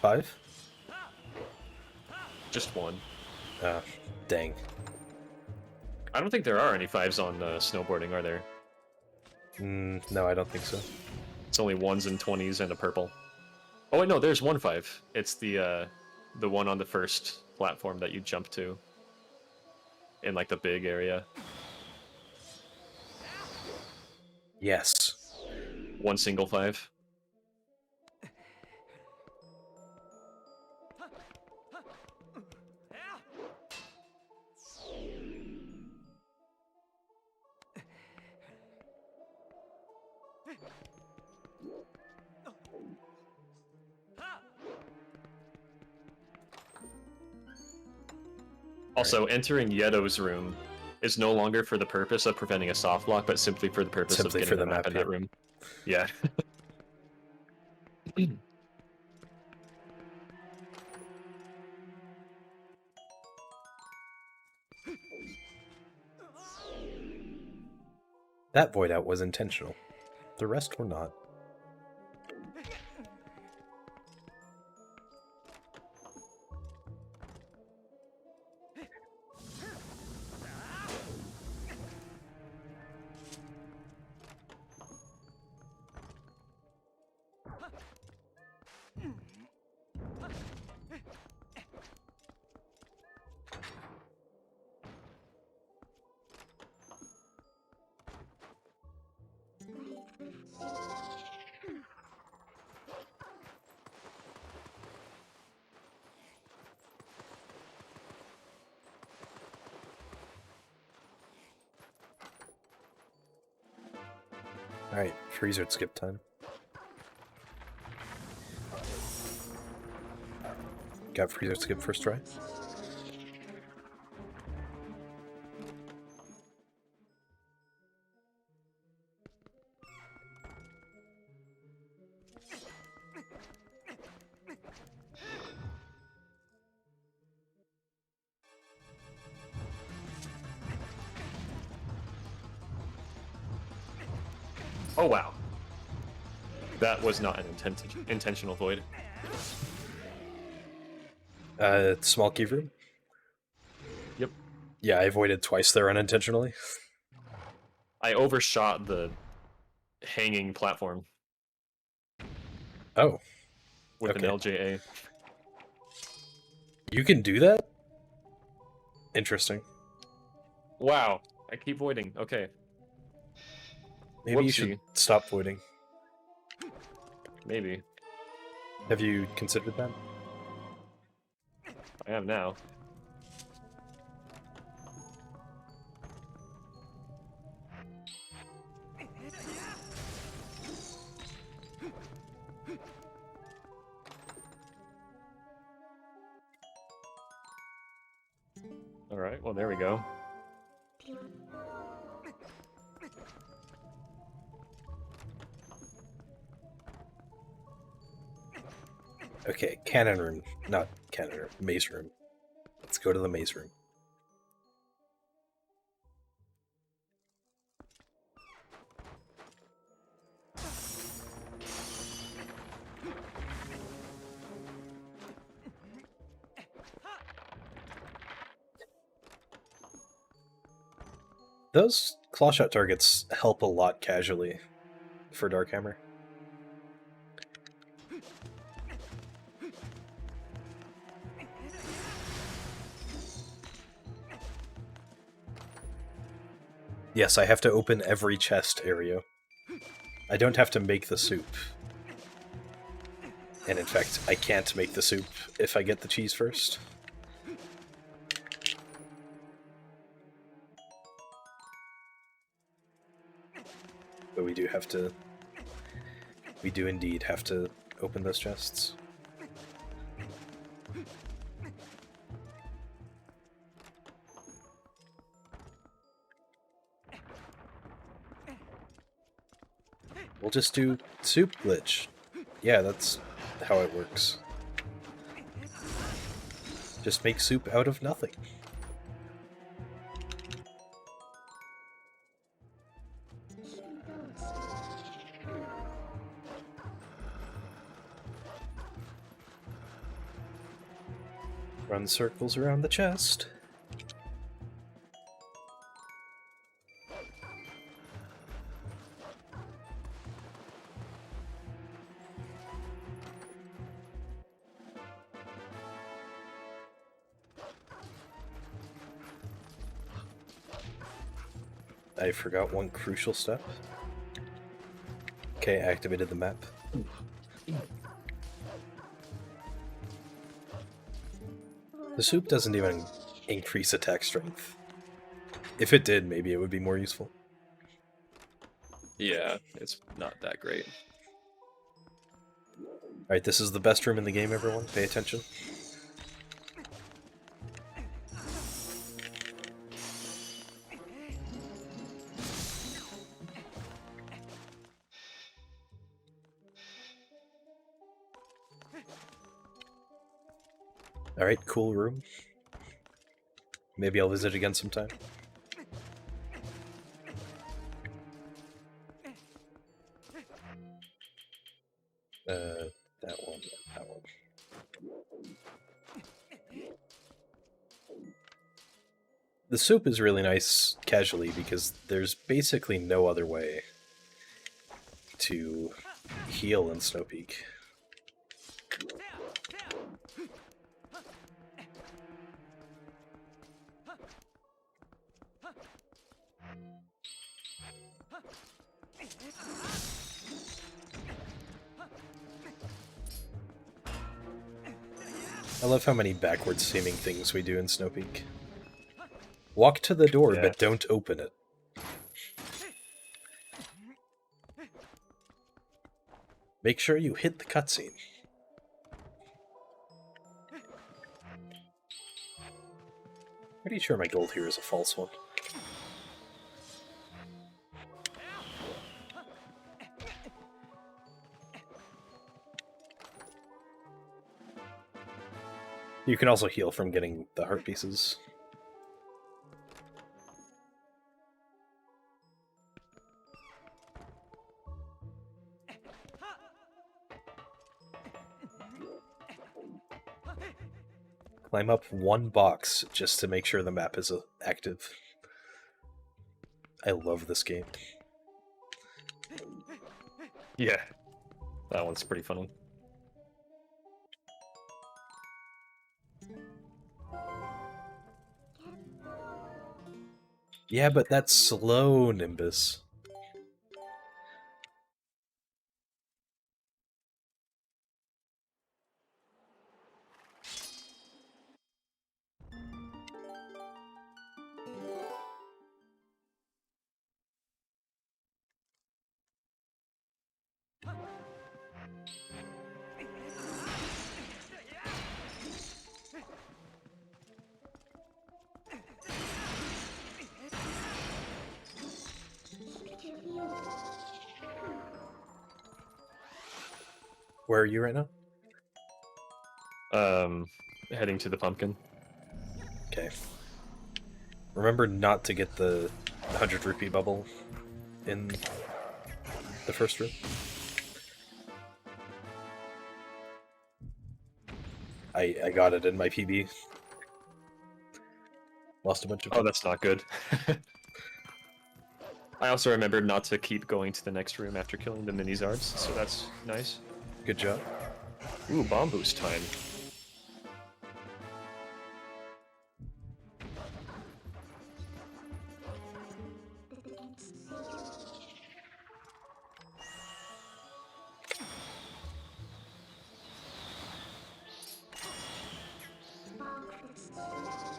5? Just 1. Ah, dang. I don't think there are any 5s on snowboarding, are there? No, I don't think so. It's only 1s and 20s and a purple. Oh wait, no, there's 1 5. It's the one on the first platform that you jump to. In like the big area. Yes. 1 single 5. Also, entering Yeto's room is no longer for the purpose of preventing a soft lock, but simply for the purpose Simply of for getting the the map map, in that yeah. room. Yeah. That void out was intentional. The rest were not. Alright, freezer at skip time. Got freezer skip first try. Oh wow. That was not an intentional void. Small key room? Yep. Yeah, I avoided twice there unintentionally. I overshot the hanging platform Oh, with Okay. an LJA. you can do that? Interesting. Wow. I keep voiding. Okay. Maybe you Whoopsie. should stop voiding. Maybe. Have you considered that? I am now. Alright, well there we go. Okay, cannon room. Not cannon room, maze room. Let's go to the maze room. Those claw shot targets help a lot casually for Dark Hammer. Yes, I have to open every chest area. I don't have to make the soup. And in fact, I can't make the soup if I get the cheese first. But we do indeed have to open those chests. We'll just do soup glitch. Yeah, that's how it works. Just make soup out of nothing. Run circles around the chest. I forgot one crucial step. Okay, activated the map. The soup doesn't even increase attack strength. If it did, maybe it would be more useful. Yeah, it's not that great. Alright, this is the best room in the game, everyone. Pay attention. Alright, cool room. Maybe I'll visit again sometime. That one, that one. The soup is really nice casually because there's basically no other way to heal in Snow Peak. I love how many backwards seeming things we do in Snow Peak. Walk to the door, Yeah. but don't open it. Make sure you hit the cutscene. Pretty sure my gold here is a false one. You can also heal from getting the heart pieces. climb up one box just to make sure the map is active. I love this game. Yeah, that one's pretty funny. Yeah, but that's slow, Nimbus. Where are you right now? Heading to the pumpkin. Okay. Remember not to get the 100 rupee bubble in the first room. I got it in my PB. Lost a bunch of Oh, time. that's not good. I also remembered not to keep going to the next room after killing the mini Zards, so that's nice. Good job. Ooh, bomb boost time.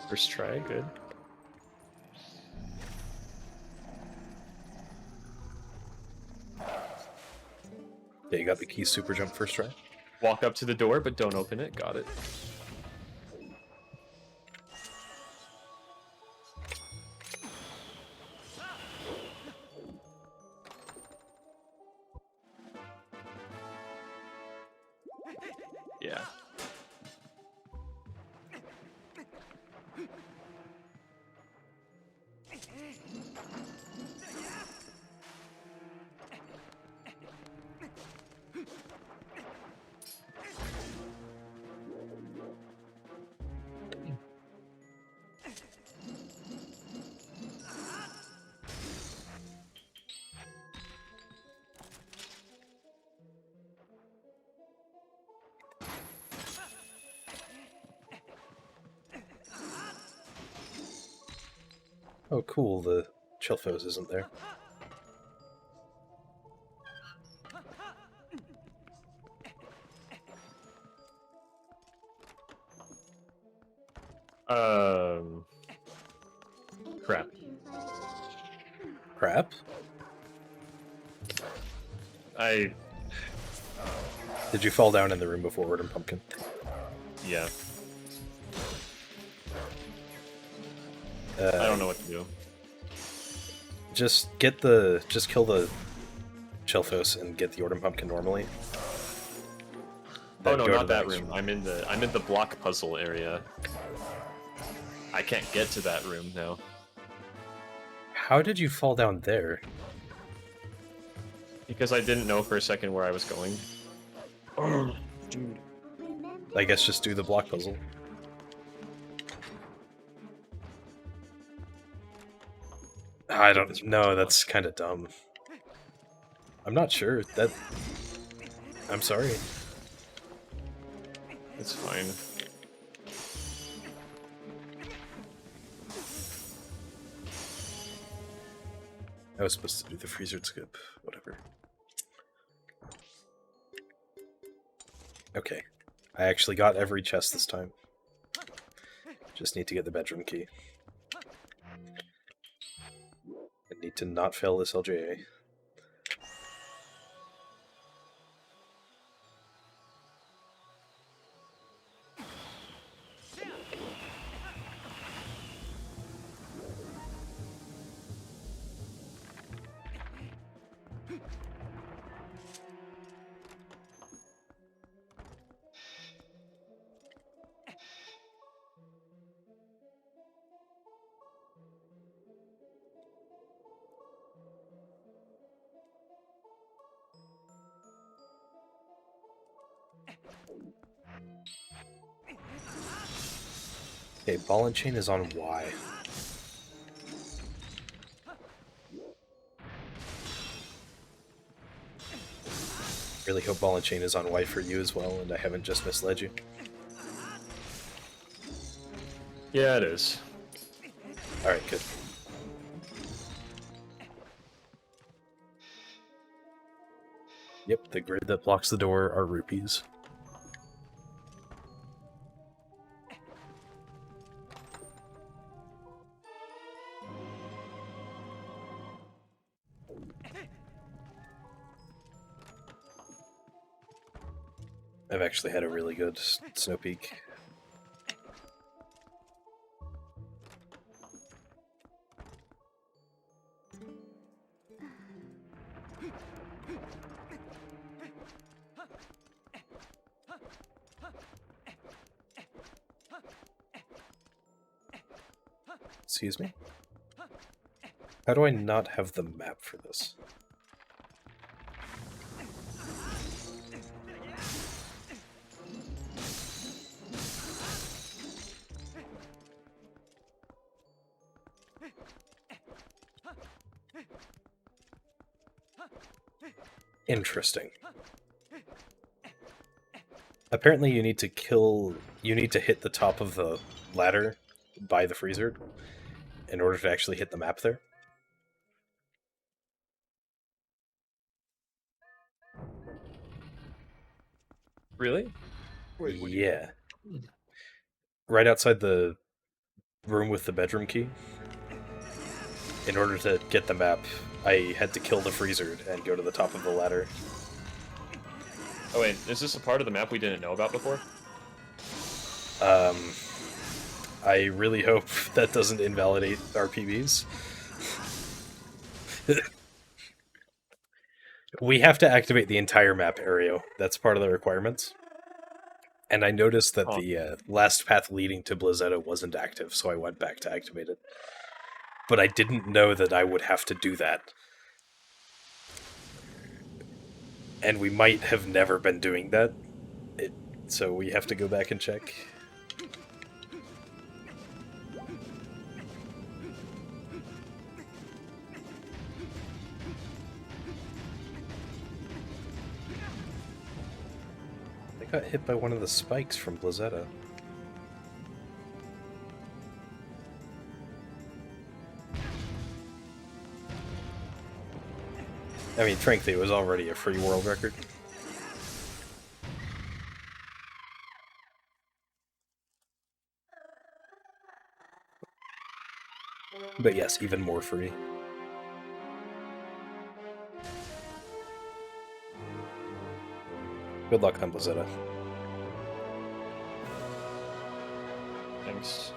First try, good. Yeah, you got the key super jump first try. Walk up to the door, but don't open it. Got it. Yeah. Oh, cool. The Chilphos isn't there. Crap. Crap? Did you fall down in the room before Order Pumpkin? Yeah. I don't know what to do. Just kill the Chilphos and get the Order Pumpkin normally. Oh Then no, go to not the that next room. I'm in the block puzzle area. I can't get to that room now. How did you fall down there? Because I didn't know for a second where I was going. Oh, dude. I guess just do the block puzzle. I don't know, that's kind of dumb. I'm not sure. I'm sorry. It's fine. I was supposed to do the freezer skip. Whatever. Okay. I actually got every chest this time. Just need to get the bedroom key. I need to not fail this LJA. Okay, ball and chain is on Y. Really hope ball and chain is on Y for you as well, and I haven't just misled you. Yeah, it is. Alright, good. Yep, the grid that blocks the door are rupees. I've actually had a really good snow peak. Excuse me? How do I not have the map for this? Interesting. Apparently you need to hit the top of the ladder by the freezer in order to actually hit the map there. Really? Wait, what do you- Yeah. Right outside the room with the bedroom key. In order to get the map, I had to kill the freezer and go to the top of the ladder. Oh wait, is this a part of the map we didn't know about before? I really hope that doesn't invalidate our PBs. We have to activate the entire map area. That's part of the requirements. And I noticed that the last path leading to Blizzetta wasn't active, so I went back to activate it. But I didn't know that I would have to do that. And we might have never been doing that. So we have to go back and check. I got hit by one of the spikes from Blizzetta. I mean, frankly, it was already a free world record. But yes, even more free. Good luck on Blizzetta. Thanks.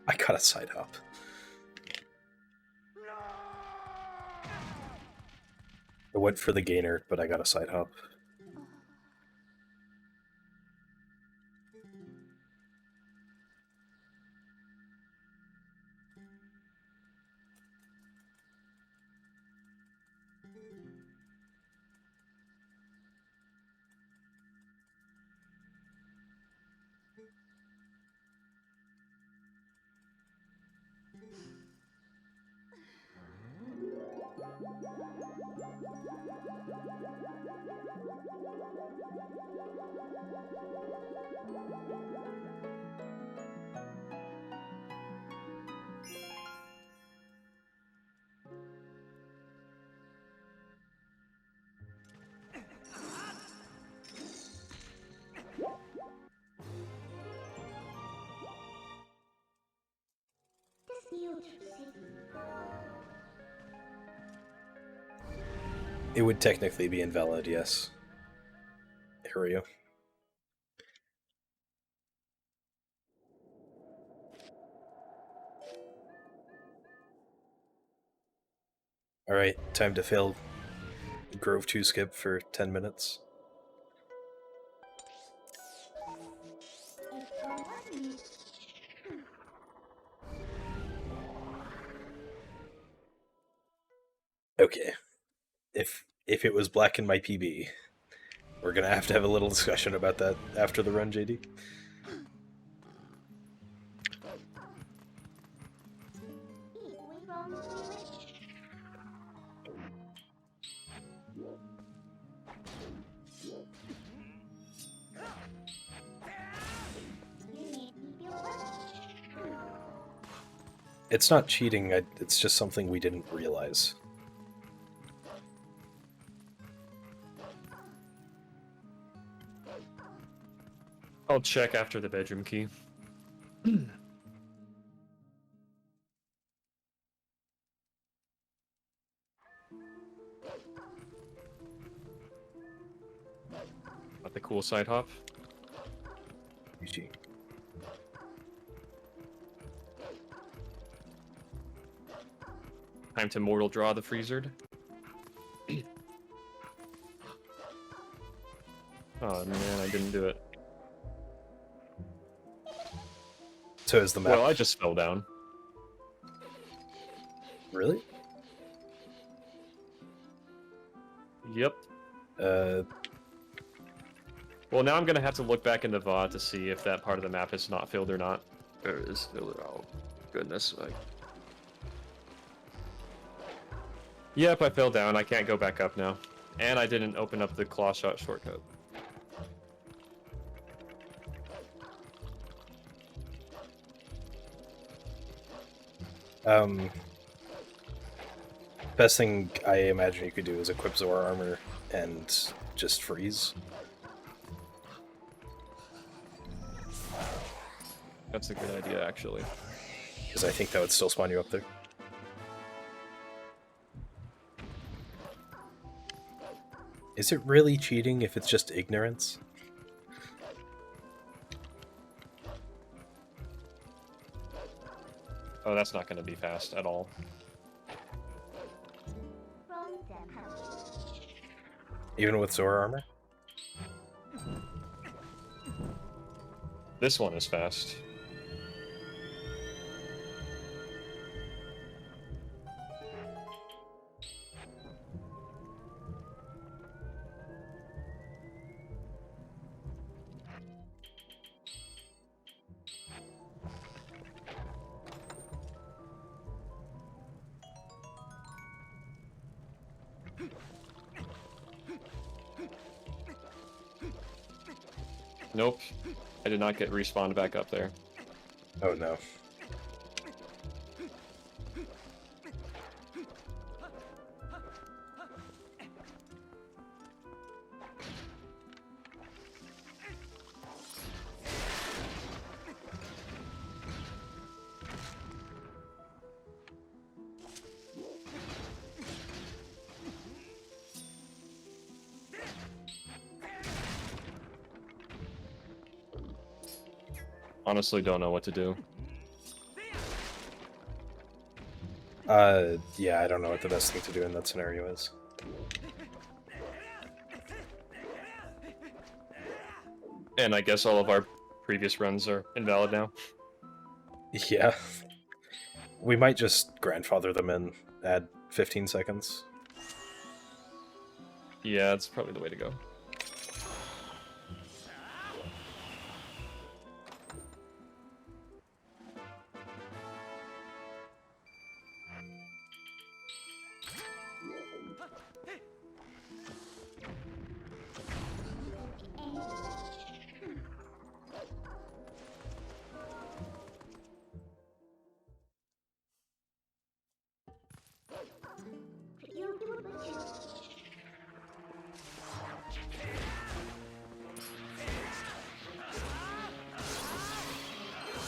I got a side hop. I went for the gainer, but I got a side hop. It would technically be invalid, yes. area. Alright, time to fail Grove 2 skip for 10 minutes. Okay. If it was black in my PB, we're gonna have to have a little discussion about that after the run, JD. It's not cheating, it's just something we didn't realize. I'll check after the bedroom key. Got the cool side hop. GG. Time to mortal draw the freezered. Oh man, I didn't do it. So is the map... Well, I just fell down. Really? Yep. Well, now I'm gonna have to look back in the VOD to see if that part of the map is not filled or not. Or is filled. Oh, goodness. Yep, I fell down. I can't go back up now. And I didn't open up the claw shot shortcut. Best thing I imagine you could do is equip Zora armor and just freeze. That's a good idea, actually. Because I think that would still spawn you up there. Is it really cheating if it's just ignorance? Oh, that's not going to be fast at all. Even with Zora armor? This one is fast. Nope. I did not get respawned back up there. Oh no. Honestly, don't know what to do. Yeah, I don't know what the best thing to do in that scenario is. And I guess all of our previous runs are invalid now. Yeah. We might just grandfather them in, add 15 seconds. Yeah, that's probably the way to go.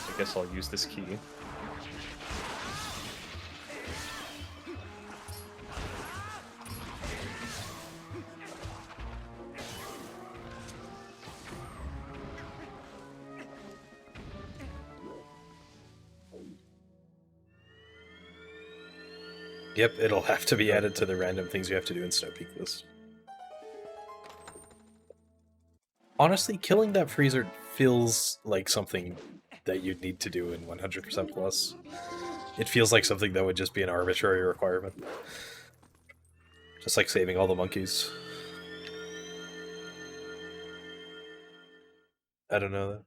I guess I'll use this key. Yep, it'll have to be added to the random things you have to do in Snow Peak list. Honestly, killing that freezer feels like something that you'd need to do in 100% plus. It feels like something that would just be an arbitrary requirement. Just like saving all the monkeys. I don't know that.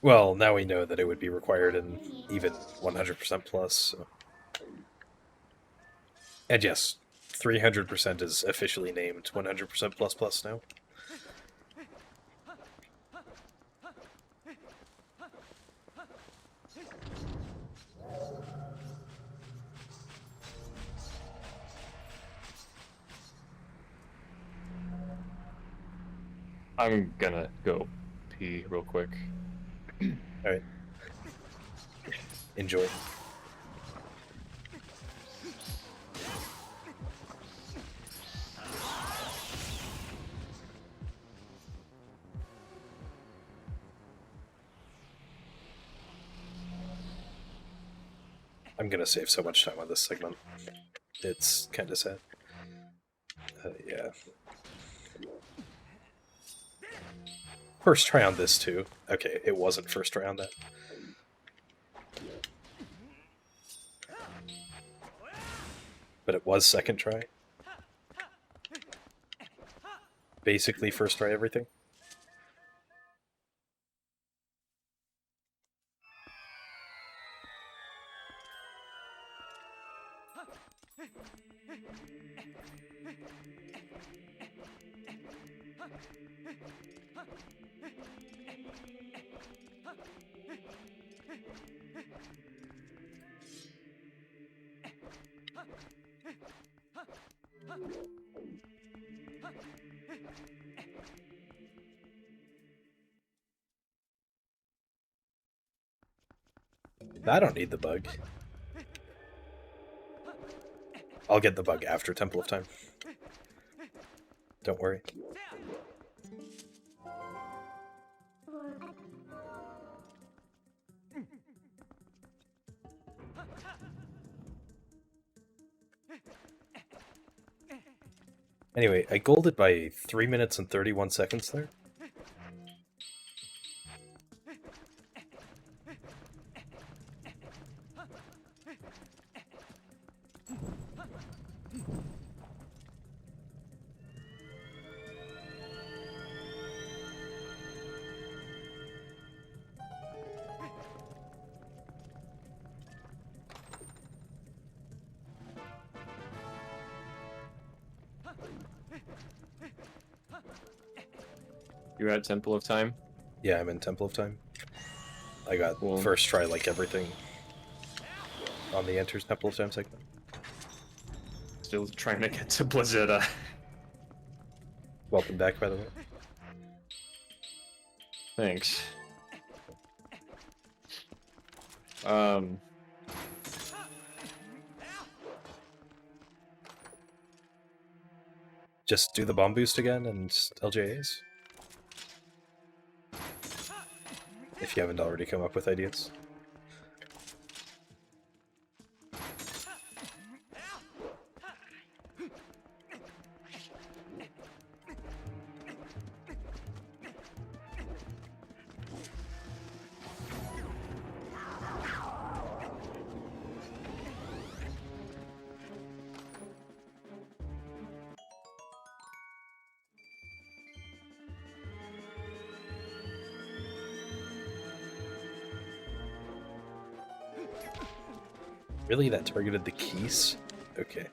Well, now we know that it would be required in even 100% plus. So. And yes, 300% is officially named 100% plus plus now. I'm gonna go pee real quick. Alright. Enjoy. I'm gonna save so much time on this segment. It's kinda sad. Yeah. First try on this too. Okay, it wasn't first try on that. But it was second try. Basically first try everything. I don't need the bug. I'll get the bug after Temple of Time. Don't worry. Anyway, I golded by 3 minutes and 31 seconds there. You're at Temple of Time? Yeah, I'm in Temple of Time. I got Cool. first try like everything on the Enters Temple of Time segment. Still trying to get to Blizzard. Welcome back, by the way. Thanks. Just do the bomb boost again and LJAs. If you haven't already come up with ideas. Really? That targeted the keys? Okay.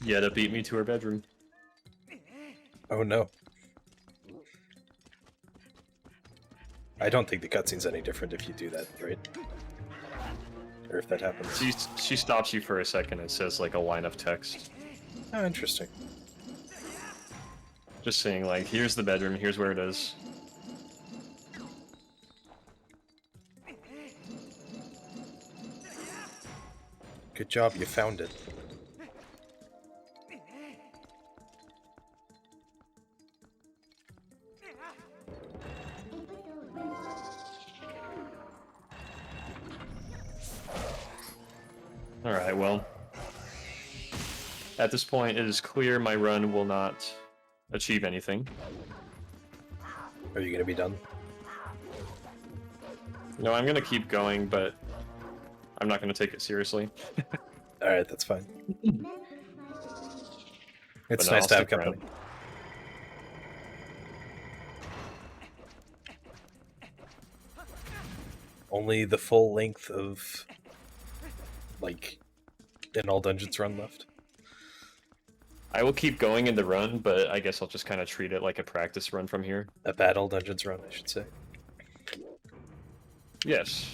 Yetta beat me to her bedroom. Oh no. I don't think the cutscene's any different if you do that, right? Or if that happens. She stops you for a second and says like a line of text. Oh, interesting. Just saying like, here's the bedroom, here's where it is. Good job, you found it. Alright, well. At this point, it is clear my run will not achieve anything. Are you gonna be done? No, I'm gonna keep going, but I'm not gonna take it seriously. Alright, that's fine. It's no, nice I'll to have stick around. company. Only the full length of, like, an all dungeons run left. I will keep going in the run, but I guess I'll just kind of treat it like a practice run from here. A battle dungeons run, I should say. Yes.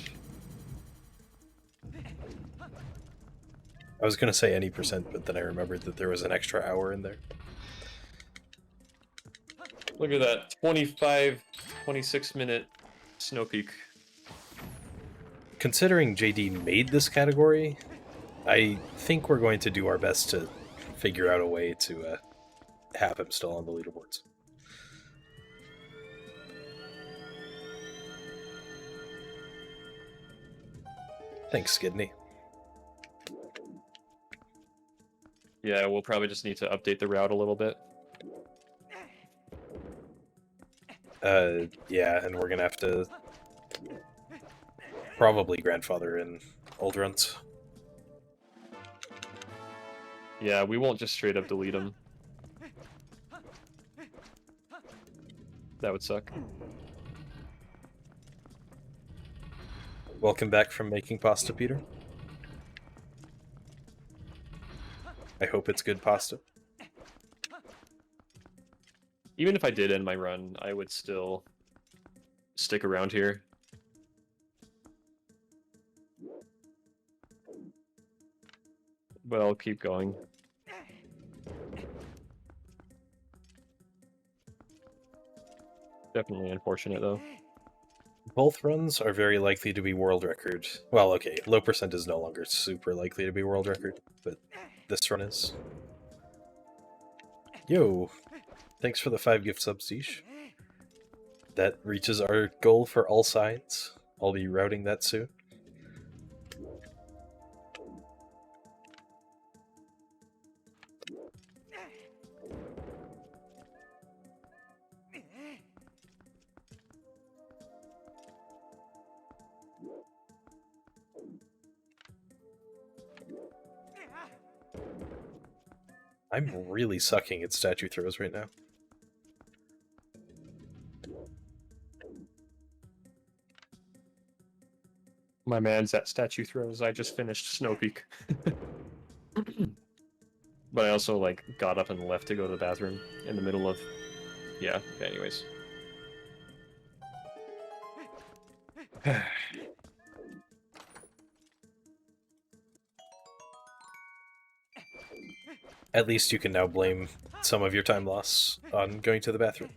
I was gonna say any percent, but then I remembered that there was an extra hour in there. Look at that 25, 26-minute snow peak. Considering JD made this category, I think we're going to do our best to figure out a way to have him still on the leaderboards. Thanks, Skidney. Yeah, we'll probably just need to update the route a little bit. Yeah, and we're gonna have to probably grandfather in old runs. Yeah, we won't just straight up delete them. That would suck. Welcome back from making pasta, Peter. I hope it's good pasta. Even if I did end my run, I would still stick around here. But I'll keep going. Definitely unfortunate, though. Both runs are very likely to be world record. Well, okay, low percent is no longer super likely to be world record, but this run is. Yo, thanks for the 5 gift subs, Zeesh. That reaches our goal for all signs. I'll be routing that soon. I'm really sucking at statue throws right now. My man's at statue throws. I just finished Snow Peak. But I also, like, got up and left to go to the bathroom in the middle of... Yeah, okay, anyways. At least you can now blame some of your time loss on going to the bathroom.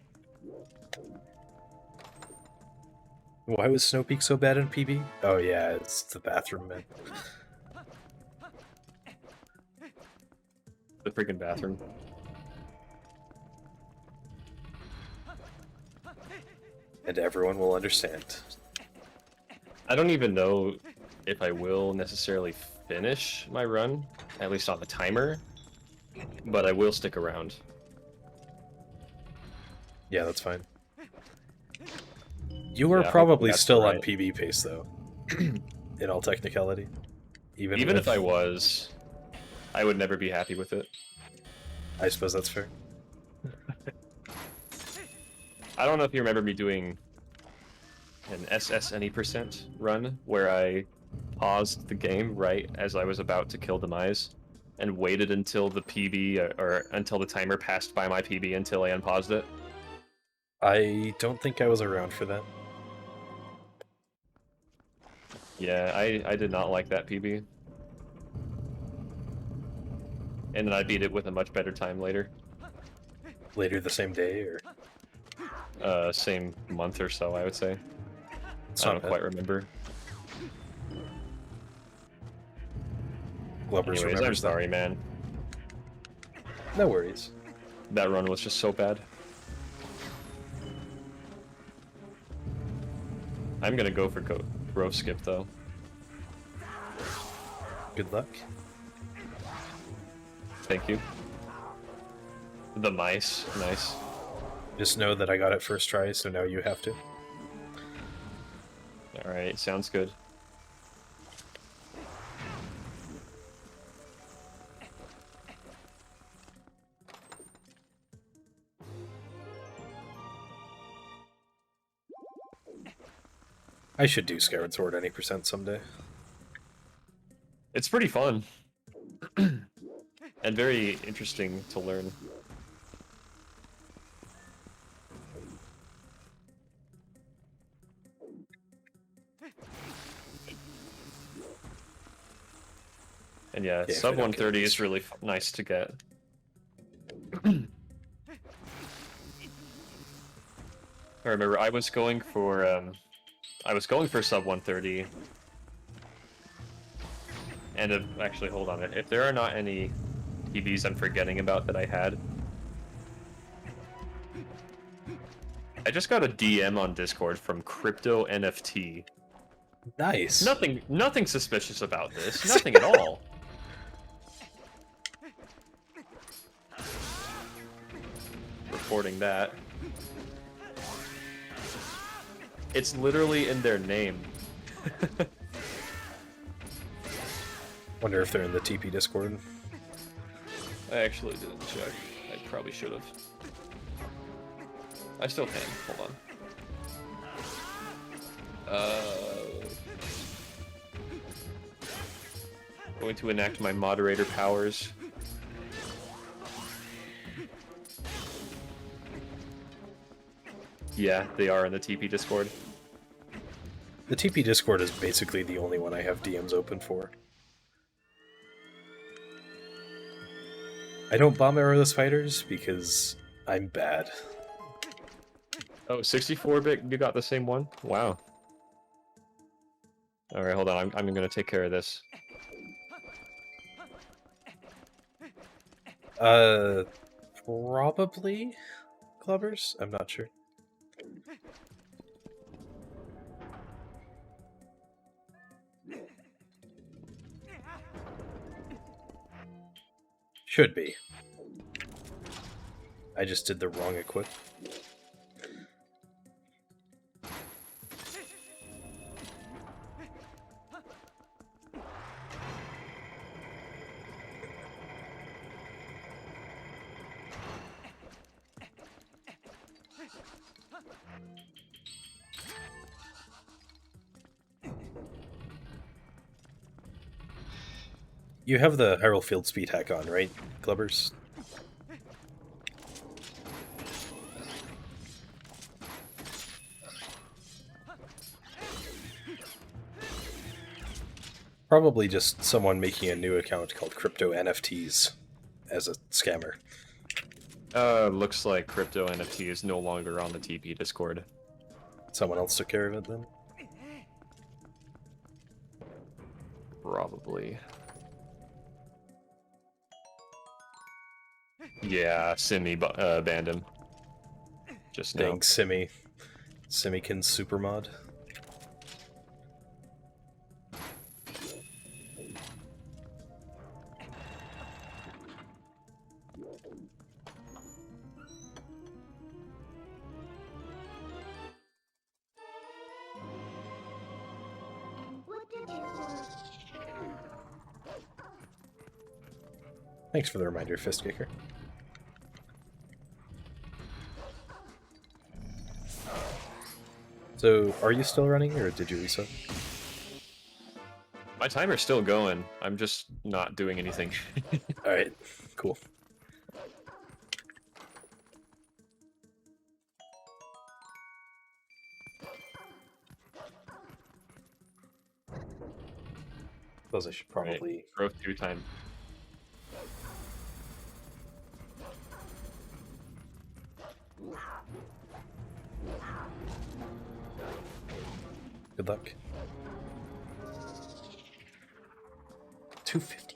Why was Snow Peak so bad in PB? Oh yeah, it's the bathroom, man. The freaking bathroom. And everyone will understand. I don't even know if I will necessarily finish my run, at least on the timer, but I will stick around. Yeah, that's fine. You are Yeah, probably that's still on right. PB pace, though. In all technicality. Even if I was, I would never be happy with it. I suppose that's fair. I don't know if you remember me doing an SS any% run where I paused the game right as I was about to kill Demise and waited until the PB or until the timer passed by my PB until I unpaused it. I don't think I was around for that. Yeah, I did not like that PB. And then I beat it with a much better time later. Later the same day, or Same month or so, I would say. it's I not don't bad. quite remember. Glubbers Anyways, I'm remembers that. sorry, man. No worries. That run was just so bad. I'm gonna go for growth skip though. Good luck. Thank you. The mice, nice. Just know that I got it first try, so now you have to. Alright, sounds good. I should do Skyward Sword any% someday. It's pretty fun. And very interesting to learn. And yeah, if sub I don't get 130 this. is really nice to get. I remember I was going for sub 130. And actually, hold on. If there are not any PBs I'm forgetting about that I had, I just got a DM on Discord from Crypto NFT. Nice. Nothing suspicious about this. Nothing at all. Reporting that. It's literally in their name. Wonder if they're in the TP Discord. I actually didn't check. I probably should have. I still can. Hold on. Going to enact my moderator powers. Yeah, they are in the TP Discord. The TP Discord is basically the only one I have DMs open for. I don't bomb arrowless fighters because I'm bad. Oh, 64-bit, you got the same one? Wow. Alright, hold on, I'm gonna take care of this. Probably Clubbers? I'm not sure. Should be. I just did the wrong equip. You have the Hyrule Field speed hack on, right, Clubbers? Probably just someone making a new account called Crypto NFTs as a scammer. Looks like Crypto NFT is no longer on the TP Discord. Someone else took care of it then? Probably. Yeah, Simi banned him. Just now. Dang, Simikin's supermod. Thanks for the reminder, Fist Kicker. So, are you still running, or did you reset? My timer's still going. I'm just not doing anything. Alright, cool. Suppose I should probably... Right. Growth 2 time. Good luck. 250.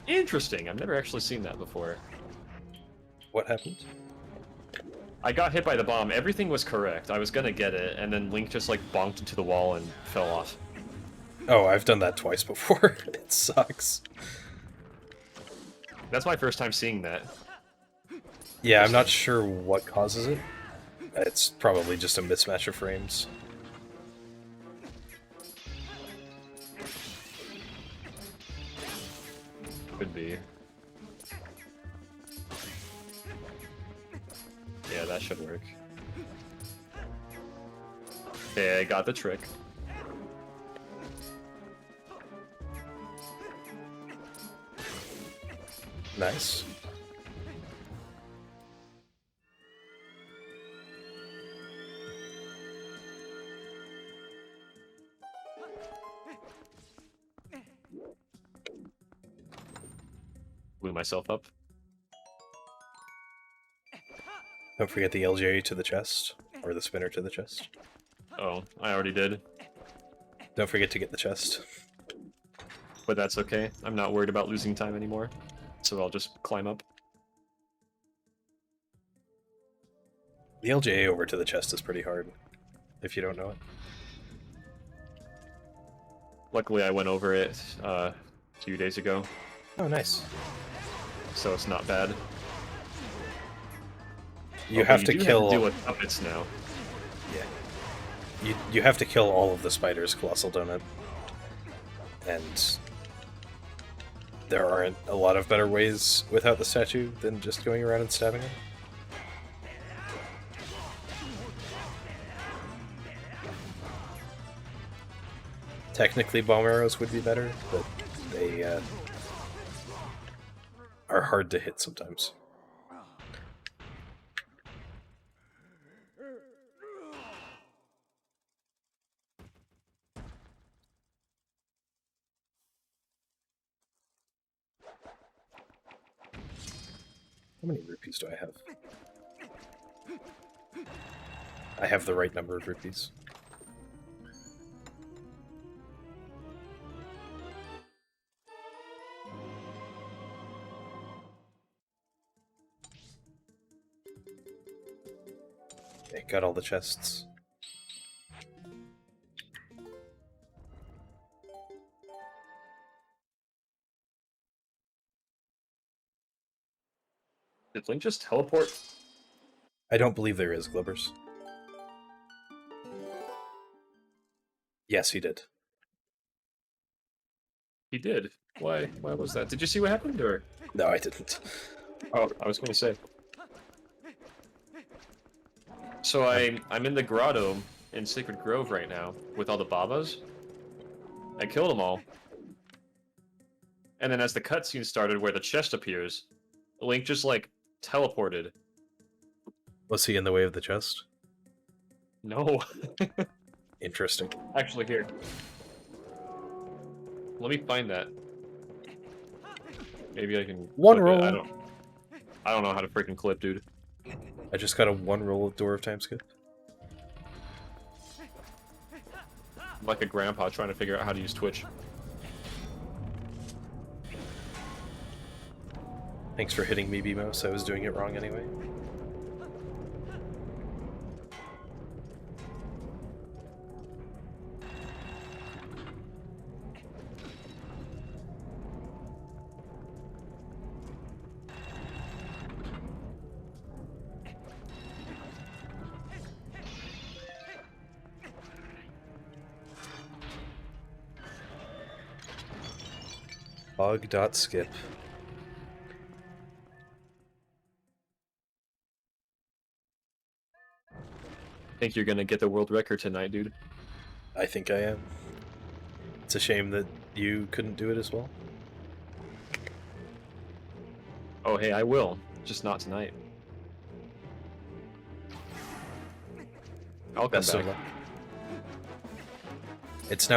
Interesting. I've never actually seen that before. What happened? I got hit by the bomb. Everything was correct. I was gonna get it, and then Link just like bonked into the wall and fell off. Oh, I've done that twice before. It sucks. That's my first time seeing that. Yeah, I'm not sure what causes it. It's probably just a mismatch of frames. Could be. Yeah, that should work. Okay, I got the trick. Nice. Blew myself up. Don't forget the LJ to the chest, or the spinner to the chest. Oh, I already did. Don't forget to get the chest. But that's okay. I'm not worried about losing time anymore. So I'll just climb up. The LJA over to the chest is pretty hard, if you don't know it. Luckily I went over it a few days ago, Oh, nice. so it's not bad. You Oh, have but to you do kill... have to deal with puppets now. Yeah. You have to kill all of the spiders, Colossal Donut. And there aren't a lot of better ways without the statue than just going around and stabbing it. Technically, bomb arrows would be better, but they are hard to hit sometimes. How many rupees do I have? I have the right number of rupees. Okay, got all the chests. Did Link just teleport? I don't believe there is, Glubbers. Yes, he did. He did. Why? Why was that? Did you see what happened, or? No, I didn't. Oh, I was going to say. So I'm in the grotto in Sacred Grove right now with all the Babas. I killed them all. And then as the cutscene started where the chest appears, Link just like teleported. Was he in the way of the chest? No. Interesting. Actually, here. Let me find that. Maybe I can One clip it. roll. I don't know how to freaking clip, dude. I just got a one roll of Door of Time skip. I'm like a grandpa trying to figure out how to use Twitch. Thanks for hitting me, B-Mouse. I was doing it wrong anyway. Bug.skip. Think you're gonna get the world record tonight, dude? I think I am. It's a shame that you couldn't do it as well. Oh, hey, I will. Just not tonight. I'll come Best of back. luck. It's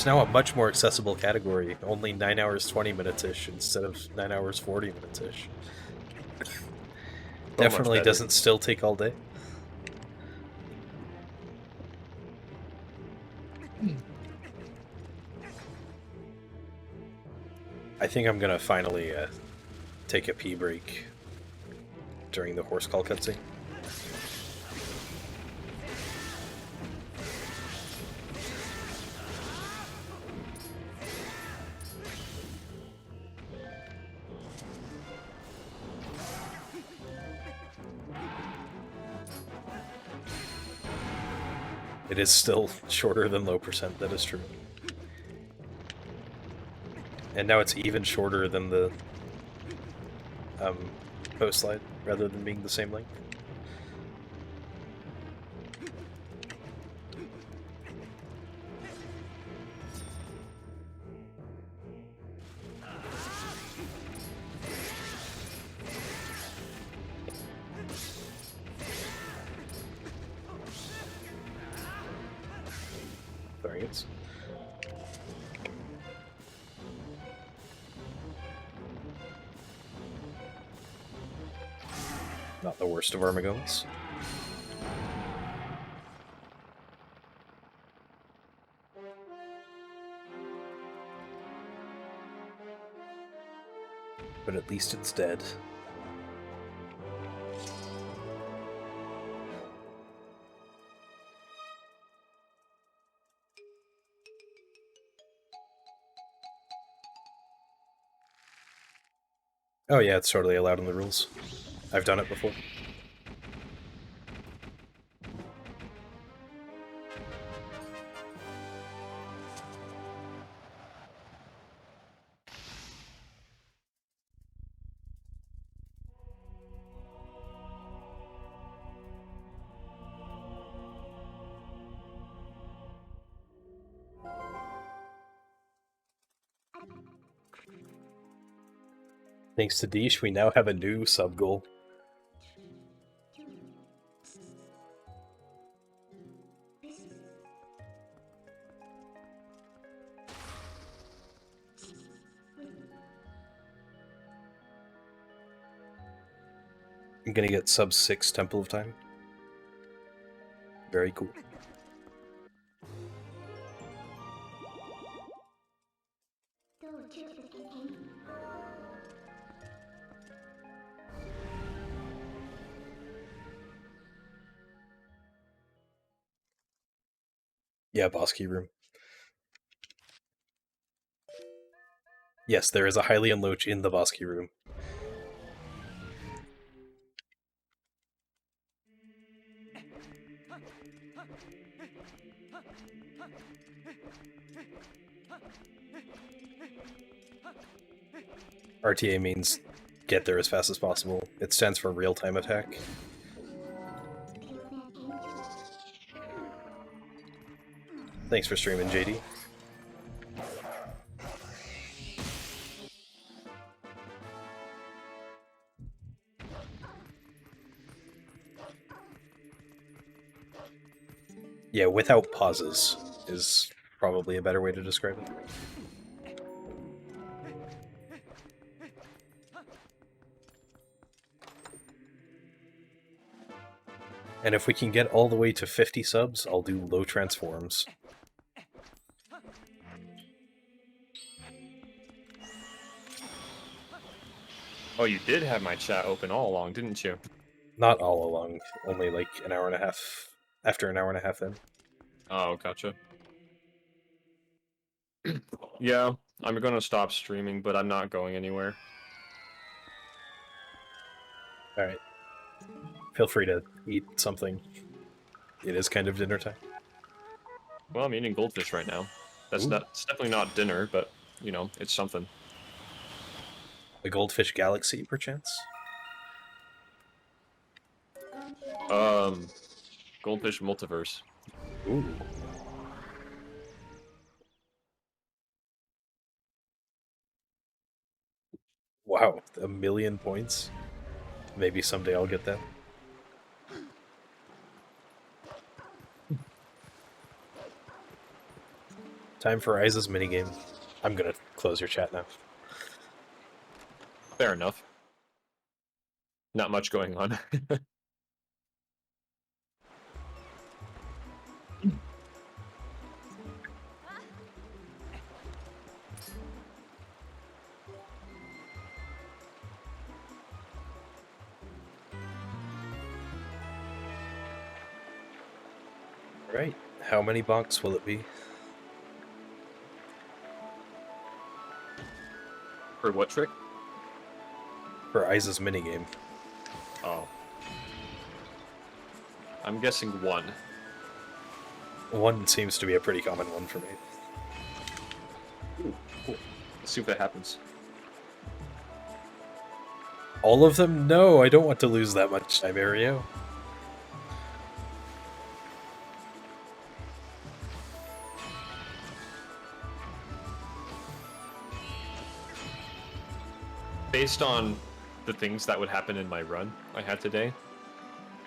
now a much more accessible category. Only 9 hours 20 minutes-ish instead of 9 hours 40 minutes-ish. Definitely better. doesn't still take all day. I think I'm gonna finally take a pee break during the horse call cutscene. It is still shorter than low percent, that is true. And now it's even shorter than the post slide, rather than being the same length. Variants. Not the worst of Armagones. But at least it's dead. Oh yeah, it's totally allowed in the rules. I've done it before. Thanks to Deesh, we now have a new sub-goal. I'm gonna get sub 6 Temple of Time. Very cool. Yeah, boss key room. Yes, there is a Hylian Loach in the boss key room. RTA means get there as fast as possible. It stands for real-time attack. Thanks for streaming, JD. Yeah, without pauses is probably a better way to describe it. And if we can get all the way to 50 subs, I'll do low transforms. Oh, you did have my chat open all along, didn't you? Not all along, only like an hour and a half, after an hour and a half in. Oh, gotcha. Yeah, I'm gonna stop streaming, but I'm not going anywhere. Alright. Feel free to eat something. It is kind of dinner time. Well, I'm eating goldfish right now. It's definitely not dinner, but, you know, it's something. A goldfish galaxy, perchance? Goldfish Multiverse. Ooh. Wow, 1,000,000 points. Maybe someday I'll get that. Time for Iza's minigame. I'm gonna close your chat now. Fair enough. Not much going on. Right. How many bonks will it be? For what trick? For Iza's minigame. Oh. I'm guessing 1. 1 seems to be a pretty common one for me. Ooh, cool. Let's see if that happens. All of them? No, I don't want to lose that much time, Ario. Based on the things that would happen in my run I had today,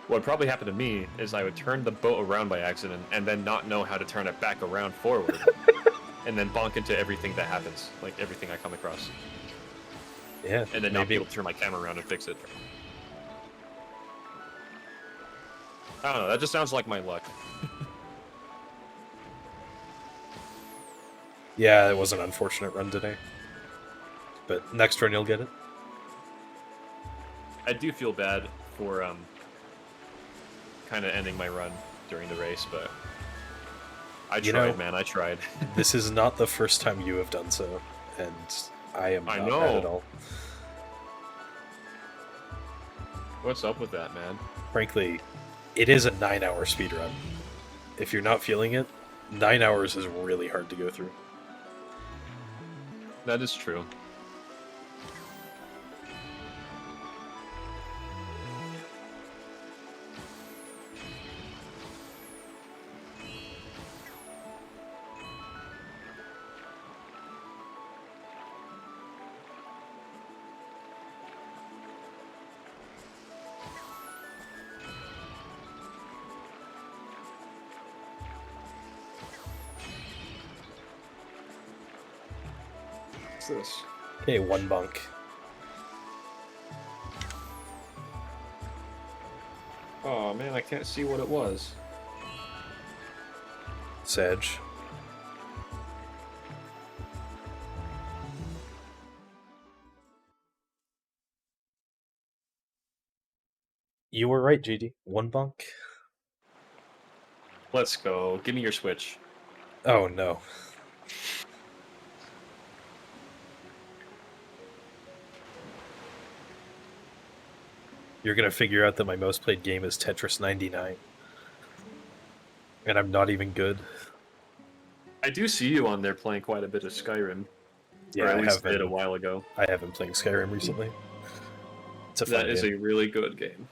what would probably happen to me is I would turn the boat around by accident and then not know how to turn it back around forward. And then bonk into everything that happens, like everything I come across. Yeah, And then not be maybe. able to turn my camera around and fix it. I don't know, that just sounds like my luck. Yeah, it was an unfortunate run today. But next run you'll get it. I do feel bad for kind of ending my run during the race, but I tried, man. I tried. This is not the first time you have done so, and I am not mad at all. What's up with that, man? Frankly, it is a 9-hour speedrun. If you're not feeling it, 9 hours is really hard to go through. That is true. What's this? Okay, 1 bonk. Oh man, I can't see what it was. Sedge. You were right, JD. 1 bonk. Let's go. Give me your Switch. Oh no. You're gonna figure out that my most played game is Tetris 99. And I'm not even good. I do see you on there playing quite a bit of Skyrim. Yeah, or at I least have been. did a while ago. I have been playing Skyrim recently. It's a fun That is game. a really good game.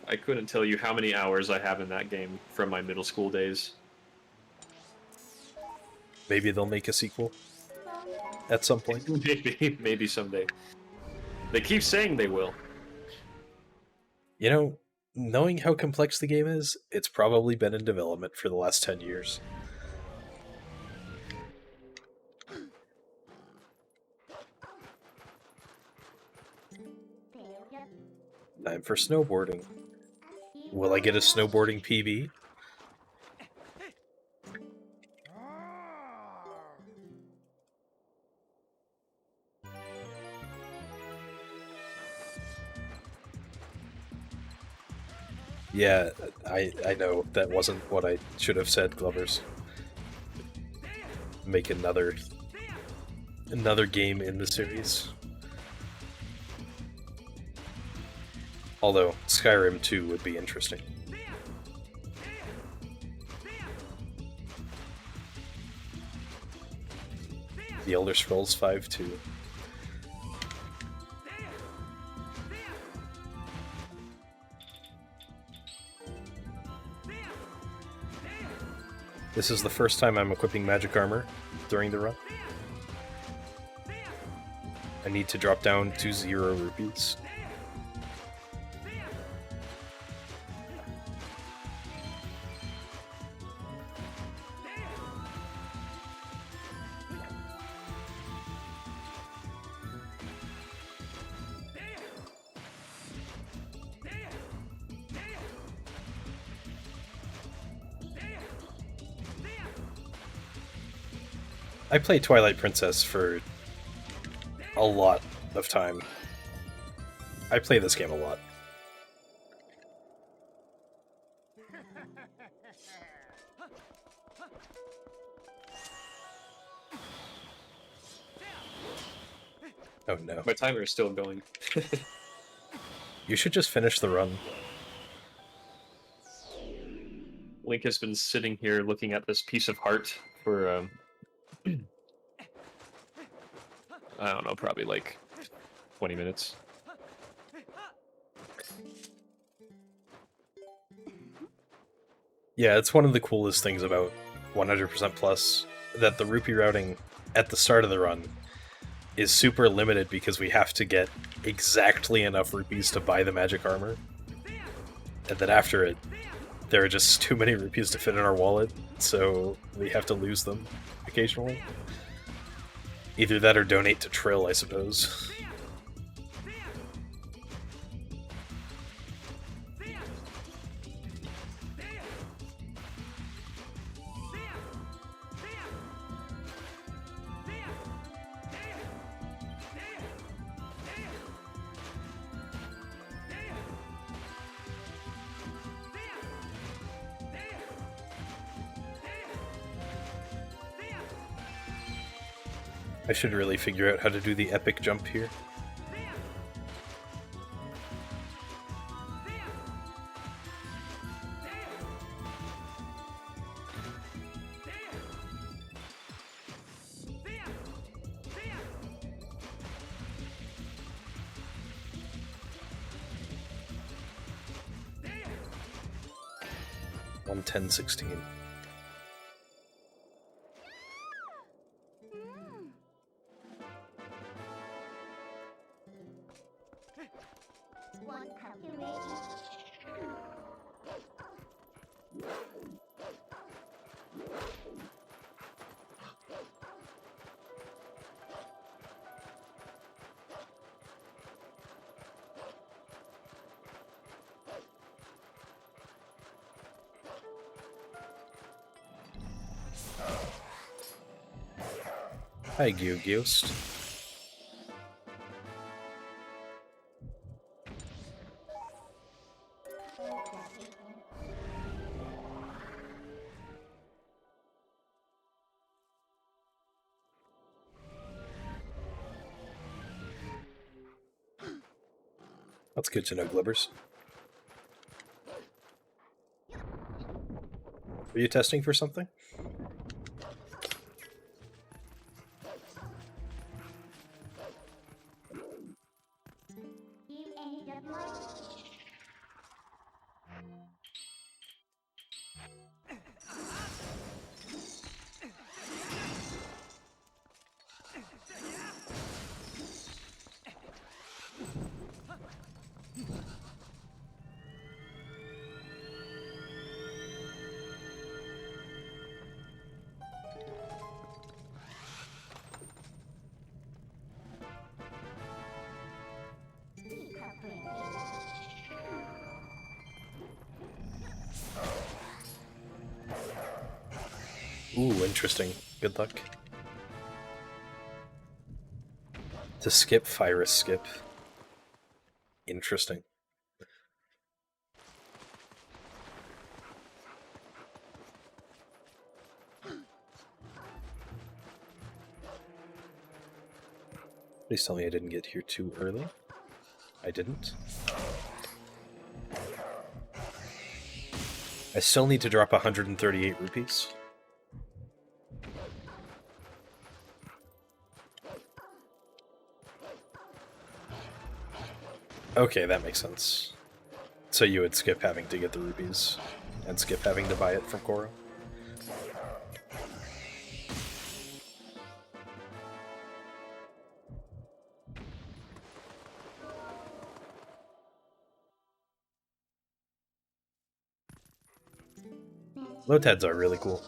I couldn't tell you how many hours I have in that game from my middle school days. Maybe they'll make a sequel at some point. Maybe someday. They keep saying they will. You know, knowing how complex the game is, it's probably been in development for the last 10 years. Time for snowboarding. Will I get a snowboarding PB? Yeah, I know that wasn't what I should have said, Glovers. Make another game in the series. Although Skyrim 2 would be interesting. The Elder Scrolls 5 too. This is the first time I'm equipping magic armor during the run. I need to drop down to 0 rupees. I played Twilight Princess for a lot of time. I play this game a lot. Oh no. My timer is still going. You should just finish the run. Link has been sitting here looking at this piece of heart for, I don't know, probably like 20 minutes. Yeah, it's one of the coolest things about 100% Plus, that the rupee routing at the start of the run is super limited because we have to get exactly enough rupees to buy the magic armor. And then after it, there are just too many rupees to fit in our wallet, so we have to lose them occasionally. Either that or donate to Trill, I suppose. I should really figure out how to do the epic jump here. On 10-16. One calculation. Hi, Ghost. That's good to know, Glibbers. Are you testing for something? Ooh, interesting. Good luck. To skip, Virus skip. Interesting. Please tell me I didn't get here too early. I didn't. I still need to drop 138 rupees. Okay, that makes sense. So you would skip having to get the rupees, and skip having to buy it from Koro? Lotads are really cool.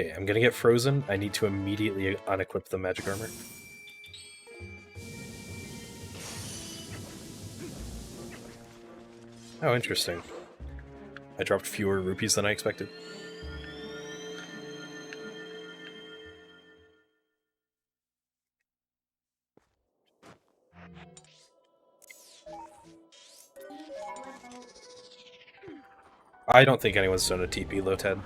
Okay, I'm gonna get frozen. I need to immediately unequip the magic armor. Oh, interesting. I dropped fewer rupees than I expected. I don't think anyone's done a TP Lotad.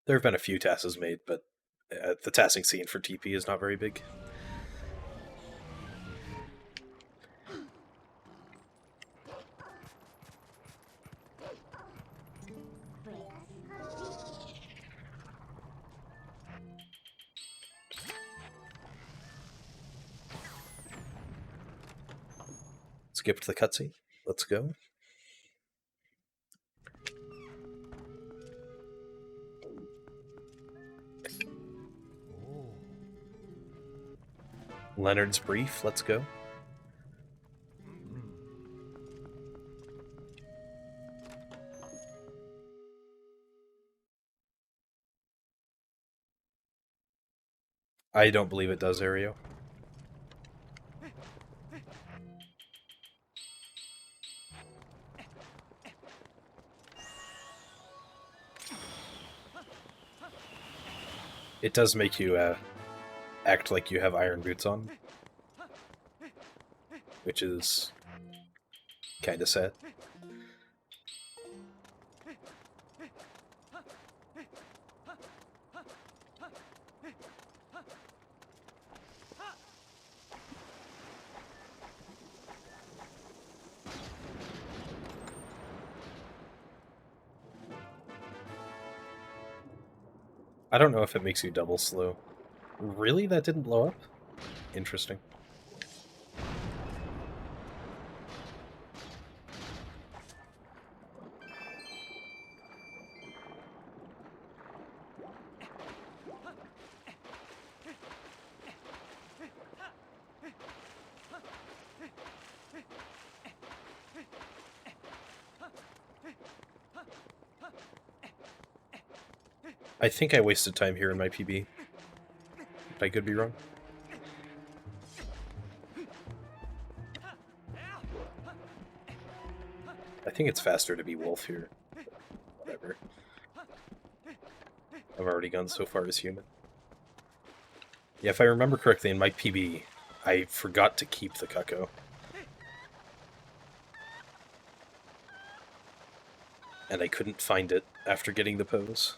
There have been a few tasks made, but the tasking scene for TP is not very big. Skipped the cutscene. Let's go. Leonard's brief. Let's go. I don't believe it does, Ario. It does make you act like you have iron boots on, which is kind of sad. I don't know if it makes you double slow. Really? That didn't blow up? Interesting. I think I wasted time here in my PB. I could be wrong. I think it's faster to be wolf here. Whatever. I've already gone so far as human. Yeah, if I remember correctly, in my PB, I forgot to keep the Cucko. And I couldn't find it after getting the pose.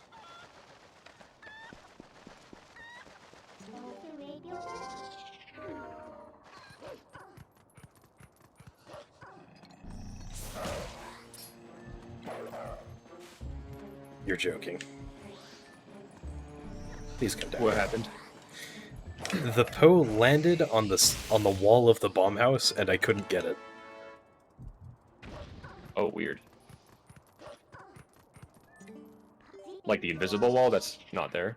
You're joking. Please come down. What happened? The Poe landed on the wall of the bomb house, and I couldn't get it. Oh, weird. Like the invisible wall that's not there?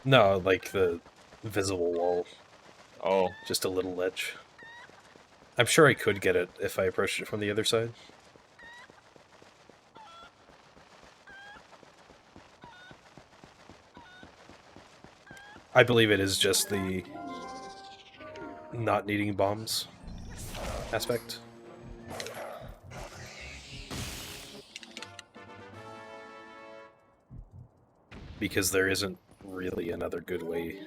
No, like the visible wall. Oh, Just a little ledge. I'm sure I could get it if I approached it from the other side. I believe it is just the not needing bombs aspect. Because there isn't really another good way.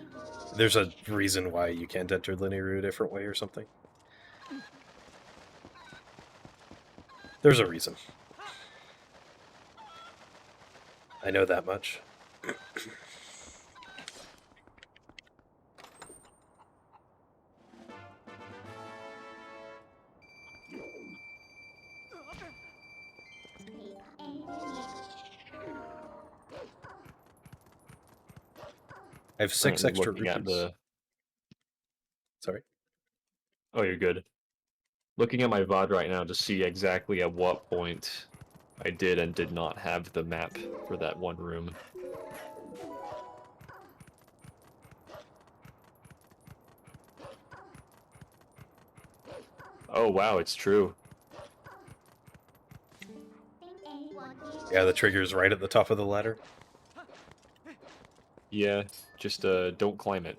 There's a reason why you can't enter linear a different way or something. There's a reason. I know that much. I have 6 Currently extra looking at rupees. the. Sorry. Oh, you're good. Looking at my VOD right now to see exactly at what point I did and did not have the map for that one room. Oh wow, it's true. Yeah, the trigger's right at the top of the ladder. Yeah, just don't climb it.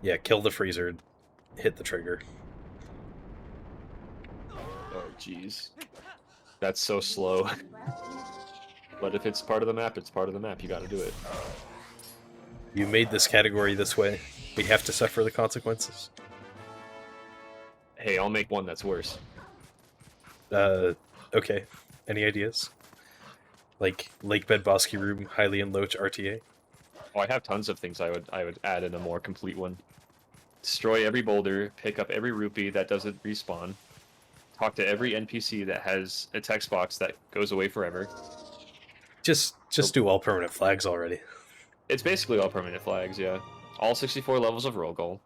Yeah, kill the freezer, hit the trigger. Oh jeez. That's so slow. But if it's part of the map, it's part of the map. You gotta do it. You made this category this way. We have to suffer the consequences. Hey, I'll make one that's worse. Okay. Any ideas? Like Lake Bed Bosky Room, Hylian Loach RTA? Oh, I have tons of things I would add in a more complete one. Destroy every boulder, pick up every rupee that doesn't respawn, talk to every NPC that has a text box that goes away forever. Just do all permanent flags already. It's basically all permanent flags, yeah. All 64 levels of roll goal.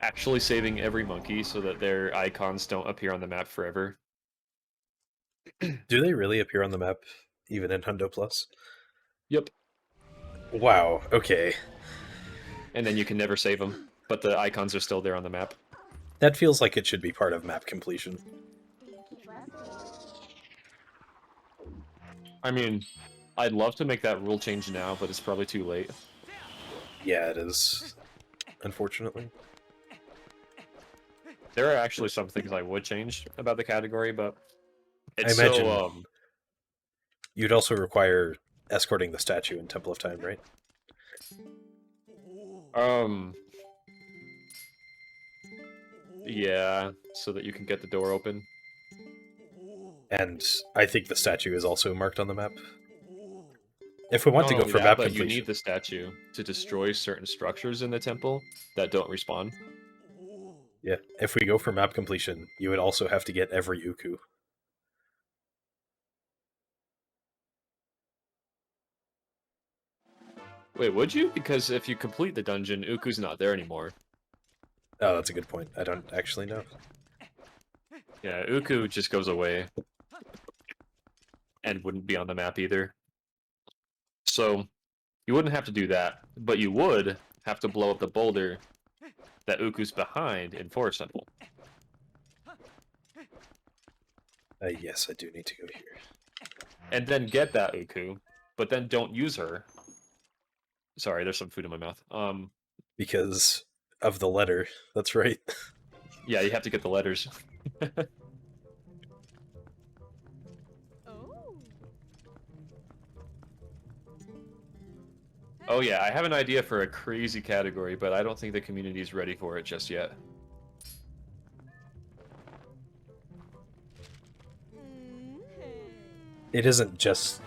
Actually saving every monkey so that their icons don't appear on the map forever. Do they really appear on the map, even in Hundo Plus? Yep. Wow, okay. And then you can never save them, but the icons are still there on the map. That feels like it should be part of map completion. I mean, I'd love to make that rule change now, but it's probably too late. Yeah, it is. Unfortunately. There are actually some things I would change about the category, but it's I imagine so you'd also require escorting the statue in Temple of Time, right? yeah, so that you can get the door open. And I think the statue is also marked on the map. If we want Not to go only for that, map but you completion, need the statue to destroy certain structures in the temple that don't respawn. yeah, if we go for map completion, you would also have to get every Uku. Wait, would you? Because if you complete the dungeon, Uku's not there anymore. Oh, that's a good point. I don't actually know. Yeah, Uku just goes away. And wouldn't be on the map either. So, you wouldn't have to do that, but you would have to blow up the boulder that Uku's behind in Forest Temple. Yes, I do need to go here. And then get that Uku, but then don't use her. Sorry, there's some food in my mouth. Because of the letter. That's right. Yeah, you have to get the letters. Oh yeah, I have an idea for a crazy category, but I don't think the community is ready for it just yet. It isn't just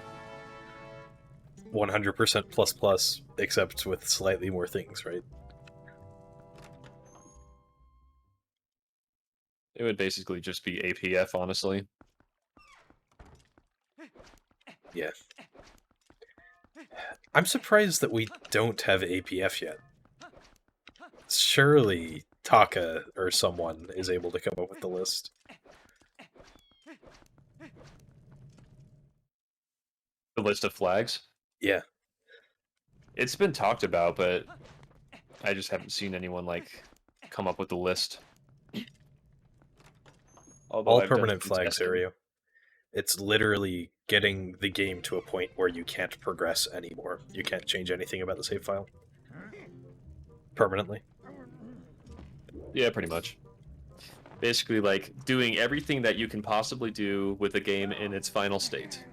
100% plus plus, except with slightly more things, right? It would basically just be APF, honestly. Yeah. I'm surprised that we don't have APF yet. Surely Taka or someone is able to come up with the list. The list of flags. Yeah. It's been talked about, but I just haven't seen anyone like come up with the list. Although All I've done permanent some flags, testing. Ario. It's literally getting the game to a point where you can't progress anymore. You can't change anything about the save file. Permanently. Yeah, pretty much. Basically, like, doing everything that you can possibly do with the game in its final state.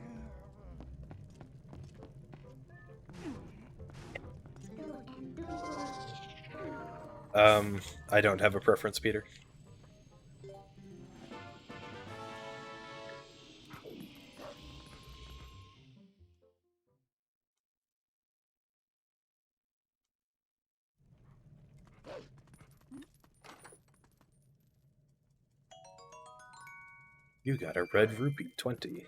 I don't have a preference, Peter. You got a red rupee, 20.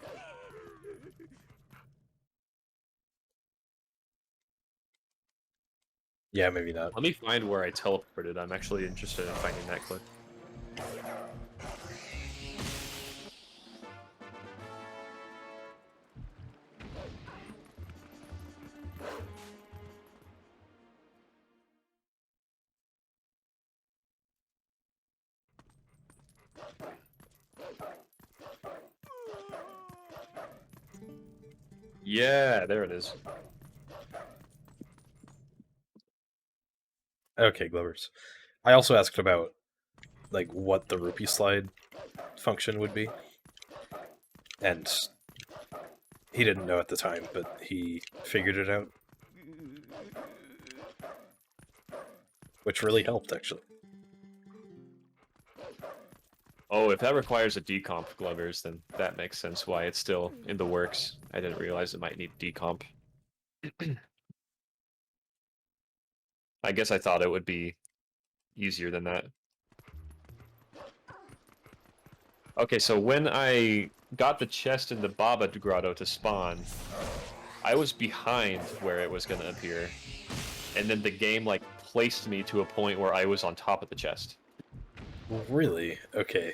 Yeah, maybe not. Let me find where I teleported. I'm actually interested in finding that clip. Yeah, there it is. Okay, Glovers. I also asked about like what the rupee slide function would be, and he didn't know at the time, but he figured it out, which really helped actually. Oh, if that requires a decomp, Glovers, then that makes sense why it's still in the works. I didn't realize it might need decomp. I guess I thought it would be easier than that. Okay, so when I got the chest in the Baba Grotto to spawn, I was behind where it was going to appear. And then the game, like, placed me to a point where I was on top of the chest. Really? Okay.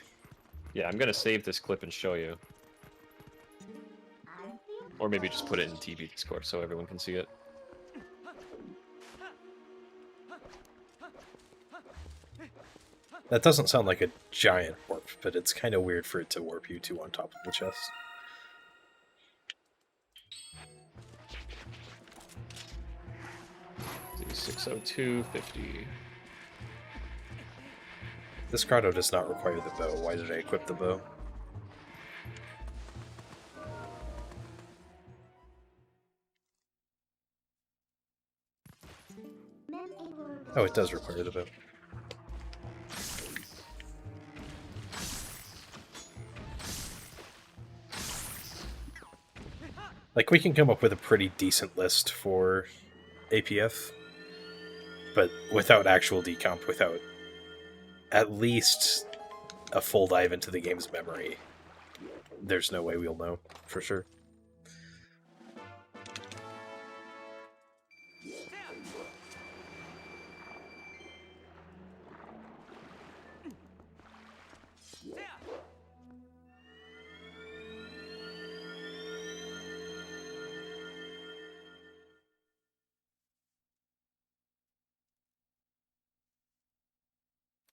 Yeah, I'm going to save this clip and show you. Or maybe just put it in TV Discord so everyone can see it. That doesn't sound like a giant warp, but it's kind of weird for it to warp you to on top of the chest. Z60250. This grotto does not require the bow. Why did I equip the bow? Oh, it does require the bow. Like, we can come up with a pretty decent list for APF, but without actual decomp, without at least a full dive into the game's memory, there's no way we'll know for sure.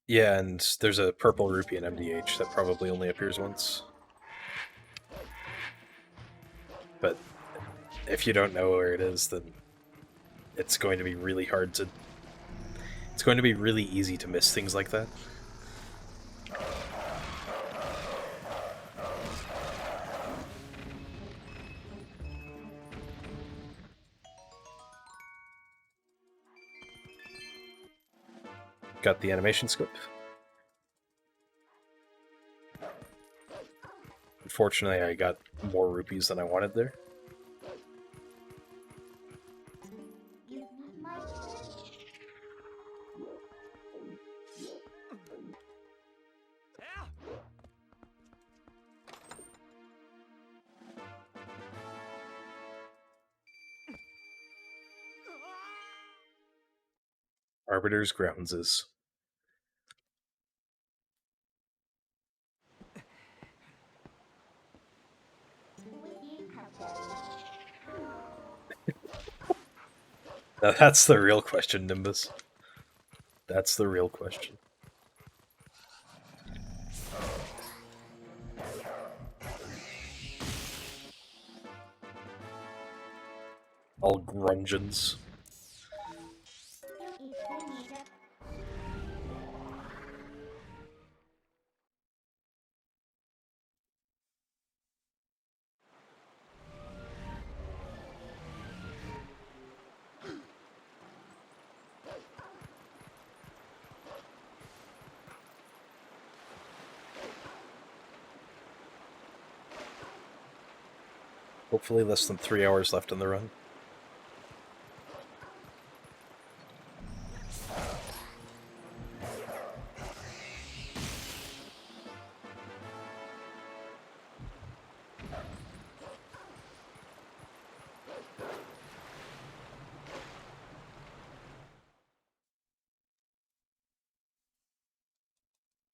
Yeah, and there's a purple rupee in MDH that probably only appears once. But if you don't know where it is, then it's going to be really hard to... It's going to be really easy to miss things like that. Got the animation scope. Unfortunately, I got more rupees than I wanted there. Arbiter's Grounds is... Now that's the real question, Nimbus. That's the real question. All grungeons. Hopefully less than 3 hours left in the run.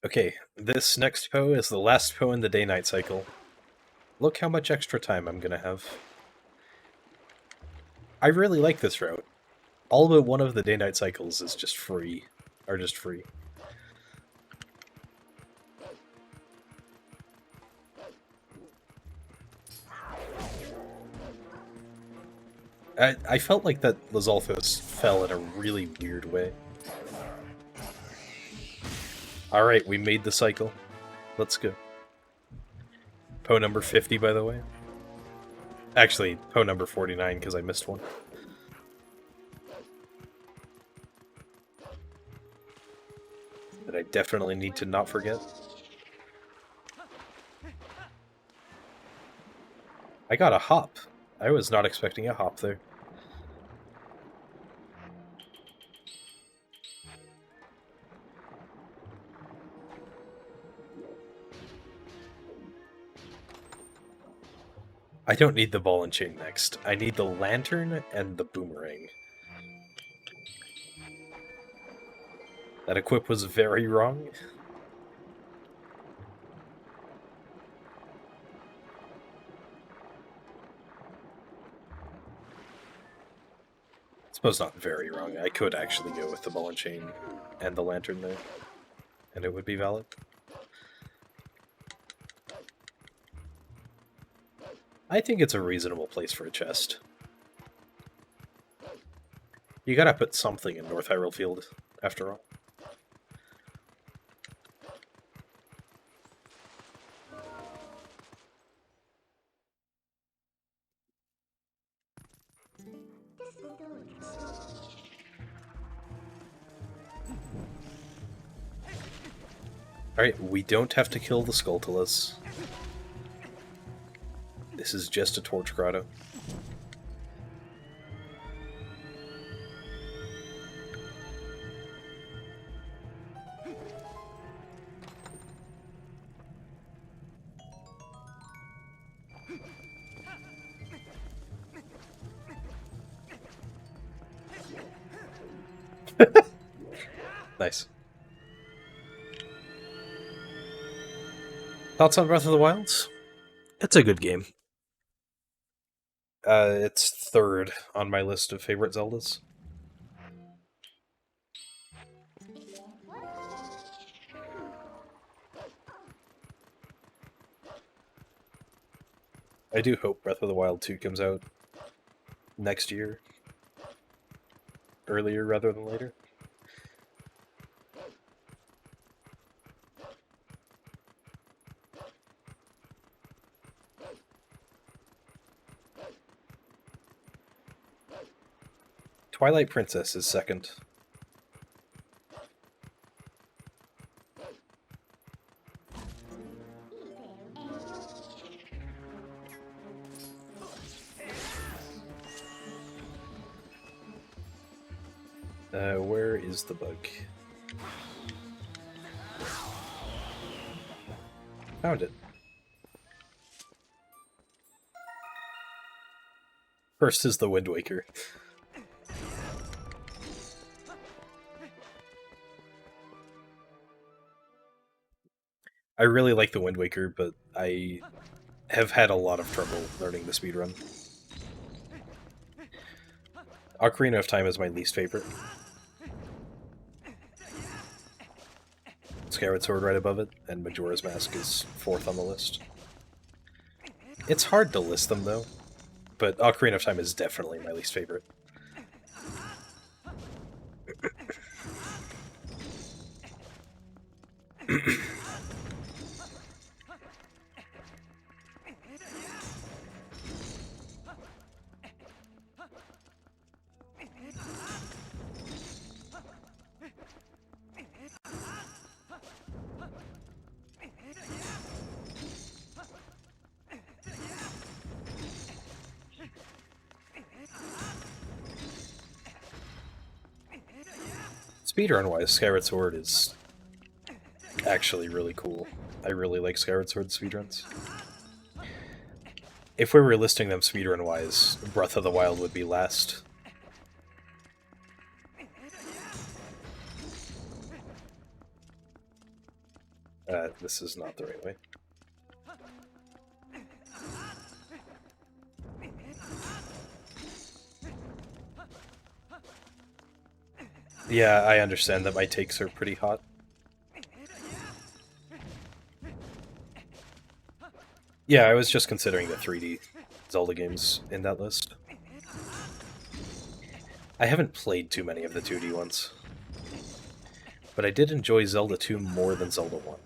Okay, this next Poe is the last Poe in the day-night cycle. Look how much extra time I'm gonna have. I really like this route. All but one of the day-night cycles is just free. Are just free. I felt like that Lizalfos fell in a really weird way. Alright, we made the cycle. Let's go. Poe number 50, by the way. Actually, Poe number 49, because I missed one. That I definitely need to not forget. I got a hop. I was not expecting a hop there. I don't need the ball and chain next. I need the lantern and the boomerang. That equip was very wrong. I suppose not very wrong. I could actually go with the ball and chain and the lantern there, and it would be valid. I think it's a reasonable place for a chest. You gotta put something in North Hyrule Field, after all. Alright, we don't have to kill the Skulltulas. This is just a Torch Grotto. Nice. Thoughts on Breath of the Wild? It's a good game. It's third on my list of favorite Zeldas. I do hope Breath of the Wild 2 comes out next year. Earlier rather than later. Twilight Princess is second. Where is the bug? Found it. First is the Wind Waker. I really like the Wind Waker, but I have had a lot of trouble learning the speedrun. Ocarina of Time is my least favorite. Skyward Sword right above it, and Majora's Mask is fourth on the list. It's hard to list them, though, but Ocarina of Time is definitely my least favorite. Speedrun-wise, Skyward Sword is actually really cool. I really like Skyward Sword speedruns. If we were listing them speedrun-wise, Breath of the Wild would be last. This is not the right way. Yeah, I understand that my takes are pretty hot. Yeah, I was just considering the 3D Zelda games in that list. I haven't played too many of the 2D ones, but I did enjoy Zelda 2 more than Zelda 1.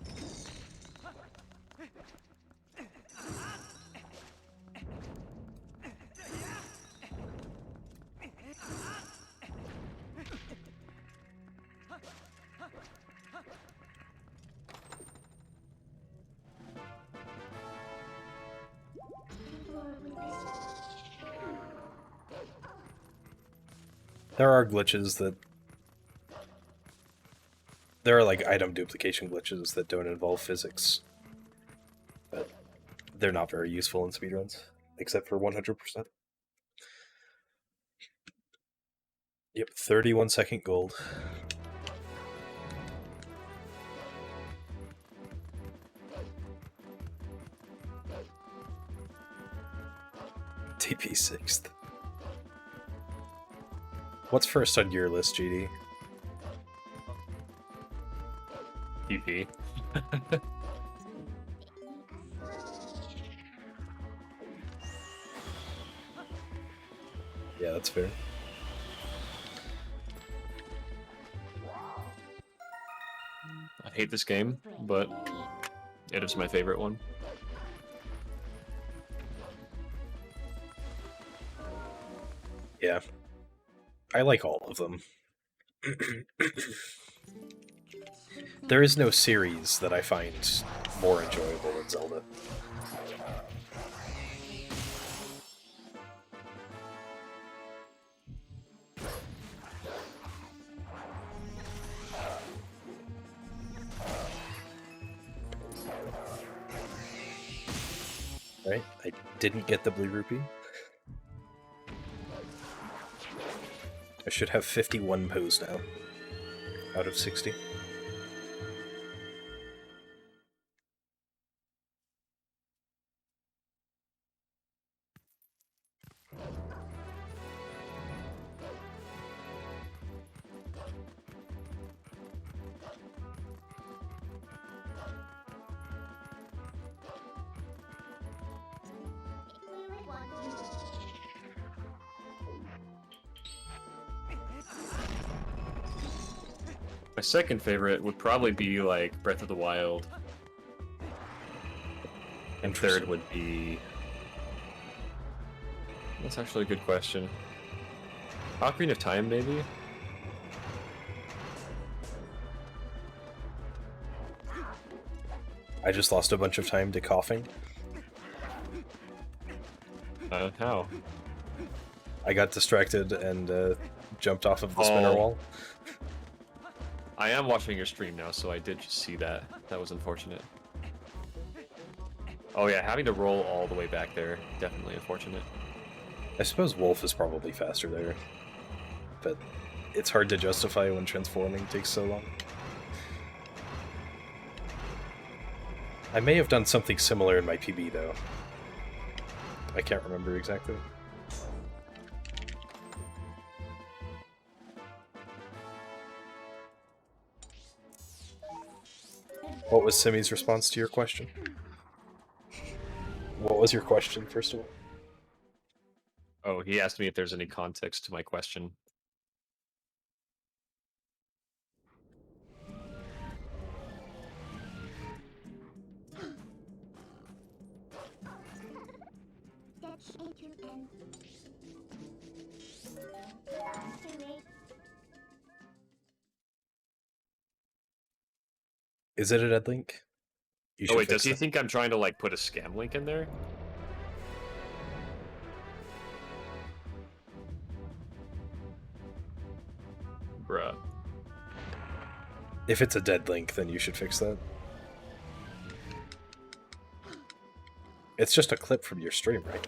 There are glitches that... There are, like, item duplication glitches that don't involve physics. But they're not very useful in speedruns, except for 100%. Yep, 31-second gold. TP 6th. What's first on your list, GD? PP. Yeah, that's fair. I hate this game, but it is my favorite one. Yeah. I like all of them. There is no series that I find more enjoyable than Zelda. Right? I didn't get the blue rupee. I should have 51 pose now, out of 60. My second favorite would probably be like Breath of the Wild. And third would be... That's actually a good question. Ocarina of Time, maybe? I just lost a bunch of time to coughing. How? I got distracted and jumped off of the spinner Oh. wall. I am watching your stream now, so I did just see that. That was unfortunate. Oh yeah, having to roll all the way back there, definitely unfortunate. I suppose Wolf is probably faster there, but it's hard to justify when transforming takes so long. I may have done something similar in my PB, though. I can't remember exactly. What was Simi's response to your question? What was your question, first of all? Oh, he asked me if there's any context to my question. Is it a dead link? You Oh should wait, does fix he that. think I'm trying to like put a scam link in there? Bruh. If it's a dead link, then you should fix that. It's just a clip from your stream, right?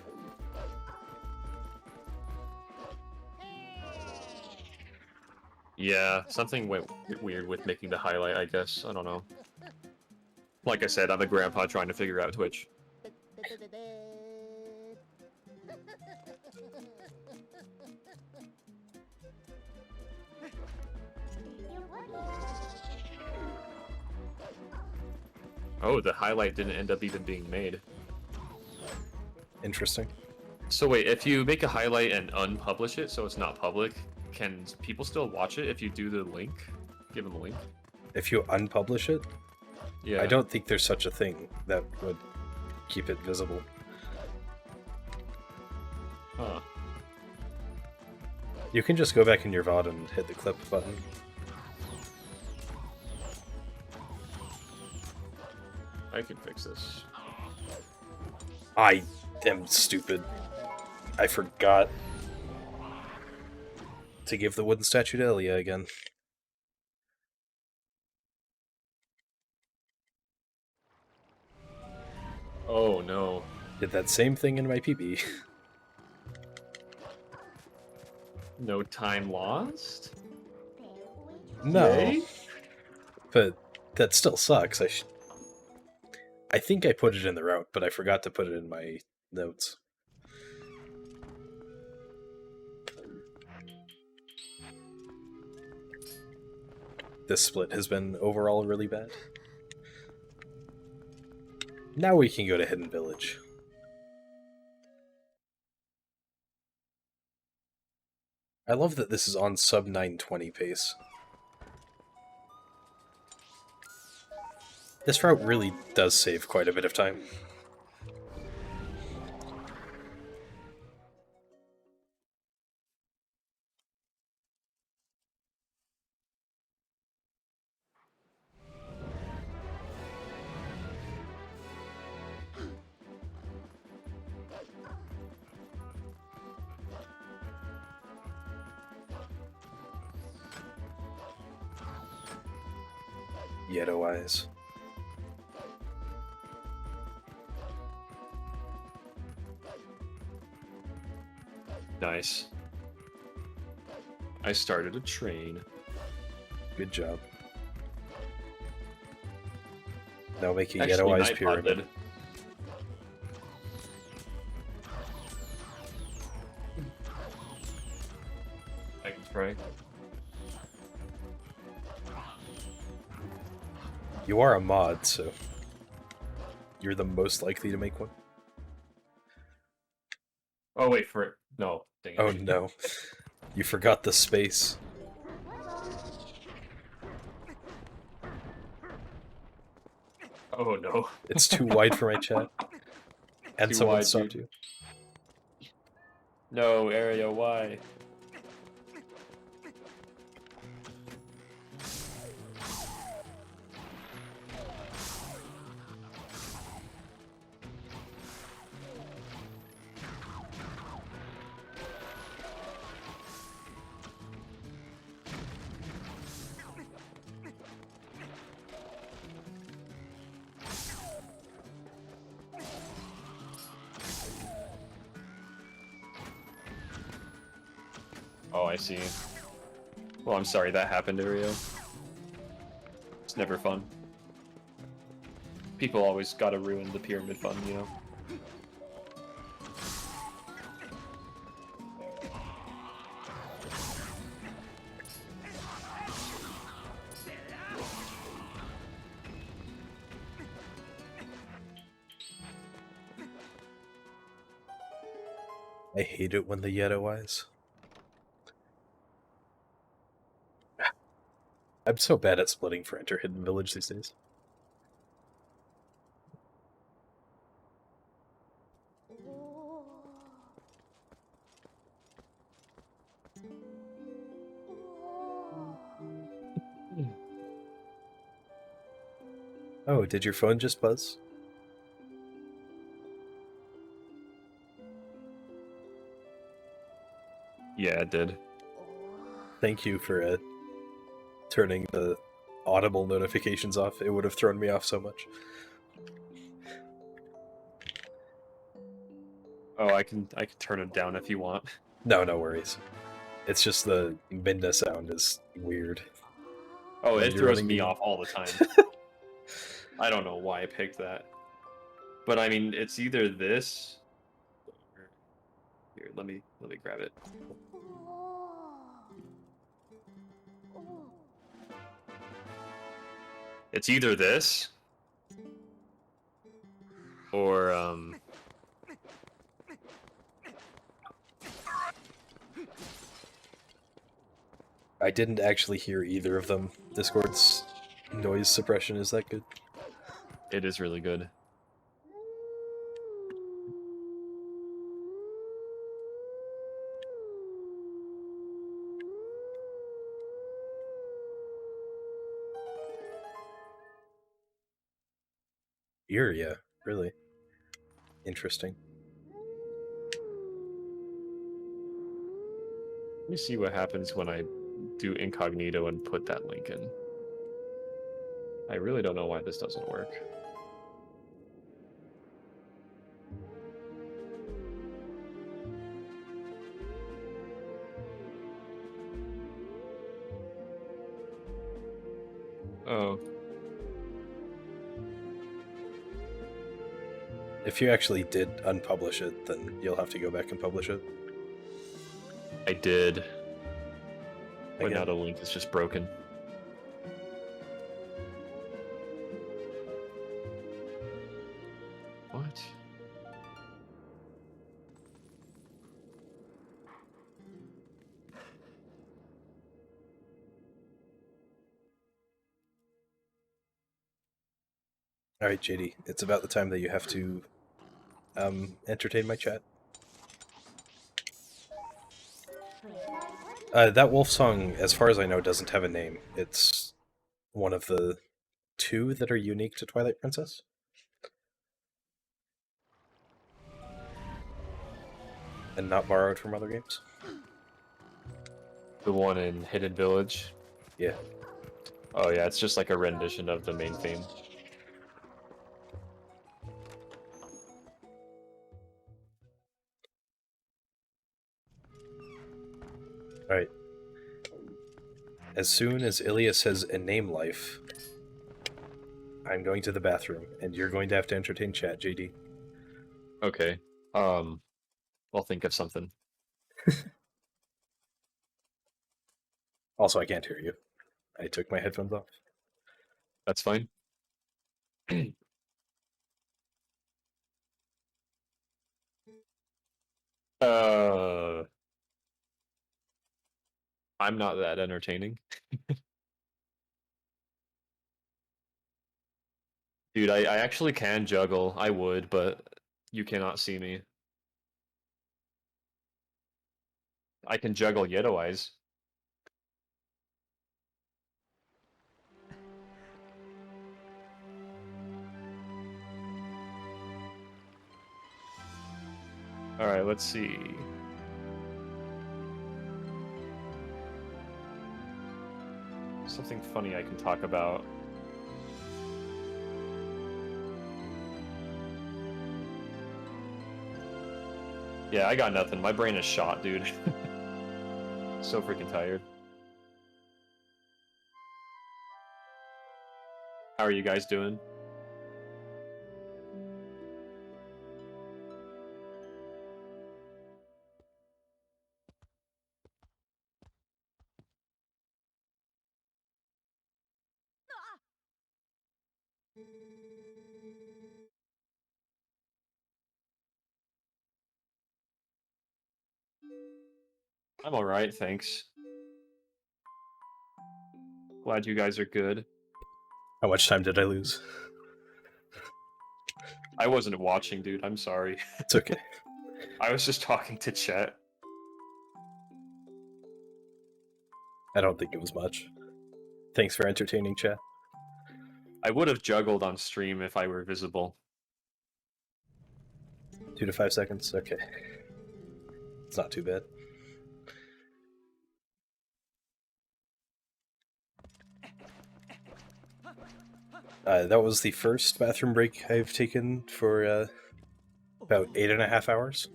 Yeah, something went weird with making the highlight, I guess. I don't know. Like I said, I'm a grandpa trying to figure out Twitch. Oh, the highlight didn't end up even being made. Interesting. So wait, if you make a highlight and unpublish it so it's not public, can people still watch it if you do the link? Give them a link? If you unpublish it, Yeah. I don't think there's such a thing that would keep it visible. Huh. You can just go back in your VOD and hit the clip button. I can fix this. I am stupid. I forgot to give the wooden statue to Elia again. Oh no. Did that same thing in my PB. No time lost? No. Yay? But that still sucks. I think I put it in the route, but I forgot to put it in my notes. This split has been overall really bad. Now we can go to Hidden Village. I love that this is on sub 920 pace. This route really does save quite a bit of time. Yeto eyes. Nice. I started a train. Good job. Now make a Actually, Yeto eyes Nightbot pyramid. did. I can try. You are a mod, so you're the most likely to make one. Oh wait, for it. No. Dang it. Oh no. You forgot the space. Oh no. It's too wide for my chat. And Too someone wide, stopped dude. you. No, area, why? Oh, I see. Well, I'm sorry that happened, Ario. It's never fun. People always gotta ruin the pyramid fun, you know? I hate it when the Yeto eyes. I'm so bad at splitting for Enter Hidden Village these days. Oh, did your phone just buzz? Yeah, it did. Thank you for turning the audible notifications off. It would have thrown me off so much. Oh, I can turn it down if you want. No, no worries. It's just the Minda sound is weird. Oh, When it you're throws running me the- off all the time. I don't know why I picked that. But I mean, it's either this. Here, let me grab it. It's either this or I didn't actually hear either of them. Discord's noise suppression is that good? it is really good. Yeah, really interesting. Let me see what happens when I do incognito and put that link in. I really don't know why this doesn't work. Oh, If you actually did unpublish it, then you'll have to go back and publish it. I did. But Again. now the link is just broken. What? Alright, JD, it's about the time that you have to entertain my chat. That wolf song, as far as I know, doesn't have a name. It's one of the 2 that are unique to Twilight Princess. And not borrowed from other games. The one in Hidden Village? Yeah. Oh yeah, it's just like a rendition of the main theme. Alright. As soon as Ilias has a name life, I'm going to the bathroom, and you're going to have to entertain chat, JD. Okay. I'll think of something. Also, I can't hear you. I took my headphones off. That's fine. uh, I'm not that entertaining. Dude, I actually can juggle. I would, but you cannot see me. I can juggle Yetowise. Alright, let's see. Something funny I can talk about. Yeah, I got nothing. My brain is shot, dude. So freaking tired. How are you guys doing? I'm alright, thanks. Glad you guys are good. How much time did I lose? I wasn't watching, dude. I'm sorry. It's okay. I was just talking to chat. I don't think it was much. Thanks for entertaining chat. I would have juggled on stream if I were visible. 2 to 5 seconds? Okay. It's not too bad. That was the first bathroom break I've taken for about 8.5 hours.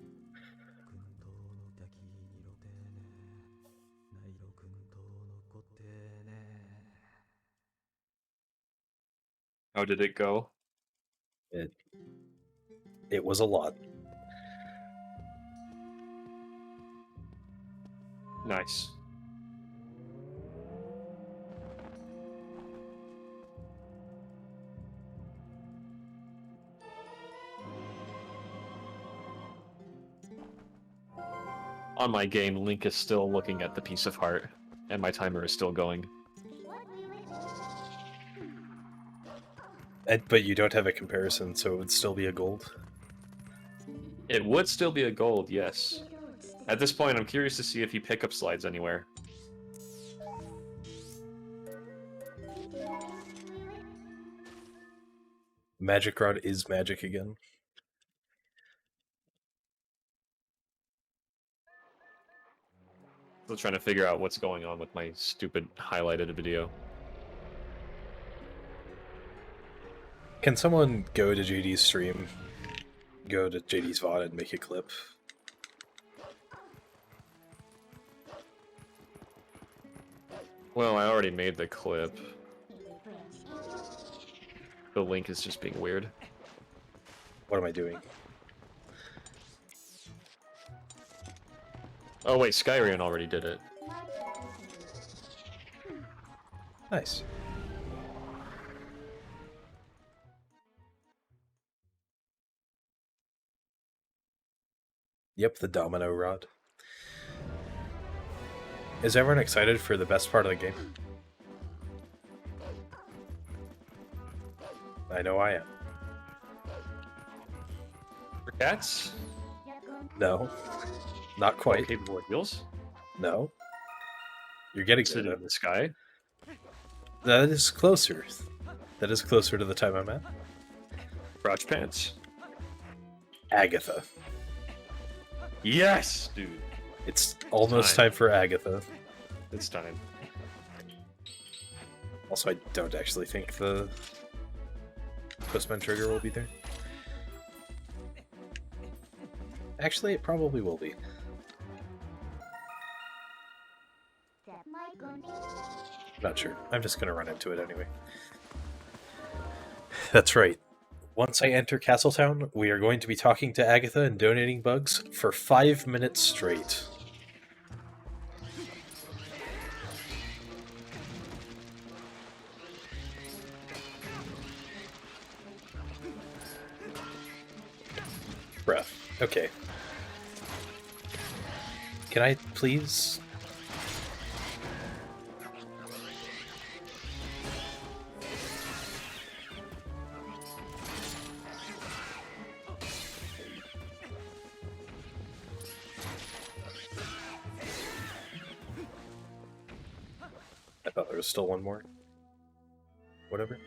How did it go? It was a lot. Nice. On my game, Link is still looking at the piece of heart, and my timer is still going. But you don't have a comparison, so it would still be a gold. It would still be a gold, yes. At this point, I'm curious to see if he pickup slides anywhere. Magic Rod is magic again. Still trying to figure out what's going on with my stupid highlighted video. Can someone go to JD's stream, go to JD's VOD and make a clip? Well, I already made the clip. The link is just being weird. What am I doing? Oh wait, Skyrian already did it. Nice. Yep, the domino rod. Is everyone excited for the best part of the game? I know I am. For cats? No, not quite. Capable of heals? No. You're getting Is it to in the sky? that is closer. That is closer to the time I'm at. Crouch pants. Agatha. Yes, dude. It's almost time. time for Agatha. It's time. Also, I don't actually think the Postman trigger will be there. Actually, it probably will be. Not sure. I'm just gonna run into it anyway. That's right. Once I enter Castletown, we are going to be talking to Agatha and donating bugs for 5 minutes straight. Bruh. Okay. Can I please? I thought there was still one more. Whatever.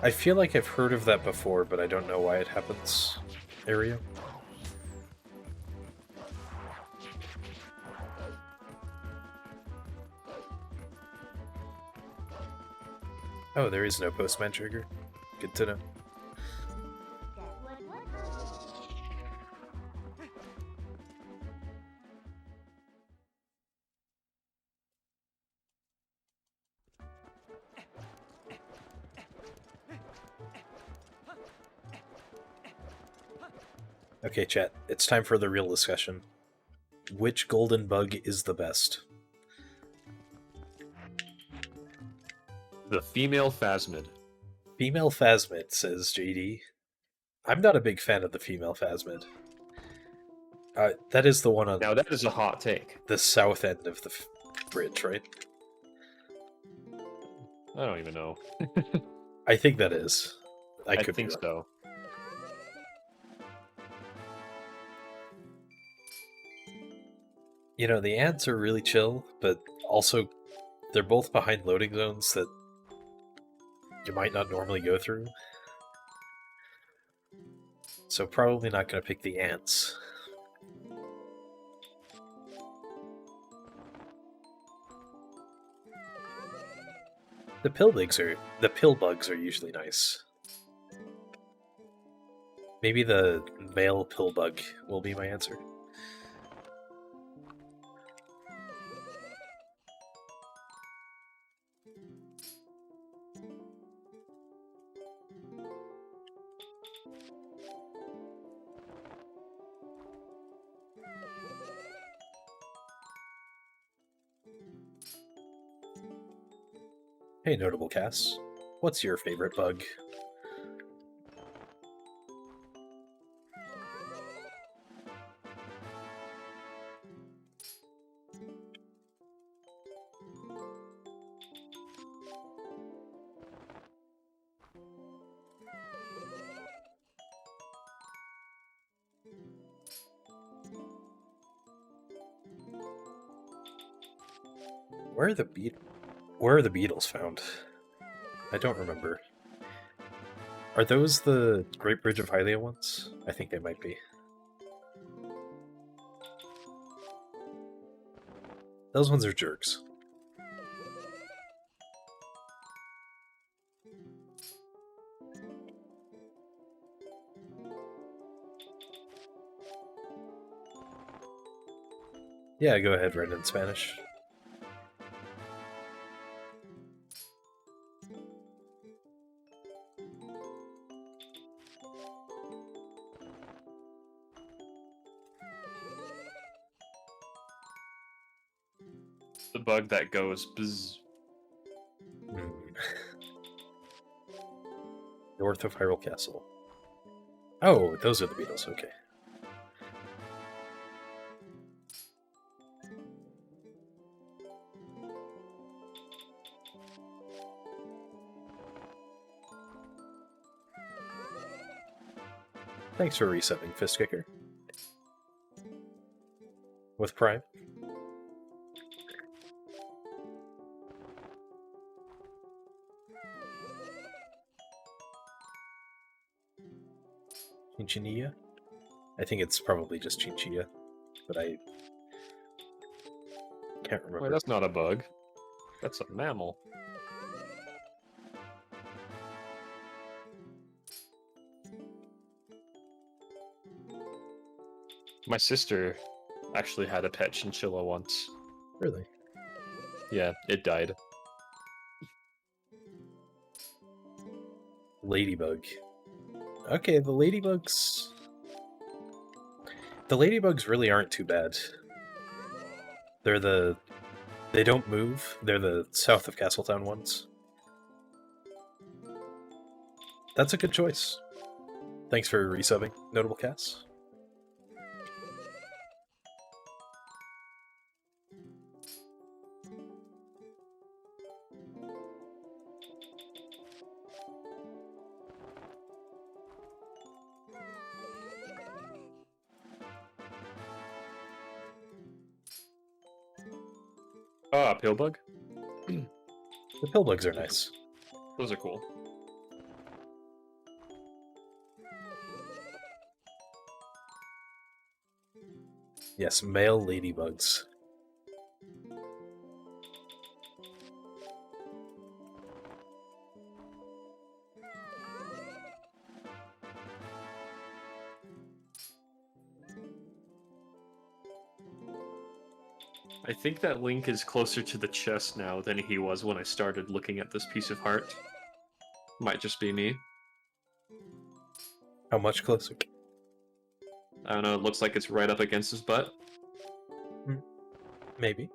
I feel like I've heard of that before, but I don't know why it happens. Area? Oh, there is no postman trigger. Good to know. Okay, chat. It's time for the real discussion. Which golden bug is the best? The female phasmid. Female Phasmid, says JD. I'm not a big fan of the female Phasmid. That is the one on Now that is a hot take. the south end of the bridge, right? I don't even know. I think that is. I could think be wrong. so. You know, the ants are really chill, but also they're both behind loading zones that you might not normally go through. So probably not going to pick the ants. The pill bugs are usually nice. Maybe the male pill bug will be my answer. Hey, notable cast. What's your favorite bug? Where are the beetles found? I don't remember. Are those the Great Bridge of Hylia ones? I think they might be. Those ones are jerks. Yeah, go ahead, write it in Spanish. The bug that goes bzz. North of Hyrule Castle. Oh, those are the beetles, okay. Thanks for resetting, Fist Kicker. With Prime. Chinchilla? I think it's probably just Chinchilla, but I can't remember. Wait, that's not a bug. That's a mammal. My sister actually had a pet chinchilla once. Really? Yeah, it died. Ladybug. Okay, the ladybugs... The ladybugs really aren't too bad. They don't move. They're the south of Castletown ones. That's a good choice. Thanks for resubbing, Notable Cast. Ah, pillbug? The pillbugs are nice. Those are cool. Yes, male ladybugs. I think that Link is closer to the chest now than he was when I started looking at this piece of heart. Might just be me. How much closer? I don't know, it looks like it's right up against his butt. Maybe.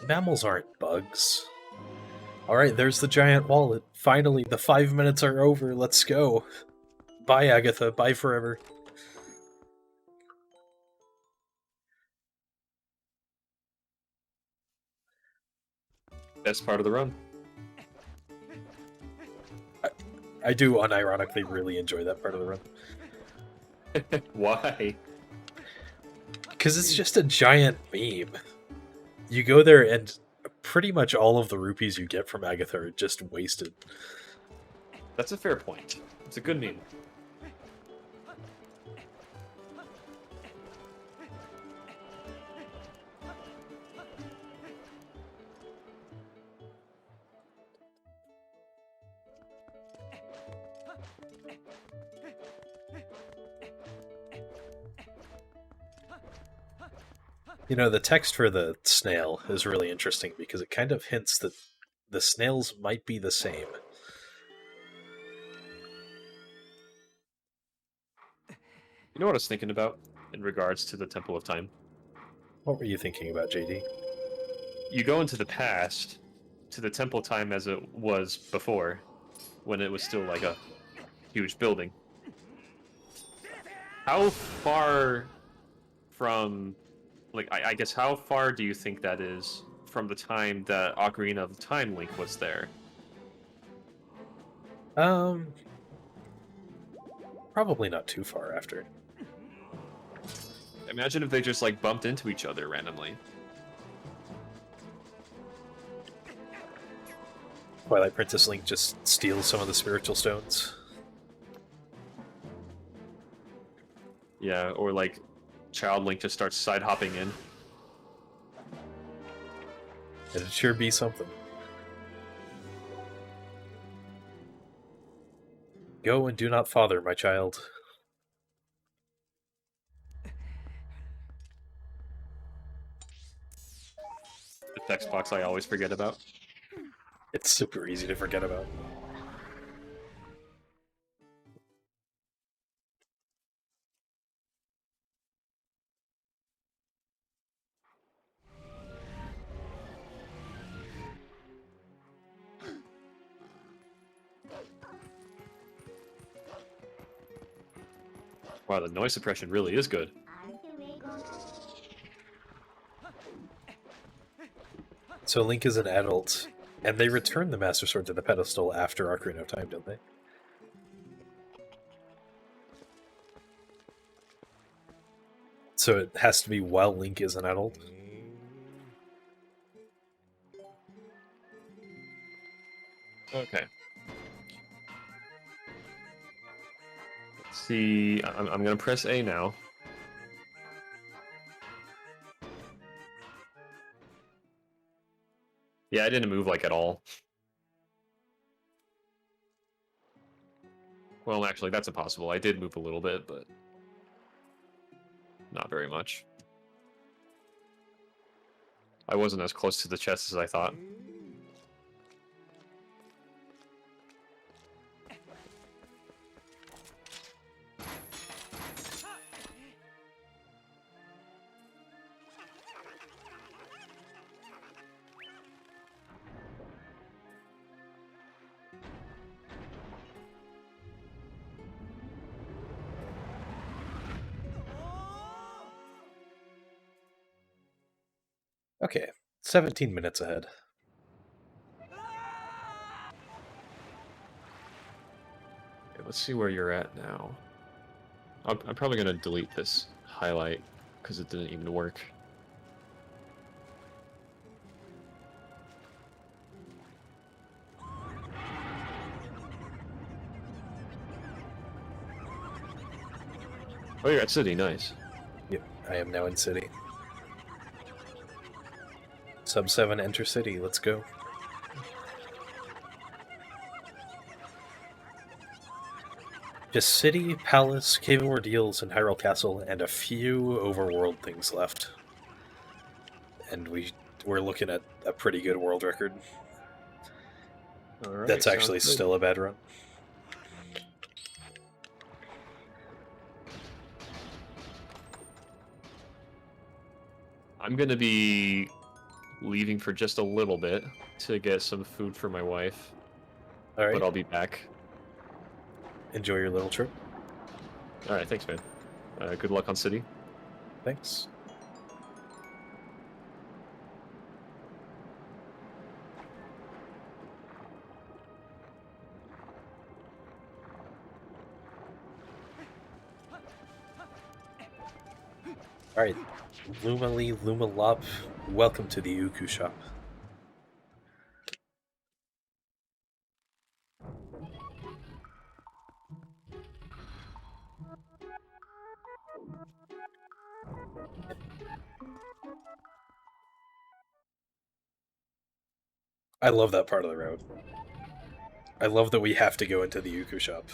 Mammals aren't bugs. Alright, there's the giant wallet. Finally, the 5 minutes are over. Let's go. Bye, Agatha. Bye forever. Best part of the run. I do unironically really enjoy that part of the run. Why? Because it's just a giant meme. You go there and pretty much all of the rupees you get from Agatha are just wasted. That's a fair point. It's a good meme. You know, the text for the snail is really interesting because it kind of hints that the snails might be the same. You know what I was thinking about in regards to the Temple of Time? What were you thinking about, JD? You go into the past to the Temple of Time as it was before, when it was still like a huge building. How far from, like, I guess, how far do you think that is from the time that Ocarina of Time Link was there? Probably not too far after. Imagine if they just, like, bumped into each other randomly. Twilight Princess Link just steals some of the spiritual stones. Yeah, or, like, Child Link just starts side-hopping in. It'd sure be something. Go and do not father, my child. The text box I always forget about. It's super easy to forget about. Wow, the noise suppression really is good. So Link is an adult, and they return the Master Sword to the pedestal after Ocarina of Time, don't they? So it has to be while Link is an adult? Okay. Let's see, I'm gonna press A now. Yeah, I didn't move, like, at all. Well, actually, that's impossible. I did move a little bit, but not very much. I wasn't as close to the chest as I thought. Okay, 17 minutes ahead. Okay, let's see where you're at now. I'm probably gonna delete this highlight because it didn't even work. Oh, you're at City, nice. Yep, I am now in City. Sub 7, enter City, let's go. Just City, Palace, Cave of Ordeals, and Hyrule Castle, and a few overworld things left. And we're looking at a pretty good world record. Alright, That's actually sounds good. still a bad run. I'm gonna be leaving for just a little bit to get some food for my wife, Alright, but I'll be back. enjoy your little trip. Alright, thanks, man. Good luck on City. Thanks. Alright, Lumali, Lumalop, welcome to the Uku shop. I love that part of the road. I love that we have to go into the Uku shop.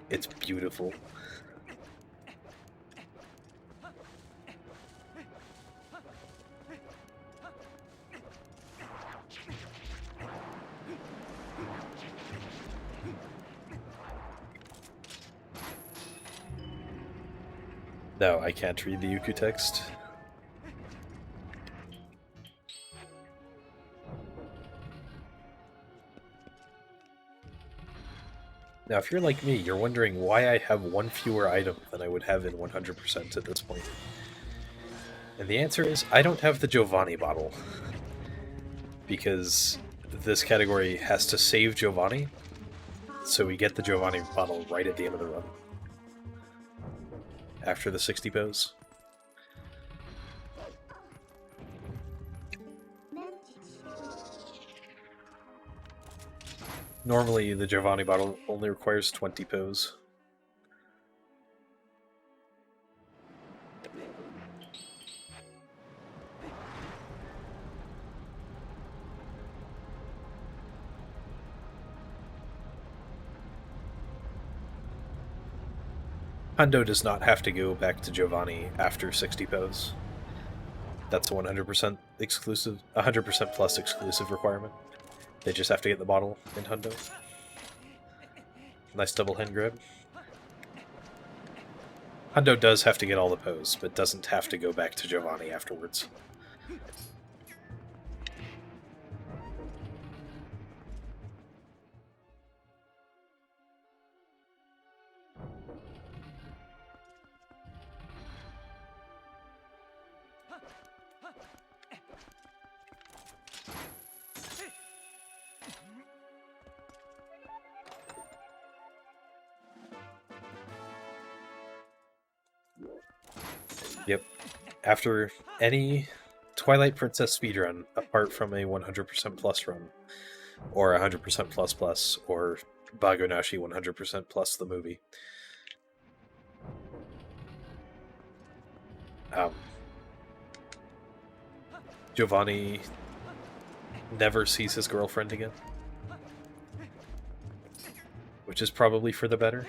It's beautiful. No, I can't read the Yuku text. Now, if you're like me, you're wondering why I have one fewer item than I would have in 100% at this point. And the answer is, I don't have the Giovanni bottle. Because this category has to save Giovanni, so we get the Giovanni bottle right at the end of the run. After the 60 pose. Normally, the Giovanni bottle only requires 20 pose. Hundo does not have to go back to Giovanni after 60 pose. That's a 100% exclusive, 100% plus exclusive requirement. They just have to get the bottle in Hundo. Nice double hand grab. Hundo does have to get all the pose, but doesn't have to go back to Giovanni afterwards. Yep. After any Twilight Princess speedrun, apart from a 100% plus run, or 100% plus plus, or Bagonashi 100% plus the movie, Giovanni never sees his girlfriend again, which is probably for the better.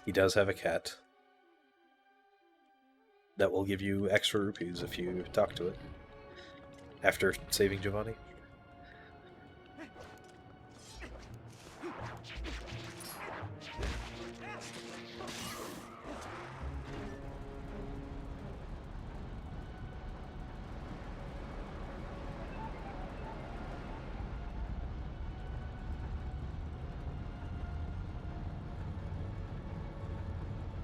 He does have a cat that will give you extra rupees if you talk to it after saving Giovanni.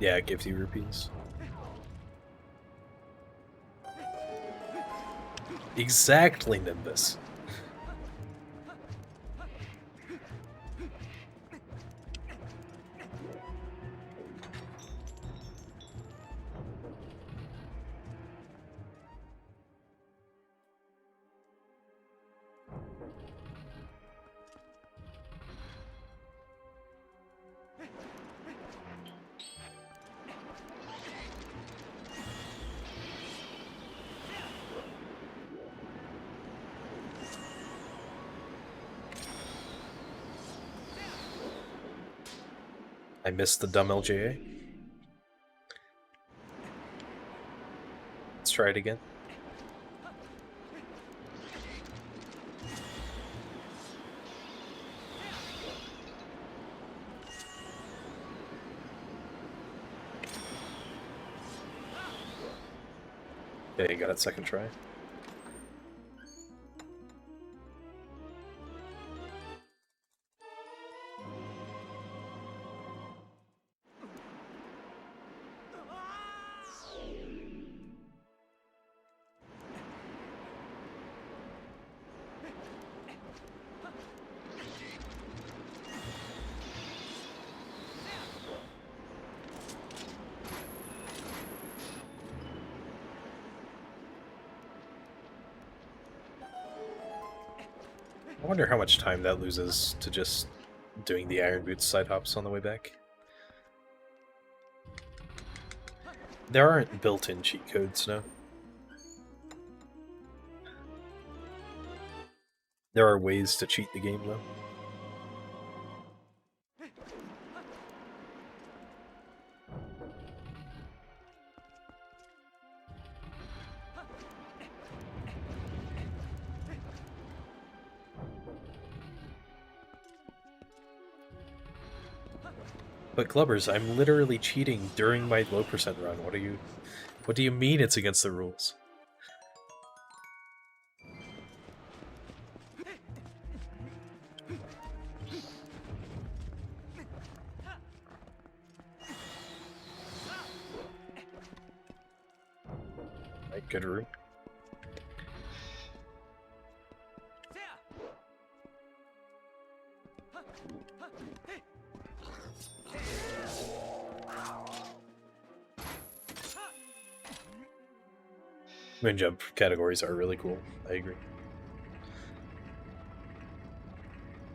Yeah, it gives you rupees. Exactly, Nimbus. I missed the dumb LJA. Let's try it again. Okay, you got it second try. I wonder how much time that loses to just doing the Iron Boots side hops on the way back. There aren't built-in cheat codes now. There are ways to cheat the game, though. But Glubbers, I'm literally cheating during my low percent run. What do you mean it's against the rules? Right, good room. Main jump categories are really cool. I agree.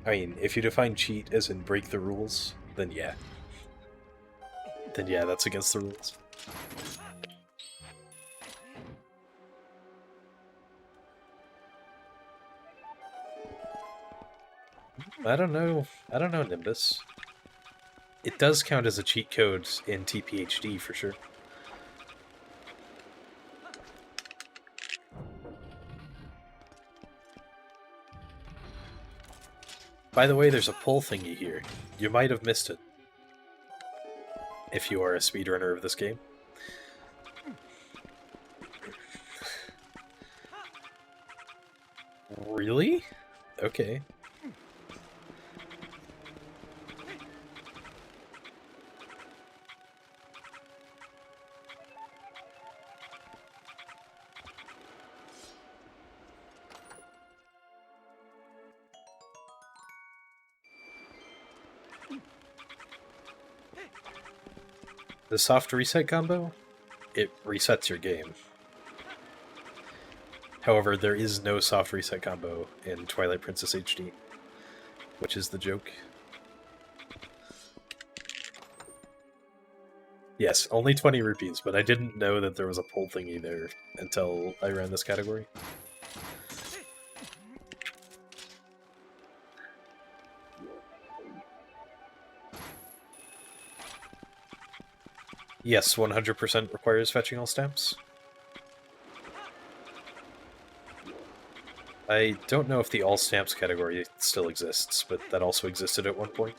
I mean, if you define cheat as in break the rules, then yeah. Then yeah, that's against the rules. I don't know, Nimbus. It does count as a cheat code in TPHD for sure. By the way, there's a pull thingy here. You might have missed it. If you are a speedrunner of this game. Really? Okay. The soft reset combo, it resets your game. However, there is no soft reset combo in Twilight Princess HD, which is the joke. Yes, only 20 rupees, but I didn't know that there was a pull thingy there until I ran this category. Yes, 100% requires fetching all stamps. I don't know if the all stamps category still exists, but that also existed at one point.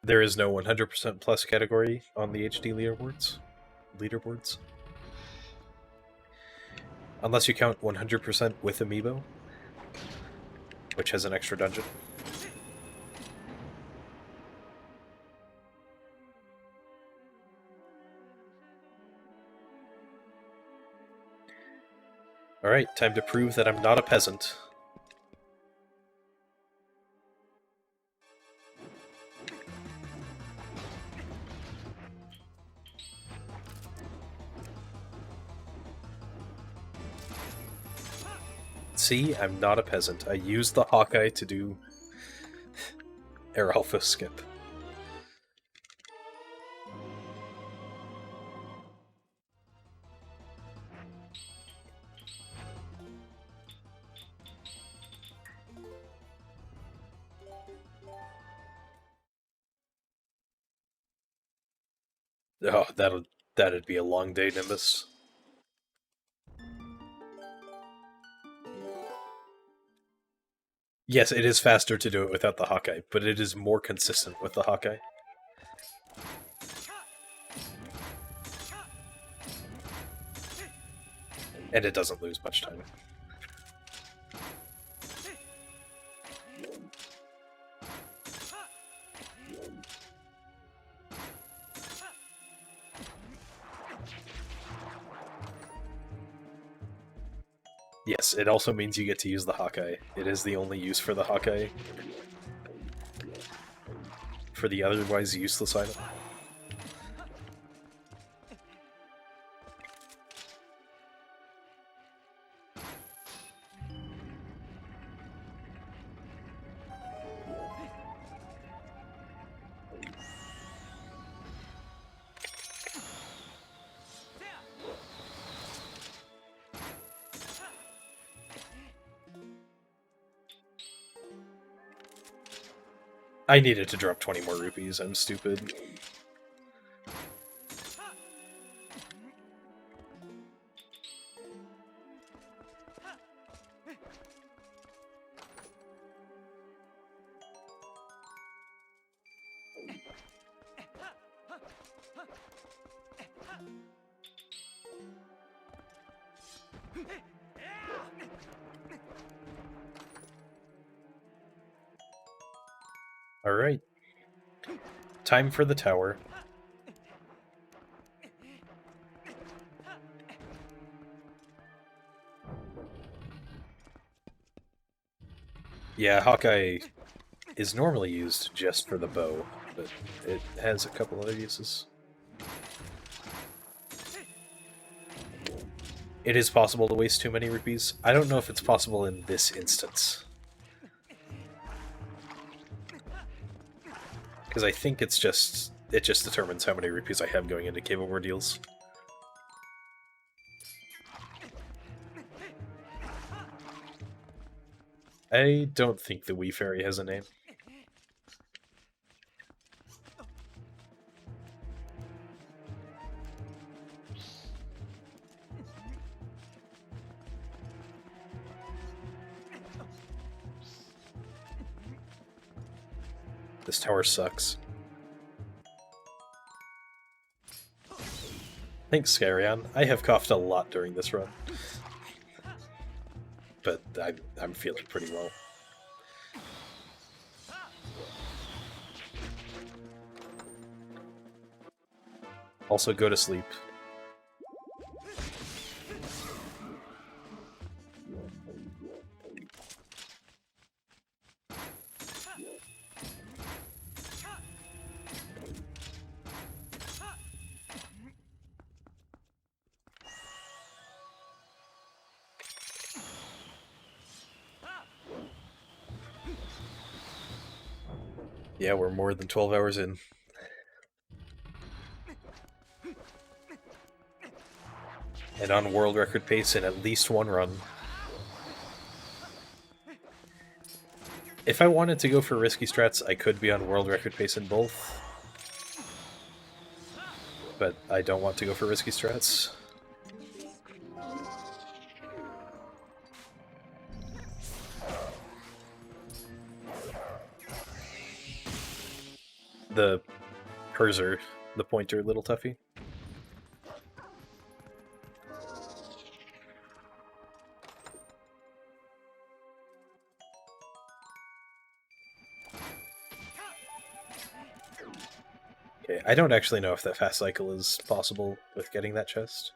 There is no 100% plus category on the HD leaderboards. Unless you count 100% with Amiibo, which has an extra dungeon. Alright, time to prove that I'm not a peasant. See, I'm not a peasant. I used the Hawkeye to do Air Alpha skip. Oh, that'd be a long day, Nimbus. Yes, it is faster to do it without the Hawkeye, but it is more consistent with the Hawkeye. And it doesn't lose much time. Yes, it also means you get to use the Hawkeye. It is the only use for the Hawkeye for the otherwise useless item. I needed to drop 20 more rupees, I'm stupid. Alright. Time for the tower. Yeah, Hawkeye is normally used just for the bow, but it has a couple other uses. It is possible to waste too many rupees. I don't know if it's possible in this instance. Because I think it just determines how many rupees I have going into Cave of Ordeals. I don't think the Wee Fairy has a name. This tower sucks. Thanks, Skyrion. I have coughed a lot during this run. But I'm feeling pretty well. Also, go to sleep. Yeah, we're more than 12 hours in. And on world record pace in at least one run. If I wanted to go for risky strats, I could be on world record pace in both. But I don't want to go for risky strats. The cursor, the pointer, little Tuffy. Okay, I don't actually know if that fast cycle is possible with getting that chest.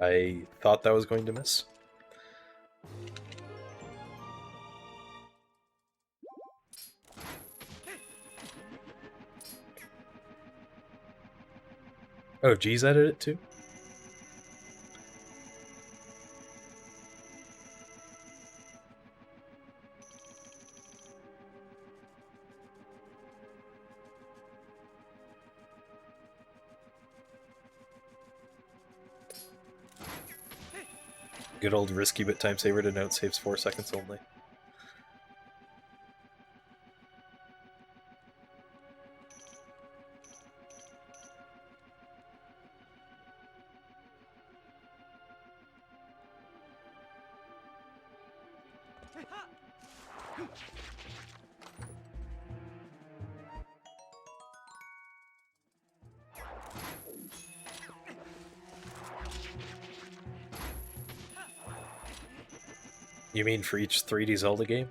I thought that was going to miss. Oh, G's added it too? Good old risky bit time saver to note saves 4 seconds only. You mean for each 3D Zelda game?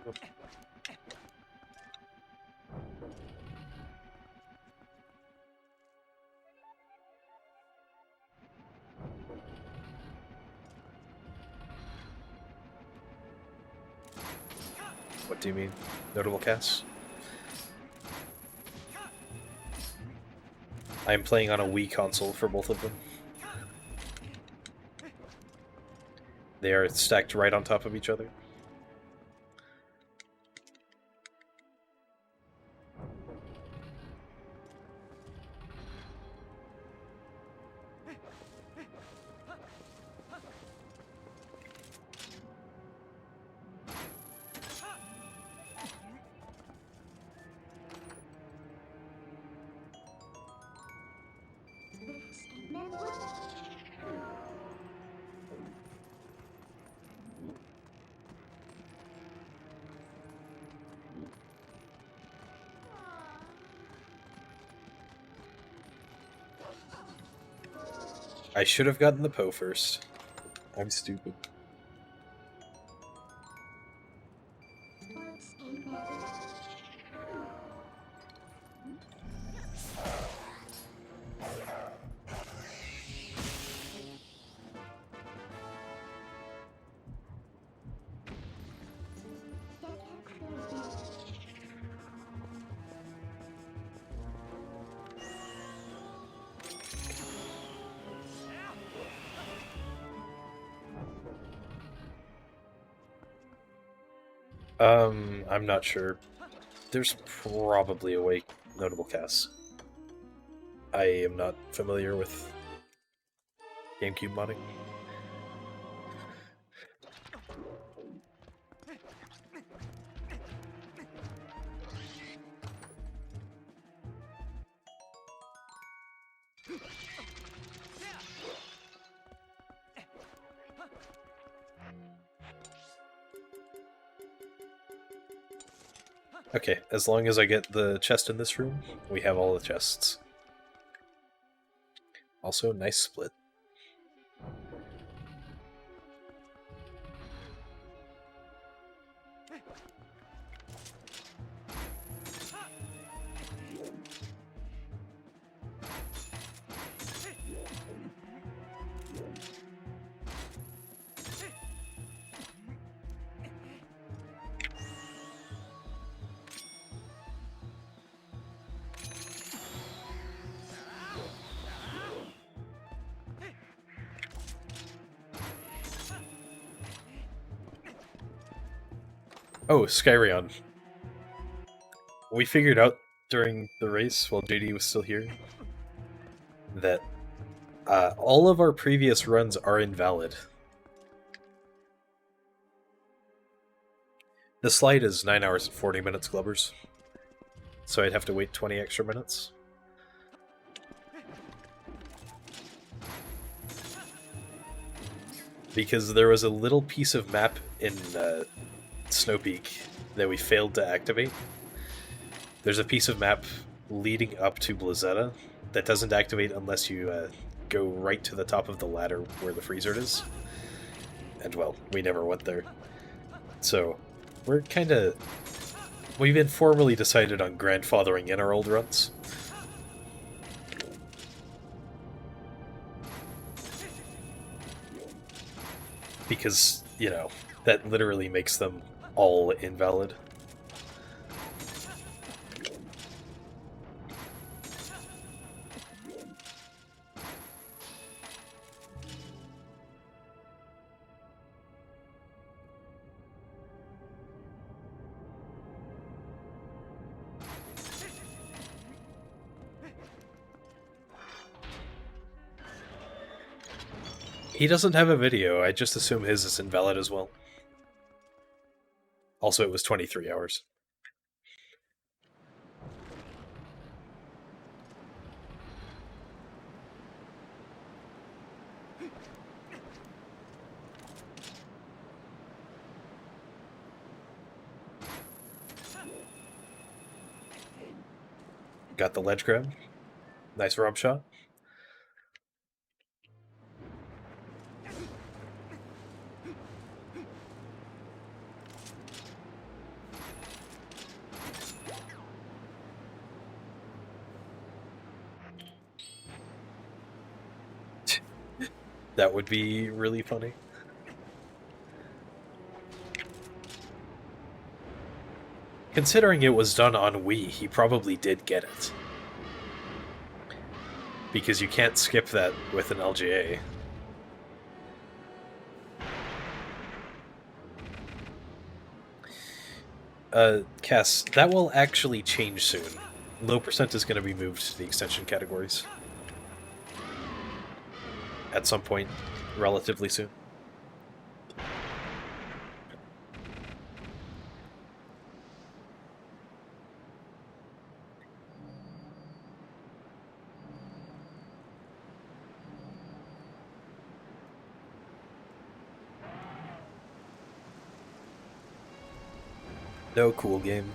What do you mean? Notable casts? I'm playing on a Wii console for both of them. They are stacked right on top of each other. I should have gotten the Poe first. I'm stupid. I'm not sure. There's probably a way notable casts. I am not familiar with GameCube modding. Okay, as long as I get the chest in this room, we have all the chests. Also, nice split. Oh, Skyrion. We figured out during the race, while JD was still here, that all of our previous runs are invalid. The slide is 9 hours and 40 minutes, Glubbers. So I'd have to wait 20 extra minutes. Because there was a little piece of map in Snow Peak that we failed to activate. There's a piece of map leading up to Blizzetta that doesn't activate unless you go right to the top of the ladder where the freezer is. And well, we never went there. So, we've informally decided on grandfathering in our old runs. Because, you know, that literally makes them all invalid. He doesn't have a video, I just assume his is invalid as well. Also, it was 23 hours. Got the ledge grab. Nice rub shot. That would be really funny. Considering it was done on Wii, he probably did get it. Because you can't skip that with an LGA. Cass, that will actually change soon. Low percent is going to be moved to the extension categories. At some point, relatively soon. No cool game.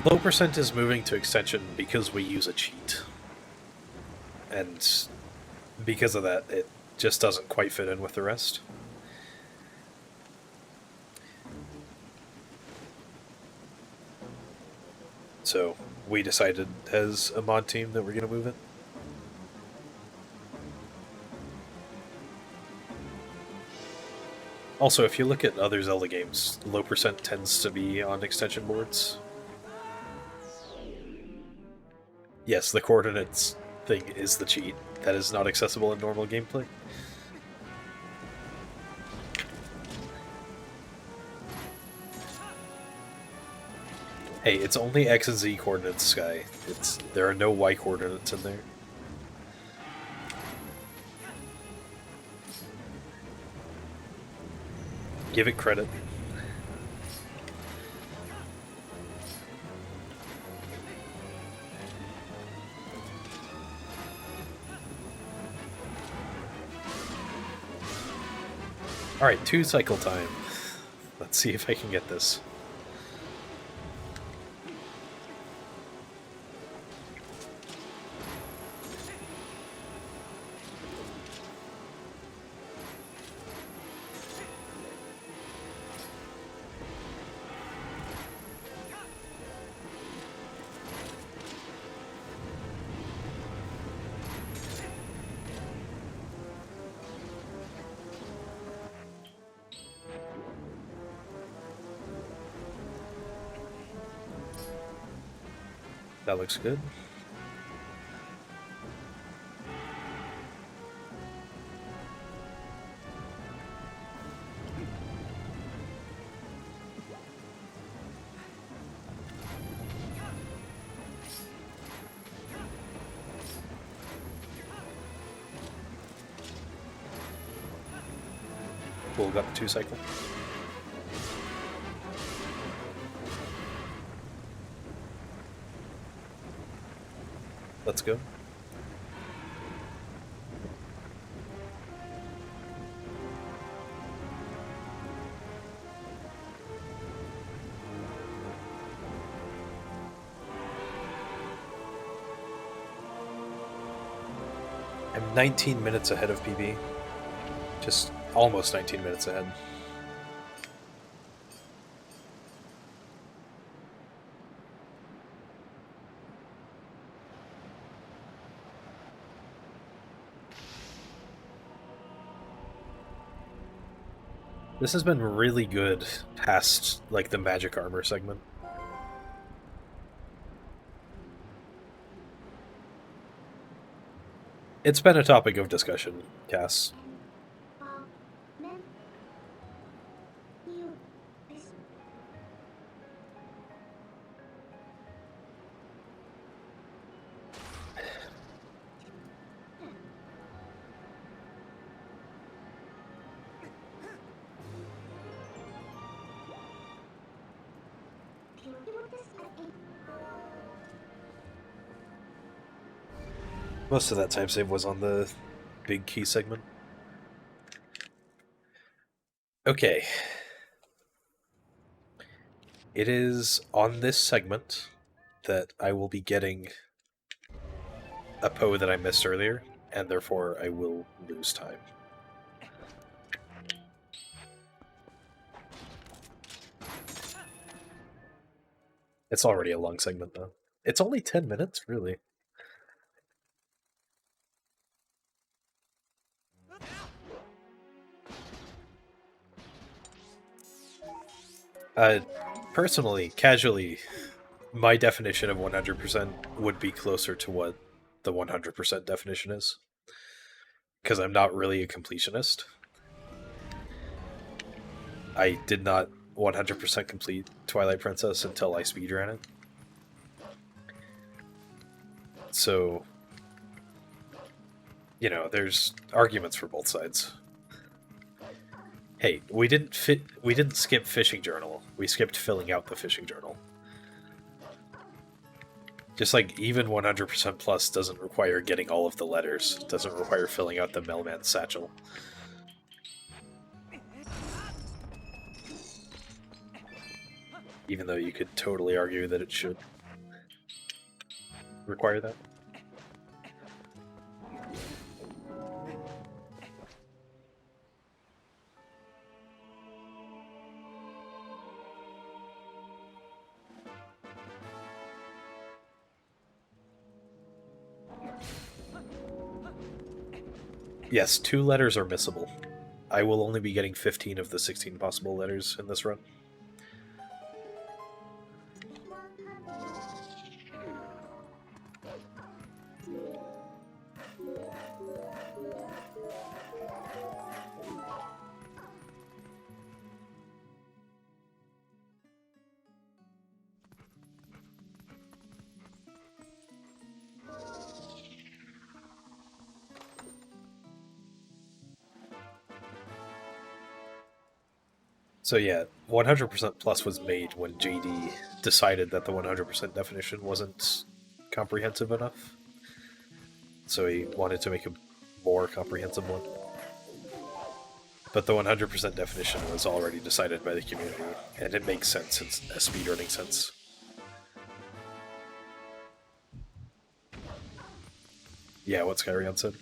Low percent is moving to extension because we use a cheat. And because of that, it just doesn't quite fit in with the rest. So we decided as a mod team that we're going to move it. Also, if you look at other Zelda games, low percent tends to be on extension boards. Yes, the coordinates thing is the cheat. That is not accessible in normal gameplay. Hey, it's only X and Z coordinates, Sky. There are no Y coordinates in there. Give it credit. Alright, 2 cycle time. Let's see if I can get this. That looks good. Cool, got the 2 cycle. Let's go. I'm 19 minutes ahead of PB. Just almost 19 minutes ahead. This has been really good past, like, the magic armor segment. It's been a topic of discussion, Cass. Most of that time save was on the big key segment. Okay. It is on this segment that I will be getting a Poe that I missed earlier, and therefore I will lose time. It's already a long segment, though. It's only 10 minutes, really. Personally, casually, my definition of 100% would be closer to what the 100% definition is. Because I'm not really a completionist. I did not 100% complete Twilight Princess until I speedran it. So, you know, there's arguments for both sides. Hey, we didn't skip fishing journal. We skipped filling out the fishing journal. Just like even 100% plus doesn't require getting all of the letters, doesn't require filling out the mailman's satchel. Even though you could totally argue that it should require that. Yes, 2 letters are missable. I will only be getting 15 of the 16 possible letters in this run. So yeah, 100% plus was made when JD decided that the 100% definition wasn't comprehensive enough. So he wanted to make a more comprehensive one. But the 100% definition was already decided by the community, and it makes sense in a speedrunning sense. Yeah, what Skyrion said.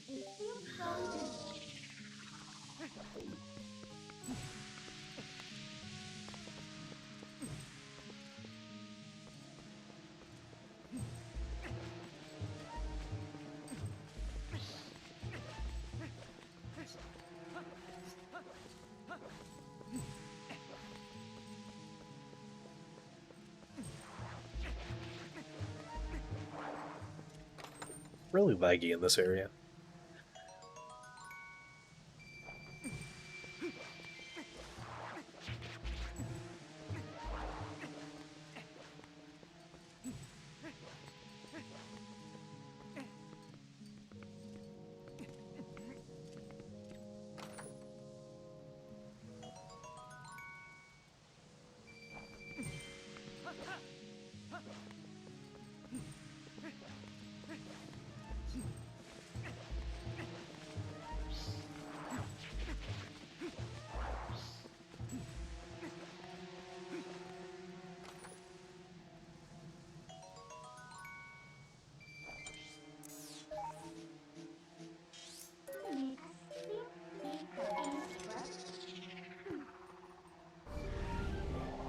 Really laggy in this area.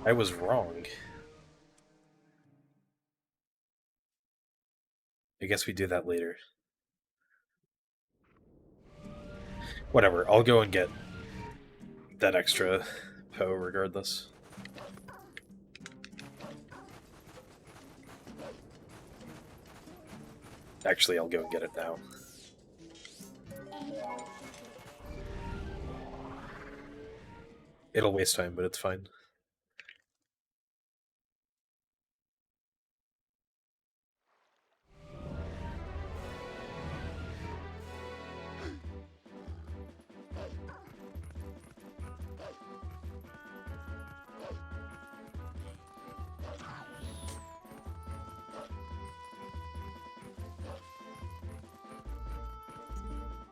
I was wrong. I guess we do that later. Whatever, I'll go and get that extra Poe regardless. Actually, I'll go and get it now. It'll waste time, but it's fine.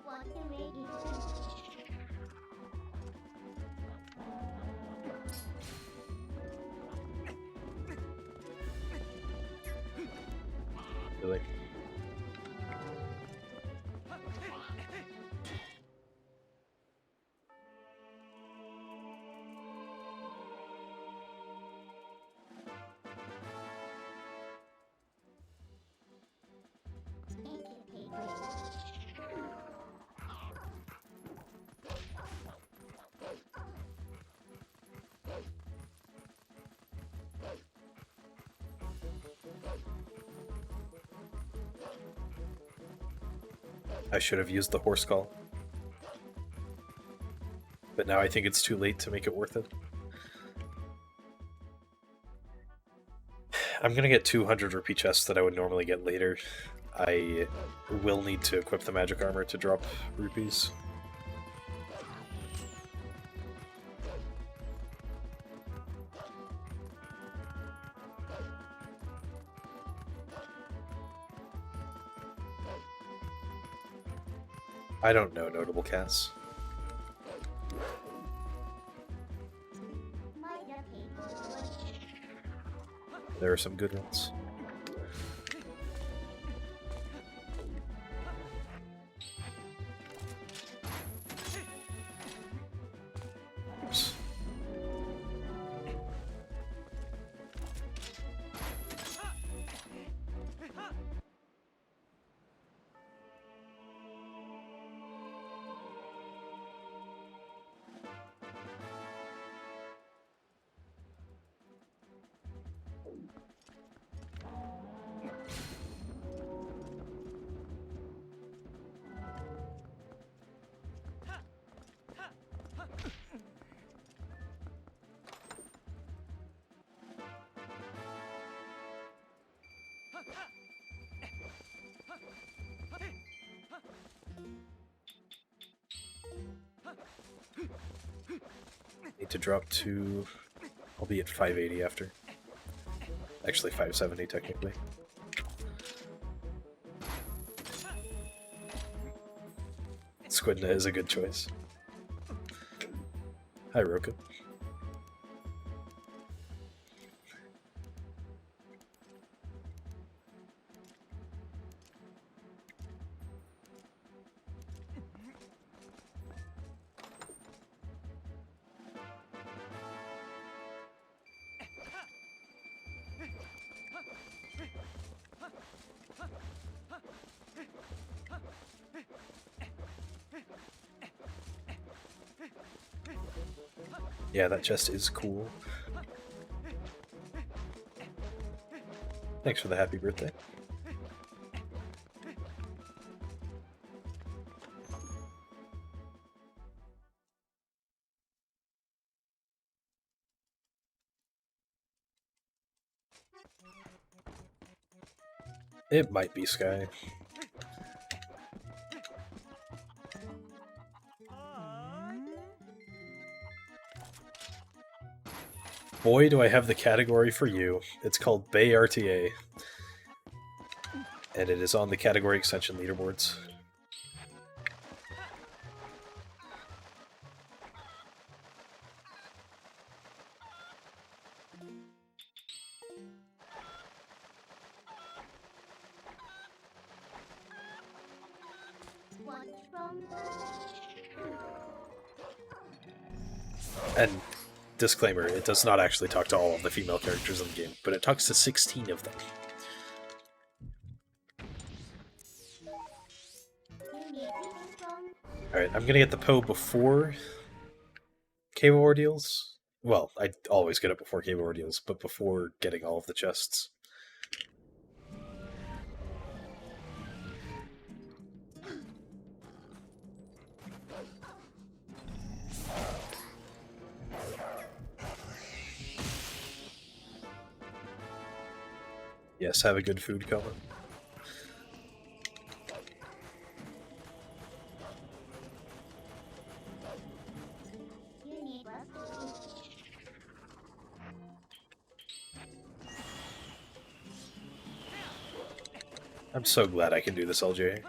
Want to make Really. I should have used the horse call. But now I think it's too late to make it worth it. I'm gonna get 200 rupee chests that I would normally get later. I will need to equip the magic armor to drop rupees. I don't know notable cats. There are some good ones. Oops. Need to drop to... I'll be at 580 after. Actually 570 technically. Squidna is a good choice. Hi Roku. Yeah, that chest is cool. Thanks for the happy birthday. It might be Sky. Boy, do I have the category for you. It's called Bay RTA. And it is on the category extension leaderboards. And disclaimer, it does not actually talk to all of the female characters in the game, but it talks to 16 of them. Alright, I'm gonna get the Poe before Cave Ordeals. Well, I always get it before Cave Ordeals, but before getting all of the chests. Yes, have a good food coma. I'm so glad I can do this, LJ.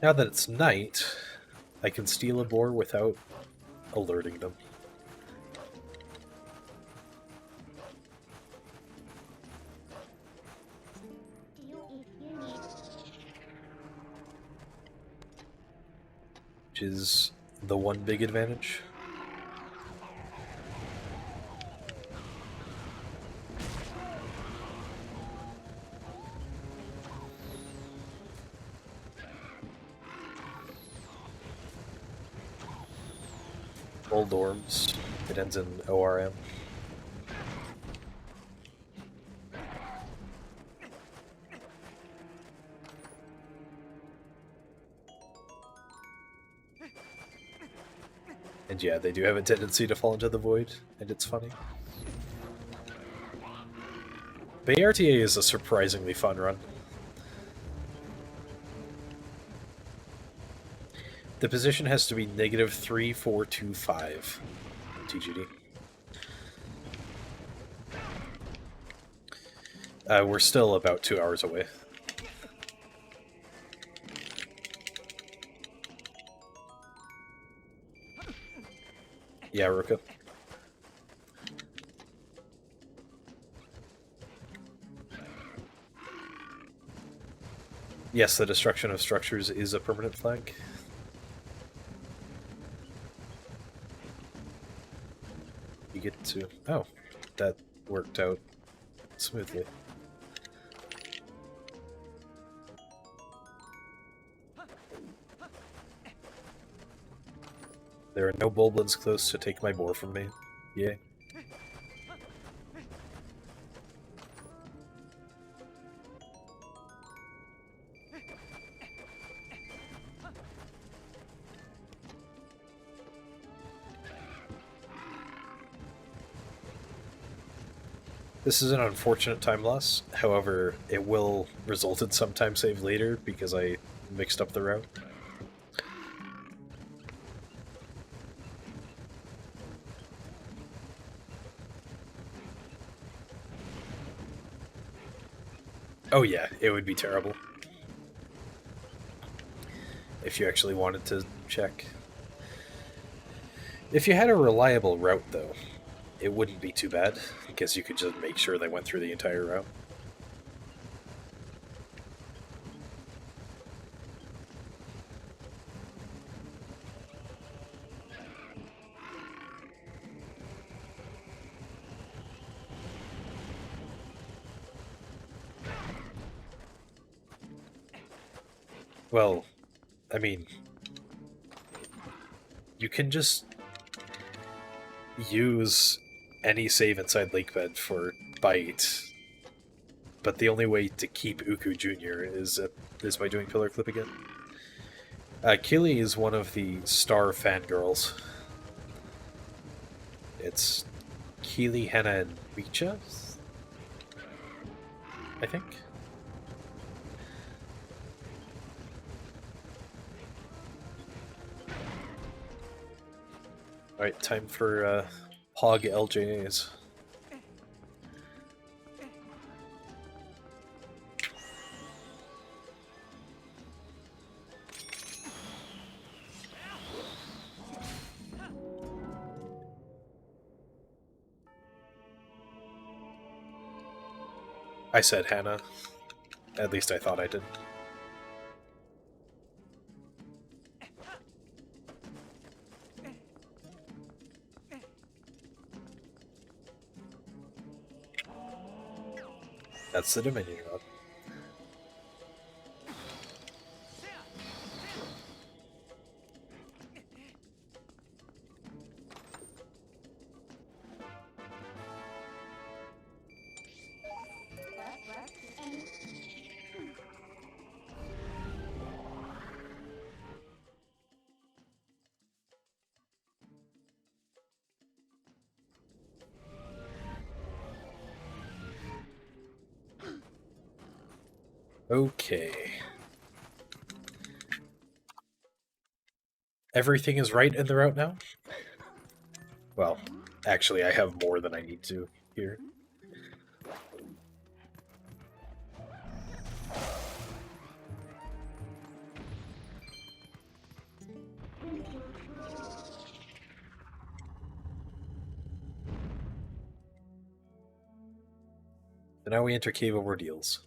Now that it's night, I can steal a boar without alerting them. Which is the one big advantage. Old Orms. It ends in ORM. And yeah, they do have a tendency to fall into the void, and it's funny. Bay RTA is a surprisingly fun run. The position has to be -3425 TGD. We're still about 2 hours away. Yeah, Ruka. Yes, the destruction of structures is a permanent flag. You get to... Oh, that worked out smoothly. There are no Bulblins close to take my boar from me. Yay. This is an unfortunate time loss, however, it will result in some time save later because I mixed up the route. Oh yeah, it would be terrible. If you actually wanted to check. If you had a reliable route, though, it wouldn't be too bad, because you could just make sure they went through the entire route. Well, I mean, you can just use any save inside Lakebed for Bite, but the only way to keep Uku Jr. is by doing Pillar Clip again. Keely is one of the star fangirls. It's Keely, Henna, and Richa, I think. Alright, time for Hog LJAs. I said Hannah. At least I thought I did. That's the Dominion Rod. Okay. Everything is right in the route now? Well, actually I have more than I need to here. So now we enter Cave of Ordeals.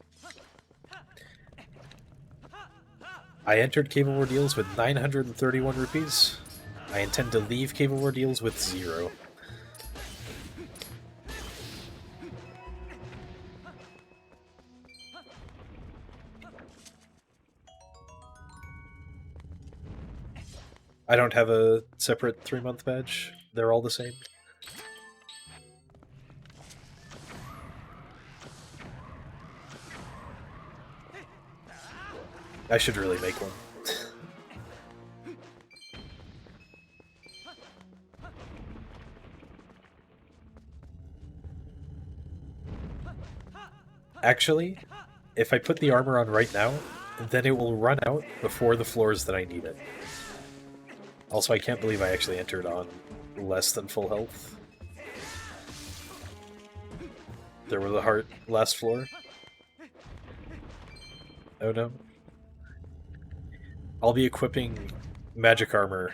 I entered Cave of Ordeals with 931 rupees. I intend to leave Cave of Ordeals with 0. I don't have a separate 3-month badge. They're all the same. I should really make one. Actually, if I put the armor on right now, then it will run out before the floors that I need it. Also, I can't believe I actually entered on less than full health. There was a heart last floor. Oh no. I'll be equipping magic armor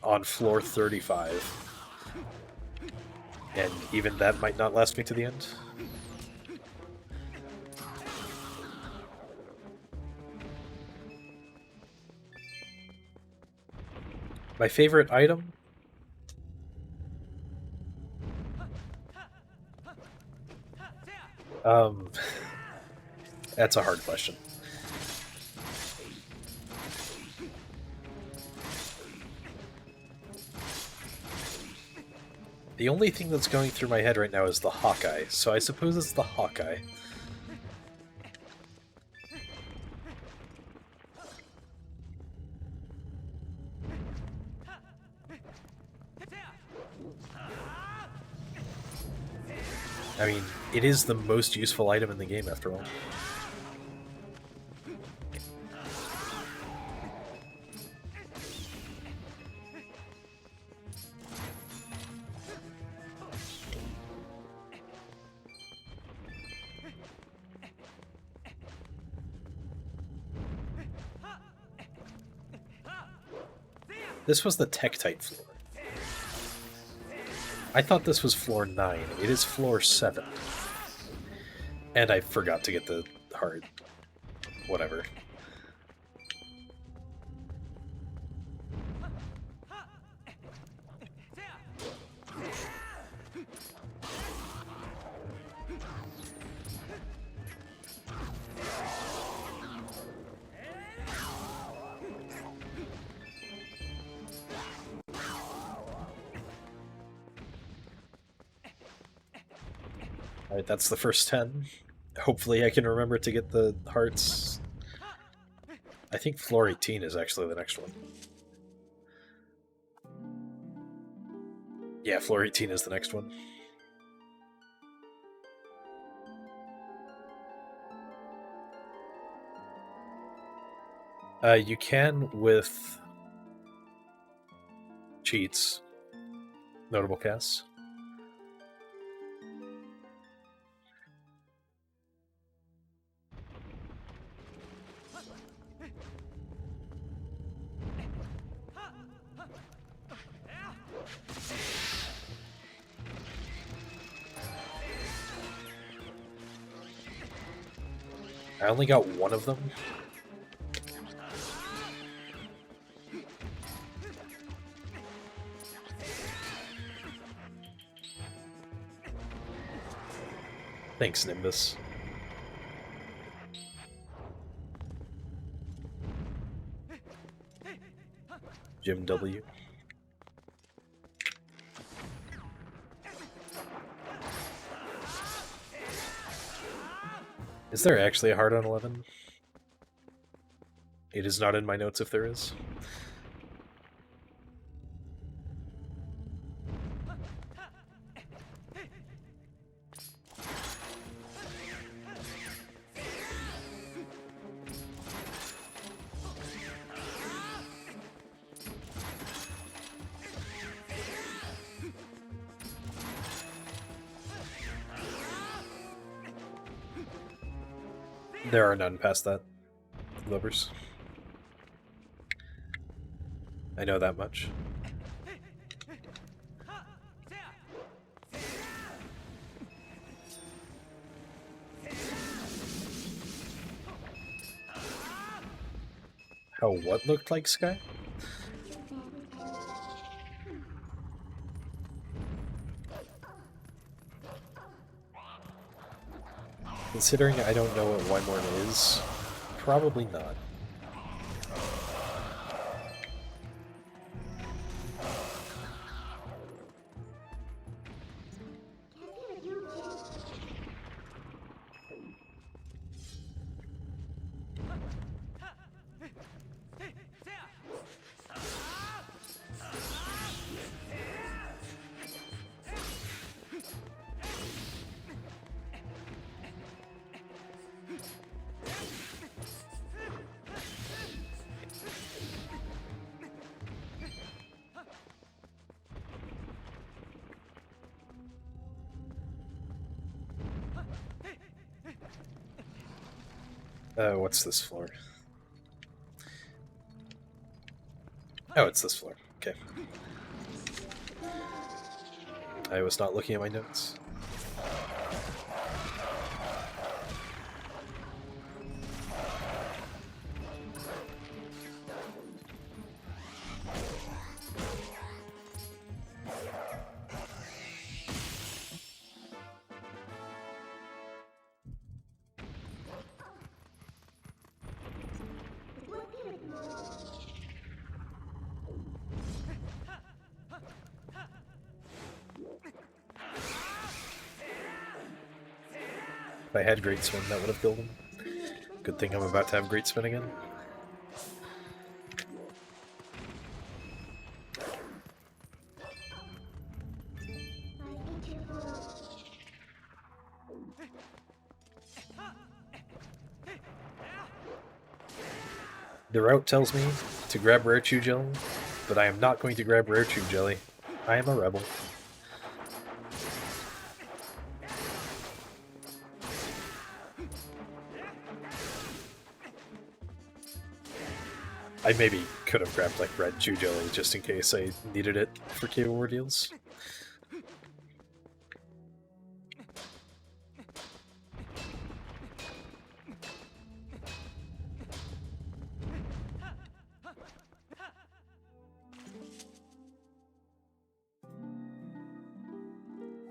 on floor 35. And even that might not last me to the end. My favorite item? That's a hard question. The only thing that's going through my head right now is the Hawkeye, so I suppose it's the Hawkeye. I mean, it is the most useful item in the game, after all. This was the Tektite floor. I thought this was floor 9. It is floor 7. And I forgot to get the heart. Whatever. Alright, that's the first 10. Hopefully I can remember to get the hearts. I think floor 18 is actually the next one. Yeah, floor 18 is the next one. You can with cheats, notable casts. I only got one of them. Thanks, Nimbus. Jim W. Is there actually a heart on 11? It is not in my notes if there is. There are none past that, lovers. I know that much. Oh, what looked like Sky? Considering I don't know what Wymorn is, probably not. What's this floor? Oh, it's this floor. Okay. I was not looking at my notes. If I had Great Spin, that would have killed him. Good thing I'm about to have Great Spin again. The route tells me to grab Rare Chew Jelly, but I am not going to grab Rare Chew Jelly. I am a rebel. I maybe could have grabbed like Red Chew Jelly just in case I needed it for KO ordeals.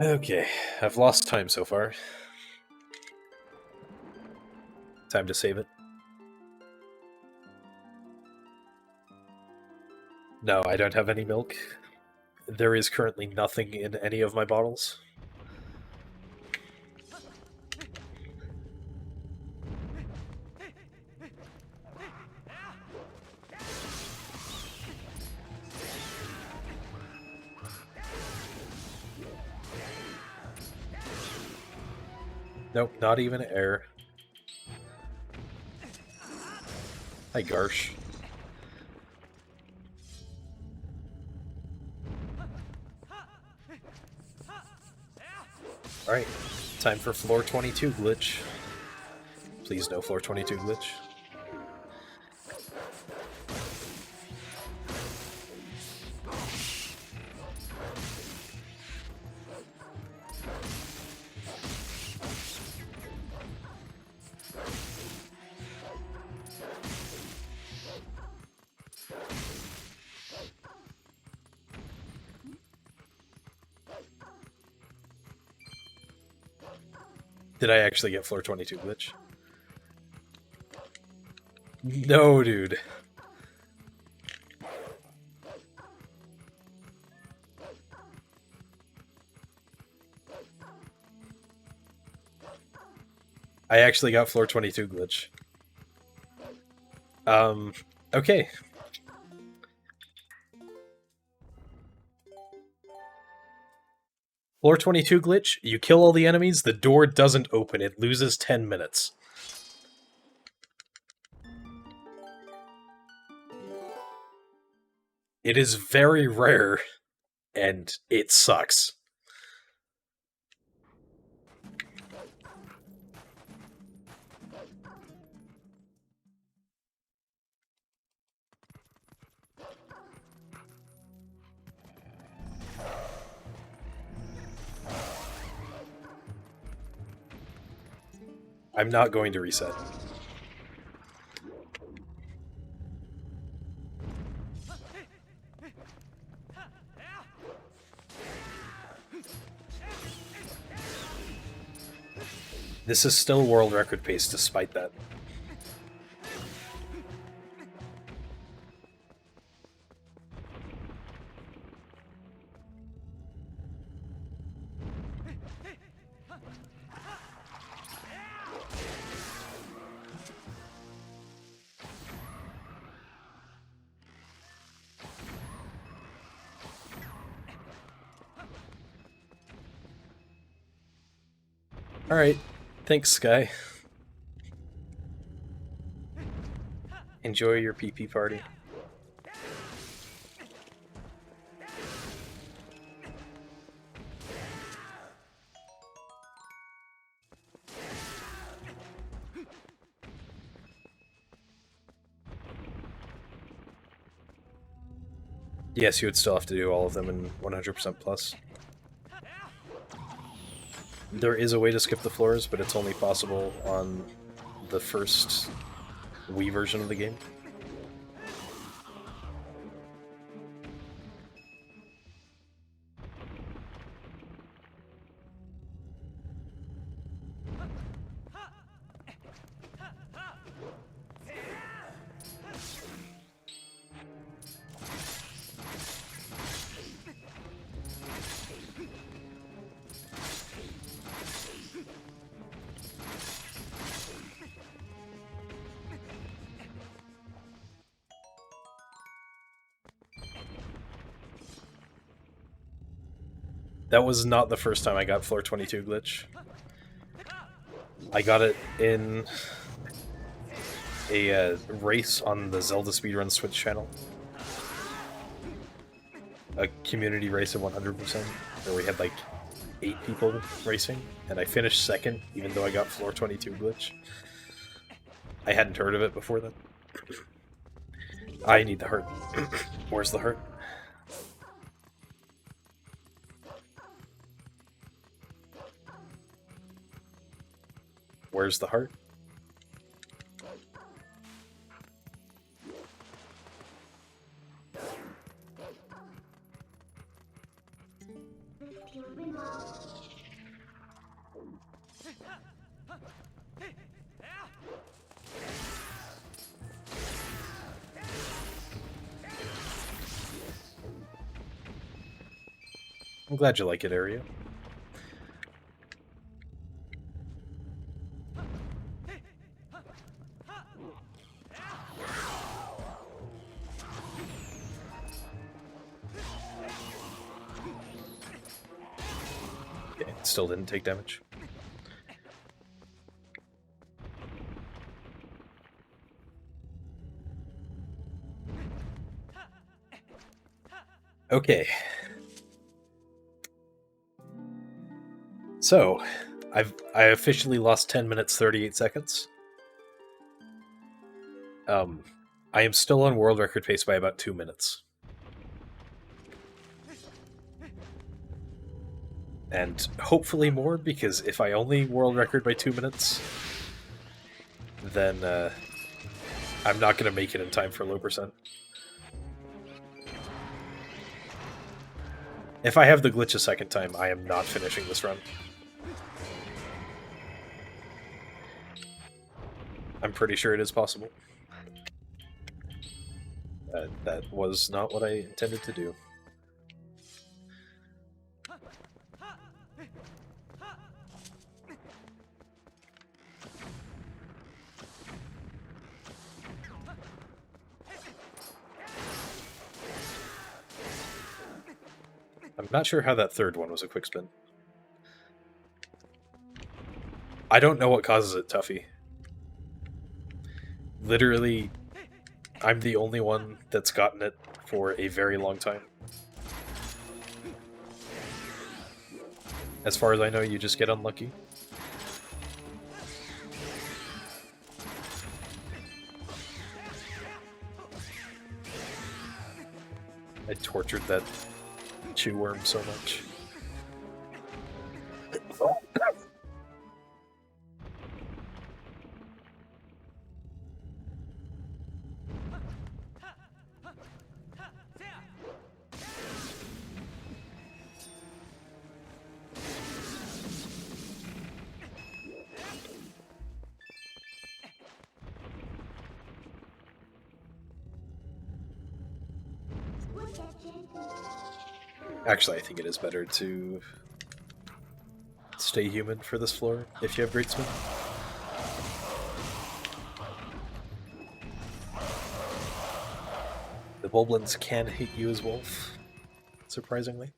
Okay, I've lost time so far. Time to save it. No, I don't have any milk. There is currently nothing in any of my bottles. Nope, not even air. Hi, Garsh. Alright, time for floor 22 glitch. Please no floor 22 glitch. Did I actually get floor 22 glitch? No, dude. I actually got floor 22 glitch. Okay. Floor 22 glitch, you kill all the enemies, the door doesn't open, it loses 10 minutes. It is very rare, and it sucks. I'm not going to reset. This is still world record pace despite that. Alright, thanks, Sky. Enjoy your PP party. Yes, you would still have to do all of them in 100% plus. There is a way to skip the floors, but it's only possible on the first Wii version of the game. That was not the first time I got floor 22 glitch. I got it in a race on the Zelda Speedrun Switch channel. A community race of 100%, where we had like 8 people racing, and I finished second, even though I got floor 22 glitch. I hadn't heard of it before then. I need the heart. Where's the heart? Where's the heart? I'm glad you like it, Area. Okay, still didn't take damage. Okay. So, I officially lost 10 minutes 38 seconds. I am still on world record pace by about 2 minutes. And hopefully more, because if I only world record by 2 minutes, then I'm not going to make it in time for low percent. If I have the glitch a second time, I am not finishing this run. I'm pretty sure it is possible. That was not what I intended to do. I'm not sure how that third one was a quick spin. I don't know what causes it, Tuffy. Literally, I'm the only one that's gotten it for a very long time. As far as I know, you just get unlucky. I tortured that chew worm so much. Actually, I think it is better to stay human for this floor if you have Great Smith. The Boblins can hit you as Wolf, surprisingly.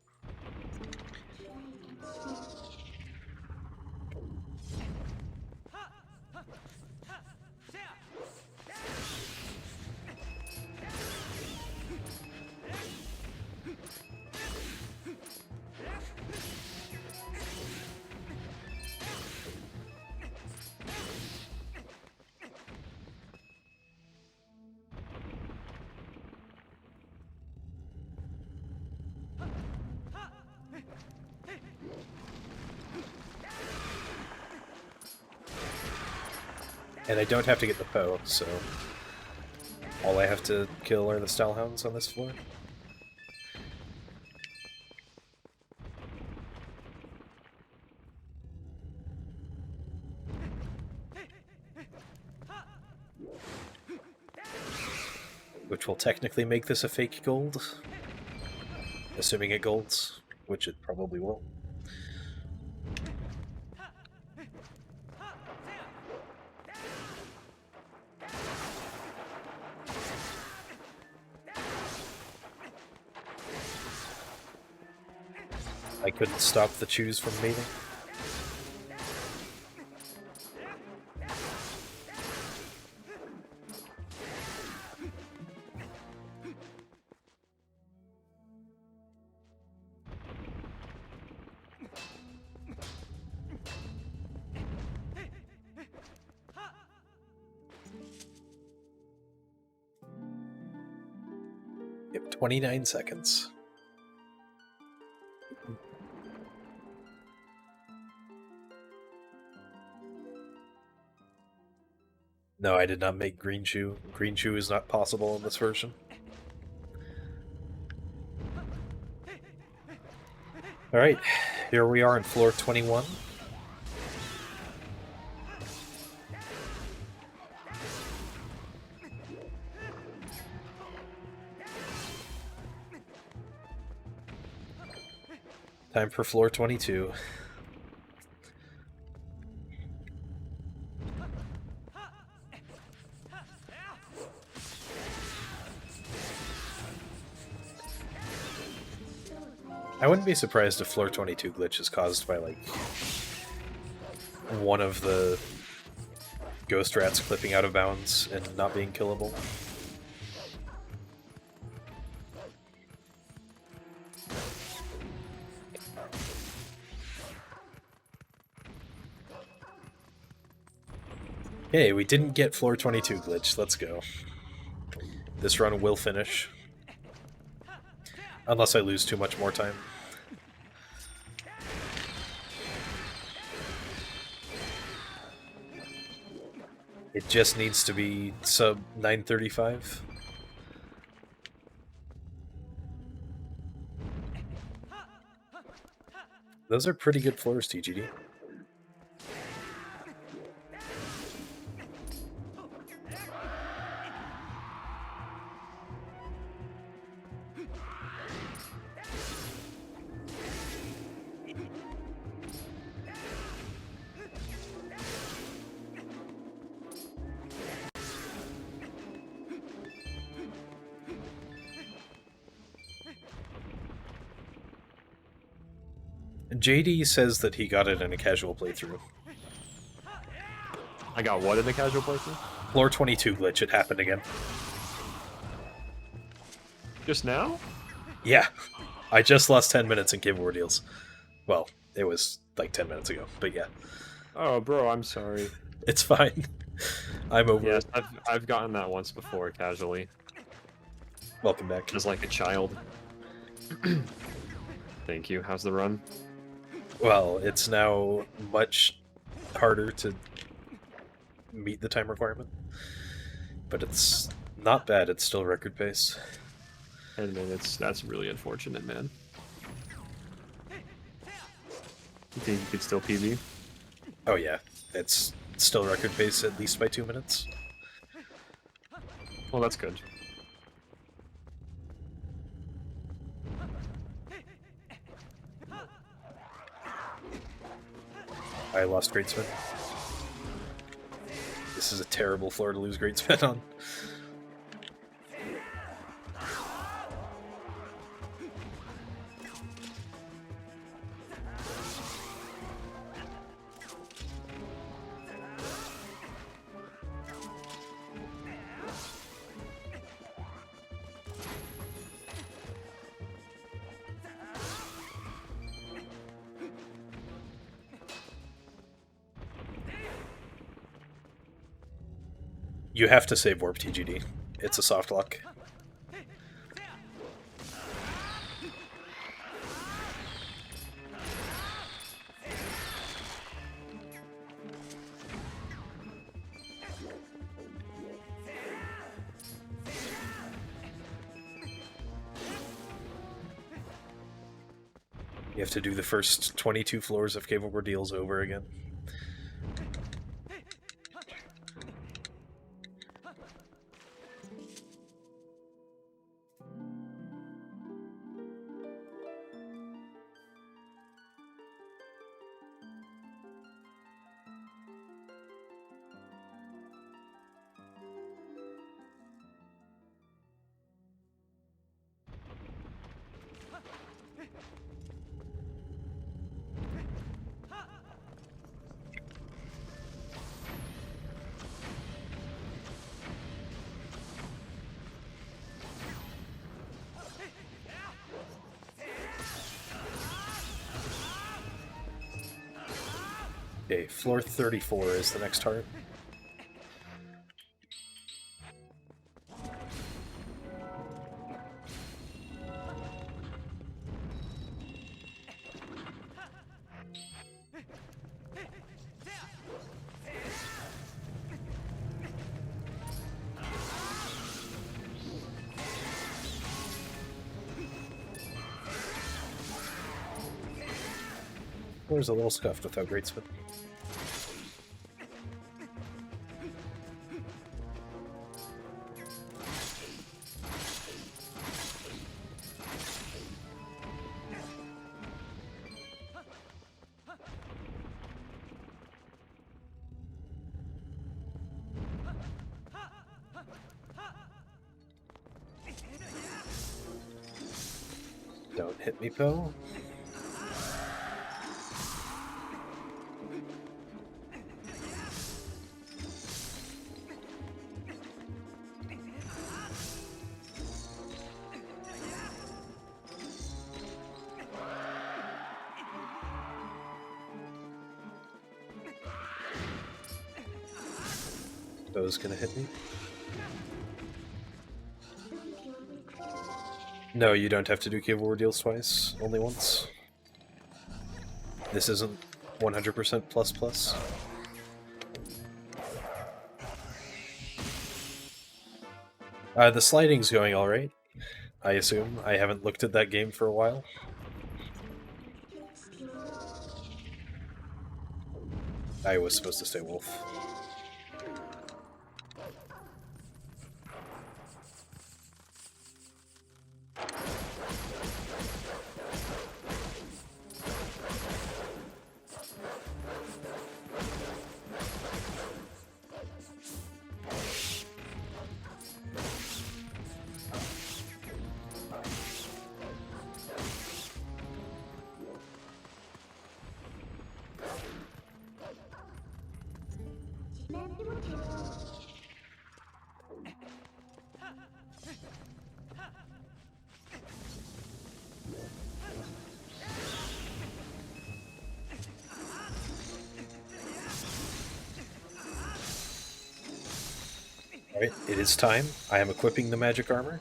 And I don't have to get the Poe, so all I have to kill are the Stallhounds on this floor. Which will technically make this a fake gold. Assuming it golds, which it probably will. I couldn't stop the Chews from mating. You have 29 seconds. No, I did not make Green Chew. Green Chew is not possible in this version. Alright, here we are on floor 21. Time for floor 22. I wouldn't be surprised if floor 22 glitch is caused by, like, one of the ghost rats clipping out of bounds and not being killable. Okay, we didn't get floor 22 glitch. Let's go. This run will finish. Unless I lose too much more time. It just needs to be sub 935. Those are pretty good floors, TGD. JD says that he got it in a casual playthrough. I got what in the casual playthrough? Floor 22 glitch, it happened again. Just now? Yeah. I just lost 10 minutes in Cave of Ordeals. Well, it was like 10 minutes ago, but yeah. Oh, bro, I'm sorry. It's fine. I'm over Yes, it. I've gotten that once before, casually. Welcome back. Just like a child. Thank you. How's the run? Well, it's now much harder to meet the time requirement. But it's not bad, it's still record pace. And then that's really unfortunate, man. You think you could still PB? Oh yeah, it's still record pace at least by 2 minutes. Well, that's good. I lost Great Spin. This is a terrible floor to lose Great Spin on. You have to save Warp TGD. It's a soft lock. You have to do the first 22 floors of Cave of Ordeals over again. Okay, floor 34 is the next heart. There's a little scuffed without Great Spin. Don't hit me, Poe. Poe's gonna hit me. No, you don't have to do Cave of Ordeals twice, only once. This isn't 100% plus plus. The sliding's going alright, I assume. I haven't looked at that game for a while. I was supposed to stay wolf. Alright, it is time. I am equipping the magic armor.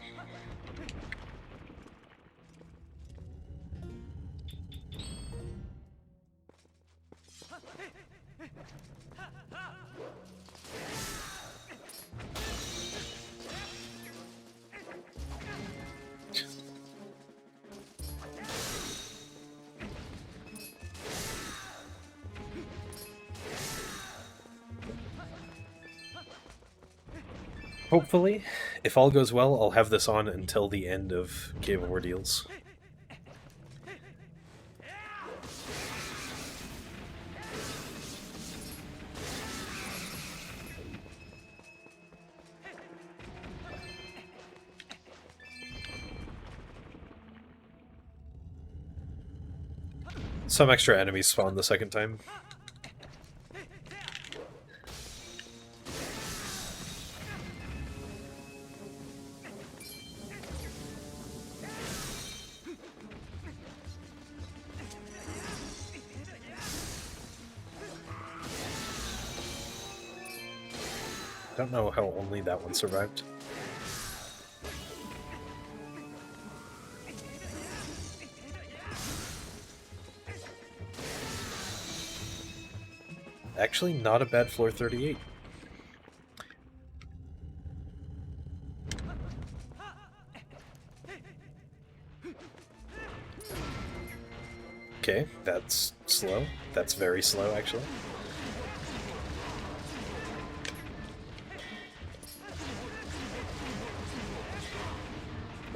Hopefully, if all goes well, I'll have this on until the end of Cave of Ordeals. Some extra enemies spawn the second time. Don't know how only that one survived. Actually, not a bad floor 38. Okay, that's slow. That's very slow, actually.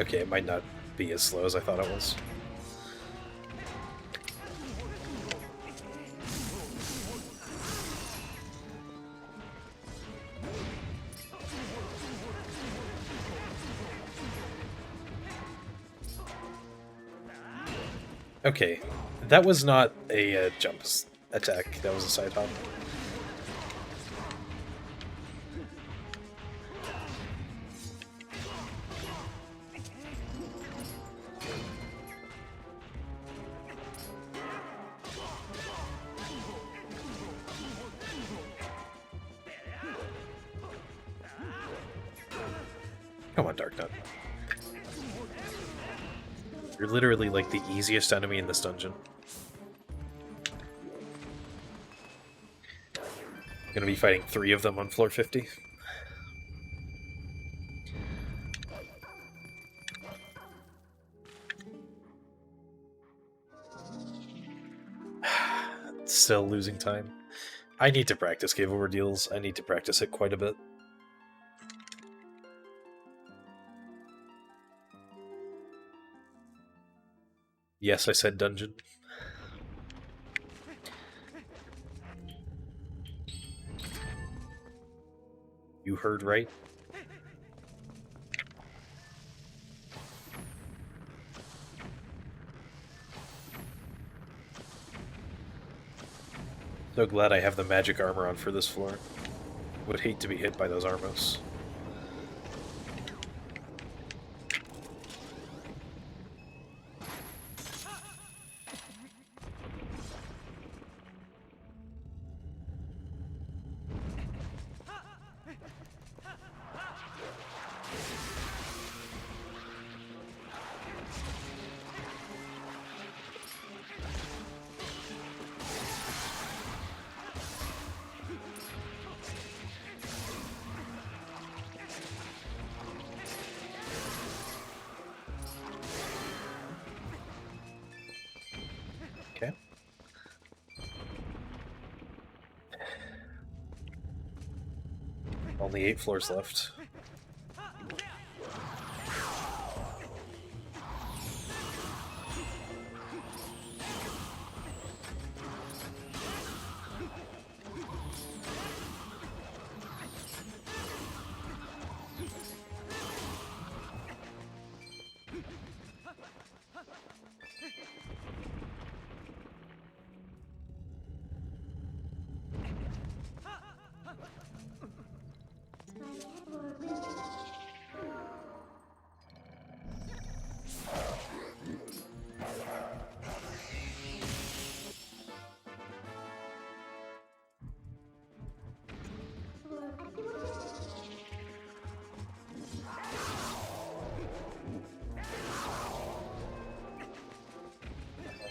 Okay, it might not be as slow as I thought it was. Okay, that was not a jump attack, that was a side hop. Come on, Dark Nut. You're literally like the easiest enemy in this dungeon. Gonna be fighting 3 of them on floor 50. Still losing time. I need to practice Cave Over Deals. I need to practice it quite a bit. Yes, I said dungeon. You heard right. So glad I have the magic armor on for this floor. Would hate to be hit by those armos. Okay. Only 8 floors left.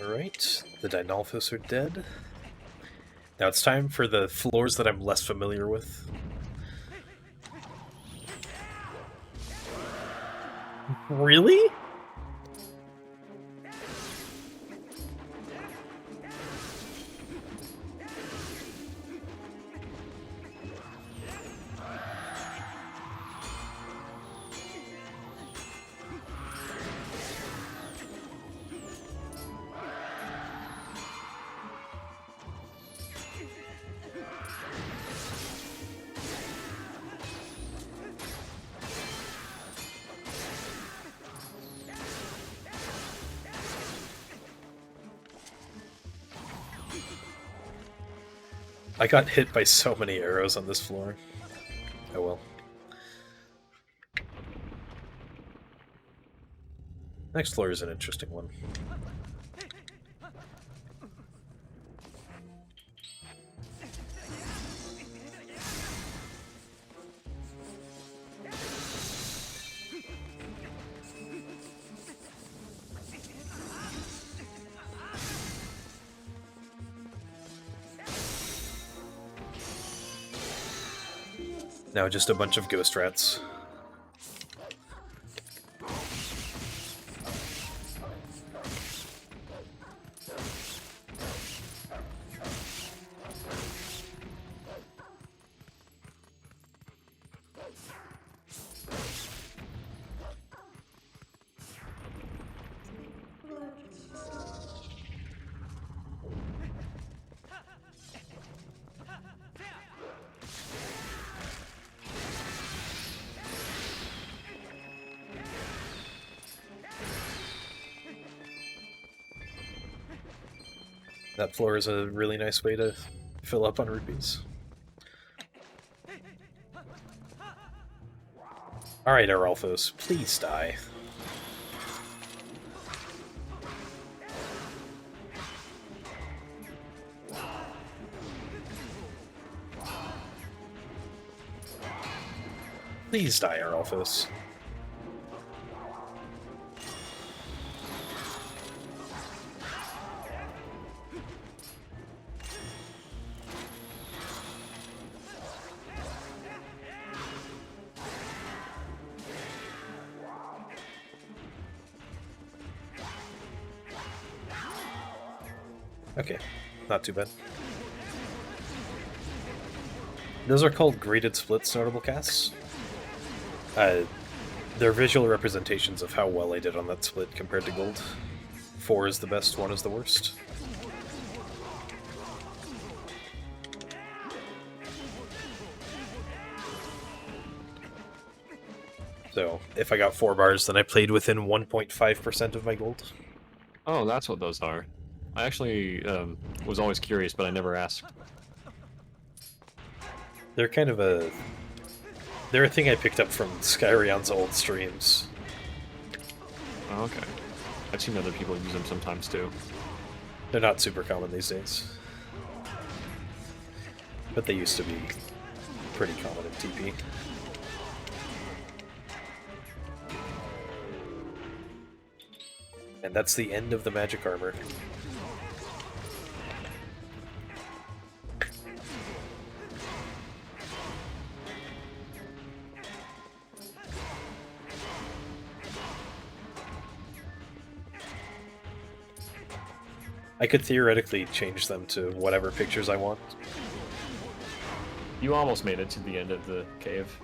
Alright, the Dynalphos are dead. Now it's time for the floors that I'm less familiar with. Really? I got hit by so many arrows on this floor. Oh well. Next floor is an interesting one. Now just a bunch of ghost rats. That floor is a really nice way to fill up on rupees. Alright, Aralphos, please die. Please die, Aralphos. Okay, not too bad. Those are called graded splits, notable casts. They're visual representations of how well I did on that split compared to gold. 4 is the best, 1 is the worst. So, if I got 4 bars, then I played within 1.5% of my gold. Oh, that's what those are. I actually was always curious, but I never asked. They're kind of a... They're a thing I picked up from Skyrion's old streams. Oh, okay. I've seen other people use them sometimes too. They're not super common these days. But they used to be pretty common in TP. And that's the end of the magic armor. I could theoretically change them to whatever pictures I want. You almost made it to the end of the cave.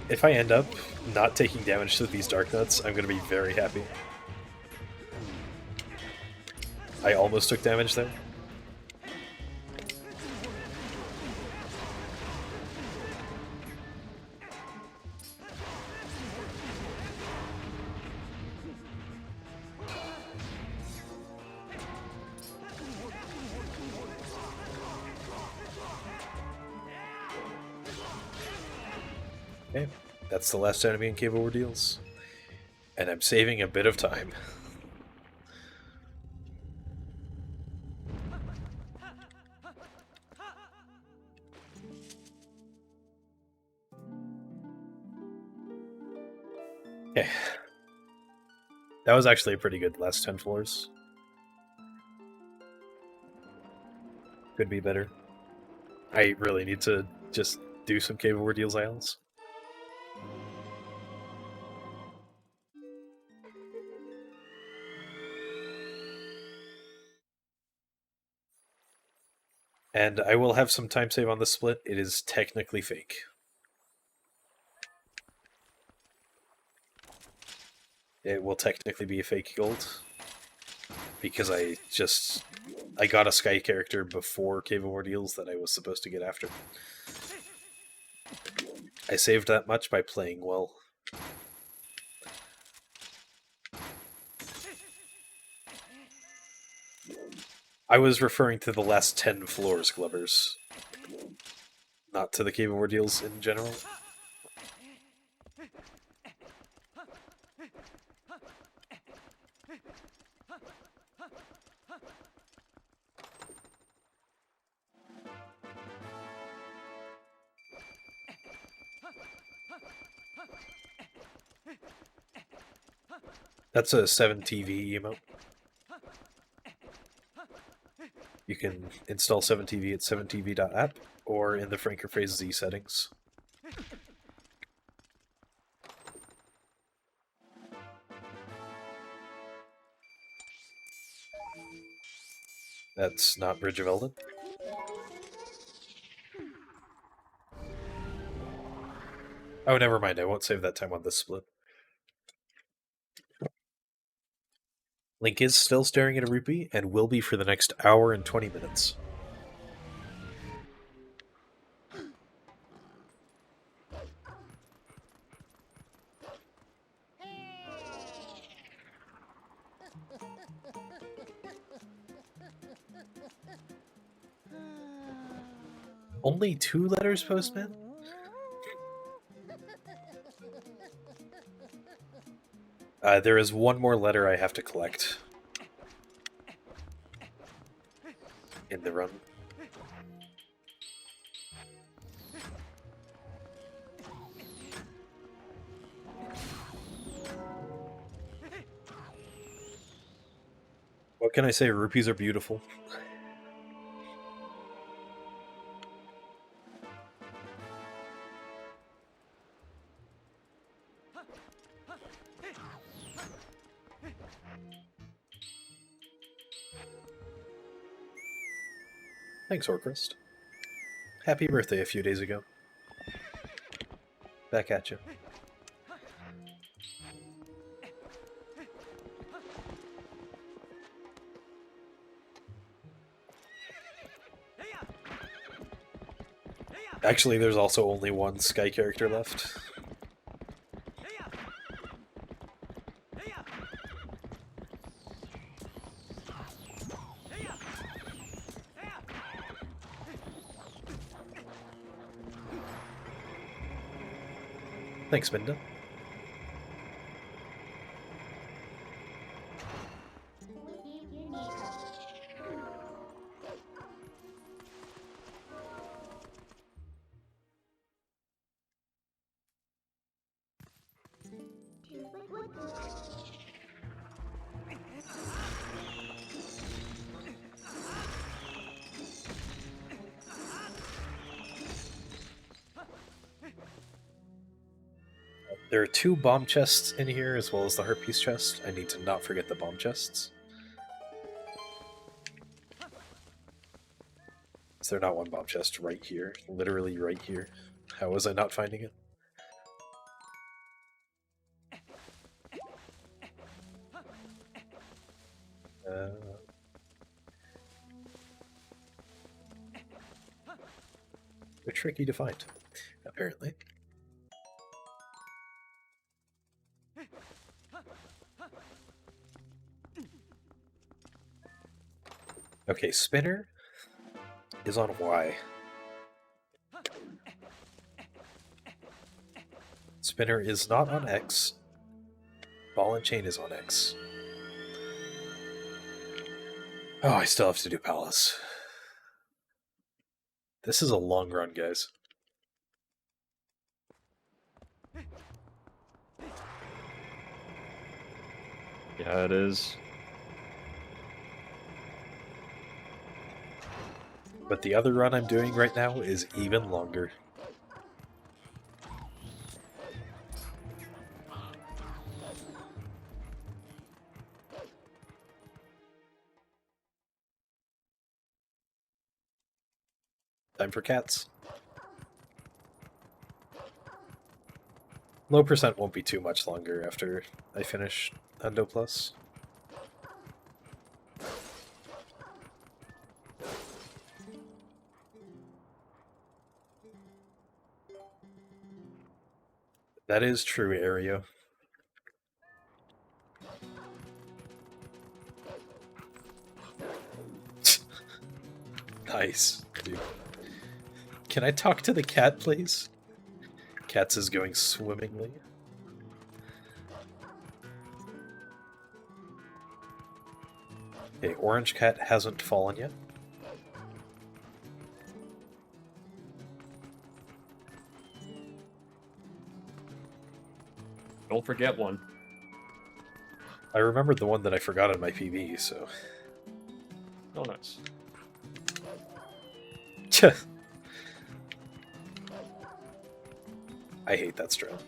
If I end up not taking damage to these dark nuts, I'm going to be very happy. I almost took damage there. Okay, that's the last enemy in Cave of Ordeals. And I'm saving a bit of time. Okay. That was actually a pretty good last 10 floors. Could be better. I really need to just do some Cave of Ordeals islands. And I will have some time save on the split. It is technically fake. It will technically be a fake gold. Because I got a Sky character before Cave of Ordeals that I was supposed to get after. I saved that much by playing well. I was referring to the last 10 floors, Glubbers. Not to the Cave of Ordeals in general. That's a 7TV emote. You can install 7TV at 7tv.app or in the Frankerface Z settings. That's not Bridge of Elden. Oh, never mind. I won't save that time on this split. Link is still staring at a rupee and will be for the next hour and 20 minutes. Only 2 letters, Postman? There is one more letter I have to collect in the run. What can I say? Rupees are beautiful. Thanks, Orchrist. Happy birthday a few days ago. Back at you. Actually, there's also only one Sky character left. Thanks, Minda. There are 2 bomb chests in here, as well as the heart piece chest. I need to not forget the bomb chests. Is there not one bomb chest right here? Literally right here. How was I not finding it? They're tricky to find, apparently. Okay, spinner is on Y. Spinner is not on X. Ball and chain is on X. Oh, I still have to do Palace. This is a long run, guys. Yeah, it is. But the other run I'm doing right now is even longer. Time for cats. Low percent won't be too much longer after I finish Hundo Plus. That is true, Aereo. Nice, dude. Can I talk to the cat, please? Cats is going swimmingly. Okay, orange cat hasn't fallen yet. Don't forget one. I remembered the one that I forgot in my PB, so... Oh, nice. I hate that strat.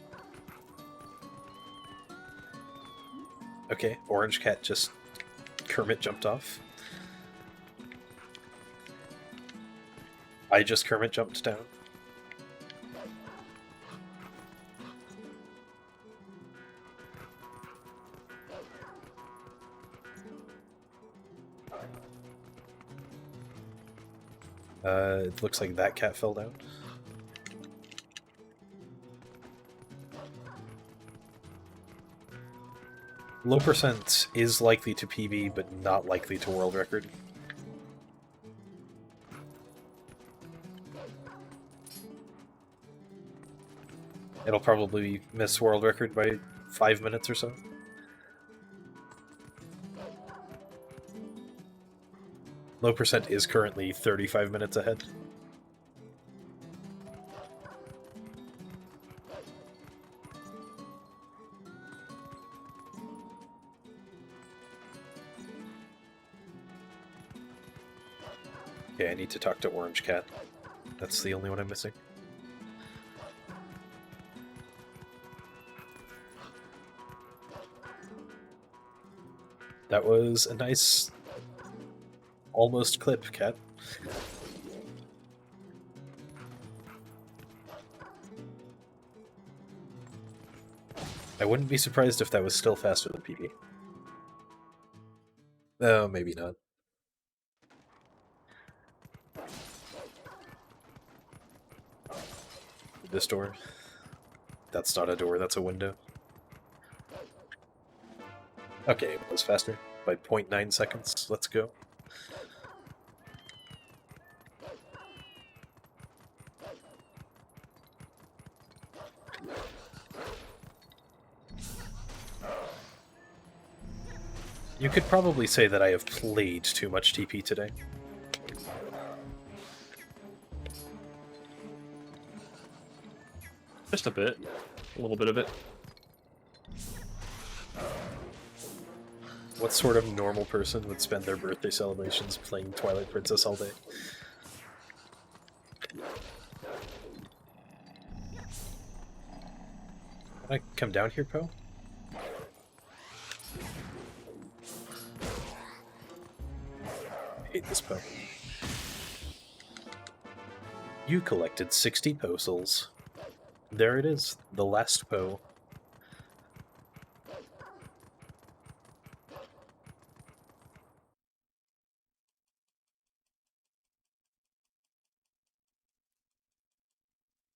Okay, orange cat just Kermit jumped off. I just Kermit jumped down. It looks like that cat fell down. Low percent is likely to PB, but not likely to world record. It'll probably miss world record by 5 minutes or so. Low percent is currently 35 minutes ahead. Okay, I need to talk to Orange Cat. That's the only one I'm missing. That was a nice almost clip, Cat. I wouldn't be surprised if that was still faster than PB. Oh, maybe not. This door? That's not a door, that's a window. Okay, it was faster by 0.9 seconds. Let's go. You could probably say that I have played too much TP today. Just a bit. A little bit of it. What sort of normal person would spend their birthday celebrations playing Twilight Princess all day? Can I come down here, Poe? I hate this Poe. You collected 60 Poe-souls. There it is, the last Poe.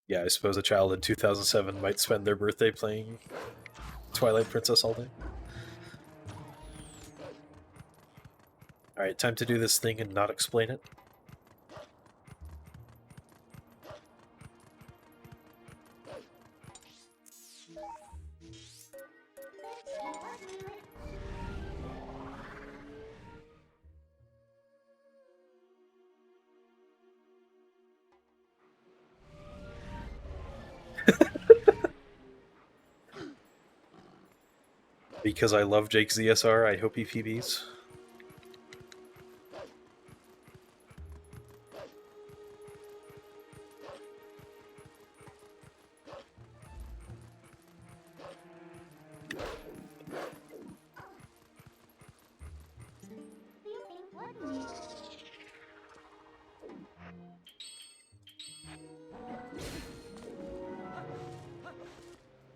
Yeah, I suppose a child in 2007 might spend their birthday playing Twilight Princess all day. Alright, time to do this thing and not explain it. Because I love Jake ZSR, I hope he PBs.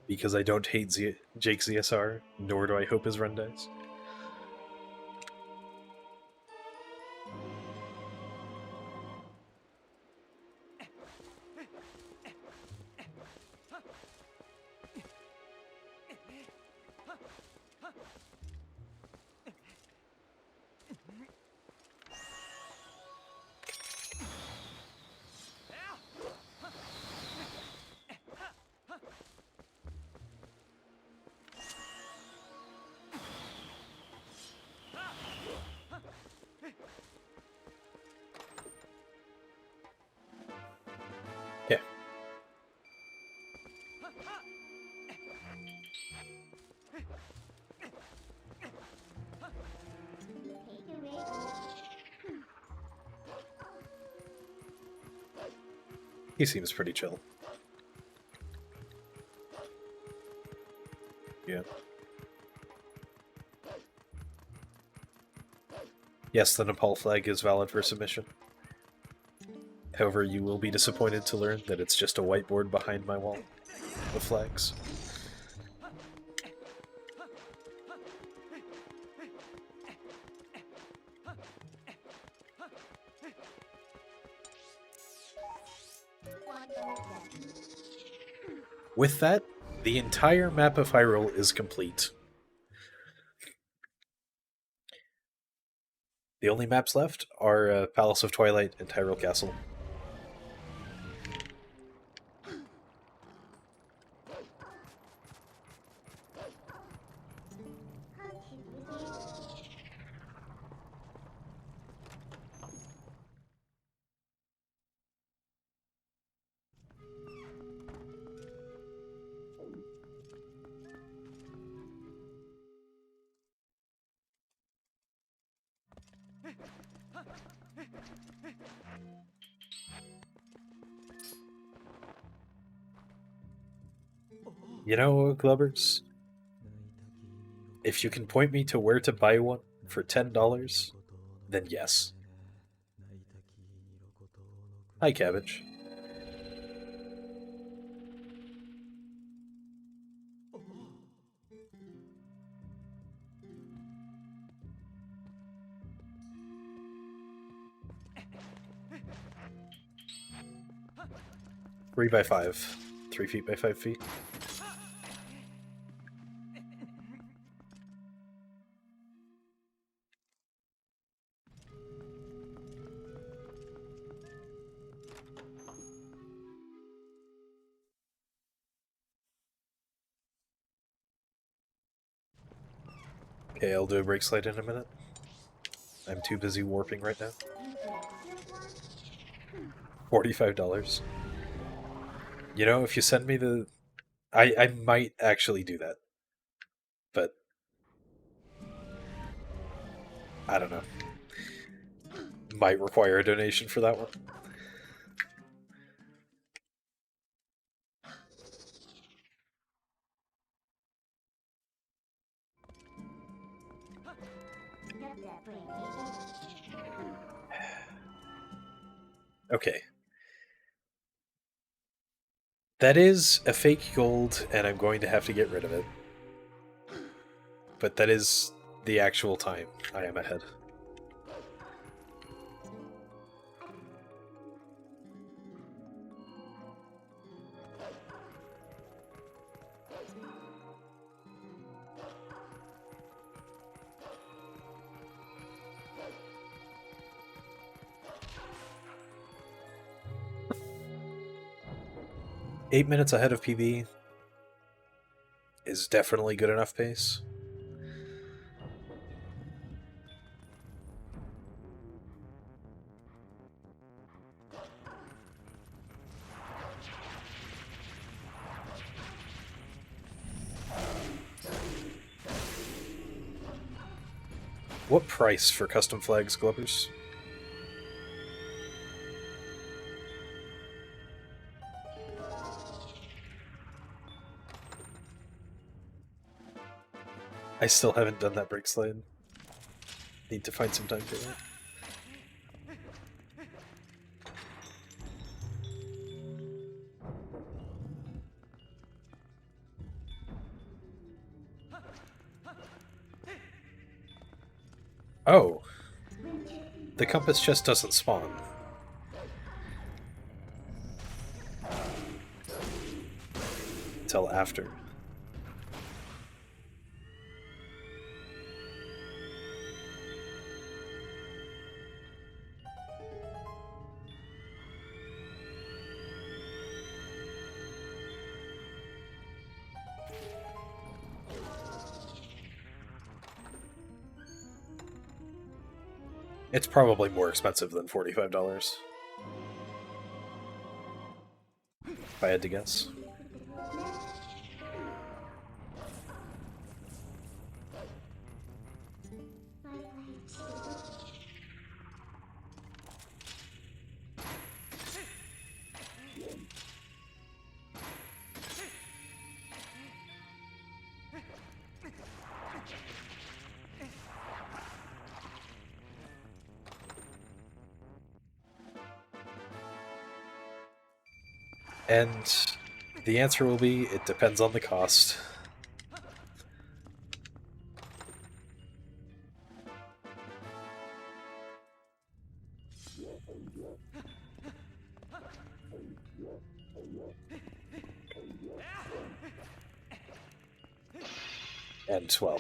Because I don't hate Jake ZSR, nor do I hope his run dies. He seems pretty chill. Yeah. Yes, the Nepal flag is valid for submission. However, you will be disappointed to learn that it's just a whiteboard behind my wall of flags. With that, the entire map of Hyrule is complete. The only maps left are Palace of Twilight and Hyrule Castle. You know, Glubbers, if you can point me to where to buy one for $10, then yes. Hi, Cabbage. Three by 5. 3 feet by 5 feet. Okay, I'll do a break slide in a minute. I'm too busy warping right now. $45. You know, if you send me the... I might actually do that. But... I don't know. Might require a donation for that one. Okay. That is a fake gold, and I'm going to have to get rid of it. But that is the actual time I am ahead. Eight minutes ahead of PB is definitely good enough pace. What price for custom flags, Glubbers? I still haven't done that break slide. Need to find some time for that. Oh. The compass just doesn't spawn. Until after. It's probably more expensive than $45. If I had to guess. And the answer will be, it depends on the cost. And, well,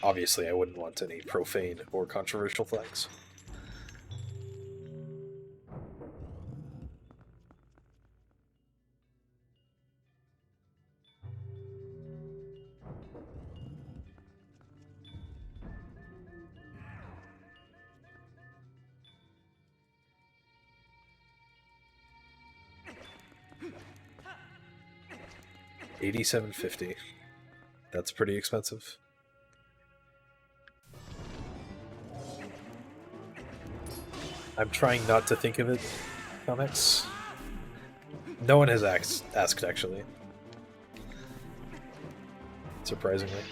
obviously I wouldn't want any profane or controversial flags. $87.50. That's pretty expensive. I'm trying not to think of it, comics. No one has asked actually. Surprisingly.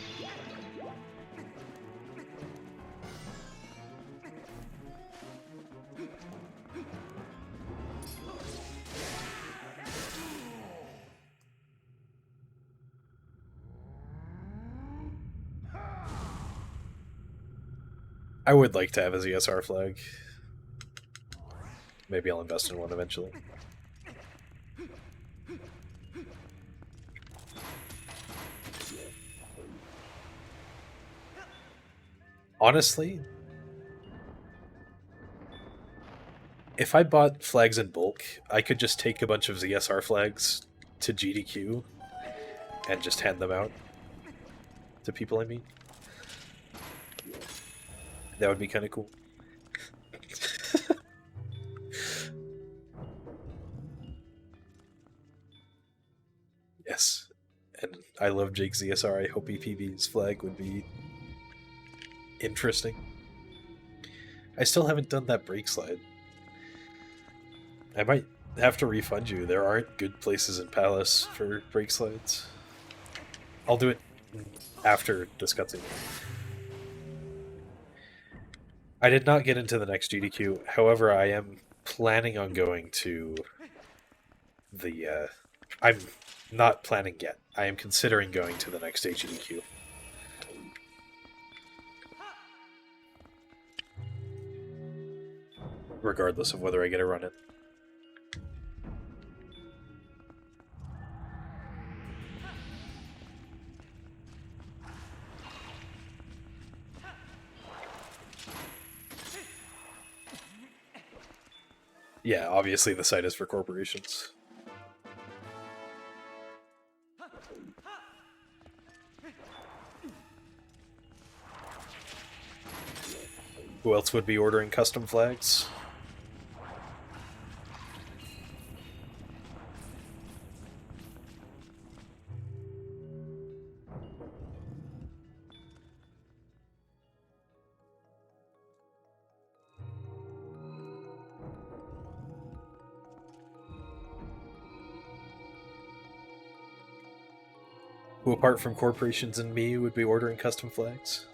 I would like to have a ZSR flag. Maybe I'll invest in one eventually. Honestly, if I bought flags in bulk, I could just take a bunch of ZSR flags to GDQ and just hand them out to people I meet. That would be kind of cool. Yes. And I love Jake ZSR. I hope EPB's flag would be interesting. I still haven't done that brake slide. I might have to refund you. There aren't good places in Palace for brake slides. I'll do it after this cutscene. I did not get into the next GDQ. However, I am planning on going to the... I'm not planning yet. I am considering going to the next HGDQ. Regardless of whether I get a run in. Yeah, obviously the site is for corporations. Who else would be ordering custom flags? Who, apart from corporations and me, would be ordering custom flags?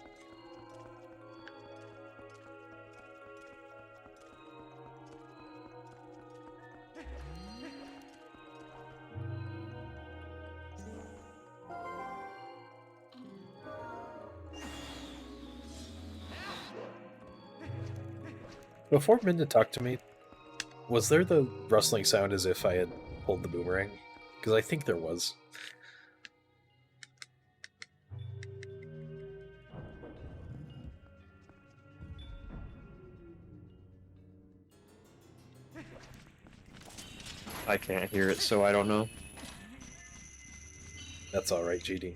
Before Minda talked to me, was there the rustling sound as if I had pulled the boomerang? Because I think there was. I can't hear it, so I don't know. That's alright, GD.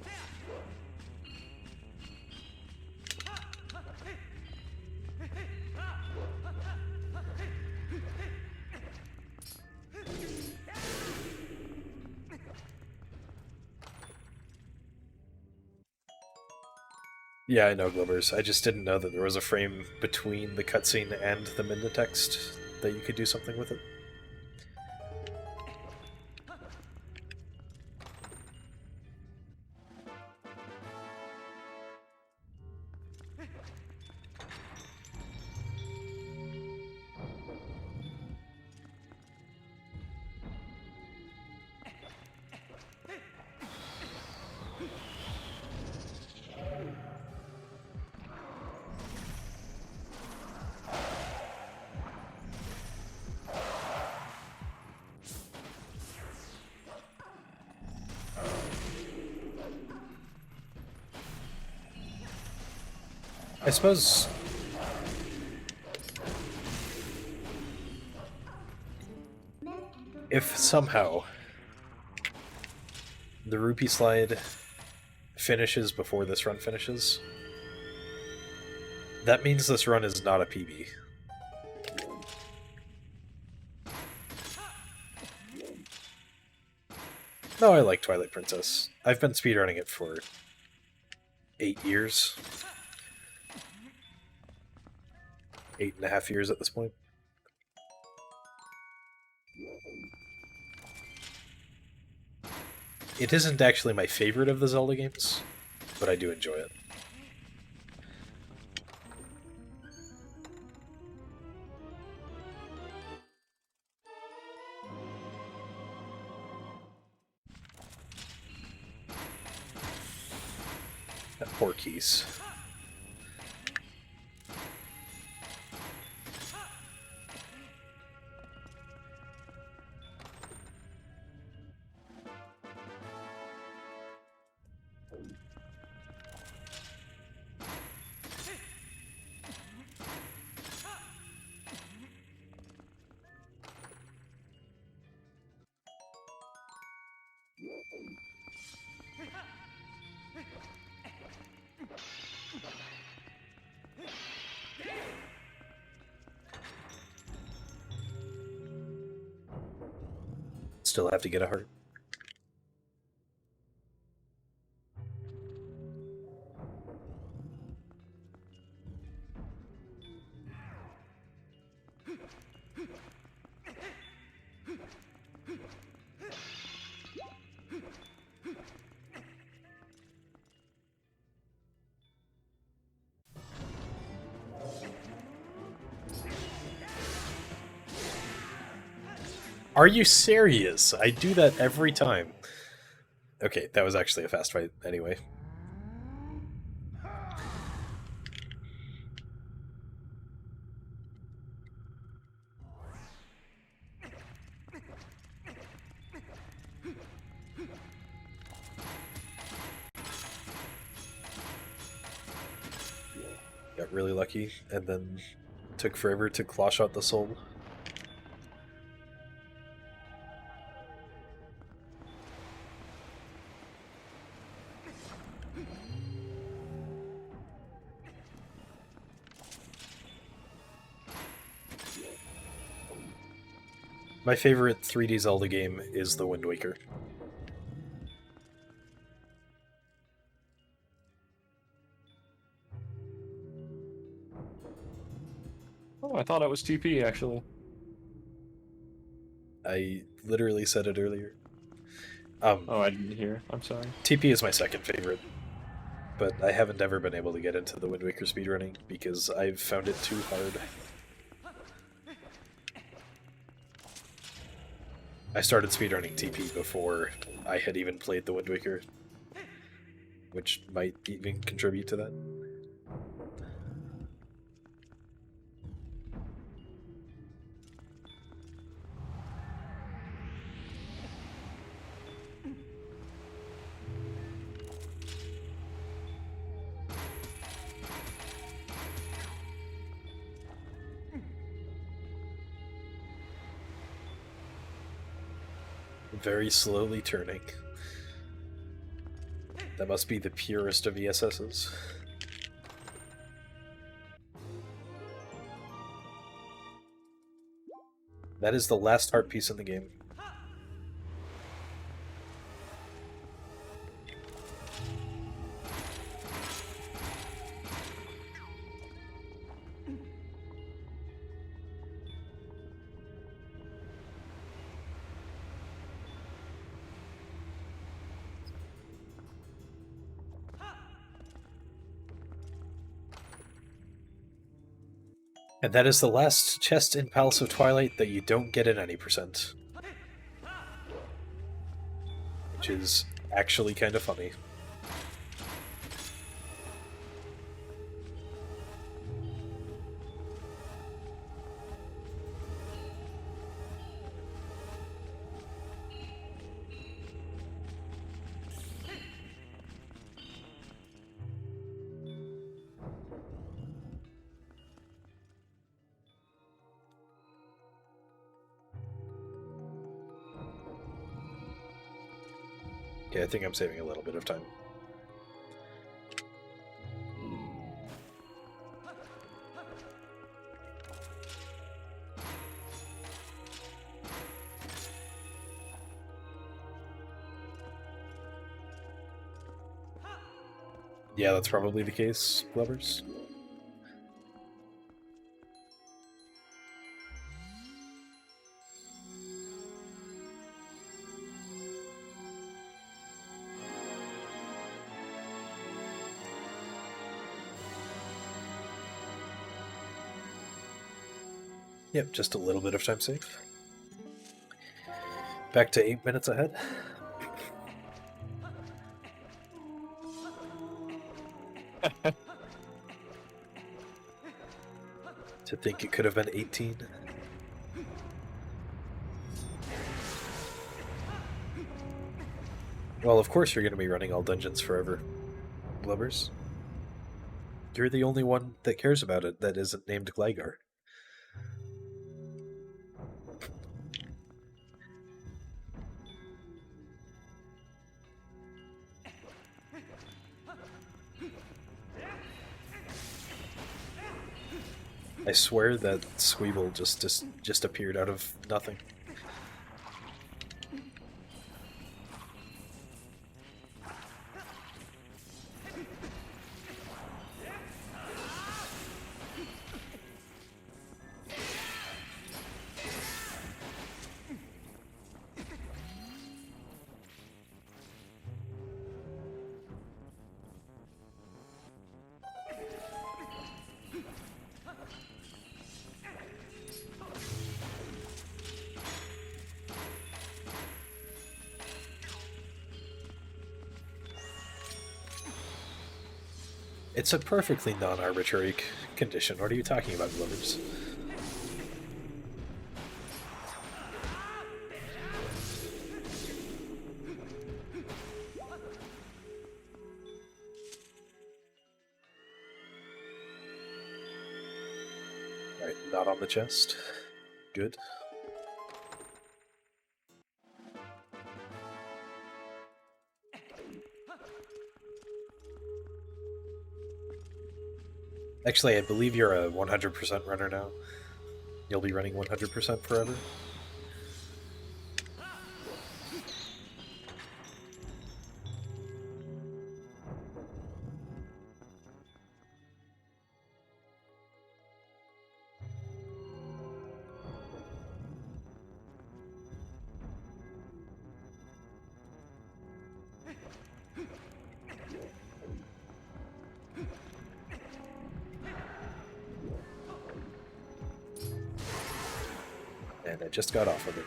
Yeah, I know, Glibbers. I just didn't know that there was a frame between the cutscene and the Minda text that you could do something with it. I suppose if somehow the rupee slide finishes before this run finishes, that means this run is not a PB. No, I like Twilight Princess. I've been speedrunning it for 8 years. 8.5 years at this point. It isn't actually my favorite of the Zelda games, but I do enjoy it. That poor keys. Still have to get a heart. Are you serious? I do that every time. Okay, that was actually a fast fight anyway. Got really lucky, and then took forever to claw shot the soul. My favorite 3D Zelda game is The Wind Waker. Oh, I thought it was TP, actually. I literally said it earlier. Oh, I didn't hear. I'm sorry. TP is my second favorite, but I haven't ever been able to get into the Wind Waker speedrunning because I've found it too hard. I started speedrunning TP before I had even played the Wind Waker, which might even contribute to that. Very slowly turning. That must be the purest of ESSs. That is the last heart piece in the game. And that is the last chest in Palace of Twilight that you don't get in any percent. Which is actually kind of funny. Okay, I think I'm saving a little bit of time. Yeah, that's probably the case, Glovers. Yep, just a little bit of time save. Back to 8 minutes ahead. To think it could have been 18. Well, of course you're going to be running all dungeons forever, Glovers. You're the only one that cares about it that isn't named Gligar. I swear that Squeeble just appeared out of nothing. It's a perfectly non-arbitrary condition. What are you talking about, Glovers? Alright, not on the chest. Good. Actually, I believe you're a 100% runner now. You'll be running 100% forever. And I just got off of it.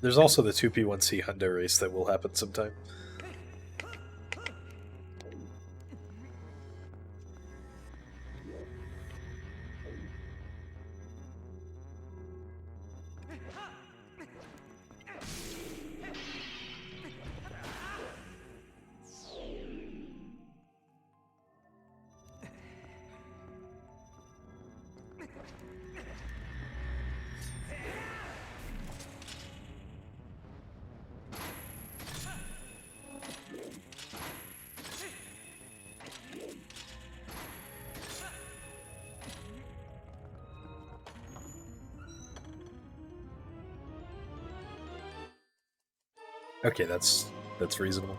There's also the 2P1C Hyundai race that will happen sometime. Okay, that's reasonable.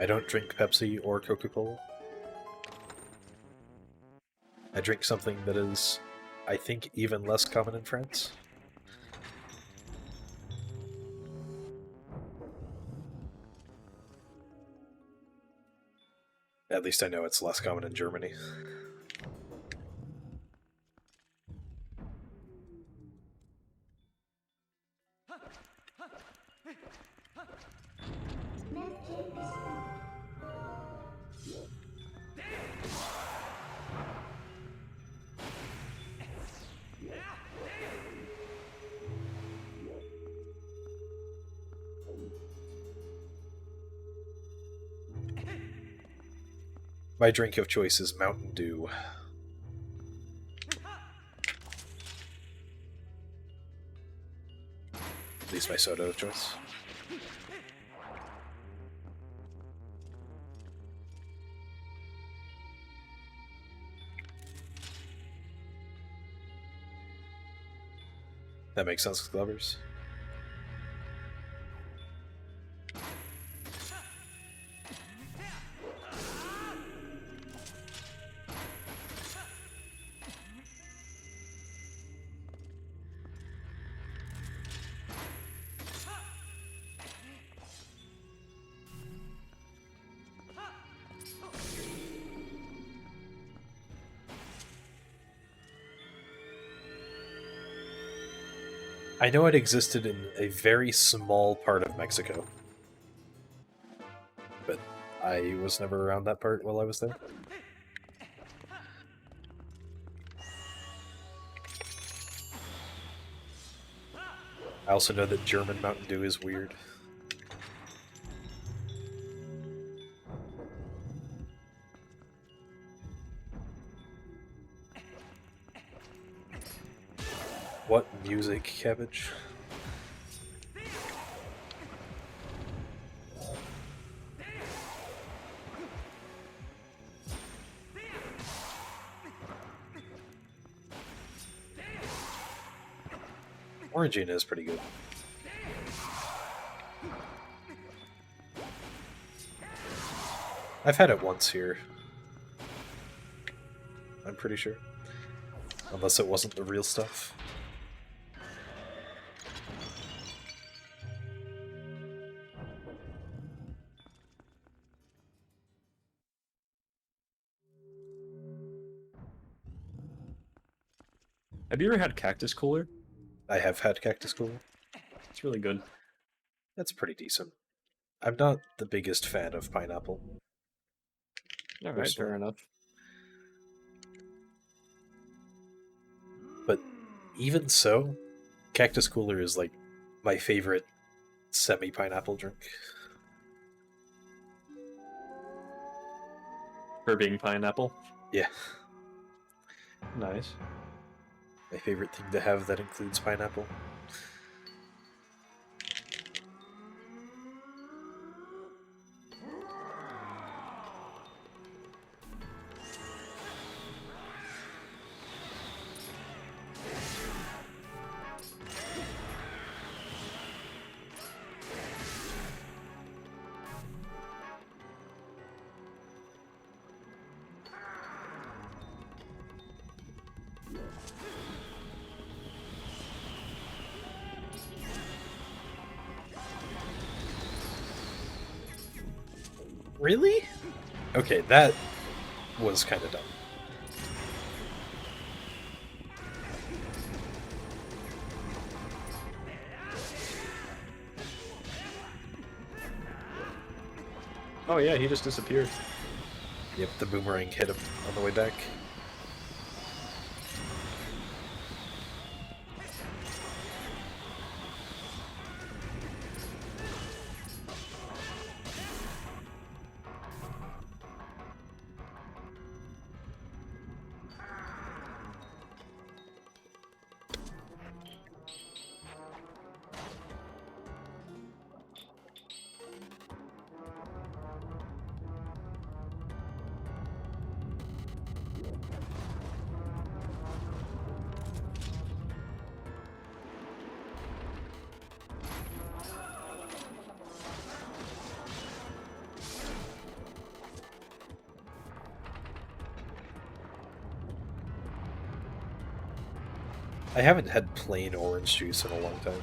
I don't drink Pepsi or Coca-Cola. I drink something that is, I think, even less common in France. At least I know it's less common in Germany. My drink of choice is Mountain Dew. At least my soda of choice. That makes sense with lovers. I know it existed in a very small part of Mexico, but I was never around that part while I was there. I also know that German Mountain Dew is weird. What music, Cabbage? Orangina is pretty good. I've had it once here. I'm pretty sure. Unless it wasn't the real stuff. Have you ever had Cactus Cooler? I have had Cactus Cooler. It's really good. That's pretty decent. I'm not the biggest fan of pineapple. All right, Personally. fair enough. But even so, Cactus Cooler is like my favorite semi-pineapple drink. For being pineapple. Yeah, Nice. my favorite thing to have that includes pineapple. Really? Okay, that was kind of dumb. Oh yeah, he just disappeared. Yep, the boomerang hit him on the way back. I haven't had plain orange juice in a long time.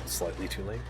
Slightly too late.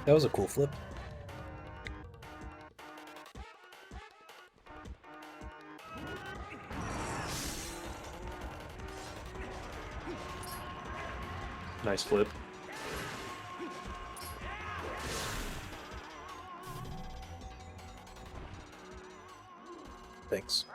That was a cool flip. Nice flip. Thanks.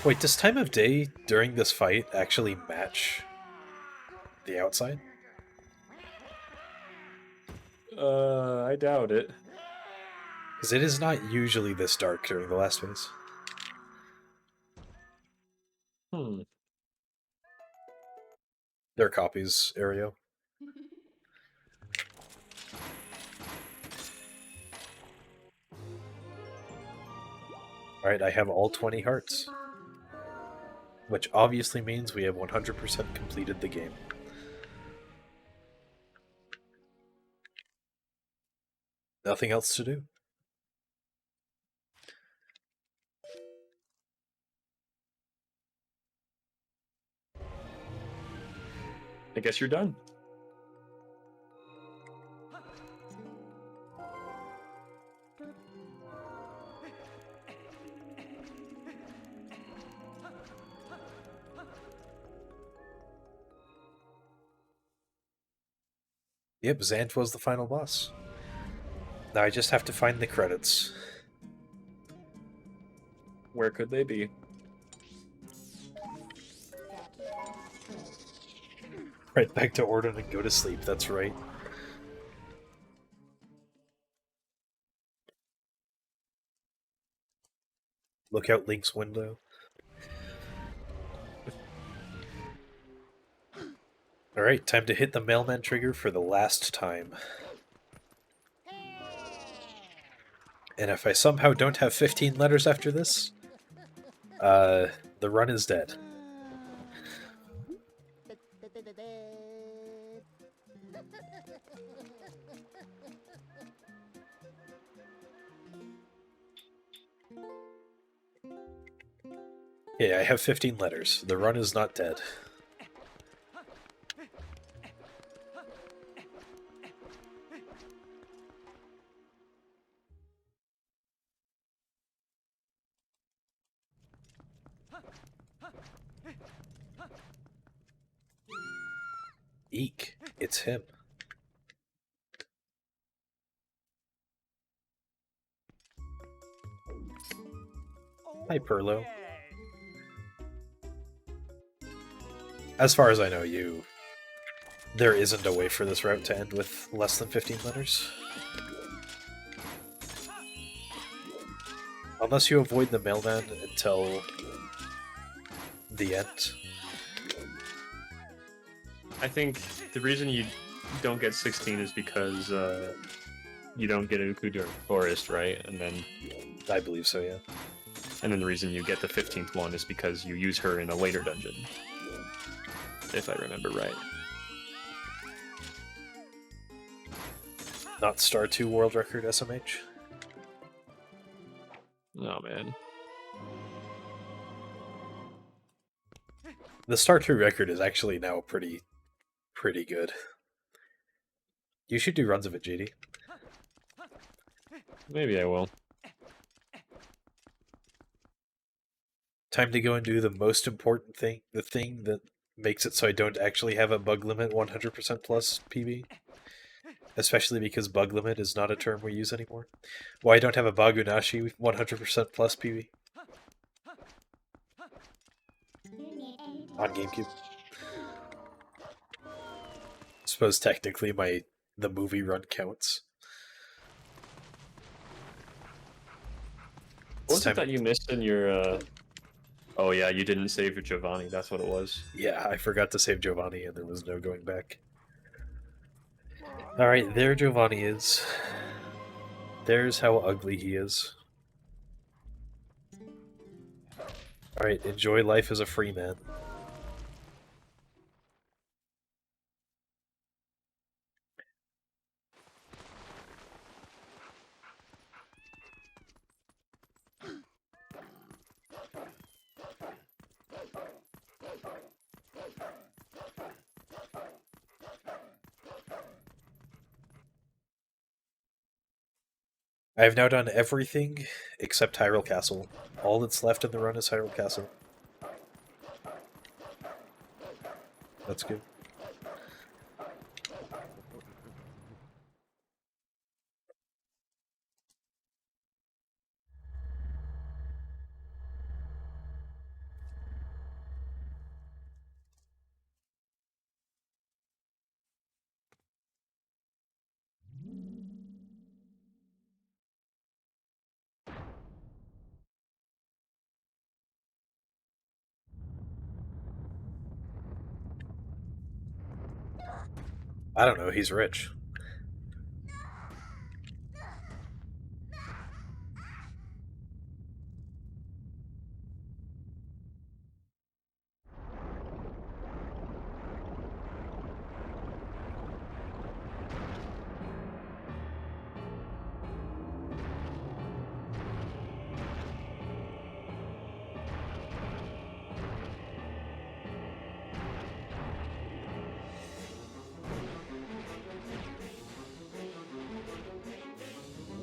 Wait, does time of day during this fight actually match the outside? I doubt it. Because it is not usually this dark during the last phase. Hmm. They're copies, Aereo. Alright, I have all 20 hearts. Which obviously means we have 100% completed the game. Nothing else to do. I guess you're done. Yep, Zant was the final boss. Now I just have to find the credits. Where could they be? Right back to Ordon and go to sleep, that's right. Look out Link's window. Alright, time to hit the mailman trigger for the last time. And if I somehow don't have 15 letters after this, the run is dead. Yeah, I have 15 letters. The run is not dead. Eek, it's him. Hi, Perlo. As far as I know, there isn't a way for this route to end with less than 15 letters. Unless you avoid the mailman until the end. I think the reason you don't get 16 is because you don't get Uku during Forest, right? And then I believe so, yeah. And then the reason you get the 15th one is because you use her in a later dungeon. If I remember right. Not Star 2 world record SMH? Oh man. The Star 2 record is actually now pretty good. You should do runs of it, JD. Maybe I will. Time to go and do the most important thing, the thing that makes it so I don't actually have a bug limit 100% plus PB. Especially because bug limit is not a term we use anymore. Why I don't have a Bagunashi 100% plus PB. On GameCube. I suppose technically the movie run counts. What was it that you missed in your Oh yeah, you didn't save Giovanni. That's what it was. Yeah, I forgot to save Giovanni, and there was no going back. Alright, there Giovanni is. There's how ugly he is. Alright, enjoy life as a free man. I have now done everything except Hyrule Castle. All that's left in the run is Hyrule Castle. That's good. I don't know, he's rich.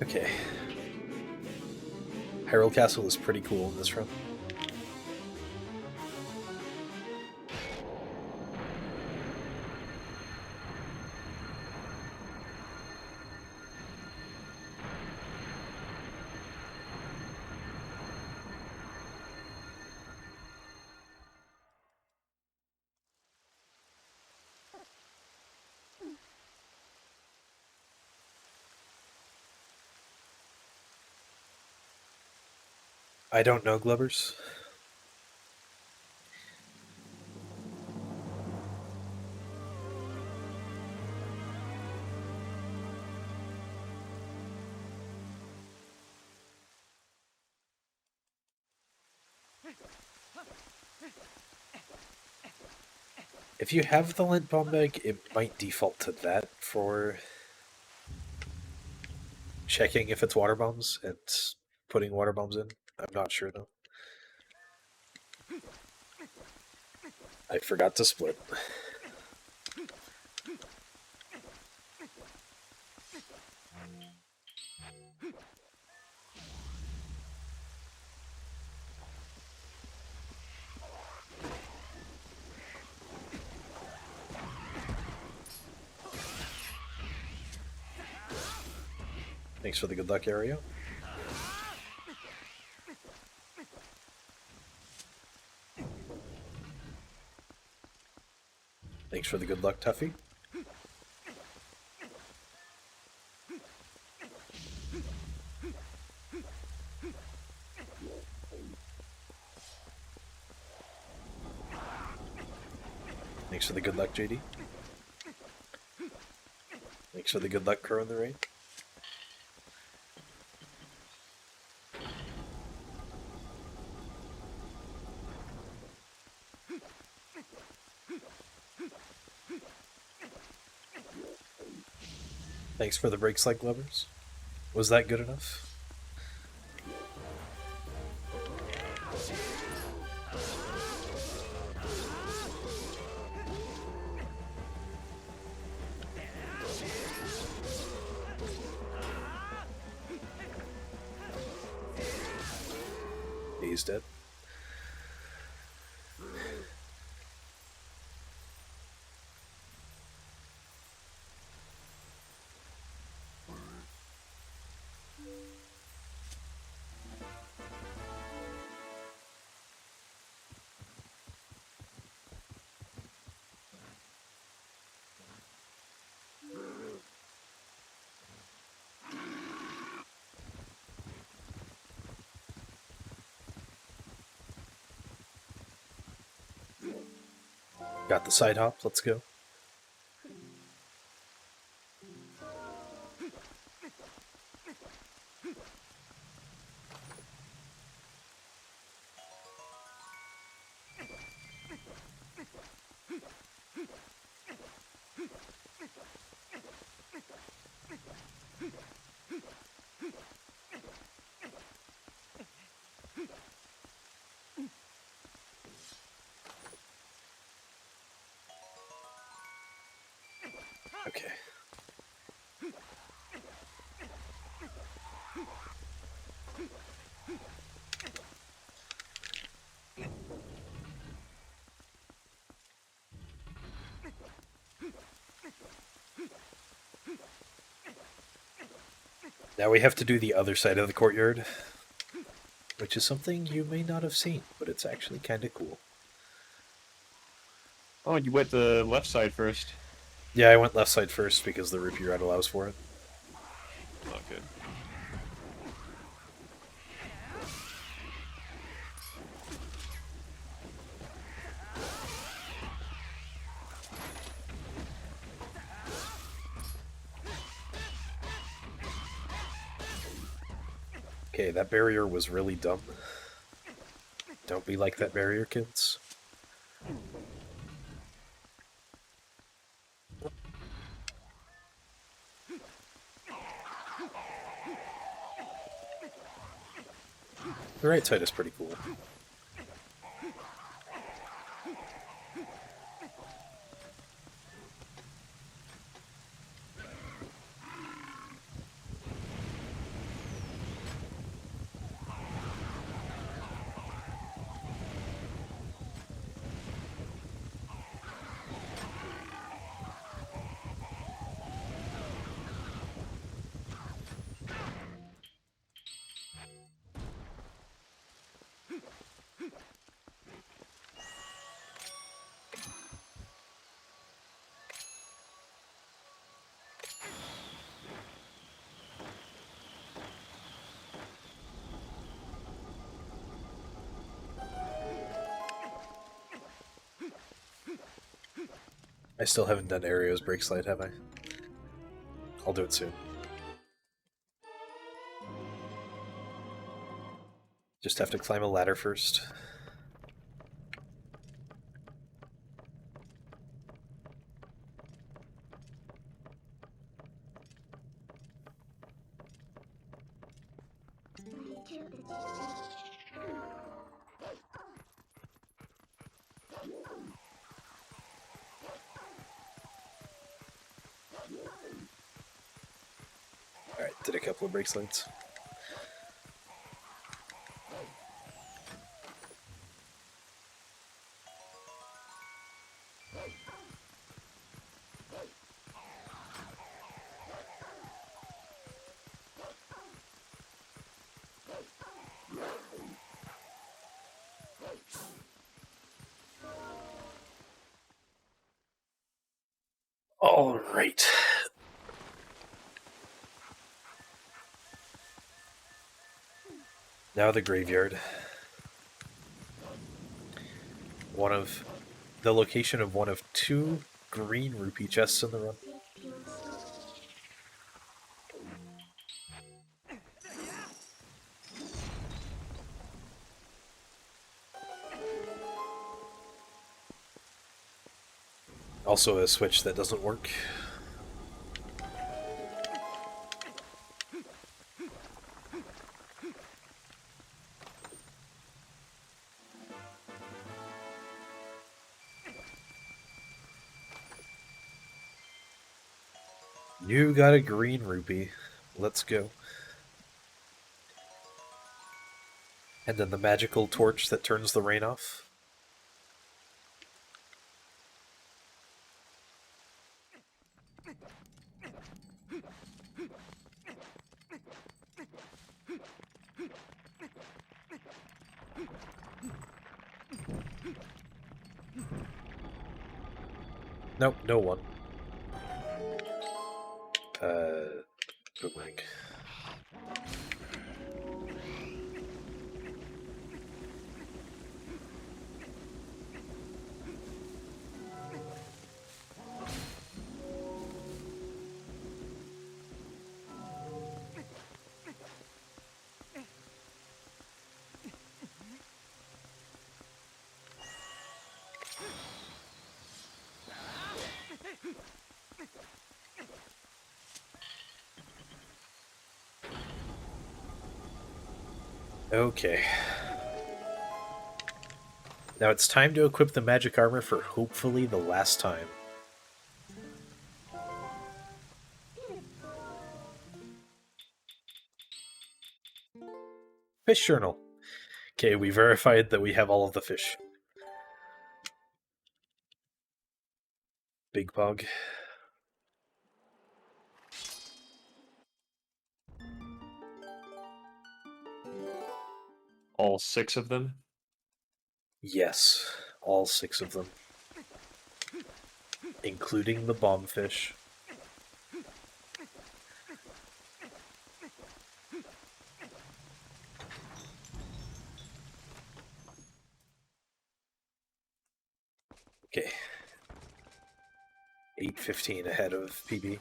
Okay. Hyrule Castle is pretty cool in this run. I don't know, Glubbers. If you have the lint bomb bag, it might default to that for checking if it's water bombs and putting water bombs in. I'm not sure though. I forgot to split. Thanks for the good luck, Ario. Thanks for the good luck, Tuffy. Thanks for the good luck, JD. Thanks for the good luck, Crow in the rain. Thanks for the brakes like lovers. Was that good enough? He's dead. Got the side hop, let's go. Okay. Now we have to do the other side of the courtyard, which is something you may not have seen, but it's actually kind of cool. Oh, you went the left side first. Yeah, I went left side first because the rupee ride allows for it. Oh, good. Okay, that barrier was really dumb. Don't be like that barrier, kids. The right side is pretty cool. I still haven't done Ario's brake slide, have I? I'll do it soon. Just have to climb a ladder first. Alright, did a couple of brake slides. Alright. Now the graveyard. The location of one of 2 green rupee chests in the run. Also a switch that doesn't work. You got a green rupee. Let's go. And then the magical torch that turns the rain off. Nope, no one. Boomerang. Okay. Now it's time to equip the magic armor for hopefully the last time. Fish journal. Okay, we verified that we have all of the fish. Big Pog. All 6 of them? Yes, all 6 of them. Including the bombfish. Okay. 8:15 ahead of PB.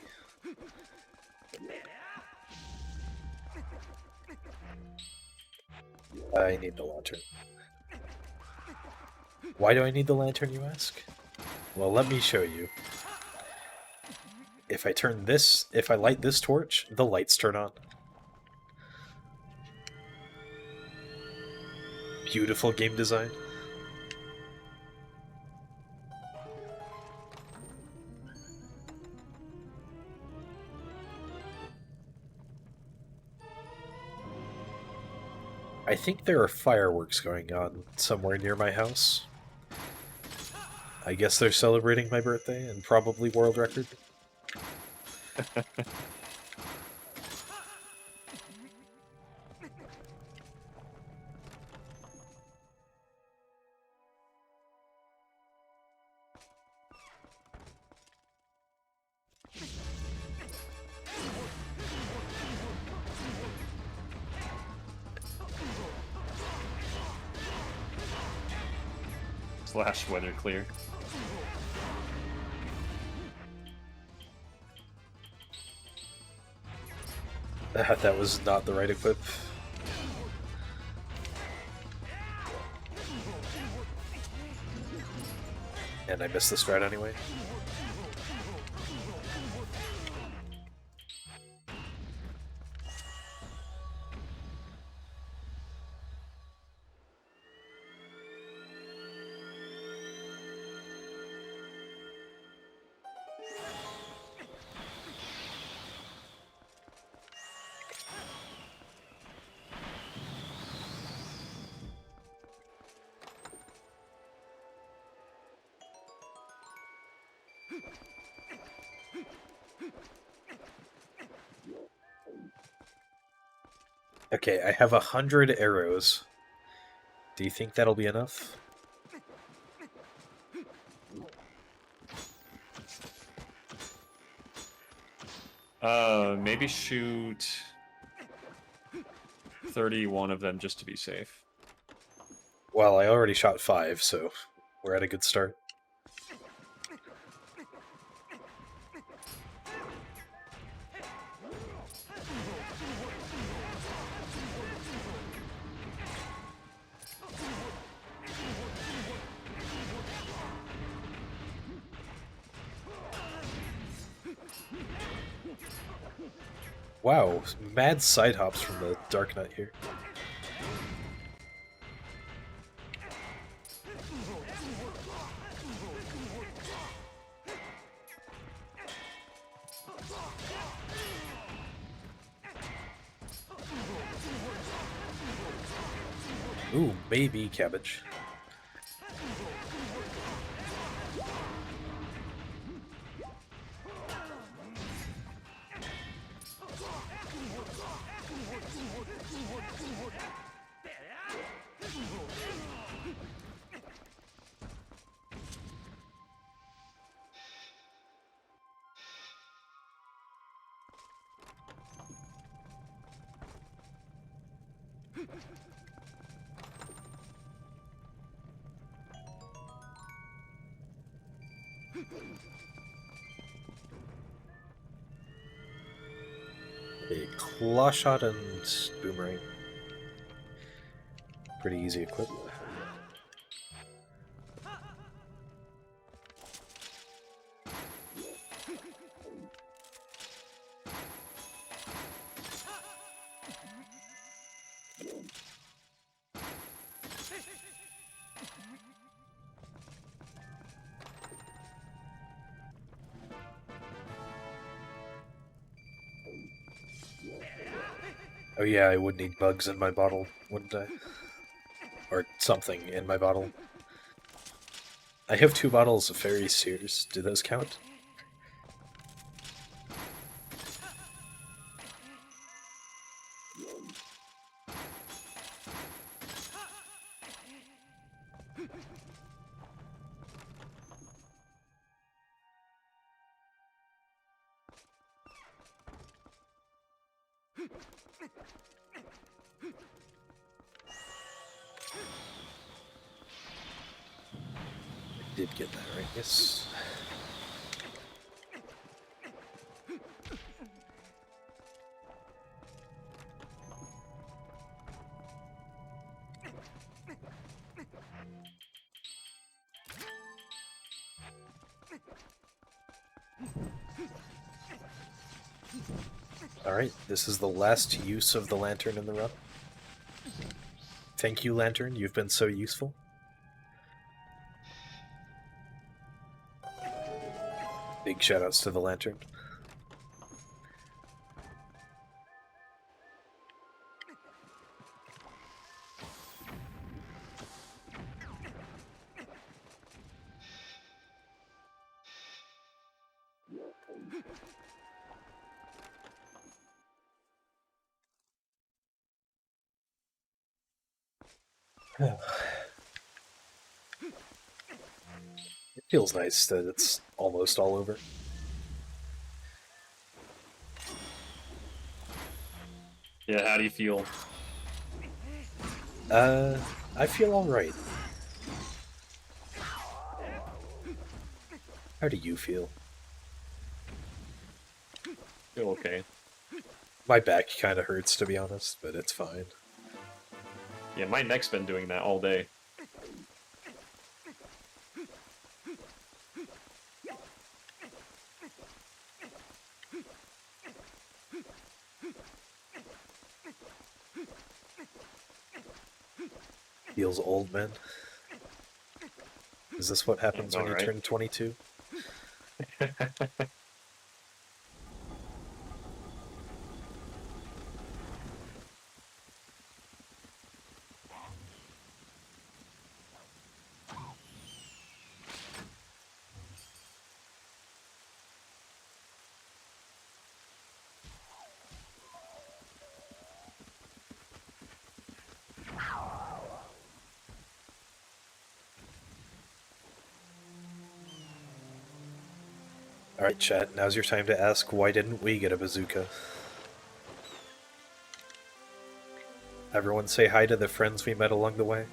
I need the lantern. Why do I need the lantern, you ask? Well, let me show you. If I light this torch, the lights turn on. Beautiful game design. I think there are fireworks going on somewhere near my house. I guess they're celebrating my birthday and probably world record. Slash weather clear. That was not the right equip. And I missed the strat anyway. Okay, I have 100 arrows. Do you think that'll be enough? Maybe shoot 31 of them just to be safe. Well, I already shot 5, so we're at a good start. Wow, mad side hops from the Dark Knight here. Ooh, maybe cabbage. A claw shot and boomerang. Pretty easy equip. Oh yeah, I would need bugs in my bottle, wouldn't I? Or something in my bottle. I have 2 bottles of Fairy Sears. Do those count? I did get that right, yes. Alright, this is the last use of the lantern in the run. Thank you, Lantern, you've been so useful. Big shoutouts to the Lantern. It feels nice that it's almost all over. Yeah, how do you feel? I feel alright. How do you feel? Feel okay. My back kind of hurts, to be honest, but it's fine. Yeah, my neck's been doing that all day. Feels old, man. Is this what happens when you Alright. turn 22? Alright, chat, now's your time to ask why didn't we get a bazooka? Everyone say hi to the friends we met along the way.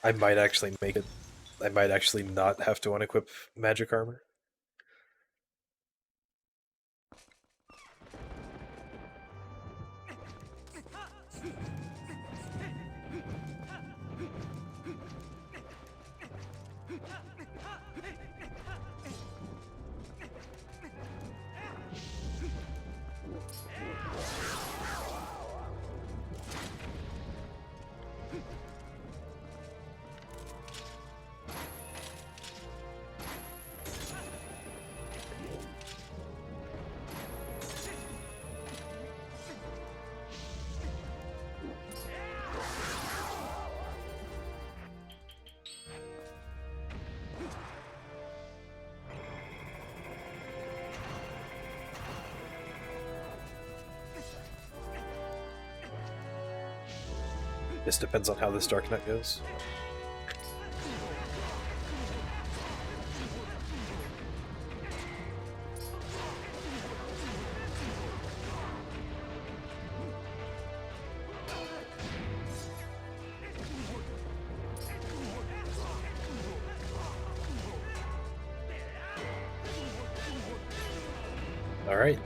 I might actually make it. I might actually not have to unequip magic armor. This depends on how this Dark Knight goes. Alright.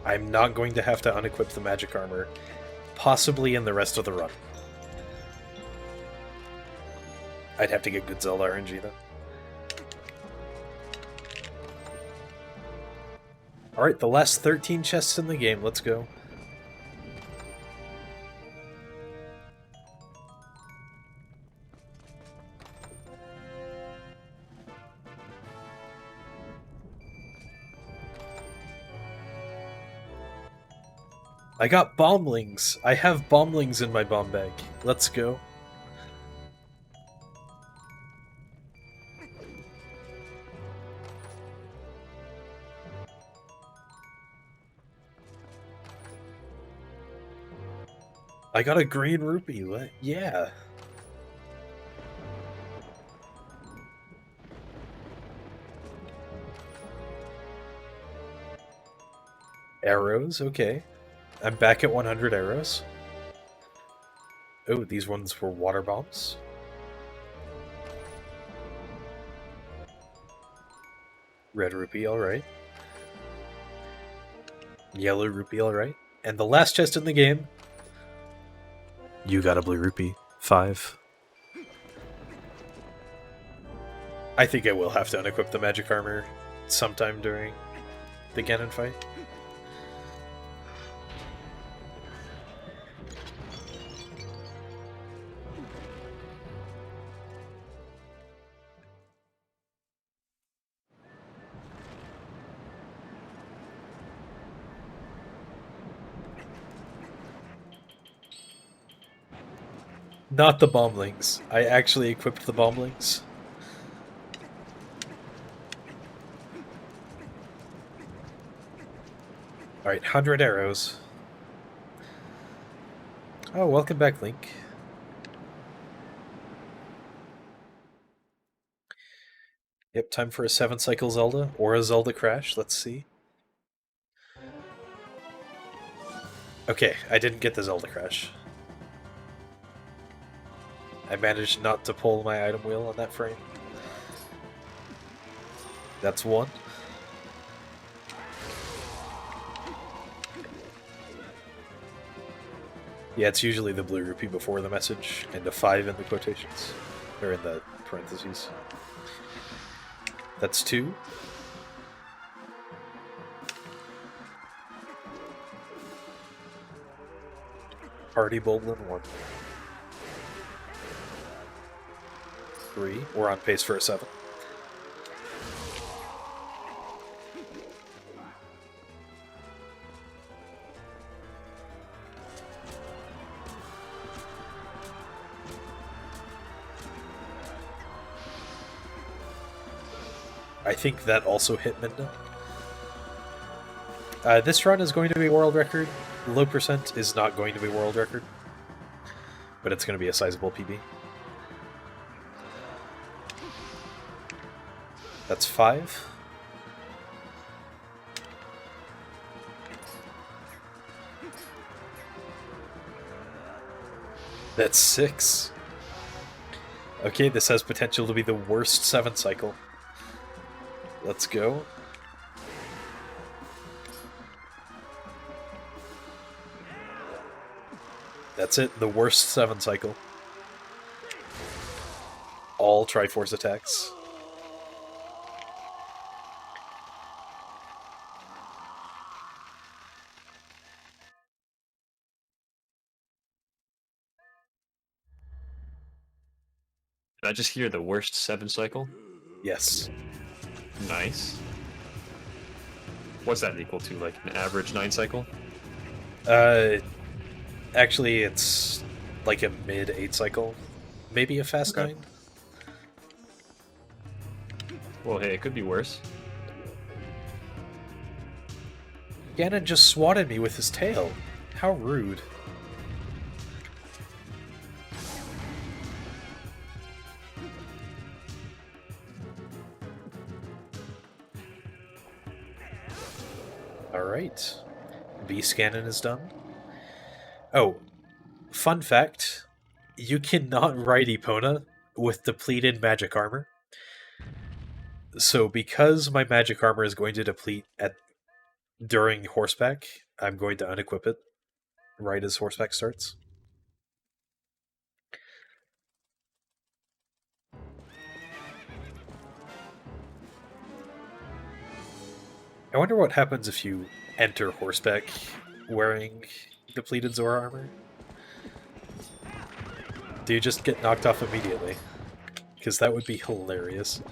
I'm not going to have to unequip the magic armor, possibly in the rest of the run. I'd have to get good Zelda RNG though. Alright, the last 13 chests in the game, let's go. I got bomblings! I have bomblings in my bomb bag. Let's go. I got a green rupee. What? Yeah. Arrows, okay. I'm back at 100 arrows. Oh, these ones were water bombs. Red rupee, alright. Yellow rupee, alright. And the last chest in the game. You got a blue rupee. 5. I think I will have to unequip the magic armor sometime during the Ganon fight. Not the bomblings. I actually equipped the bomblings. Alright, 100 arrows. Oh, welcome back, Link. Yep, time for a 7-cycle Zelda, or a Zelda Crash, let's see. Okay, I didn't get the Zelda Crash. I managed not to pull my item wheel on that frame. That's 1. Yeah, it's usually the blue rupee before the message, and a 5 in the quotations. Or in the parentheses. That's 2. Party Boblin 1. 3. We're on pace for a 7. I think that also hit midnight. This run is going to be world record. Low percent is not going to be world record. But it's going to be a sizable PB. That's 5. That's 6. Okay, this has potential to be the worst 7th cycle. Let's go. That's it, the worst 7 cycle. All Triforce attacks. Did I just hear the worst 7 cycle? Yes. Nice. What's that equal to, like an average 9 cycle? Actually, it's like a mid 8 cycle. Maybe a fast Okay. 9? Well, hey, it could be worse. Ganon just swatted me with his tail. How rude. Alright. Beast Ganon is done. Oh, fun fact. You cannot ride Epona with depleted magic armor. So because my magic armor is going to deplete at during horseback, I'm going to unequip it right as horseback starts. I wonder what happens if you enter horseback wearing depleted Zora armor. Do you just get knocked off immediately? Because that would be hilarious.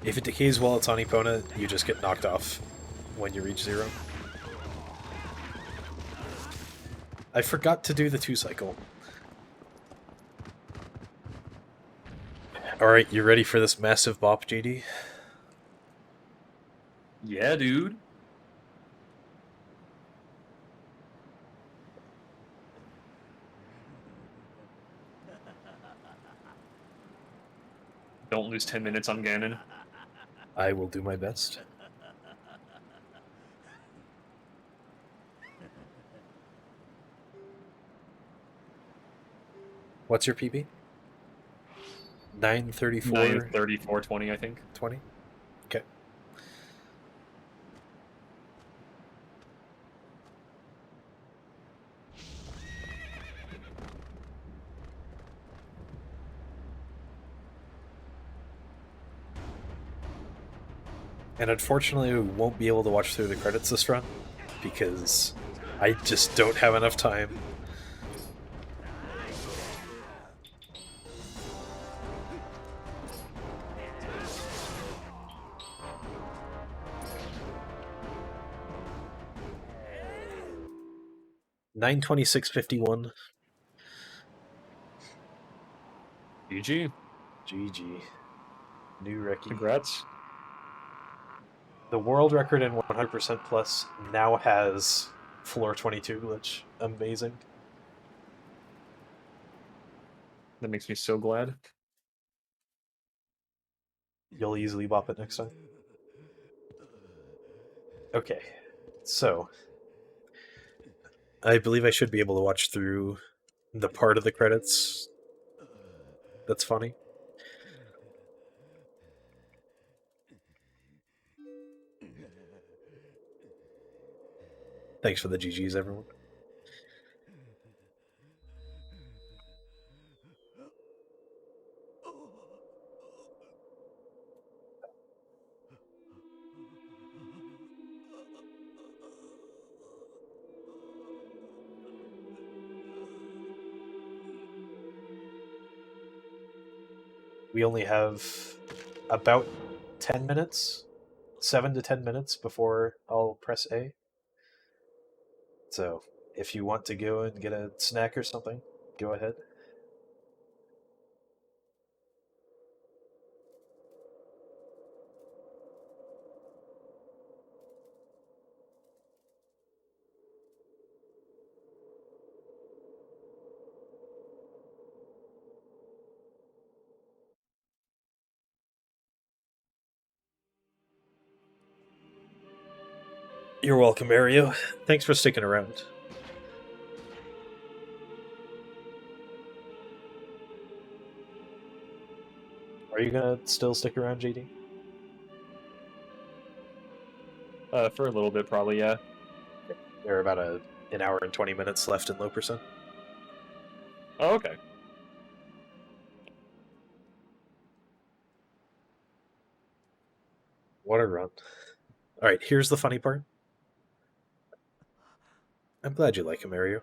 If it decays while it's on Epona, you just get knocked off when you reach 0. I forgot to do the 2-cycle. Alright, you ready for this massive bop, JD? Yeah, dude. Don't lose 10 minutes on Ganon. I will do my best. What's your PB? 9:34. 9:34:20, I think. 20? Okay. And unfortunately, we won't be able to watch through the credits this run because I just don't have enough time. $9:26:51. GG. GG. New Reki. Congrats. The world record in 100% plus now has floor 22 glitch. Amazing. That makes me so glad. You'll easily bop it next time. Okay, so I believe I should be able to watch through the part of the credits that's funny. Thanks for the GGs, everyone. We only have about 10 minutes, 7 to 10 minutes before I'll press A. So if you want to go and get a snack or something, go ahead. You're welcome, Mario. Thanks for sticking around. Are you gonna still stick around, JD? For a little bit, probably, yeah. There are about an hour and 20 minutes left in low percent. Oh, okay. What a run. Alright, here's the funny part. I'm glad you like him, Mario.